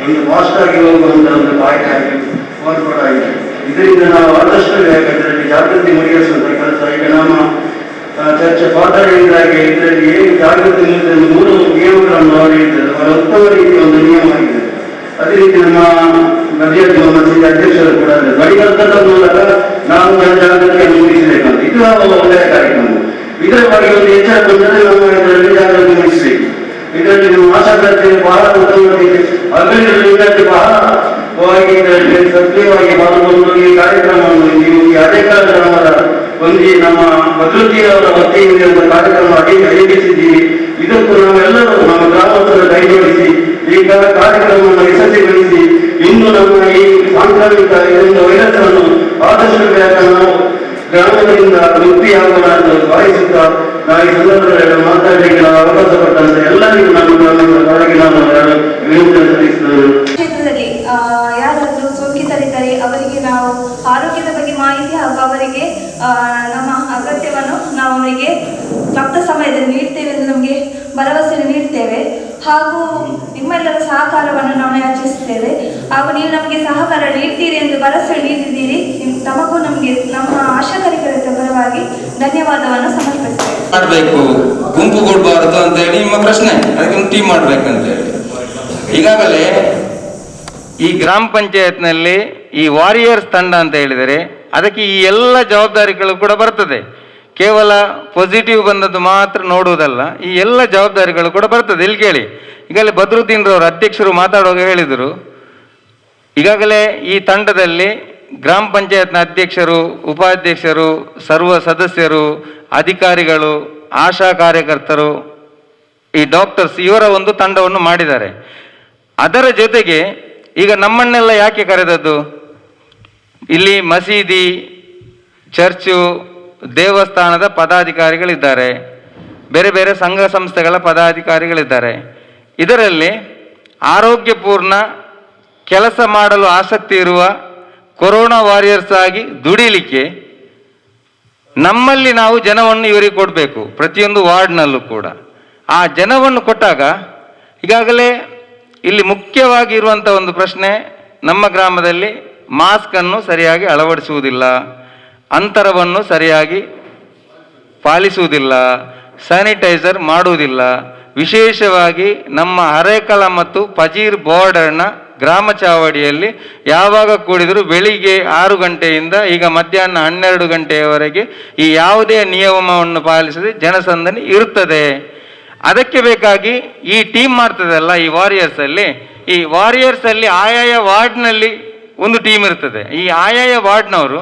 ಒಂದು ಫಾಸ್ಟ್ ಆಗಿ ಹೋಗುವಂತ ಒಂದು ಕಾಯಿಲೆ ಆಗಿ ಮಾರ್ಪಾಡಾಗಿದೆ. ಇದರಿಂದ ನಾವು ಆದಷ್ಟು ಇದರಲ್ಲಿ ಜಾಗೃತಿ ಮೂಡಿಸುವಂತ ಕೆಲಸ ಈಗ ನಮ್ಮ ಚರ್ಚೆ ಪಾತ್ರದಿಂದಾಗಿ ಇದರಲ್ಲಿ ಏನು ಜಾಗೃತಿ ಮೂಡಿಸಿದ 3 ನಿಯಮಗಳನ್ನು ಅವರು ಹೇಳಿದ್ದಾರೆ. ಬಹಳ ಉತ್ತಮ ರೀತಿಯ ಒಂದು ನಿಯಮ ಆಗಿದೆ. ಅದೇ ರೀತಿ ನಮ್ಮ ಮಧ್ಯದ ಮಸೀದಿ ಅಧ್ಯಕ್ಷರು ಕೂಡ ಬಡಿಗಂತದ ಮೂಲಕ ನಾವು ಜನಜಾಗೃತಿಯನ್ನು ಮೂಡಿಸಬೇಕಂತ ಇದು ಒಳ್ಳೆಯ ಕಾರ್ಯಕ್ರಮ. ಇದರ ಬಗ್ಗೆ ಒಂದು ಎಚ್ಚರ ಬಂದರೆ ನಾವು ಇದರಲ್ಲಿ ಜಾಗೃತಿ ಮೂಡಿಸಬೇಕು. ಇದರಲ್ಲಿ ನಮ್ಮ ಆಶಾಕರ್ತರು ಬಹಳ ಉತ್ತಮ ರೀತಿ ಅಭಿವೃದ್ಧಿ ಬಹಳವಾಗಿ ಇದರಲ್ಲಿ ಸಕ್ರಿಯವಾಗಿ ಪಾಲ್ಗೊಂಡು ಈ ಕಾರ್ಯಕ್ರಮವನ್ನು ನೀವು ಈ ಅಧಿಕಾರವರ ಹೊಂದಿ ನಮ್ಮ ಭದ್ರತೆಯವರ ವತಿಯಿಂದ ಒಂದು ಕಾರ್ಯಕ್ರಮ ಆಯೋಜಿಸಿದ್ದೀವಿ. ಇದಕ್ಕೂ ನಾವೆಲ್ಲರೂ ನಮ್ಮ ಗ್ರಾಮಸ್ಥರ ಕೈಜೋಡಿಸಿ ಈ ಕಾರ್ಯಕ್ರಮವನ್ನು ಯಶಸ್ವಿಗೊಳಿಸಿ ಇನ್ನು ನಮ್ಮ ಈ ಸಾಂಕ್ರಾಮಿಕ ಇದೊಂದು ವೈರಸ್ ಅನ್ನು ಆದಷ್ಟು ಬೇಗ ನಾವು ಗ್ರಾಮದಿಂದ ಮುಕ್ತಿಯಾಗೋಣ ಎಂದು ಭಾವಿಸುತ್ತಾ ನಾವು ಈ ಸಂದರ್ಭದಲ್ಲಿ ಮಾತಾಡಲಿಕ್ಕೆ ನಾವು ಅವಕಾಶ ಕೊಟ್ಟಂತೆ ಎಲ್ಲರಿಗೂ ನಮ್ಮ ಗ್ರಾಮದ ಪರವಾಗಿ ನಾನು ವಿನಂತಿ ಸಲ್ಲಿಸುತ್ತೇನೆ. ಕ್ಷೇತ್ರದಲ್ಲಿ ಯಾರಾದರೂ ಸೋಂಕಿತರಿದ್ದರೆ ಅವರಿಗೆ ನಾವು ಆರೋಗ್ಯದ ಬಗ್ಗೆ ಮಾಹಿತಿ ಹಾಗೂ ಅವರಿಗೆ ನಮ್ಮ ಅಗತ್ಯವನ್ನು ನಾವು ಅವರಿಗೆ ರಕ್ತ ಸಮಯದಲ್ಲಿ ನೀಡ್ತೇವೆ ಎಂದು ನಮಗೆ ಭರವಸೆ ನೀಡ್ತೇವೆ. ಹಾಗೂ ನಿಮ್ಮೆಲ್ಲರ ಸಹಕಾರವನ್ನು ನಾವು ಯಾಚಿಸುತ್ತೇವೆ. ಹಾಗೂ ನೀವು ನಮಗೆ ಸಹಕಾರ ನೀಡ್ತೀರಿ ಎಂದು ಭರವಸೆ ನೀಡಿದ್ದೀರಿ. ತಮಗೂ ನಮಗೆ ನಮ್ಮ ಆಶಾ ಕಾರ್ಯಕರ್ತರ ಪರವಾಗಿ ಧನ್ಯವಾದವನ್ನು ಸಮರ್ಪಿಸ್ತೇವೆ. ಮಾಡಬೇಕು, ಗುಂಪು ಕೊಡಬಾರದು ಅಂತ ಹೇಳಿ ನಿಮ್ಮ ಪ್ರಶ್ನೆ. ಅದಕ್ಕೆ ಒಂದು ಟೀಮ್ ಮಾಡ್ಬೇಕಂತ ಹೇಳಿ ಈಗಾಗಲೇ ಈ ಗ್ರಾಮ ಪಂಚಾಯತ್ನಲ್ಲಿ ಈ ವಾರಿಯರ್ಸ್ ತಂಡ ಅಂತ ಹೇಳಿದರೆ ಅದಕ್ಕೆ ಈ ಎಲ್ಲ ಜವಾಬ್ದಾರಿಗಳು ಕೂಡ ಬರ್ತದೆ. ಕೇವಲ ಪಾಸಿಟಿವ್ ಬಂದದ್ದು ಮಾತ್ರ ನೋಡುವುದಲ್ಲ, ಈ ಎಲ್ಲ ಜವಾಬ್ದಾರಿಗಳು ಕೂಡ ಬರ್ತದೆ. ಇಲ್ಲಿ ಕೇಳಿ, ಈಗಲೇ ಬದ್ರುದ್ದೀನ್ ರವರು ಅಧ್ಯಕ್ಷರು ಮಾತಾಡುವಾಗ ಹೇಳಿದರು, ಈಗಾಗಲೇ ಈ ತಂಡದಲ್ಲಿ ಗ್ರಾಮ ಪಂಚಾಯತ್ನ ಅಧ್ಯಕ್ಷರು, ಉಪಾಧ್ಯಕ್ಷರು, ಸರ್ವ ಸದಸ್ಯರು, ಅಧಿಕಾರಿಗಳು, ಆಶಾ ಕಾರ್ಯಕರ್ತರು, ಈ ಡಾಕ್ಟರ್ಸ್ ಇವರ ಒಂದು ತಂಡವನ್ನು ಮಾಡಿದ್ದಾರೆ. ಅದರ ಜೊತೆಗೆ ಈಗ ನಮ್ಮನ್ನೆಲ್ಲ ಯಾಕೆ ಕರೆದದ್ದು, ಇಲ್ಲಿ ಮಸೀದಿ, ಚರ್ಚು, ದೇವಸ್ಥಾನದ ಪದಾಧಿಕಾರಿಗಳಿದ್ದಾರೆ, ಬೇರೆ ಬೇರೆ ಸಂಘ ಸಂಸ್ಥೆಗಳ ಪದಾಧಿಕಾರಿಗಳಿದ್ದಾರೆ. ಇದರಲ್ಲಿ ಆರೋಗ್ಯಪೂರ್ಣ ಕೆಲಸ ಮಾಡಲು ಆಸಕ್ತಿ ಇರುವ ಕೊರೋನಾ ವಾರಿಯರ್ಸ್ ಆಗಿ ದುಡಿಲಿಕ್ಕೆ ನಮ್ಮಲ್ಲಿ ನಾವು ಜನವನ್ನು ಇವರಿಗೆ ಕೊಡಬೇಕು, ಪ್ರತಿಯೊಂದು ವಾರ್ಡ್ನಲ್ಲೂ ಕೂಡ. ಆ ಜನವನ್ನು ಕೊಟ್ಟಾಗ ಈಗಾಗಲೇ ಇಲ್ಲಿ ಮುಖ್ಯವಾಗಿ ಇರುವಂಥ ಒಂದು ಪ್ರಶ್ನೆ, ನಮ್ಮ ಗ್ರಾಮದಲ್ಲಿ ಮಾಸ್ಕನ್ನು ಸರಿಯಾಗಿ ಅಳವಡಿಸುವುದಿಲ್ಲ, ಅಂತರವನ್ನು ಸರಿಯಾಗಿ ಪಾಲಿಸುವುದಿಲ್ಲ, ಸ್ಯಾನಿಟೈಸರ್ ಮಾಡುವುದಿಲ್ಲ. ವಿಶೇಷವಾಗಿ ನಮ್ಮ ಹರೇಕಳ ಮತ್ತು ಪಜೀರ್ ಬಾರ್ಡರ್ನ ಗ್ರಾಮ ಚಾವಡಿಯಲ್ಲಿ ಯಾವಾಗ ಕೂಡಿದರೂ ಬೆಳಿಗ್ಗೆ 6 ಗಂಟೆಯಿಂದ ಈಗ ಮಧ್ಯಾಹ್ನ 12 ಗಂಟೆಯವರೆಗೆ ಈ ಯಾವುದೇ ನಿಯಮವನ್ನು ಪಾಲಿಸದೆ ಜನಸಂದಣಿ ಇರುತ್ತದೆ. ಅದಕ್ಕೆ ಬೇಕಾಗಿ ಈ ಟೀಮ್ ಮಾಡ್ತದಲ್ಲ, ಈ ವಾರಿಯರ್ಸ್ ಅಲ್ಲಿ ಆಯಾಯ ವಾರ್ಡ್ನಲ್ಲಿ ಒಂದು ಟೀಮ್ ಇರ್ತದೆ. ಈ ಆಯಾಯ ವಾರ್ಡ್ನವರು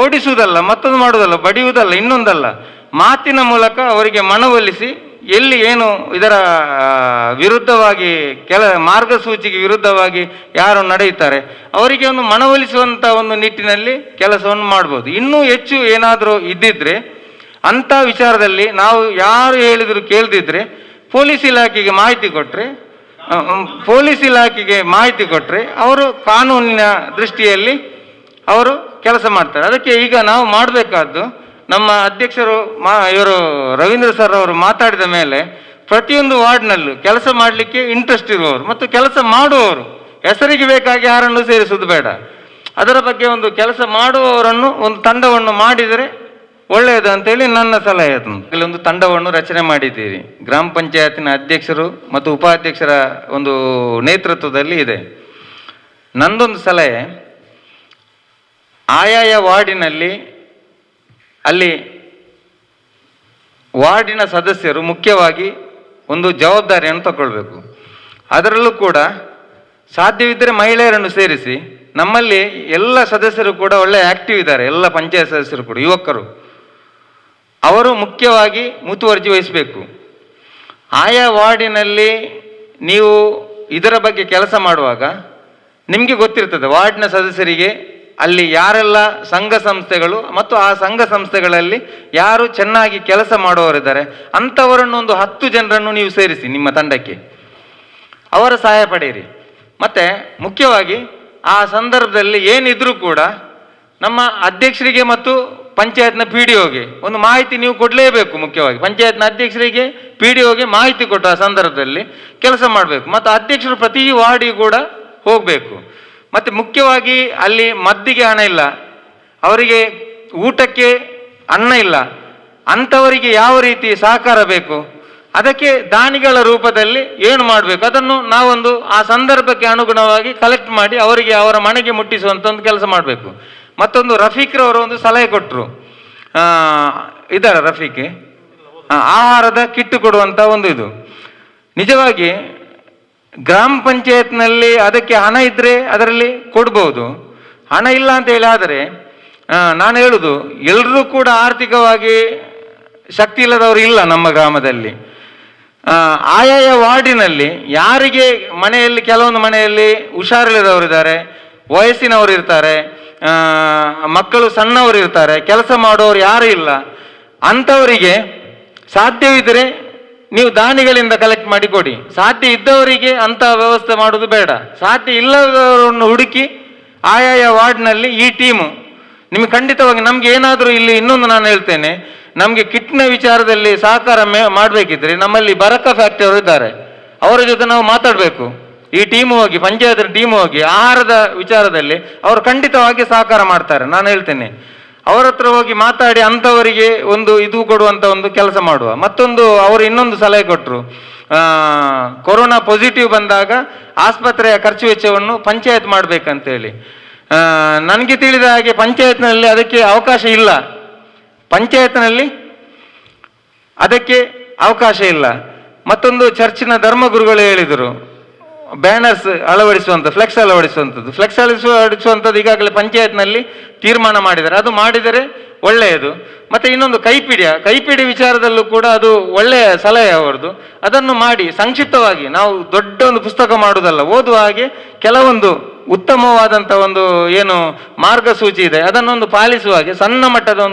ಓಡಿಸುವುದಲ್ಲ, ಮತ್ತೊಂದು ಮಾಡುವುದಲ್ಲ, ಬಡಿಯುವುದಲ್ಲ, ಇನ್ನೊಂದಲ್ಲ, ಮಾತಿನ ಮೂಲಕ ಅವರಿಗೆ ಮನವೊಲಿಸಿ ಎಲ್ಲಿ ಏನು ಇದರ ವಿರುದ್ಧವಾಗಿ ಮಾರ್ಗಸೂಚಿಗೆ ವಿರುದ್ಧವಾಗಿ ಯಾರು ನಡೆಯುತ್ತಾರೆ ಅವರಿಗೆ ಒಂದು ಮನವೊಲಿಸುವಂಥ ಒಂದು ನಿಟ್ಟಿನಲ್ಲಿ ಕೆಲಸವನ್ನು ಮಾಡ್ಬೋದು. ಇನ್ನೂ ಹೆಚ್ಚು ಏನಾದರೂ ಇದ್ದಿದ್ರೆ ಅಂಥ ವಿಚಾರದಲ್ಲಿ ನಾವು ಯಾರು ಹೇಳಿದ್ರು ಕೇಳ್ದಿದ್ರೆ ಪೊಲೀಸ್ ಇಲಾಖೆಗೆ ಮಾಹಿತಿ ಕೊಟ್ಟರೆ ಅವರು ಕಾನೂನಿನ ದೃಷ್ಟಿಯಲ್ಲಿ ಅವರು ಕೆಲಸ ಮಾಡ್ತಾರೆ. ಅದಕ್ಕೆ ಈಗ ನಾವು ಮಾಡಬೇಕಾದ್ದು, ನಮ್ಮ ಅಧ್ಯಕ್ಷರು ಇವರು ರವೀಂದ್ರ ಸರ್ ಅವರು ಮಾತಾಡಿದ ಮೇಲೆ ಪ್ರತಿಯೊಂದು ವಾರ್ಡ್ನಲ್ಲೂ ಕೆಲಸ ಮಾಡಲಿಕ್ಕೆ ಇಂಟ್ರೆಸ್ಟ್ ಇರುವವರು ಮತ್ತು ಕೆಲಸ ಮಾಡುವವರು, ಹೆಸರಿಗೆ ಬೇಕಾಗಿ ಯಾರನ್ನು ಸೇರಿಸುವುದು ಬೇಡ. ಅದರ ಬಗ್ಗೆ ಒಂದು ಕೆಲಸ ಮಾಡುವವರನ್ನು ಒಂದು ತಂಡವನ್ನು ಮಾಡಿದರೆ ಒಳ್ಳೆಯದು ಅಂತೇಳಿ ನನ್ನ ಸಲಹೆ. ಇಲ್ಲಿ ಒಂದು ತಂಡವನ್ನು ರಚನೆ ಮಾಡಿದ್ದೀರಿ, ಗ್ರಾಮ ಪಂಚಾಯತಿನ ಅಧ್ಯಕ್ಷರು ಮತ್ತು ಉಪಾಧ್ಯಕ್ಷರ ಒಂದು ನೇತೃತ್ವದಲ್ಲಿ ಇದೆ. ನಂದೊಂದು ಸಲಹೆ, ಆಯಾಯ ವಾರ್ಡಿನಲ್ಲಿ ಅಲ್ಲಿ ವಾರ್ಡಿನ ಸದಸ್ಯರು ಮುಖ್ಯವಾಗಿ ಒಂದು ಜವಾಬ್ದಾರಿಯನ್ನು ತಗೊಳ್ಬೇಕು. ಅದರಲ್ಲೂ ಕೂಡ ಸಾಧ್ಯವಿದ್ದರೆ ಮಹಿಳೆಯರನ್ನು ಸೇರಿಸಿ. ನಮ್ಮಲ್ಲಿ ಎಲ್ಲ ಸದಸ್ಯರು ಕೂಡ ಒಳ್ಳೆ ಆಕ್ಟಿವ್ ಇದ್ದಾರೆ, ಎಲ್ಲ ಪಂಚಾಯತ್ ಸದಸ್ಯರು ಕೂಡ ಯುವಕರು. ಅವರು ಮುಖ್ಯವಾಗಿ ಮುತುವರ್ಜಿ ವಹಿಸಬೇಕು. ಆಯಾ ವಾರ್ಡಿನಲ್ಲಿ ನೀವು ಇದರ ಬಗ್ಗೆ ಕೆಲಸ ಮಾಡುವಾಗ ನಿಮಗೆ ಗೊತ್ತಿರ್ತದೆ ವಾರ್ಡ್ನ ಸದಸ್ಯರಿಗೆ ಅಲ್ಲಿ ಯಾರೆಲ್ಲ ಸಂಘ ಸಂಸ್ಥೆಗಳು ಮತ್ತು ಆ ಸಂಘ ಸಂಸ್ಥೆಗಳಲ್ಲಿ ಯಾರು ಚೆನ್ನಾಗಿ ಕೆಲಸ ಮಾಡುವವರಿದ್ದಾರೆ ಅಂಥವರನ್ನು ಒಂದು 10 ಜನರನ್ನು ನೀವು ಸೇರಿಸಿ ನಿಮ್ಮ ತಂಡಕ್ಕೆ, ಅವರ ಸಹಾಯ ಪಡೆಯಿರಿ. ಮತ್ತು ಮುಖ್ಯವಾಗಿ ಆ ಸಂದರ್ಭದಲ್ಲಿ ಏನಿದ್ರೂ ಕೂಡ ನಮ್ಮ ಅಧ್ಯಕ್ಷರಿಗೆ ಮತ್ತು ಪಂಚಾಯತ್ನ PDOಗೆ ಒಂದು ಮಾಹಿತಿ ನೀವು ಕೊಡಲೇಬೇಕು. ಮುಖ್ಯವಾಗಿ ಪಂಚಾಯತ್ನ ಅಧ್ಯಕ್ಷರಿಗೆ PDOಗೆ ಮಾಹಿತಿ ಕೊಟ್ಟು ಆ ಸಂದರ್ಭದಲ್ಲಿ ಕೆಲಸ ಮಾಡಬೇಕು. ಮತ್ತು ಅಧ್ಯಕ್ಷರು ಪ್ರತಿ ವಾರ್ಡಿಗೆ ಕೂಡ ಹೋಗಬೇಕು. ಮತ್ತು ಮುಖ್ಯವಾಗಿ ಅಲ್ಲಿ ಮದ್ದಿಗೆ ಹಣ ಇಲ್ಲ, ಅವರಿಗೆ ಊಟಕ್ಕೆ ಅನ್ನ ಇಲ್ಲ, ಅಂಥವರಿಗೆ ಯಾವ ರೀತಿ ಸಹಕಾರ ಬೇಕು, ಅದಕ್ಕೆ ದಾನಿಗಳ ರೂಪದಲ್ಲಿ ಏನು ಮಾಡಬೇಕು ಅದನ್ನು ನಾವೊಂದು ಆ ಸಂದರ್ಭಕ್ಕೆ ಅನುಗುಣವಾಗಿ ಕಲೆಕ್ಟ್ ಮಾಡಿ ಅವರಿಗೆ ಅವರ ಮನೆಗೆ ಮುಟ್ಟಿಸುವಂಥ ಒಂದು ಕೆಲಸ ಮಾಡಬೇಕು. ಮತ್ತೊಂದು ರಫೀಕ್ರವರು ಒಂದು ಸಲಹೆ ಕೊಟ್ಟರು, ಇದ್ದಾರೆ ರಫೀಕ್, ಆಹಾರದ ಕಿಟ್ಟು ಕೊಡುವಂಥ ಒಂದು ಇದು. ನಿಜವಾಗಿ ಗ್ರಾಮ ಪಂಚಾಯತ್ನಲ್ಲಿ ಅದಕ್ಕೆ ಹಣ ಇದ್ದರೆ ಅದರಲ್ಲಿ ಕೊಡ್ಬೋದು, ಹಣ ಇಲ್ಲ ಅಂತ ಹೇಳಿ. ಆದರೆ ನಾನು ಹೇಳುದು, ಎಲ್ಲರೂ ಕೂಡ ಆರ್ಥಿಕವಾಗಿ ಶಕ್ತಿ ಇಲ್ಲದವರು ಇಲ್ಲ ನಮ್ಮ ಗ್ರಾಮದಲ್ಲಿ. ಆಯಾಯ ವಾರ್ಡಿನಲ್ಲಿ ಯಾರಿಗೆ ಮನೆಯಲ್ಲಿ ಕೆಲವೊಂದು ಮನೆಯಲ್ಲಿ ಹುಷಾರಿಲ್ಲದವರಿದ್ದಾರೆ, ವಯಸ್ಸಿನವರು ಇರ್ತಾರೆ, ಮಕ್ಕಳು ಸಣ್ಣವರು ಇರ್ತಾರೆ, ಕೆಲಸ ಮಾಡುವವರು ಯಾರೂ ಇಲ್ಲ, ಅಂಥವರಿಗೆ ಸಾಧ್ಯವಿದ್ದರೆ ನೀವು ದಾನಿಗಳಿಂದ ಕಲೆಕ್ಟ್ ಮಾಡಿ ಕೊಡಿ. ಸಾಧ್ಯ ಇದ್ದವರಿಗೆ ಅಂಥ ವ್ಯವಸ್ಥೆ ಮಾಡೋದು ಬೇಡ. ಸಾಧ್ಯ ಇಲ್ಲದವರನ್ನು ಹುಡುಕಿ ಆಯಾಯ ವಾರ್ಡ್ನಲ್ಲಿ ಈ ಟೀಮು ನಿಮಗೆ ಖಂಡಿತವಾಗಿ, ನಮ್ಗೆ ಏನಾದರೂ ಇಲ್ಲಿ ಇನ್ನೊಂದು ನಾನು ಹೇಳ್ತೇನೆ, ನಮಗೆ ಕಿಟ್ನ ವಿಚಾರದಲ್ಲಿ ಸಹಕಾರ ಮಾಡಬೇಕಿದ್ರೆ ನಮ್ಮಲ್ಲಿ ಬರಕ ಫ್ಯಾಕ್ಟರಿ ಅವರು ಇದ್ದಾರೆ, ಅವರ ಜೊತೆ ನಾವು ಮಾತಾಡಬೇಕು. ಈ ಟೀಮು ಹೋಗಿ, ಪಂಚಾಯತ್ ಟೀಮು ಹೋಗಿ ಆಹಾರದ ವಿಚಾರದಲ್ಲಿ ಅವರು ಖಂಡಿತವಾಗಿ ಸಹಕಾರ ಮಾಡ್ತಾರೆ. ನಾನು ಹೇಳ್ತೇನೆ, ಅವರ ಹತ್ರ ಹೋಗಿ ಮಾತಾಡಿ ಅಂಥವರಿಗೆ ಒಂದು ಇದು ಕೊಡುವಂಥ ಒಂದು ಕೆಲಸ ಮಾಡುವ. ಮತ್ತೊಂದು ಅವರು ಇನ್ನೊಂದು ಸಲಹೆ ಕೊಟ್ಟರು, ಕೊರೋನಾ ಪಾಸಿಟಿವ್ ಬಂದಾಗ ಆಸ್ಪತ್ರೆಯ ಖರ್ಚು ವೆಚ್ಚವನ್ನು ಪಂಚಾಯತ್ ಮಾಡಬೇಕಂತೇಳಿ. ನನಗೆ ತಿಳಿದ ಹಾಗೆ ಪಂಚಾಯತ್ನಲ್ಲಿ ಅದಕ್ಕೆ ಅವಕಾಶ ಇಲ್ಲ, ಪಂಚಾಯತ್ನಲ್ಲಿ ಅದಕ್ಕೆ ಅವಕಾಶ ಇಲ್ಲ. ಮತ್ತೊಂದು ಚರ್ಚಿನ ಧರ್ಮಗುರುಗಳು ಹೇಳಿದರು, ಬ್ಯಾನರ್ಸ್ ಅಳವಡಿಸುವಂಥ, ಫ್ಲೆಕ್ಸ್ ಅಳವಡಿಸುವಂಥದ್ದು. ಫ್ಲೆಕ್ಸ್ ಅಳವಡಿಸುವಂಥದ್ದು ಈಗಾಗಲೇ ಪಂಚಾಯತ್ನಲ್ಲಿ ತೀರ್ಮಾನ ಮಾಡಿದ್ದಾರೆ, ಅದು ಮಾಡಿದರೆ ಒಳ್ಳೆಯದು. ಮತ್ತು ಇನ್ನೊಂದು ಕೈಪಿಡಿ ವಿಚಾರದಲ್ಲೂ ಕೂಡ ಅದು ಒಳ್ಳೆಯ ಸಲಹೆ ಅವರದು. ಅದನ್ನು ಮಾಡಿ ಸಂಕ್ಷಿಪ್ತವಾಗಿ, ನಾವು ದೊಡ್ಡ ಒಂದು ಪುಸ್ತಕ ಮಾಡುವುದಲ್ಲ, ಓದುವ ಹಾಗೆ ಕೆಲವೊಂದು ಉತ್ತಮವಾದಂಥ ಒಂದು ಏನು ಮಾರ್ಗಸೂಚಿ ಇದೆ ಅದನ್ನೊಂದು ಪಾಲಿಸುವ ಹಾಗೆ ಸಣ್ಣ ಮಟ್ಟದ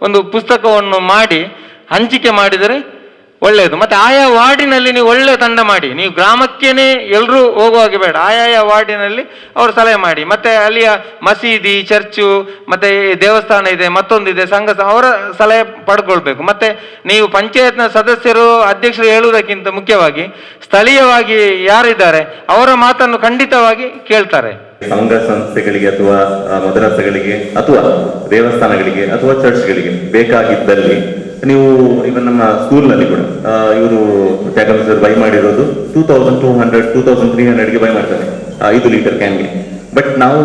ಒಂದು ಪುಸ್ತಕವನ್ನು ಮಾಡಿ ಹಂಚಿಕೆ ಮಾಡಿದರೆ ಒಳ್ಳೆಯದು. ಮತ್ತು ಆಯಾ ವಾರ್ಡಿನಲ್ಲಿ ನೀವು ಒಳ್ಳೆ ತಂಡ ಮಾಡಿ, ನೀವು ಗ್ರಾಮಕ್ಕೇನೆ ಎಲ್ಲರೂ ಹೋಗುವಾಗೆ ಬೇಡ, ಆಯಾಯ ವಾರ್ಡಿನಲ್ಲಿ ಅವರು ಸಲಹೆ ಮಾಡಿ. ಮತ್ತು ಅಲ್ಲಿಯ ಮಸೀದಿ, ಚರ್ಚು, ಮತ್ತು ದೇವಸ್ಥಾನ ಇದೆ, ಮತ್ತೊಂದಿದೆ, ಸಂಘ, ಅವರ ಸಲಹೆ ಪಡ್ಕೊಳ್ಬೇಕು. ಮತ್ತು ನೀವು ಪಂಚಾಯತ್ನ ಸದಸ್ಯರು, ಅಧ್ಯಕ್ಷರು ಹೇಳುವುದಕ್ಕಿಂತ ಮುಖ್ಯವಾಗಿ ಸ್ಥಳೀಯವಾಗಿ ಯಾರಿದ್ದಾರೆ ಅವರ ಮಾತನ್ನು ಖಂಡಿತವಾಗಿ ಕೇಳ್ತಾರೆ. ಸಂಘ ಸಂಸ್ಥೆಗಳಿಗೆ ಅಥವಾ ಮದರಸಗಳಿಗೆ ಅಥವಾ ದೇವಸ್ಥಾನಗಳಿಗೆ ಅಥವಾ ಚರ್ಚ್ಗಳಿಗೆ ಬೇಕಾಗಿದ್ದಲ್ಲಿ ನೀವು ಇವನ್ ನಮ್ಮ ಸ್ಕೂಲ್ನಲ್ಲಿ ಕೂಡ ಇವರು ತ್ಯಾಗರಾಜರು ಬೈ ಮಾಡಿರೋದು 2200 2300ಗೆ ಬೈ ಮಾಡ್ತಾರೆ 5 ಲೀಟರ್ ಕ್ಯಾನ್ಗೆ. ಬಟ್ ನಾವು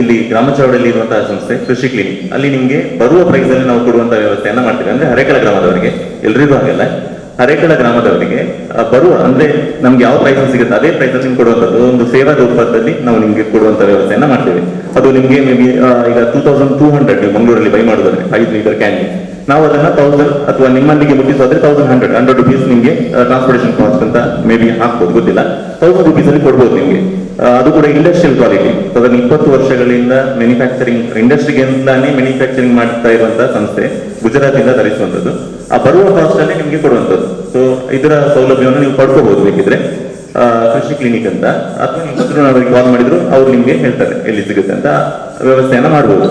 ಇಲ್ಲಿ ಗ್ರಾಮ ಚೌಡಲ್ಲಿ ಇರುವಂತಹ ಸಂಸ್ಥೆ ಕೃಷಿ ಕ್ಲಿನಿಕ್, ಅಲ್ಲಿ ನಿಮ್ಗೆ ಬರುವ ಪ್ರೈಸ್ ಅಲ್ಲಿ ನಾವು ಕೊಡುವಂತ ವ್ಯವಸ್ಥೆಯನ್ನ ಮಾಡ್ತೀವಿ. ಅಂದ್ರೆ ಹರೇಕಳ ಗ್ರಾಮದವರಿಗೆ, ಎಲ್ರಿಗೂ ಹಾಗೆಲ್ಲ, ಹರೇಕಳ ಗ್ರಾಮದವರಿಗೆ ಬರುವ ಅಂದ್ರೆ ನಮ್ಗೆ ಯಾವ ಪ್ರೈಸ್ ಸಿಗುತ್ತೆ ಅದೇ ಪ್ರೈಸ್ ಅಲ್ಲಿ ನಿಮ್ಗೆ ಕೊಡುವಂಥದ್ದು ಒಂದು ಸೇವಾ ರೂಪದಲ್ಲಿ ನಾವು ನಿಮ್ಗೆ ಕೊಡುವಂತ ವ್ಯವಸ್ಥೆಯನ್ನ ಮಾಡ್ತೇವೆ. ಅದು ನಿಮ್ಗೆ ಮೇ ಬಿ ಈಗ 2200 ನೀವು ಮಂಗಳೂರಲ್ಲಿ ಬೈ ಮಾಡೋದಾದ್ರೆ 5 ಲೀಟರ್ ಕ್ಯಾನ್ಗೆ, ನಾವು ಅದನ್ನ 1000 ಅಥವಾ ನಿಮ್ಮಲ್ಲಿಗೆ ಮುಟ್ಟಿಸೋದ್ರೆ 100 ರುಪೀಸ್ ನಿಮ್ಗೆ ಟ್ರಾನ್ಸ್ಪೋರ್ಟೇಷನ್ ಕಾಸ್ಟ್ ಅಂತ ಮೇ ಬಿ ಹಾಕ್ಬೋದು, ಗೊತ್ತಿಲ್ಲ, 1000 ರುಪೀಸ್ ಅಲ್ಲಿ ಕೊಡ್ಬೋದು ನಿಮ್ಗೆ. ಅದು ಕೂಡ ಇಂಡಸ್ಟ್ರಿಯಲ್ ಕ್ವಾಲಿಟಿ. 20 ವರ್ಷಗಳಿಂದ ಮ್ಯಾನುಫ್ಯಾಕ್ಚರಿಂಗ್ ಇಂಡಸ್ಟ್ರಿಗೆ ಅಂತಾನೆ ಮ್ಯಾನುಫ್ಯಾಕ್ಚರಿಂಗ್ ಮಾಡ್ತಾ ಇರುವಂತಹ ಸಂಸ್ಥೆ, ಗುಜರಾತ್ ಇಂದ ತರಿಸುವಂಥದ್ದು. ಆ ಬರುವ ಕಾಸ್ಟ್ ಅಲ್ಲೇ ನಿಮ್ಗೆ ಕೊಡುವಂಥದ್ದು. ಸೊ ಇದರ ಸೌಲಭ್ಯವನ್ನು ನೀವು ಪಡ್ಕೋಬಹುದು ಬೇಕಿದ್ರೆ ಕೃಷಿ ಕ್ಲಿನಿಕ್ ಅಂತ, ಅಥವಾ ನೀವು ಅವರಿಗೆ ಕಾಲ್ ಮಾಡಿದ್ರು ಅವ್ರು ನಿಮ್ಗೆ ಹೇಳ್ತಾರೆ ಎಲ್ಲಿ ಸಿಗುತ್ತೆ ಅಂತ, ವ್ಯವಸ್ಥೆಯನ್ನ ಮಾಡ್ಬೋದು.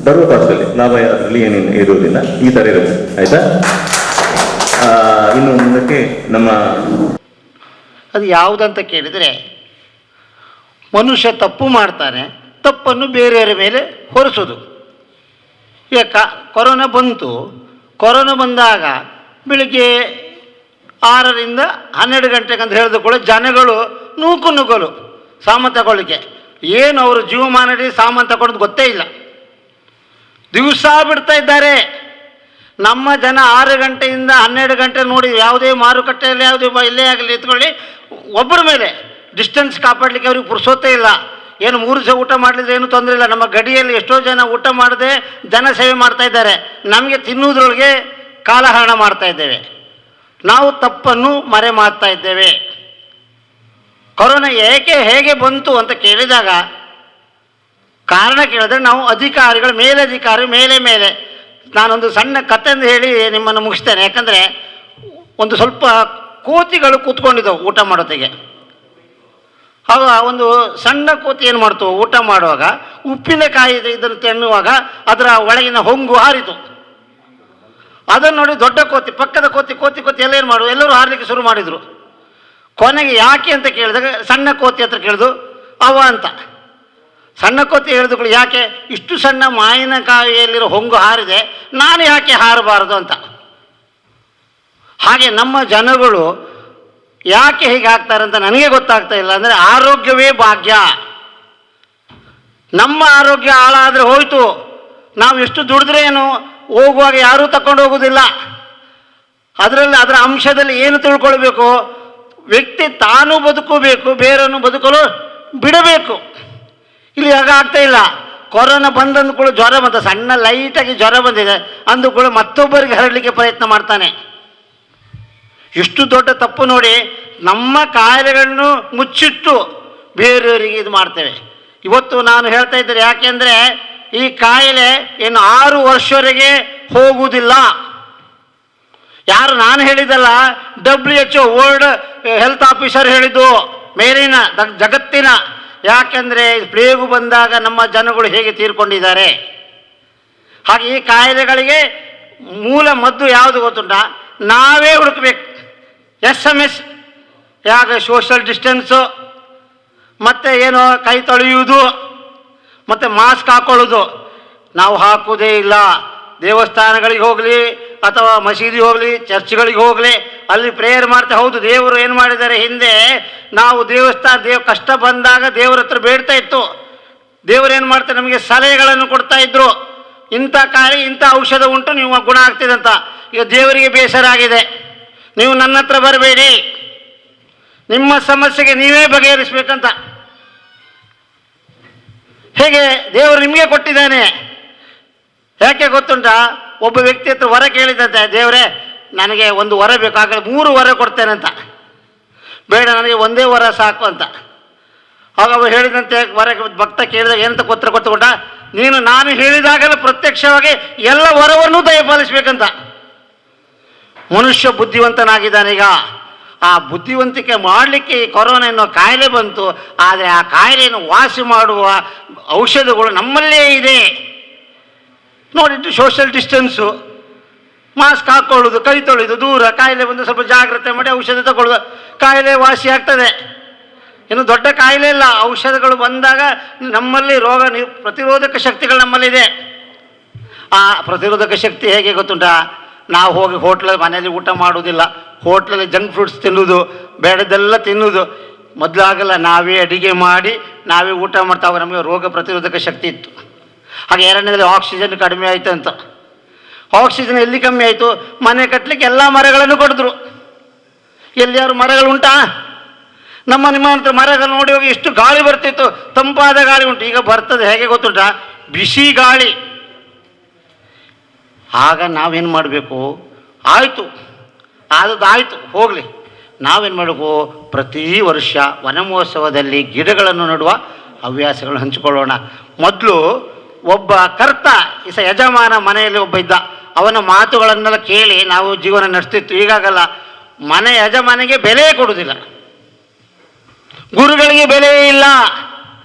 ಬರುವ ಕಾಸ್ಟ್ ಅಲ್ಲಿ ಲಾಭ ಅದರಲ್ಲಿ ಏನೇನು ಇರುವುದಿಲ್ಲ, ಈ ತರ ಇರುತ್ತೆ. ಆಯ್ತಾ? ಇನ್ನು ಮುಂದಕ್ಕೆ ನಮ್ಮ ಅದು ಯಾವುದಂತ ಕೇಳಿದರೆ, ಮನುಷ್ಯ ತಪ್ಪು ಮಾಡ್ತಾನೆ, ತಪ್ಪನ್ನು ಬೇರೆಯವರ ಮೇಲೆ ಹೊರಿಸೋದು. ಈಗ ಕೊರೋನಾ ಬಂತು. ಕೊರೋನಾ ಬಂದಾಗ ಬೆಳಿಗ್ಗೆ 6ರಿಂದ 12 ಗಂಟೆಗೆ ಅಂತ ಹೇಳಿದ ಕೂಡ ಜನಗಳು ನುಗ್ಗಲು ಸಾಮಾನು ತಗೊಳ್ಳಿಕ್ಕೆ. ಏನು ಅವರು ಜೀವಮಾನಡಿ ಸಾಮಾನು ತಗೊಳ್ಳೋದು ಗೊತ್ತೇ ಇಲ್ಲ, ದಿವಸ ಬಿಡ್ತಾ ಇದ್ದಾರೆ. ನಮ್ಮ ಜನ 6 ಗಂಟೆಯಿಂದ 12 ಗಂಟೆ ನೋಡಿ ಯಾವುದೇ ಮಾರುಕಟ್ಟೆಯಲ್ಲಿ ಯಾವುದೇ ಇಲ್ಲೇ ಆಗಲಿ ಎತ್ಕೊಳ್ಳಿ, ಒಬ್ಬರ ಮೇಲೆ ಡಿಸ್ಟೆನ್ಸ್ ಕಾಪಾಡಲಿಕ್ಕೆ ಅವ್ರಿಗೆ ಪುರ್ಸೋತೇ ಇಲ್ಲ. ಏನು 3 ದಿವಸ ಊಟ ಮಾಡಲಿದ್ರೆ ಏನೂ ತೊಂದರೆ ಇಲ್ಲ. ನಮ್ಮ ಗಡಿಯಲ್ಲಿ ಎಷ್ಟೋ ಜನ ಊಟ ಮಾಡದೆ ಜನ ಸೇವೆ ಮಾಡ್ತಾ ಇದ್ದಾರೆ. ನಮಗೆ ತಿನ್ನುವುದ್ರೊಳಗೆ ಕಾಲಹರಣ ಮಾಡ್ತಾ ಇದ್ದೇವೆ. ನಾವು ತಪ್ಪನ್ನು ಮರೆ ಮಾಡ್ತಾ ಇದ್ದೇವೆ. ಕೊರೋನಾ ಹೇಗೆ ಬಂತು ಅಂತ ಕೇಳಿದಾಗ ಕಾರಣ ಕೇಳಿದ್ರೆ ನಾವು ಅಧಿಕಾರಿಗಳು ಮೇಲಧಿಕಾರಿ ಮೇಲೆ ನಾನೊಂದು ಸಣ್ಣ ಕಥೆಯಿಂದ ಹೇಳಿ ನಿಮ್ಮನ್ನು ಮುಗಿಸ್ತೇನೆ. ಯಾಕಂದರೆ ಒಂದು ಸ್ವಲ್ಪ ಕೋತಿಗಳು ಕೂತ್ಕೊಂಡಿದ್ದವು ಊಟ ಮಾಡೋತ್ತಿಗೆ. ಆಗ ಒಂದು ಸಣ್ಣ ಕೋತಿ ಏನು ಮಾಡ್ತು, ಊಟ ಮಾಡುವಾಗ ಉಪ್ಪಿನಕಾಯಿ ಇದನ್ನು ತಿನ್ನುವಾಗ ಅದರ ಒಳಗಿನ ಹೊಂಗು ಹಾರಿತು. ಅದನ್ನು ನೋಡಿ ದೊಡ್ಡ ಕೋತಿ, ಪಕ್ಕದ ಕೋತಿ ಎಲ್ಲ ಏನು ಮಾಡು, ಎಲ್ಲರೂ ಹಾರಲಿಕ್ಕೆ ಶುರು ಮಾಡಿದರು. ಕೊನೆಗೆ ಯಾಕೆ ಅಂತ ಕೇಳಿದಾಗ ಸಣ್ಣ ಕೋತಿ ಹತ್ರ ಕೇಳಿದು ಅವ ಅಂತ. ಸಣ್ಣ ಕೋತಿ ಹೇಳಿದ್ರು, ಯಾಕೆ ಇಷ್ಟು ಸಣ್ಣ ಮಾವಿನಕಾಯಿಯಲ್ಲಿರೋ ಹೊಂಗು ಹಾರಿದೆ, ನಾನು ಯಾಕೆ ಹಾರಬಾರದು ಅಂತ. ಹಾಗೆ ನಮ್ಮ ಜನಗಳು ಯಾಕೆ ಹೀಗೆ ಆಗ್ತಾರೆ ಅಂತ ನನಗೆ ಗೊತ್ತಾಗ್ತಾ ಇಲ್ಲ. ಅಂದರೆ ಆರೋಗ್ಯವೇ ಭಾಗ್ಯ. ನಮ್ಮ ಆರೋಗ್ಯ ಹಾಳಾದರೆ ಹೋಯಿತು. ನಾವು ಎಷ್ಟು ದುಡಿದ್ರೆ ಏನು, ಹೋಗುವಾಗ ಯಾರೂ ತಗೊಂಡು ಹೋಗೋದಿಲ್ಲ. ಅದರ ಅಂಶದಲ್ಲಿ ಏನು ತಿಳ್ಕೊಳ್ಬೇಕು, ವ್ಯಕ್ತಿ ತಾನು ಬದುಕಬೇಕು, ಬೇರೆಯನ್ನು ಬದುಕಲು ಬಿಡಬೇಕು. ಇಲ್ಲಿ ಹಾಗಾಗ್ತಾ ಇಲ್ಲ. ಕೊರೋನಾ ಬಂದಂದು ಕೂಡ ಜ್ವರ ಬಂದ, ಸಣ್ಣ ಲೈಟಾಗಿ ಜ್ವರ ಬಂದಿದೆ ಅಂದು ಕೂಡ ಮತ್ತೊಬ್ಬರಿಗೆ ಹರಡಲಿಕ್ಕೆ ಪ್ರಯತ್ನ ಮಾಡ್ತಾನೆ. ಇಷ್ಟು ದೊಡ್ಡ ತಪ್ಪು ನೋಡಿ. ನಮ್ಮ ಕಾಯಿಲೆಗಳನ್ನು ಮುಚ್ಚಿಟ್ಟು ಬೇರೆಯವರಿಗೆ ಇದು ಮಾಡ್ತೇವೆ. ಇವತ್ತು ನಾನು ಹೇಳ್ತಾ ಇದ್ದೇನೆ, ಯಾಕೆಂದರೆ ಈ ಕಾಯಿಲೆ ಇನ್ನು 6 ವರ್ಷವರೆಗೆ ಹೋಗುವುದಿಲ್ಲ. ಯಾರು ನಾನು ಹೇಳಿದಲ್ಲ, WHO ವರ್ಲ್ಡ್ ಹೆಲ್ತ್ ಆಫೀಸರ್ ಹೇಳಿದ್ದು, ಮೇಲಿನ ಜಗತ್ತಿನ. ಯಾಕೆಂದರೆ ಪ್ಲೇಗು ಬಂದಾಗ ನಮ್ಮ ಜನಗಳು ಹೇಗೆ ತೀರ್ಕೊಂಡಿದ್ದಾರೆ. ಹಾಗೆ ಈ ಕಾಯಿಲೆಗಳಿಗೆ ಮೂಲ ಮದ್ದು ಯಾವುದು ಗೊತ್ತುಂಟ, ನಾವೇ ಹುಡುಕಬೇಕು. SMS ಯಾಕೆ ಸೋಷಿಯಲ್ ಡಿಸ್ಟೆನ್ಸು, ಮತ್ತು ಏನೋ ಕೈ ತೊಳೆಯುವುದು, ಮತ್ತು ಮಾಸ್ಕ್ ಹಾಕೊಳ್ಳೋದು ನಾವು ಹಾಕುವುದೇ ಇಲ್ಲ. ದೇವಸ್ಥಾನಗಳಿಗೆ ಹೋಗಲಿ ಅಥವಾ ಮಸೀದಿ ಹೋಗಲಿ, ಚರ್ಚ್ಗಳಿಗೆ ಹೋಗಲಿ, ಅಲ್ಲಿ ಪ್ರೇಯರ್ ಮಾಡ್ತಾ, ಹೌದು ದೇವರು ಏನು ಮಾಡಿದ್ದಾರೆ, ಹಿಂದೆ ನಾವು ಕಷ್ಟ ಬಂದಾಗ ದೇವರ ಹತ್ರ ಬೇಡ್ತಾ ಇತ್ತು. ದೇವರೇನು ಮಾಡ್ತಾರೆ, ನಮಗೆ ಸಲಹೆಗಳನ್ನು ಕೊಡ್ತಾ ಇದ್ರು. ಇಂಥ ಕಾಯಿಲೆ ಇಂಥ ಔಷಧ ಉಂಟು, ನೀವು ಗುಣ ಆಗ್ತಿದೆ ಅಂತ. ಈಗ ದೇವರಿಗೆ ಬೇಸರ ಆಗಿದೆ, ನೀವು ನನ್ನ ಹತ್ರ ಬರಬೇಡಿ, ನಿಮ್ಮ ಸಮಸ್ಯೆಗೆ ನೀವೇ ಬಗೆಹರಿಸ್ಬೇಕಂತ. ಹೇಗೆ ದೇವರು ನಿಮಗೆ ಕೊಟ್ಟಿದ್ದಾನೆ. ಯಾಕೆ ಗೊತ್ತುಂಟಾ, ಒಬ್ಬ ವ್ಯಕ್ತಿ ಹತ್ರ ವರ ಕೇಳಿದಂತೆ, ದೇವರೇ ನನಗೆ ಒಂದು ವರ ಬೇಕು, ಆಗ 3 ವರ ಕೊಡ್ತೇನೆ ಅಂತ. ಬೇಡ, ನನಗೆ ಒಂದೇ ವರ ಸಾಕು ಅಂತ. ಆಗ ಅವ ಹೇಳಿದಂತೆ ವರ ಭಕ್ತ ಕೇಳಿದಾಗ ಏನಂತ ಕೊಟ್ಟುಕೊಂಡ, ನಾನು ಹೇಳಿದಾಗಲೂ ಪ್ರತ್ಯಕ್ಷವಾಗಿ ಎಲ್ಲ ವರವನ್ನು ದಯಪಾಲಿಸ್ಬೇಕಂತ. ಮನುಷ್ಯ ಬುದ್ಧಿವಂತನಾಗಿದ್ದಾನೀಗ. ಆ ಬುದ್ಧಿವಂತಿಕೆ ಮಾಡಲಿಕ್ಕೆ ಈ ಕೊರೋನಾ ಎನ್ನುವ ಕಾಯಿಲೆ ಬಂತು. ಆದರೆ ಆ ಕಾಯಿಲೆಯನ್ನು ವಾಸಿ ಮಾಡುವ ಔಷಧಗಳು ನಮ್ಮಲ್ಲೇ ಇದೆ. ನೋಡಿಟ್ಟು ಸೋಷಿಯಲ್ ಡಿಸ್ಟೆನ್ಸು, ಮಾಸ್ಕ್ ಹಾಕ್ಕೊಳ್ಳೋದು, ಕೈ ತೊಳೆಯೋದು, ದೂರ, ಕಾಯಿಲೆ ಬಂದು ಸ್ವಲ್ಪ ಜಾಗ್ರತೆ ಮಾಡಿ ಔಷಧ ತಗೊಳ್ಳೋದು, ಕಾಯಿಲೆ ವಾಸಿ ಆಗ್ತದೆ. ಇನ್ನು ದೊಡ್ಡ ಕಾಯಿಲೆ ಇಲ್ಲ. ಔಷಧಗಳು ಬಂದಾಗ ನಮ್ಮಲ್ಲಿ ಪ್ರತಿರೋಧಕ ಶಕ್ತಿಗಳು ನಮ್ಮಲ್ಲಿದೆ. ಆ ಪ್ರತಿರೋಧಕ ಶಕ್ತಿ ಹೇಗೆ ಗೊತ್ತುಂಟಾ, ನಾವು ಹೋಗಿ ಮನೆಯಲ್ಲಿ ಊಟ ಮಾಡುವುದಿಲ್ಲ, ಹೋಟ್ಲಲ್ಲಿ ಜಂಕ್ ಫ್ರೂಟ್ಸ್ ತಿನ್ನುವುದು, ಬೇಡದೆಲ್ಲ ತಿನ್ನುವುದು. ಮೊದಲಾಗಲ್ಲ, ನಾವೇ ಅಡಿಗೆ ಮಾಡಿ ನಾವೇ ಊಟ ಮಾಡ್ತಾವೆ. ನಮಗೆ ರೋಗ ಪ್ರತಿರೋಧಕ ಶಕ್ತಿ ಇತ್ತು. ಹಾಗೆ ಎರಡನೇದಲ್ಲಿ ಆಕ್ಸಿಜನ್ ಕಡಿಮೆ ಆಯಿತು ಅಂತ. ಆಕ್ಸಿಜನ್ ಎಲ್ಲಿ ಕಮ್ಮಿ ಆಯಿತು, ಮನೆ ಕಟ್ಟಲಿಕ್ಕೆ ಎಲ್ಲ ಮರಗಳನ್ನು ಕೊಡಿದ್ರು. ಎಲ್ಲಿಯಾರು ಮರಗಳು ಉಂಟಾ? ನಿಮ್ಮ ಹತ್ರ ಮರಗಳು ನೋಡಿ ಹೋಗಿ ಎಷ್ಟು ಗಾಳಿ ಬರ್ತಿತ್ತು, ತಂಪಾದ ಗಾಳಿ ಉಂಟು. ಈಗ ಬರ್ತದೆ ಹೇಗೆ ಗೊತ್ತುಂಟಾ, ಬಿಸಿ ಗಾಳಿ. ಆಗ ನಾವೇನು ಮಾಡಬೇಕು, ಆಯಿತು ಆಯಿತು ಹೋಗಲಿ, ನಾವೇನು ಮಾಡಬೇಕು, ಪ್ರತಿ ವರ್ಷ ವನ ಮಹೋತ್ಸವದಲ್ಲಿ ಗಿಡಗಳನ್ನು ನೆಡುವ ಹವ್ಯಾಸಗಳನ್ನು ಹಂಚಿಕೊಳ್ಳೋಣ. ಮೊದಲು ಒಬ್ಬ ಕರ್ತ ಯಜಮಾನ ಮನೆಯಲ್ಲಿ ಒಬ್ಬ ಇದ್ದ, ಅವನ ಮಾತುಗಳನ್ನೆಲ್ಲ ಕೇಳಿ ನಾವು ಜೀವನ ನಡೆಸ್ತಿತ್ತು. ಈಗಾಗಲ್ಲ, ಮನೆ ಯಜಮಾನಿಗೆ ಬೆಲೆ ಕೊಡುವುದಿಲ್ಲ, ಗುರುಗಳಿಗೆ ಬೆಲೆ ಇಲ್ಲ.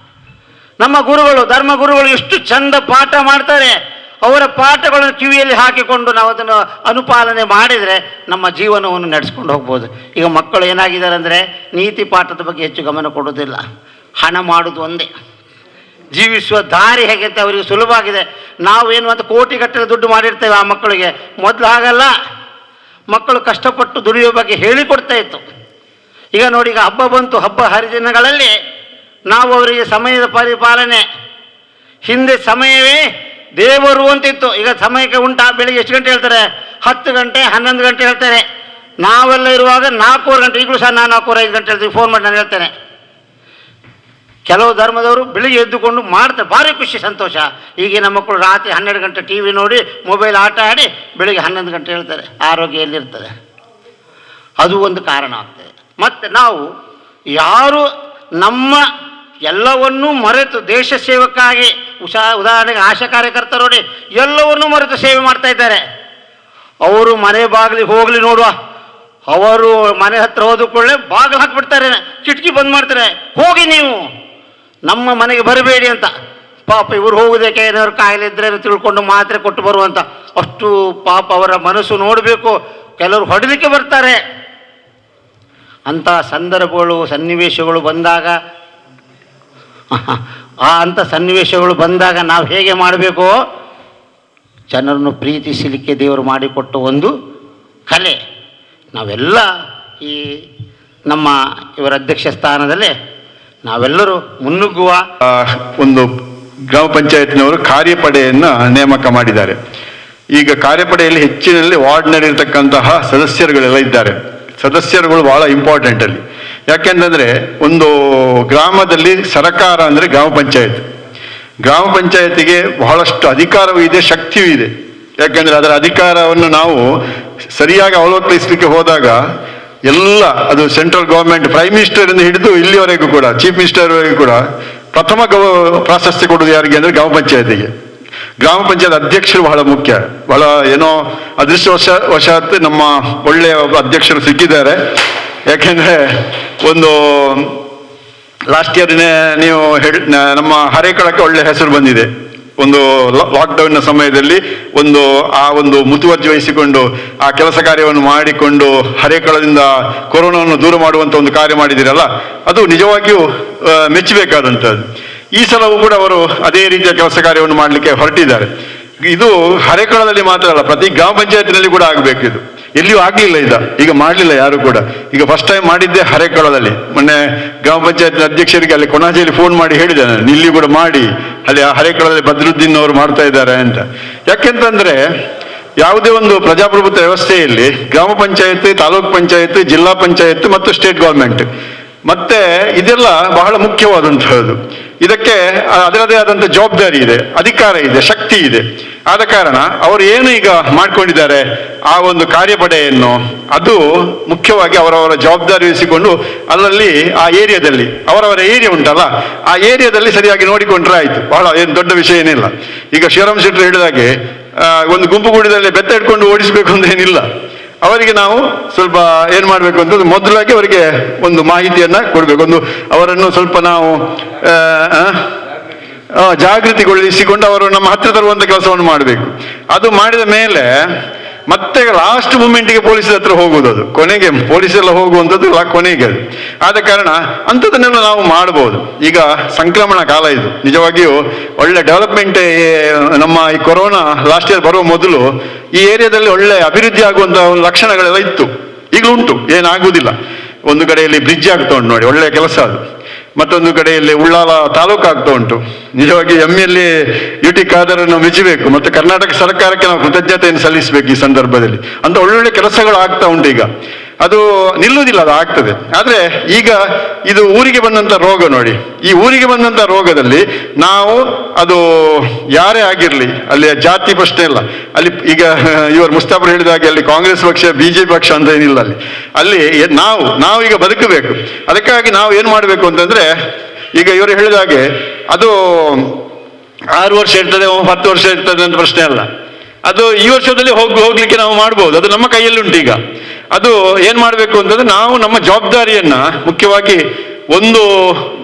ನಮ್ಮ ಗುರುಗಳು, ಧರ್ಮ ಗುರುಗಳು ಎಷ್ಟು ಚಂದ ಪಾಠ ಮಾಡ್ತಾರೆ. ಅವರ ಪಾಠಗಳನ್ನು ಕಿವಿಯಲ್ಲಿ ಹಾಕಿಕೊಂಡು ನಾವು ಅದನ್ನು ಅನುಪಾಲನೆ ಮಾಡಿದರೆ ನಮ್ಮ ಜೀವನವನ್ನು ನಡೆಸ್ಕೊಂಡು ಹೋಗ್ಬೋದು. ಈಗ ಮಕ್ಕಳು ಏನಾಗಿದ್ದಾರೆ ಅಂದರೆ ನೀತಿ ಪಾಠದ ಬಗ್ಗೆ ಹೆಚ್ಚು ಗಮನ ಕೊಡೋದಿಲ್ಲ, ಹಣ ಮಾಡೋದು ಒಂದೇ, ಜೀವಿಸುವ ದಾರಿ ಹೇಗೆ ಅಂತ ಅವರಿಗೆ ಸುಲಭವಾಗಿದೆ. ನಾವೇನು ಅಂತ ಕೋಟಿಗಟ್ಟಲೆ ದುಡ್ಡು ಮಾಡಿರ್ತೇವೆ ಆ ಮಕ್ಕಳಿಗೆ, ಮೊದಲು ಹಾಗಲ್ಲ, ಮಕ್ಕಳು ಕಷ್ಟಪಟ್ಟು ದುಡಿಯೋ ಬಗ್ಗೆ ಹೇಳಿಕೊಡ್ತಾ ಇತ್ತು. ಈಗ ನೋಡಿ, ಈಗ ಹಬ್ಬ ಬಂತು, ಹಬ್ಬ ಹರಿದಿನಗಳಲ್ಲಿ ನಾವು ಅವರಿಗೆ ಸಮಯದ ಪರಿಪಾಲನೆ, ಹಿಂದೆ ಸಮಯವೇ ದೇವರು ಅಂತಿತ್ತು, ಈಗ ಸಮಯಕ್ಕೆ ಉಂಟಾ, ಬೆಳಿಗ್ಗೆ ಎಷ್ಟು ಗಂಟೆ ಹೇಳ್ತಾರೆ, 10 ಗಂಟೆ 11 ಗಂಟೆ ಹೇಳ್ತಾರೆ. ನಾವೆಲ್ಲ ಇರುವಾಗ 4:15 ಗಂಟೆ, ಈಗಲೂ ಸಹ ನಾನು 4:05 ಗಂಟೆ ಹೇಳ್ತೀವಿ, ಫೋನ್ ಮಾಡಿ ನಾನು ಹೇಳ್ತೇನೆ. ಕೆಲವು ಧರ್ಮದವರು ಬೆಳಿಗ್ಗೆ ಎದ್ದುಕೊಂಡು ಮಾಡ್ತಾರೆ, ಭಾರಿ ಖುಷಿ ಸಂತೋಷ. ಈಗಿನ ಮಕ್ಕಳು ರಾತ್ರಿ 12 ಗಂಟೆ ಟಿ ವಿ ನೋಡಿ ಮೊಬೈಲ್ ಆಟ ಆಡಿ ಬೆಳಿಗ್ಗೆ 11 ಗಂಟೆ ಹೇಳ್ತಾರೆ. ಆರೋಗ್ಯ ಎಲ್ಲಿರ್ತದೆ? ಅದು ಒಂದು ಕಾರಣ ಆಗ್ತದೆ. ಮತ್ತು ನಾವು ಯಾರು ನಮ್ಮ ಎಲ್ಲವನ್ನೂ ಮರೆತು ದೇಶ ಸೇವಕ್ಕಾಗಿ ಉದಾಹರಣೆಗೆ ಆಶಾ ಕಾರ್ಯಕರ್ತರು ನೋಡಿ ಎಲ್ಲವನ್ನೂ ಮರೆತು ಸೇವೆ ಮಾಡ್ತಾ ಇದ್ದಾರೆ. ಅವರು ಮನೆ ಬಾಗಿಲಿಗೆ ಹೋಗಲಿ ನೋಡುವ, ಅವರು ಮನೆ ಹತ್ರ ಹೋದ ಕೂಡಲೇ ಬಾಗಿಲು ಹಾಕಿಬಿಡ್ತಾರೆ, ಕಿಟಕಿ ಬಂದ್ ಮಾಡ್ತಾರೆ, ಹೋಗಿ ನೀವು ನಮ್ಮ ಮನೆಗೆ ಬರಬೇಡಿ ಅಂತ. ಪಾಪ ಇವರು ಹೋಗೋದಕ್ಕೆ ಏನಾದ್ರು ಕಾಯಿಲೆ ಇದ್ದರೆ ತಿಳ್ಕೊಂಡು ಮಾತ್ರೆ ಕೊಟ್ಟು ಬರುವಂತ, ಅಷ್ಟು ಪಾಪ ಅವರ ಮನಸ್ಸು ನೋಡಬೇಕು. ಕೆಲವರು ಹೊಡಲಿಕ್ಕೆ ಬರ್ತಾರೆ. ಅಂಥ ಸಂದರ್ಭಗಳು ಸನ್ನಿವೇಶಗಳು ಬಂದಾಗ ಅಂಥ ಸನ್ನಿವೇಶಗಳು ಬಂದಾಗ ನಾವು ಹೇಗೆ ಮಾಡಬೇಕು? ಜನರನ್ನು ಪ್ರೀತಿಸಲಿಕ್ಕೆ ದೇವರು ಮಾಡಿಕೊಟ್ಟ ಒಂದು ಕಲೆ. ನಾವೆಲ್ಲ ಈ ನಮ್ಮ ಇವರ ಅಧ್ಯಕ್ಷ ಸ್ಥಾನದಲ್ಲಿ ನಾವೆಲ್ಲರೂ ಮುನ್ನುಗ್ಗುವ. ಒಂದು ಗ್ರಾಮ ಪಂಚಾಯತ್ನವರು ಕಾರ್ಯಪಡೆಯನ್ನು ನೇಮಕ ಮಾಡಿದ್ದಾರೆ. ಈಗ ಕಾರ್ಯಪಡೆಯಲ್ಲಿ ಹೆಚ್ಚಿನಲ್ಲಿ ವಾರ್ಡ್ನಲ್ಲಿರ್ತಕ್ಕಂತಹ ಸದಸ್ಯರುಗಳೆಲ್ಲ ಇದ್ದಾರೆ. ಸದಸ್ಯರುಗಳು ಬಹಳ ಇಂಪಾರ್ಟೆಂಟ್ ಅಲ್ಲಿ. ಯಾಕೆಂತಂದರೆ ಒಂದು ಗ್ರಾಮದಲ್ಲಿ ಸರಕಾರ ಅಂದರೆ ಗ್ರಾಮ ಪಂಚಾಯತ್. ಗ್ರಾಮ ಪಂಚಾಯತಿಗೆ ಬಹಳಷ್ಟು ಅಧಿಕಾರವೂ ಇದೆ, ಶಕ್ತಿಯೂ ಇದೆ. ಯಾಕೆಂದರೆ ಅದರ ಅಧಿಕಾರವನ್ನು ನಾವು ಸರಿಯಾಗಿ ಅವಲೋಕಿಸಲಿಕ್ಕೆ ಹೋದಾಗ ಎಲ್ಲ ಅದು ಸೆಂಟ್ರಲ್ ಗೌರ್ಮೆಂಟ್ ಪ್ರೈಮ್ ಮಿನಿಸ್ಟರಿಂದ ಹಿಡಿದು ಇಲ್ಲಿವರೆಗೂ ಕೂಡ ಚೀಫ್ ಮಿನಿಸ್ಟರ್ವರೆಗೂ ಕೂಡ ಪ್ರಥಮ ಪ್ರಾಶಸ್ತ್ಯ ಕೊಡೋದು ಯಾರಿಗೆ ಅಂದರೆ ಗ್ರಾಮ ಪಂಚಾಯತಿಗೆ. ಗ್ರಾಮ ಪಂಚಾಯತ್ ಅಧ್ಯಕ್ಷರು ಬಹಳ ಮುಖ್ಯ. ಬಹಳ ಏನೋ ಅದೃಷ್ಟವಶಾತ್ ನಮ್ಮ ಒಳ್ಳೆಯ ಅಧ್ಯಕ್ಷರು ಸಿಕ್ಕಿದ್ದಾರೆ. ಯಾಕೆಂದರೆ ಒಂದು ಲಾಸ್ಟ್ ಇಯರ್ ನೀವು ನಮ್ಮ ಹರೇಕಳಕ್ಕೆ ಒಳ್ಳೆ ಹೆಸರು ಬಂದಿದೆ. ಒಂದು ಲಾಕ್ಡೌನ್ನ ಸಮಯದಲ್ಲಿ ಒಂದು ಮುತುವರ್ಜಿ ವಹಿಸಿಕೊಂಡು ಆ ಕೆಲಸ ಕಾರ್ಯವನ್ನು ಮಾಡಿಕೊಂಡು ಹರೇಕಳದಿಂದ ಕೊರೋನಾವನ್ನು ದೂರ ಮಾಡುವಂಥ ಒಂದು ಕಾರ್ಯ ಮಾಡಿದಿರಲ್ಲ, ಅದು ನಿಜವಾಗಿಯೂ ಮೆಚ್ಚಬೇಕಾದಂಥದ್ದು. ಈ ಸಲವೂ ಕೂಡ ಅವರು ಅದೇ ರೀತಿಯ ಕೆಲಸ ಕಾರ್ಯವನ್ನು ಮಾಡಲಿಕ್ಕೆ ಹೊರಟಿದ್ದಾರೆ. ಇದು ಹರೇಕಳದಲ್ಲಿ ಮಾತ್ರ ಅಲ್ಲ, ಪ್ರತಿ ಗ್ರಾಮ ಪಂಚಾಯತಿನಲ್ಲಿ ಕೂಡ ಆಗಬೇಕು. ಇದು ಎಲ್ಲಿಯೂ ಆಗಲಿಲ್ಲ, ಈಗ ಮಾಡಲಿಲ್ಲ ಯಾರು ಕೂಡ. ಈಗ ಫಸ್ಟ್ ಟೈಮ್ ಮಾಡಿದ್ದೆ ಹರೇಕಳದಲ್ಲಿ. ಮೊನ್ನೆ ಗ್ರಾಮ ಪಂಚಾಯತ್ ಅಧ್ಯಕ್ಷರಿಗೆ ಅಲ್ಲಿ ಕೊಣಾಜೆಯಲ್ಲಿ ಫೋನ್ ಮಾಡಿ ಹೇಳಿದೆ ನಾನು, ಇಲ್ಲಿ ಕೂಡ ಮಾಡಿ ಅಲ್ಲಿ ಹರೇಕಳದಲ್ಲಿ ಬದ್ರುದ್ದೀನ್ ಅವರು ಮಾಡ್ತಾ ಇದ್ದಾರೆ ಅಂತ. ಯಾಕೆಂತಂದ್ರೆ ಯಾವುದೇ ಒಂದು ಪ್ರಜಾಪ್ರಭುತ್ವ ವ್ಯವಸ್ಥೆಯಲ್ಲಿ ಗ್ರಾಮ ಪಂಚಾಯತ್, ತಾಲೂಕ್ ಪಂಚಾಯತ್, ಜಿಲ್ಲಾ ಪಂಚಾಯತ್ ಮತ್ತು ಸ್ಟೇಟ್ ಗೌರ್ಮೆಂಟ್ ಮತ್ತೆ ಇದೆಲ್ಲ ಬಹಳ ಮುಖ್ಯವಾದಂತಹದ್ದು. ಇದಕ್ಕೆ ಅದರದೇ ಆದಂಥ ಜವಾಬ್ದಾರಿ ಇದೆ, ಅಧಿಕಾರ ಇದೆ, ಶಕ್ತಿ ಇದೆ. ಆದ ಕಾರಣ ಅವರು ಏನು ಈಗ ಮಾಡ್ಕೊಂಡಿದ್ದಾರೆ ಆ ಒಂದು ಕಾರ್ಯಪಡೆಯನ್ನು, ಅದು ಮುಖ್ಯವಾಗಿ ಅವರವರ ಜವಾಬ್ದಾರಿ ವಹಿಸಿಕೊಂಡು ಅಲ್ಲಲ್ಲಿ ಆ ಏರಿಯಾದಲ್ಲಿ ಅವರವರ ಏರಿಯಾ ಉಂಟಲ್ಲ, ಆ ಏರಿಯಾದಲ್ಲಿ ಸರಿಯಾಗಿ ನೋಡಿಕೊಂಡ್ರೆ ಆಯ್ತು. ಬಹಳ ಏನು ದೊಡ್ಡ ವಿಷಯ ಏನಿಲ್ಲ. ಈಗ ಶಿವರಾಮ್ ಶೆಟ್ಟರು ಹೇಳಿದಾಗೆ ಒಂದು ಗುಂಪುಗೂಡದಲ್ಲಿ ಬೆತ್ತ ಇಟ್ಕೊಂಡು ಓಡಿಸಬೇಕು ಅಂತ ಏನಿಲ್ಲ. ಅವರಿಗೆ ನಾವು ಸ್ವಲ್ಪ ಏನು ಮಾಡಬೇಕು ಅಂತ ಮೊದಲಾಗಿ ಅವರಿಗೆ ಒಂದು ಮಾಹಿತಿಯನ್ನ ಕೊಡಬೇಕು. ಅವರನ್ನು ಸ್ವಲ್ಪ ನಾವು ಜಾಗೃತಿಗೊಳಿಸಿಕೊಂಡು ಅವರು ನಮ್ಮ ಹತ್ತಿರ ತರುವಂಥ ಕೆಲಸವನ್ನು ಮಾಡಬೇಕು. ಅದು ಮಾಡಿದ ಮೇಲೆ ಮತ್ತೆ ಲಾಸ್ಟ್ ಮೂಮೆಂಟಿಗೆ ಪೊಲೀಸರ ಹತ್ರ ಹೋಗುವುದು. ಅದು ಕೊನೆಗೆ ಪೊಲೀಸೆಲ್ಲ ಹೋಗುವಂಥದ್ದು ಕೊನೆಗೆ ಅದು. ಆದ ಕಾರಣ ಅಂಥದ್ದನ್ನೆಲ್ಲ ನಾವು ಮಾಡ್ಬೋದು. ಈಗ ಸಂಕ್ರಮಣ ಕಾಲ ಇದು, ನಿಜವಾಗಿಯೂ ಒಳ್ಳೆ ಡೆವಲಪ್ಮೆಂಟ್. ನಮ್ಮ ಈ ಕೊರೋನಾ ಲಾಸ್ಟ್ ಇಯರ್ ಬರುವ ಮೊದಲು ಈ ಏರಿಯಾದಲ್ಲಿ ಒಳ್ಳೆ ಅಭಿವೃದ್ಧಿ ಆಗುವಂಥ ಒಂದು ಲಕ್ಷಣಗಳೆಲ್ಲ ಇತ್ತು, ಈಗಲೂ ಉಂಟು, ಏನಾಗುವುದಿಲ್ಲ. ಒಂದು ಕಡೆಯಲ್ಲಿ ಬ್ರಿಡ್ಜ್ ಆಗ್ತಾ ಉಂಟು ನೋಡಿ, ಒಳ್ಳೆಯ ಕೆಲಸ ಅದು. ಮತ್ತೊಂದು ಕಡೆಯಲ್ಲಿ ಉಳ್ಳಾಲ ತಾಲೂಕು ಆಗ್ತಾ ಉಂಟು. ನಿಜವಾಗಿ ಎಮ್ಮೆಯಲ್ಲಿ UT ಖಾದರನ್ನು ಮೆಚ್ಚಬೇಕು ಮತ್ತು ಕರ್ನಾಟಕ ಸರ್ಕಾರಕ್ಕೆ ನಾವು ಕೃತಜ್ಞತೆಯನ್ನು ಸಲ್ಲಿಸಬೇಕು ಈ ಸಂದರ್ಭದಲ್ಲಿ. ಅಂತ ಒಳ್ಳೊಳ್ಳೆ ಕೆಲಸಗಳು ಆಗ್ತಾ ಉಂಟು. ಈಗ ಅದು ನಿಲ್ಲುವುದಿಲ್ಲ, ಅದು ಆಗ್ತದೆ. ಆದರೆ ಈಗ ಇದು ಊರಿಗೆ ಬಂದಂಥ ರೋಗ ನೋಡಿ, ಈ ಊರಿಗೆ ಬಂದಂಥ ರೋಗದಲ್ಲಿ ನಾವು ಅದು ಯಾರೇ ಆಗಿರಲಿ, ಅಲ್ಲಿ ಜಾತಿ ಪ್ರಶ್ನೆ ಇಲ್ಲ. ಅಲ್ಲಿ ಈಗ ಇವರು ಮುಸ್ತಾಫರ್ ಹೇಳಿದ ಹಾಗೆ ಅಲ್ಲಿ ಕಾಂಗ್ರೆಸ್ ಪಕ್ಷ BJP ಪಕ್ಷ ಅಂತ ಏನಿಲ್ಲ. ಅಲ್ಲಿ ನಾವೀಗ ಬದುಕಬೇಕು. ಅದಕ್ಕಾಗಿ ನಾವು ಏನು ಮಾಡಬೇಕು ಅಂತಂದ್ರೆ, ಈಗ ಇವರು ಹೇಳಿದ ಹಾಗೆ ಅದು 6 ವರ್ಷ ಇರ್ತದೆ 10 ವರ್ಷ ಇರ್ತದೆ ಅಂತ ಪ್ರಶ್ನೆ ಅಲ್ಲ. ಅದು ಈ ವರ್ಷದಲ್ಲಿ ಹೋಗ್ಲಿಕ್ಕೆ ನಾವು ಮಾಡ್ಬೋದು, ಅದು ನಮ್ಮ ಕೈಯಲ್ಲಿ ಉಂಟು. ಈಗ ಅದು ಏನ್ ಮಾಡಬೇಕು ಅಂತಂದ್ರೆ, ನಾವು ನಮ್ಮ ಜವಾಬ್ದಾರಿಯನ್ನ ಮುಖ್ಯವಾಗಿ ಒಂದು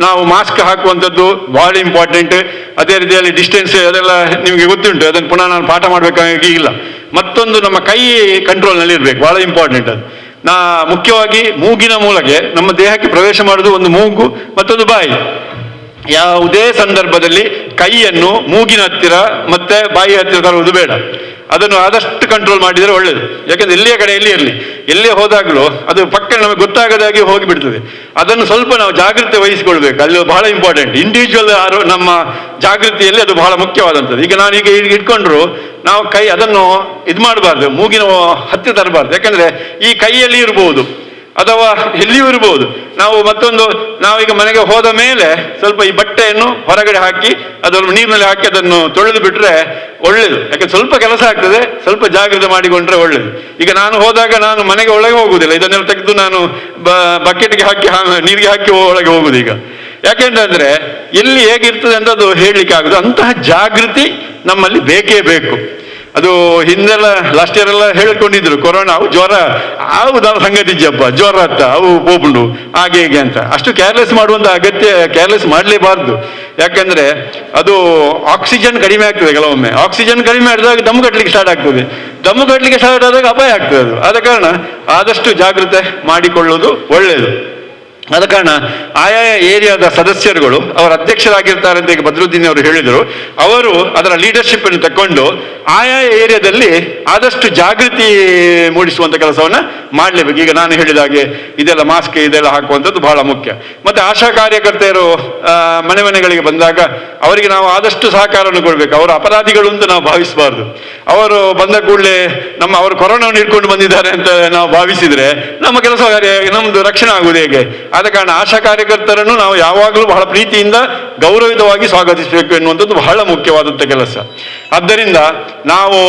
ನಾವು ಮಾಸ್ಕ್ ಹಾಕುವಂಥದ್ದು ಬಹಳ ಇಂಪಾರ್ಟೆಂಟ್. ಅದೇ ರೀತಿಯಲ್ಲಿ ಡಿಸ್ಟೆನ್ಸ್ ಅದೆಲ್ಲ ನಿಮಗೆ ಗೊತ್ತುಂಟು, ಅದನ್ನು ಪುನಃ ನಾನು ಪಾಠ ಮಾಡಬೇಕಾಗಿ ಇಲ್ಲ. ಮತ್ತೊಂದು ನಮ್ಮ ಕೈ ಕಂಟ್ರೋಲ್ನಲ್ಲಿ ಇರಬೇಕು, ಬಹಳ ಇಂಪಾರ್ಟೆಂಟ್ ಅದು. ಮುಖ್ಯವಾಗಿ ಮೂಗಿನ ಮೂಲಕ ನಮ್ಮ ದೇಹಕ್ಕೆ ಪ್ರವೇಶ ಮಾಡೋದು ಒಂದು ಮೂಗು, ಮತ್ತೊಂದು ಬಾಯಿ. ಯಾವುದೇ ಸಂದರ್ಭದಲ್ಲಿ ಕೈಯನ್ನು ಮೂಗಿನ ಹತ್ತಿರ ಮತ್ತೆ ಬಾಯಿ ಹತ್ತಿರ ತರುವುದು ಬೇಡ. ಅದನ್ನು ಆದಷ್ಟು ಕಂಟ್ರೋಲ್ ಮಾಡಿದರೆ ಒಳ್ಳೆಯದು. ಯಾಕಂದ್ರೆ ಎಲ್ಲಿಯ ಕಡೆಯಲ್ಲಿ ಇರಲಿ, ಎಲ್ಲೇ ಹೋದಾಗಲೂ ಅದು ಪಕ್ಕ ನಮಗೆ ಗೊತ್ತಾಗದಾಗಿ ಹೋಗಿಬಿಡ್ತದೆ. ಅದನ್ನು ಸ್ವಲ್ಪ ನಾವು ಜಾಗೃತಿ ವಹಿಸಿಕೊಳ್ಬೇಕು, ಅಲ್ಲಿ ಬಹಳ ಇಂಪಾರ್ಟೆಂಟ್. ಇಂಡಿವಿಜುವಲ್ ನಮ್ಮ ಜಾಗೃತಿಯಲ್ಲಿ ಅದು ಬಹಳ ಮುಖ್ಯವಾದಂಥದ್ದು. ಈಗ ನಾನೀಗ ಇಟ್ಕೊಂಡ್ರು ನಾವು ಕೈ ಅದನ್ನು ಇದು ಮಾಡಬಾರ್ದು, ಮೂಗಿನ ಹತ್ತಿರ ತರಬಾರ್ದು. ಯಾಕಂದ್ರೆ ಈ ಕೈಯಲ್ಲಿ ಇರ್ಬೋದು ಅಥವಾ ಎಲ್ಲಿಯೂ ಇರ್ಬೋದು. ನಾವೀಗ ಮನೆಗೆ ಹೋದ ಮೇಲೆ ಸ್ವಲ್ಪ ಈ ಬಟ್ಟೆಯನ್ನು ಹೊರಗಡೆ ಹಾಕಿ ಅದನ್ನು ನೀರಿನಲ್ಲಿ ಹಾಕಿ ಅದನ್ನು ತೊಳೆದು ಬಿಟ್ರೆ ಒಳ್ಳೇದು. ಯಾಕಂದ್ರೆ ಸ್ವಲ್ಪ ಕೆಲಸ ಆಗ್ತದೆ, ಸ್ವಲ್ಪ ಜಾಗ್ರತೆ ಮಾಡಿಕೊಂಡ್ರೆ ಒಳ್ಳೇದು. ಈಗ ನಾನು ಹೋದಾಗ ನಾನು ಮನೆಗೆ ಒಳಗೆ ಹೋಗುವುದಿಲ್ಲ, ಇದನ್ನೆಲ್ಲ ತೆಗೆದು ನಾನು ಬಕೆಟ್ಗೆ ಹಾಕಿ ನೀರಿಗೆ ಹಾಕಿ ಒಳಗೆ ಹೋಗುದು. ಈಗ ಯಾಕೆಂತಂದ್ರೆ ಎಲ್ಲಿ ಹೇಗಿರ್ತದೆ ಅಂತ ಅದು ಹೇಳಲಿಕ್ಕೆ ಆಗುದು. ಅಂತಹ ಜಾಗೃತಿ ನಮ್ಮಲ್ಲಿ ಬೇಕೇ ಬೇಕು. ಅದು ಹಿಂದೆಲ್ಲ ಲಾಸ್ಟ್ ಇಯರ್ ಎಲ್ಲ ಹೇಳ್ಕೊಂಡಿದ್ರು, ಕೊರೋನಾ ಜ್ವರ ಆಗುದು ಸಂಗತಿ ಜಬ್ಬ ಜ್ವರ ಅಂತ ಅವು ಹೋಗ್ಬಿಡು ಹಾಗೆ ಹೇಗೆ ಅಂತ. ಅಷ್ಟು ಕೇರ್ಲೆಸ್ ಮಾಡುವಂತ ಅಗತ್ಯ, ಕೇರ್ಲೆಸ್ ಮಾಡಲೇಬಾರ್ದು. ಯಾಕಂದ್ರೆ ಅದು ಆಕ್ಸಿಜನ್ ಕಡಿಮೆ ಆಗ್ತದೆ. ಕೆಲವೊಮ್ಮೆ ಆಕ್ಸಿಜನ್ ಕಡಿಮೆ ಆಡಿದಾಗ ದಮ್ಮು ಕಟ್ಟಲಿಕ್ಕೆ ಸ್ಟಾರ್ಟ್ ಆಗ್ತದೆ. ದಮ್ಮು ಕಟ್ಟಲಿಕ್ಕೆ ಸ್ಟಾರ್ಟ್ ಆದಾಗ ಅಪಾಯ ಆಗ್ತದೆ ಅದು. ಆದ ಕಾರಣ ಆದಷ್ಟು ಜಾಗೃತೆ ಮಾಡಿಕೊಳ್ಳುವುದು ಒಳ್ಳೆಯದು. ಆದ ಕಾರಣ ಆಯಾ ಏರಿಯಾದ ಸದಸ್ಯರುಗಳು ಅವರ ಅಧ್ಯಕ್ಷರಾಗಿರ್ತಾರೆ ಅಂತ ಈಗ ಬದ್ರುದ್ದೀನ್ ಅವರು ಹೇಳಿದರು. ಅವರು ಅದರ ಲೀಡರ್ಶಿಪ್ ಅನ್ನು ತಕೊಂಡು ಆಯಾ ಏರಿಯಾದಲ್ಲಿ ಆದಷ್ಟು ಜಾಗೃತಿ ಮೂಡಿಸುವಂತ ಕೆಲಸವನ್ನ ಮಾಡಲೇಬೇಕು. ಈಗ ನಾನು ಹೇಳಿದ ಹಾಗೆ ಇದೆಲ್ಲ ಮಾಸ್ಕ್ ಇದೆಲ್ಲ ಹಾಕುವಂಥದ್ದು ಬಹಳ ಮುಖ್ಯ. ಮತ್ತೆ ಆಶಾ ಕಾರ್ಯಕರ್ತೆಯರು ಮನೆ ಮನೆಗಳಿಗೆ ಬಂದಾಗ ಅವರಿಗೆ ನಾವು ಆದಷ್ಟು ಸಹಕಾರವನ್ನು ಕೊಡಬೇಕು. ಅವರು ಅಪರಾಧಿಗಳು ಅಂತ ನಾವು ಭಾವಿಸಬಾರ್ದು. ಅವರು ಬಂದ ಕೂಡಲೇ ಅವರು ಕೊರೋನಾವನ್ನು ಹಿಡ್ಕೊಂಡು ಬಂದಿದ್ದಾರೆ ಅಂತ ನಾವು ಭಾವಿಸಿದ್ರೆ ನಮ್ಮ ಕೆಲಸ ಕಾರ್ಯ ನಮ್ದು ರಕ್ಷಣೆ ಆಗುವುದು ಹೇಗೆ? ಆದ ಕಾರಣ ಆಶಾ ಕಾರ್ಯಕರ್ತರನ್ನು ನಾವು ಯಾವಾಗಲೂ ಬಹಳ ಪ್ರೀತಿಯಿಂದ ಗೌರವಿತವಾಗಿ ಸ್ವಾಗತಿಸಬೇಕು ಎನ್ನುವಂಥದ್ದು ಬಹಳ ಮುಖ್ಯವಾದಂಥ ಕೆಲಸ. ಆದ್ದರಿಂದ ನಾವು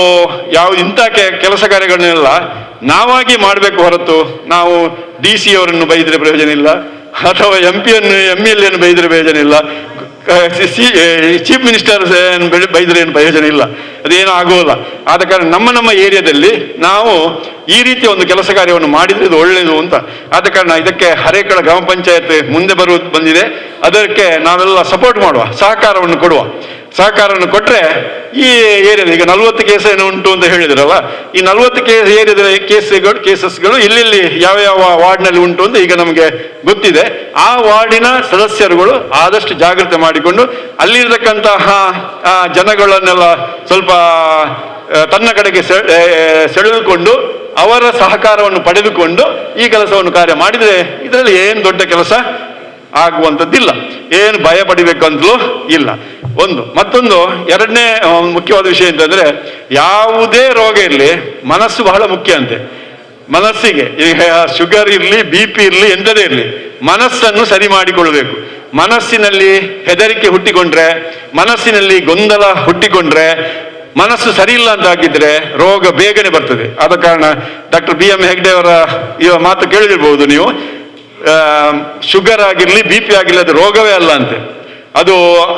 ಇಂಥ ಕೆಲಸ ಕಾರ್ಯಗಳನ್ನೆಲ್ಲ ನಾವಾಗಿ ಮಾಡಬೇಕು ಹೊರತು ನಾವು DC ಅವರನ್ನು ಬೈದರೆ ಪ್ರಯೋಜನ ಇಲ್ಲ, ಅಥವಾ MLA ಬೈದರೆ ಪ್ರಯೋಜನ ಇಲ್ಲ, ಚೀಫ್ ಮಿನಿಸ್ಟರ್ ಬೈದ್ರೆ ಏನು ಪ್ರಯೋಜನ ಇಲ್ಲ, ಅದೇನು ಆಗೋಲ್ಲ. ಆದ ಕಾರಣ ನಮ್ಮ ಏರಿಯಾದಲ್ಲಿ ನಾವು ಈ ರೀತಿಯ ಒಂದು ಕೆಲಸ ಕಾರ್ಯವನ್ನು ಮಾಡಿದ್ರೆ ಇದು ಒಳ್ಳೆಯದು ಅಂತ. ಆದ ಕಾರಣ ಇದಕ್ಕೆ ಹರೇಕಳ ಗ್ರಾಮ ಪಂಚಾಯತ್ ಮುಂದೆ ಬಂದಿದೆ. ಅದಕ್ಕೆ ನಾವೆಲ್ಲ ಸಪೋರ್ಟ್ ಮಾಡುವ, ಸಹಕಾರವನ್ನು ಕೊಟ್ಟರೆ ಈ ಏರಿಯಾದ ಈಗ 40 ಕೇಸ್ ಏನು ಉಂಟು ಅಂತ ಹೇಳಿದ್ರಲ್ಲ, ಈ 40 ಏರಿಯಾದ ಕೇಸಸ್ಗಳು ಇಲ್ಲಿ ಯಾವ ವಾರ್ಡ್ನಲ್ಲಿ ಉಂಟು ಅಂತ ಈಗ ನಮಗೆ ಗೊತ್ತಿದೆ. ಆ ವಾರ್ಡಿನ ಸದಸ್ಯರುಗಳು ಆದಷ್ಟು ಜಾಗೃತಿ ಮಾಡಿಕೊಂಡು ಅಲ್ಲಿರ್ತಕ್ಕಂತಹ ಜನಗಳನ್ನೆಲ್ಲ ಸ್ವಲ್ಪ ತನ್ನ ಕಡೆಗೆ ಸೆಳೆದುಕೊಂಡು ಅವರ ಸಹಕಾರವನ್ನು ಪಡೆದುಕೊಂಡು ಈ ಕೆಲಸವನ್ನು ಕಾರ್ಯ ಮಾಡಿದರೆ ಇದರಲ್ಲಿ ಏನು ದೊಡ್ಡ ಕೆಲಸ ಆಗುವಂಥದ್ದಿಲ್ಲ, ಏನು ಭಯ ಪಡಿಬೇಕಂತಲೂ ಇಲ್ಲ. ಮತ್ತೊಂದು ಎರಡನೇ ಮುಖ್ಯವಾದ ವಿಷಯ ಅಂತಂದ್ರೆ, ಯಾವುದೇ ರೋಗ ಇರಲಿ ಮನಸ್ಸು ಬಹಳ ಮುಖ್ಯ ಅಂತೆ. ಮನಸ್ಸಿಗೆ ಈಗ ಶುಗರ್ ಇರಲಿ, BP ಇರಲಿ, ಎಂಥದೇ ಇರಲಿ, ಮನಸ್ಸನ್ನು ಸರಿ ಮಾಡಿಕೊಳ್ಬೇಕು. ಮನಸ್ಸಿನಲ್ಲಿ ಹೆದರಿಕೆ ಹುಟ್ಟಿಕೊಂಡ್ರೆ, ಮನಸ್ಸಿನಲ್ಲಿ ಗೊಂದಲ ಹುಟ್ಟಿಕೊಂಡ್ರೆ, ಮನಸ್ಸು ಸರಿ ಇಲ್ಲ ಅಂತ ಆಗಿದ್ರೆ ರೋಗ ಬೇಗನೆ ಬರ್ತದೆ. ಆದ ಕಾರಣ ಡಾಕ್ಟರ್ BM ಹೆಗ್ಡೆ ಅವರ ಈ ಮಾತು ಕೇಳಿದಿರ್ಬಹುದು ನೀವು, ಶುಗರ್ ಆಗಿರ್ಲಿ, BP ಆಗಿರ್ಲಿ, ಅದು ರೋಗವೇ ಅಲ್ಲ ಅಂತೆ.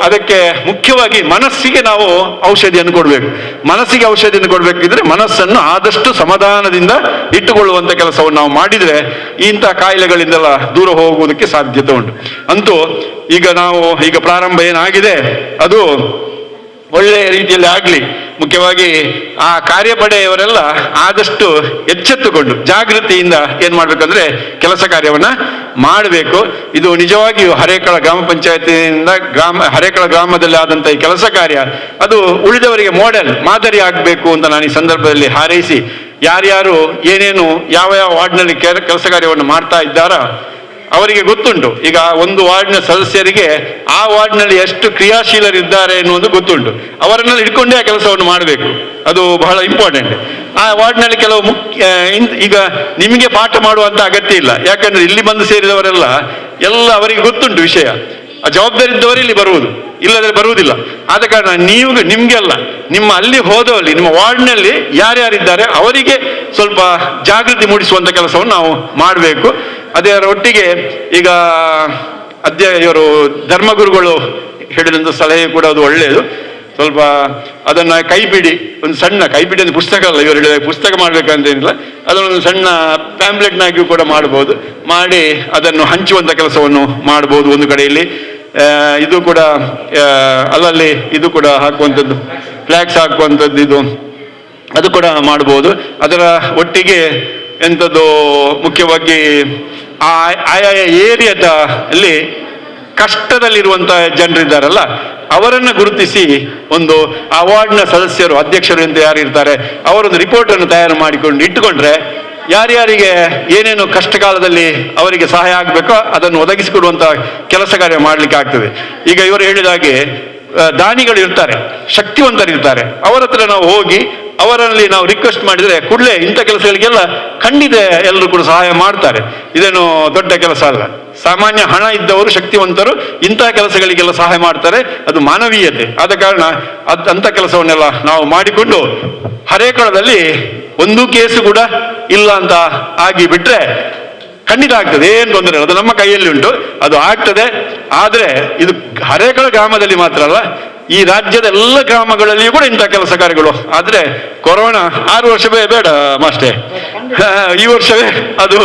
ಅದಕ್ಕೆ ಮುಖ್ಯವಾಗಿ ಮನಸ್ಸಿಗೆ ನಾವು ಔಷಧಿಯನ್ನು ಕೊಡಬೇಕು. ಮನಸ್ಸಿಗೆ ಔಷಧಿಯನ್ನು ಕೊಡಬೇಕಿದ್ರೆ ಮನಸ್ಸನ್ನು ಆದಷ್ಟು ಸಮಾಧಾನದಿಂದ ಇಟ್ಟುಕೊಳ್ಳುವಂತ ಕೆಲಸವನ್ನು ನಾವು ಮಾಡಿದ್ರೆ ಇಂಥ ಕಾಯಿಲೆಗಳಿಂದೆಲ್ಲ ದೂರ ಹೋಗುವುದಕ್ಕೆ ಸಾಧ್ಯತೆ ಉಂಟು. ಅಂತೂ ಈಗ ಪ್ರಾರಂಭ ಏನಾಗಿದೆ ಅದು ಒಳ್ಳೆಯ ರೀತಿಯಲ್ಲಿ ಆಗಲಿ. ಮುಖ್ಯವಾಗಿ ಆ ಕಾರ್ಯಪಡೆಯವರೆಲ್ಲ ಆದಷ್ಟು ಎಚ್ಚೆತ್ತುಕೊಂಡು ಜಾಗೃತಿಯಿಂದ ಏನ್ ಮಾಡ್ಬೇಕಂದ್ರೆ ಕೆಲಸ ಕಾರ್ಯವನ್ನ ಮಾಡಬೇಕು. ಇದು ನಿಜವಾಗಿಯೂ ಹರೇಕಳ ಗ್ರಾಮ ಪಂಚಾಯತಿಯಿಂದ ಹರೇಕಳ ಗ್ರಾಮದಲ್ಲಿ ಆದಂತ ಈ ಕೆಲಸ ಕಾರ್ಯ ಅದು ಉಳಿದವರಿಗೆ ಮಾದರಿ ಆಗಬೇಕು ಅಂತ ನಾನು ಈ ಸಂದರ್ಭದಲ್ಲಿ ಹಾರೈಸಿ, ಯಾರ್ಯಾರು ಏನೇನು ಯಾವ ವಾರ್ಡ್ನಲ್ಲಿ ಕೆಲಸ ಕಾರ್ಯವನ್ನು ಮಾಡ್ತಾ ಇದ್ದಾರಾ ಅವರಿಗೆ ಗೊತ್ತುಂಟು. ಈಗ ಒಂದು ವಾರ್ಡ್ನ ಸದಸ್ಯರಿಗೆ ಆ ವಾರ್ಡ್ನಲ್ಲಿ ಎಷ್ಟು ಕ್ರಿಯಾಶೀಲರಿದ್ದಾರೆ ಎನ್ನುವುದು ಗೊತ್ತುಂಟು. ಅವರನ್ನೆಲ್ಲ ಹಿಡ್ಕೊಂಡೇ ಆ ಕೆಲಸವನ್ನು ಮಾಡಬೇಕು, ಅದು ಬಹಳ ಇಂಪಾರ್ಟೆಂಟ್. ಆ ವಾರ್ಡ್ನಲ್ಲಿ ಕೆಲವು ಈಗ ನಿಮಗೆ ಪಾಠ ಮಾಡುವಂತ ಅಗತ್ಯ ಇಲ್ಲ, ಯಾಕಂದ್ರೆ ಇಲ್ಲಿ ಬಂದು ಸೇರಿದವರೆಲ್ಲ ಅವರಿಗೆ ಗೊತ್ತುಂಟು ವಿಷಯ. ಆ ಜವಾಬ್ದಾರಿ ಇದ್ದವರು ಇಲ್ಲಿ ಬರುವುದು, ಇಲ್ಲದ್ರೆ ಬರುವುದಿಲ್ಲ. ಆದ ಕಾರಣ ನಿಮ್ಗೆಲ್ಲ ನಿಮ್ಮ ಅಲ್ಲಿ ಹೋದವಲ್ಲಿ ನಿಮ್ಮ ವಾರ್ಡ್ನಲ್ಲಿ ಯಾರ್ಯಾರಿದ್ದಾರೆ ಅವರಿಗೆ ಸ್ವಲ್ಪ ಜಾಗೃತಿ ಮೂಡಿಸುವಂತ ಕೆಲಸವನ್ನು ನಾವು ಮಾಡಬೇಕು. ಅದರ ಒಟ್ಟಿಗೆ ಈಗ ಇವರು ಧರ್ಮಗುರುಗಳು ಹೇಳಿದಂಥ ಸಲಹೆ ಕೂಡ ಅದು ಒಳ್ಳೆಯದು. ಸ್ವಲ್ಪ ಅದನ್ನು ಕೈಪಿಡಿ, ಒಂದು ಸಣ್ಣ ಕೈಪಿಡಿ ಅಂದರೆ ಪುಸ್ತಕ ಅಲ್ಲ, ಇವರು ಹೇಳಿದ ಪುಸ್ತಕ ಮಾಡಬೇಕಂತೇನಿಲ್ಲ, ಅದನ್ನೊಂದು ಸಣ್ಣ ಪ್ಯಾಂಪ್ಲೆಟ್ನಾಗಿಯೂ ಕೂಡ ಮಾಡ್ಬೋದು, ಮಾಡಿ ಅದನ್ನು ಹಂಚುವಂಥ ಕೆಲಸವನ್ನು ಮಾಡ್ಬೋದು. ಒಂದು ಕಡೆಯಲ್ಲಿ ಇದು ಕೂಡ ಅಲ್ಲಲ್ಲಿ ಇದು ಕೂಡ ಹಾಕುವಂಥದ್ದು, ಫ್ಲ್ಯಾಗ್ಸ್ ಹಾಕುವಂಥದ್ದು, ಇದು ಅದು ಕೂಡ ಮಾಡ್ಬೋದು. ಅದರ ಒಟ್ಟಿಗೆ ಎಂಥದ್ದು ಮುಖ್ಯವಾಗಿ ಆಯಾ ಏರಿಯಾದ ಅಲ್ಲಿ ಕಷ್ಟದಲ್ಲಿರುವಂಥ ಜನರಿದ್ದಾರಲ್ಲ ಅವರನ್ನು ಗುರುತಿಸಿ ಒಂದು ಅವಾರ್ಡ್ನ ಸದಸ್ಯರು, ಅಧ್ಯಕ್ಷರು ಅಂತ ಯಾರು ಇರ್ತಾರೆ, ಅವರೊಂದು ರಿಪೋರ್ಟನ್ನು ತಯಾರು ಮಾಡಿಕೊಂಡು ಇಟ್ಟುಕೊಂಡ್ರೆ ಯಾರ್ಯಾರಿಗೆ ಏನೇನು ಕಷ್ಟ ಕಾಲದಲ್ಲಿ ಅವರಿಗೆ ಸಹಾಯ ಆಗಬೇಕೋ ಅದನ್ನು ಒದಗಿಸಿಕೊಡುವಂಥ ಕೆಲಸ ಕಾರ್ಯ ಮಾಡಲಿಕ್ಕೆ ಆಗ್ತದೆ. ಈಗ ಇವರು ಹೇಳಿದ ಹಾಗೆ ದಾನಿಗಳು ಇರ್ತಾರೆ, ಶಕ್ತಿವಂತರಿರ್ತಾರೆ, ಅವರ ಹತ್ರ ನಾವು ಹೋಗಿ ಅವರಲ್ಲಿ ನಾವು ರಿಕ್ವೆಸ್ಟ್ ಮಾಡಿದರೆ ಕೂಡಲೇ ಇಂಥ ಕೆಲಸಗಳಿಗೆಲ್ಲ ಖಂಡಿತ ಎಲ್ಲರೂ ಕೂಡ ಸಹಾಯ ಮಾಡ್ತಾರೆ. ಇದೇನು ದೊಡ್ಡ ಕೆಲಸ ಅಲ್ಲ. ಸಾಮಾನ್ಯ ಹಣ ಇದ್ದವರು, ಶಕ್ತಿವಂತರು ಇಂತಹ ಕೆಲಸಗಳಿಗೆಲ್ಲ ಸಹಾಯ ಮಾಡ್ತಾರೆ. ಅದು ಮಾನವೀಯತೆ. ಆದ ಕಾರಣ ಅಂಥ ಕೆಲಸವನ್ನೆಲ್ಲ ನಾವು ಮಾಡಿಕೊಂಡು ಹರೇಕಳದಲ್ಲಿ ಒಂದು ಕೇಸು ಕೂಡ ಇಲ್ಲ ಅಂತ ಆಗಿ ಬಿಟ್ರೆ ಖಂಡಿತ ಆಗ್ತದೆ, ಏನು ತೊಂದರೆ ಇಲ್ಲ. ಅದು ನಮ್ಮ ಕೈಯಲ್ಲಿ ಉಂಟು, ಅದು ಆಗ್ತದೆ. ಆದರೆ ಇದು ಹರೇಕಳ ಗ್ರಾಮದಲ್ಲಿ ಮಾತ್ರ ಅಲ್ಲ, ಈ ರಾಜ್ಯದ ಎಲ್ಲ ಗ್ರಾಮಗಳಲ್ಲಿಯೂ ಕೂಡ ಇಂಥ ಕೆಲಸ ಕಾರ್ಯಗಳು. ಆದರೆ ಕೊರೋನಾ 6 ವರ್ಷವೇ ಬೇಡ ಮಾಸ್ಟೇ, ಈ ವರ್ಷವೇ ಅದು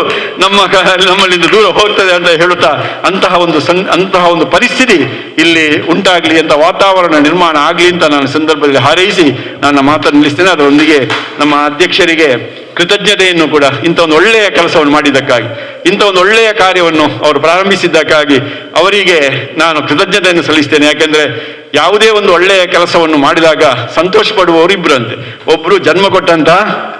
ನಮ್ಮಲ್ಲಿಂದ ದೂರ ಹೋಗ್ತದೆ ಅಂತ ಹೇಳುತ್ತಾ ಅಂತಹ ಒಂದು ಪರಿಸ್ಥಿತಿ ಇಲ್ಲಿ ಉಂಟಾಗಲಿ ಅಂತ, ವಾತಾವರಣ ನಿರ್ಮಾಣ ಆಗಲಿ ಅಂತ ನಾನು ಸಂದರ್ಭದಲ್ಲಿ ಹಾರೈಸಿ ನನ್ನ ಮಾತನ್ನು ನಿಲ್ಲಿಸ್ತೇನೆ. ಅದರೊಂದಿಗೆ ನಮ್ಮ ಅಧ್ಯಕ್ಷರಿಗೆ ಕೃತಜ್ಞತೆಯನ್ನು ಕೂಡ ಇಂಥ ಒಂದು ಒಳ್ಳೆಯ ಕೆಲಸವನ್ನು ಮಾಡಿದ್ದಕ್ಕಾಗಿ, ಇಂಥ ಒಂದು ಒಳ್ಳೆಯ ಕಾರ್ಯವನ್ನು ಅವರು ಪ್ರಾರಂಭಿಸಿದ್ದಕ್ಕಾಗಿ ಅವರಿಗೆ ನಾನು ಕೃತಜ್ಞತೆಯನ್ನು ಸಲ್ಲಿಸ್ತೇನೆ. ಯಾಕೆಂದರೆ ಯಾವುದೇ ಒಂದು ಒಳ್ಳೆಯ ಕೆಲಸವನ್ನು ಮಾಡಿದಾಗ ಸಂತೋಷ ಪಡುವವರು ಇಬ್ಬರಂತೆ. ಒಬ್ಬರು ಜನ್ಮ ಕೊಟ್ಟಂತಹ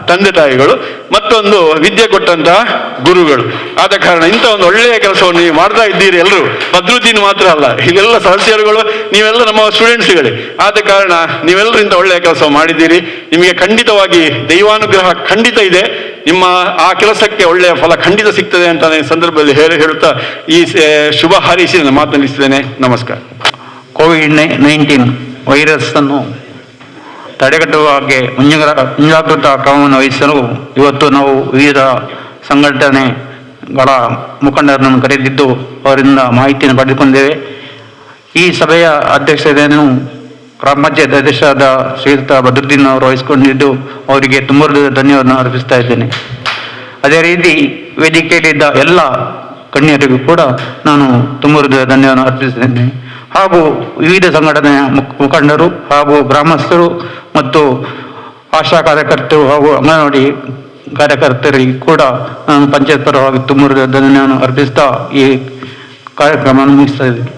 ತಂದೆ ತಾಯಿಗಳು, ಮತ್ತೊಂದು ವಿದ್ಯೆ ಕೊಟ್ಟಂತಹ ಗುರುಗಳು. ಆದ ಕಾರಣ ಇಂಥ ಒಂದು ಒಳ್ಳೆಯ ಕೆಲಸವನ್ನು ನೀವು ಮಾಡ್ತಾ ಇದ್ದೀರಿ ಎಲ್ಲರೂ. ಬದ್ರುದ್ದೀನ್ ಮಾತ್ರ ಅಲ್ಲ, ಇಲ್ಲೆಲ್ಲ ಸದಸ್ಯರುಗಳು ನೀವೆಲ್ಲ ನಮ್ಮ ಸ್ಟೂಡೆಂಟ್ಸ್ಗಳೇ. ಆದ ಕಾರಣ ನೀವೆಲ್ಲರೂ ಇಂಥ ಒಳ್ಳೆಯ ಕೆಲಸ ಮಾಡಿದ್ದೀರಿ. ನಿಮಗೆ ಖಂಡಿತವಾಗಿ ದೈವಾನುಗ್ರಹ ಖಂಡಿತ ಇದೆ. ನಿಮ್ಮ ಆ ಕೆಲಸಕ್ಕೆ ಒಳ್ಳೆಯ ಫಲ ಖಂಡಿತ ಸಿಗ್ತದೆ ಅಂತ ನಾನು ಸಂದರ್ಭದಲ್ಲಿ ಹೇಳುತ್ತಾ ಈ ಶುಭ ಹಾರೈಸಿ ನಾನು ಮಾತನಾಡಿಸ್ತೇನೆ. ನಮಸ್ಕಾರ. ಕೋವಿಡ್-19 ವೈರಸ್ ಅನ್ನು ತಡೆಗಟ್ಟುವ ಹಾಗೆ ಮುಂಜಾಗ್ರತಾ ಕ್ರಮವನ್ನು ವಹಿಸಲು ಇವತ್ತು ನಾವು ವಿವಿಧ ಸಂಘಟನೆಗಳ ಮುಖಂಡರನ್ನು ಕರೆದಿದ್ದು ಅವರಿಂದ ಮಾಹಿತಿಯನ್ನು ಪಡೆದುಕೊಂಡಿದ್ದೇವೆ. ಈ ಸಭೆಯ ಅಧ್ಯಕ್ಷತೆಯನ್ನು ಗ್ರಾಮ ಪಂಚಾಯತ್ ಅಧ್ಯಕ್ಷರಾದ ಶ್ರೀಯುತ ಬದ್ರುದ್ದೀನ್ ಅವರು ವಹಿಸಿಕೊಂಡಿದ್ದು ಅವರಿಗೆ ತುಂಬ ಧನ್ಯವಾದ ಅರ್ಪಿಸ್ತಾ ಇದ್ದೇನೆ. ಅದೇ ರೀತಿ ವೇದಿಕೆಯಲ್ಲಿದ್ದ ಎಲ್ಲ ಗಣ್ಯರಿಗೂ ಕೂಡ ನಾನು ತುಂಬ ಧನ್ಯವಾದ ಅರ್ಪಿಸಿದ್ದೇನೆ. ಹಾಗೂ ವಿವಿಧ ಸಂಘಟನೆಯ ಮುಖಂಡರು ಹಾಗೂ ಗ್ರಾಮಸ್ಥರು ಮತ್ತು ಆಶಾ ಕಾರ್ಯಕರ್ತರು ಹಾಗೂ ಅಂಗನವಾಡಿ ಕಾರ್ಯಕರ್ತರಿಗೆ ಕೂಡ ನಾನು ಪಂಚಾಯತ್ ಪರವಾಗಿ ತುಂಬ ಧನ್ಯವಾದ ಅರ್ಪಿಸ್ತಾ ಈ ಕಾರ್ಯಕ್ರಮವನ್ನು ಮುಗಿಸ್ತಾ ಇದ್ದೀನಿ.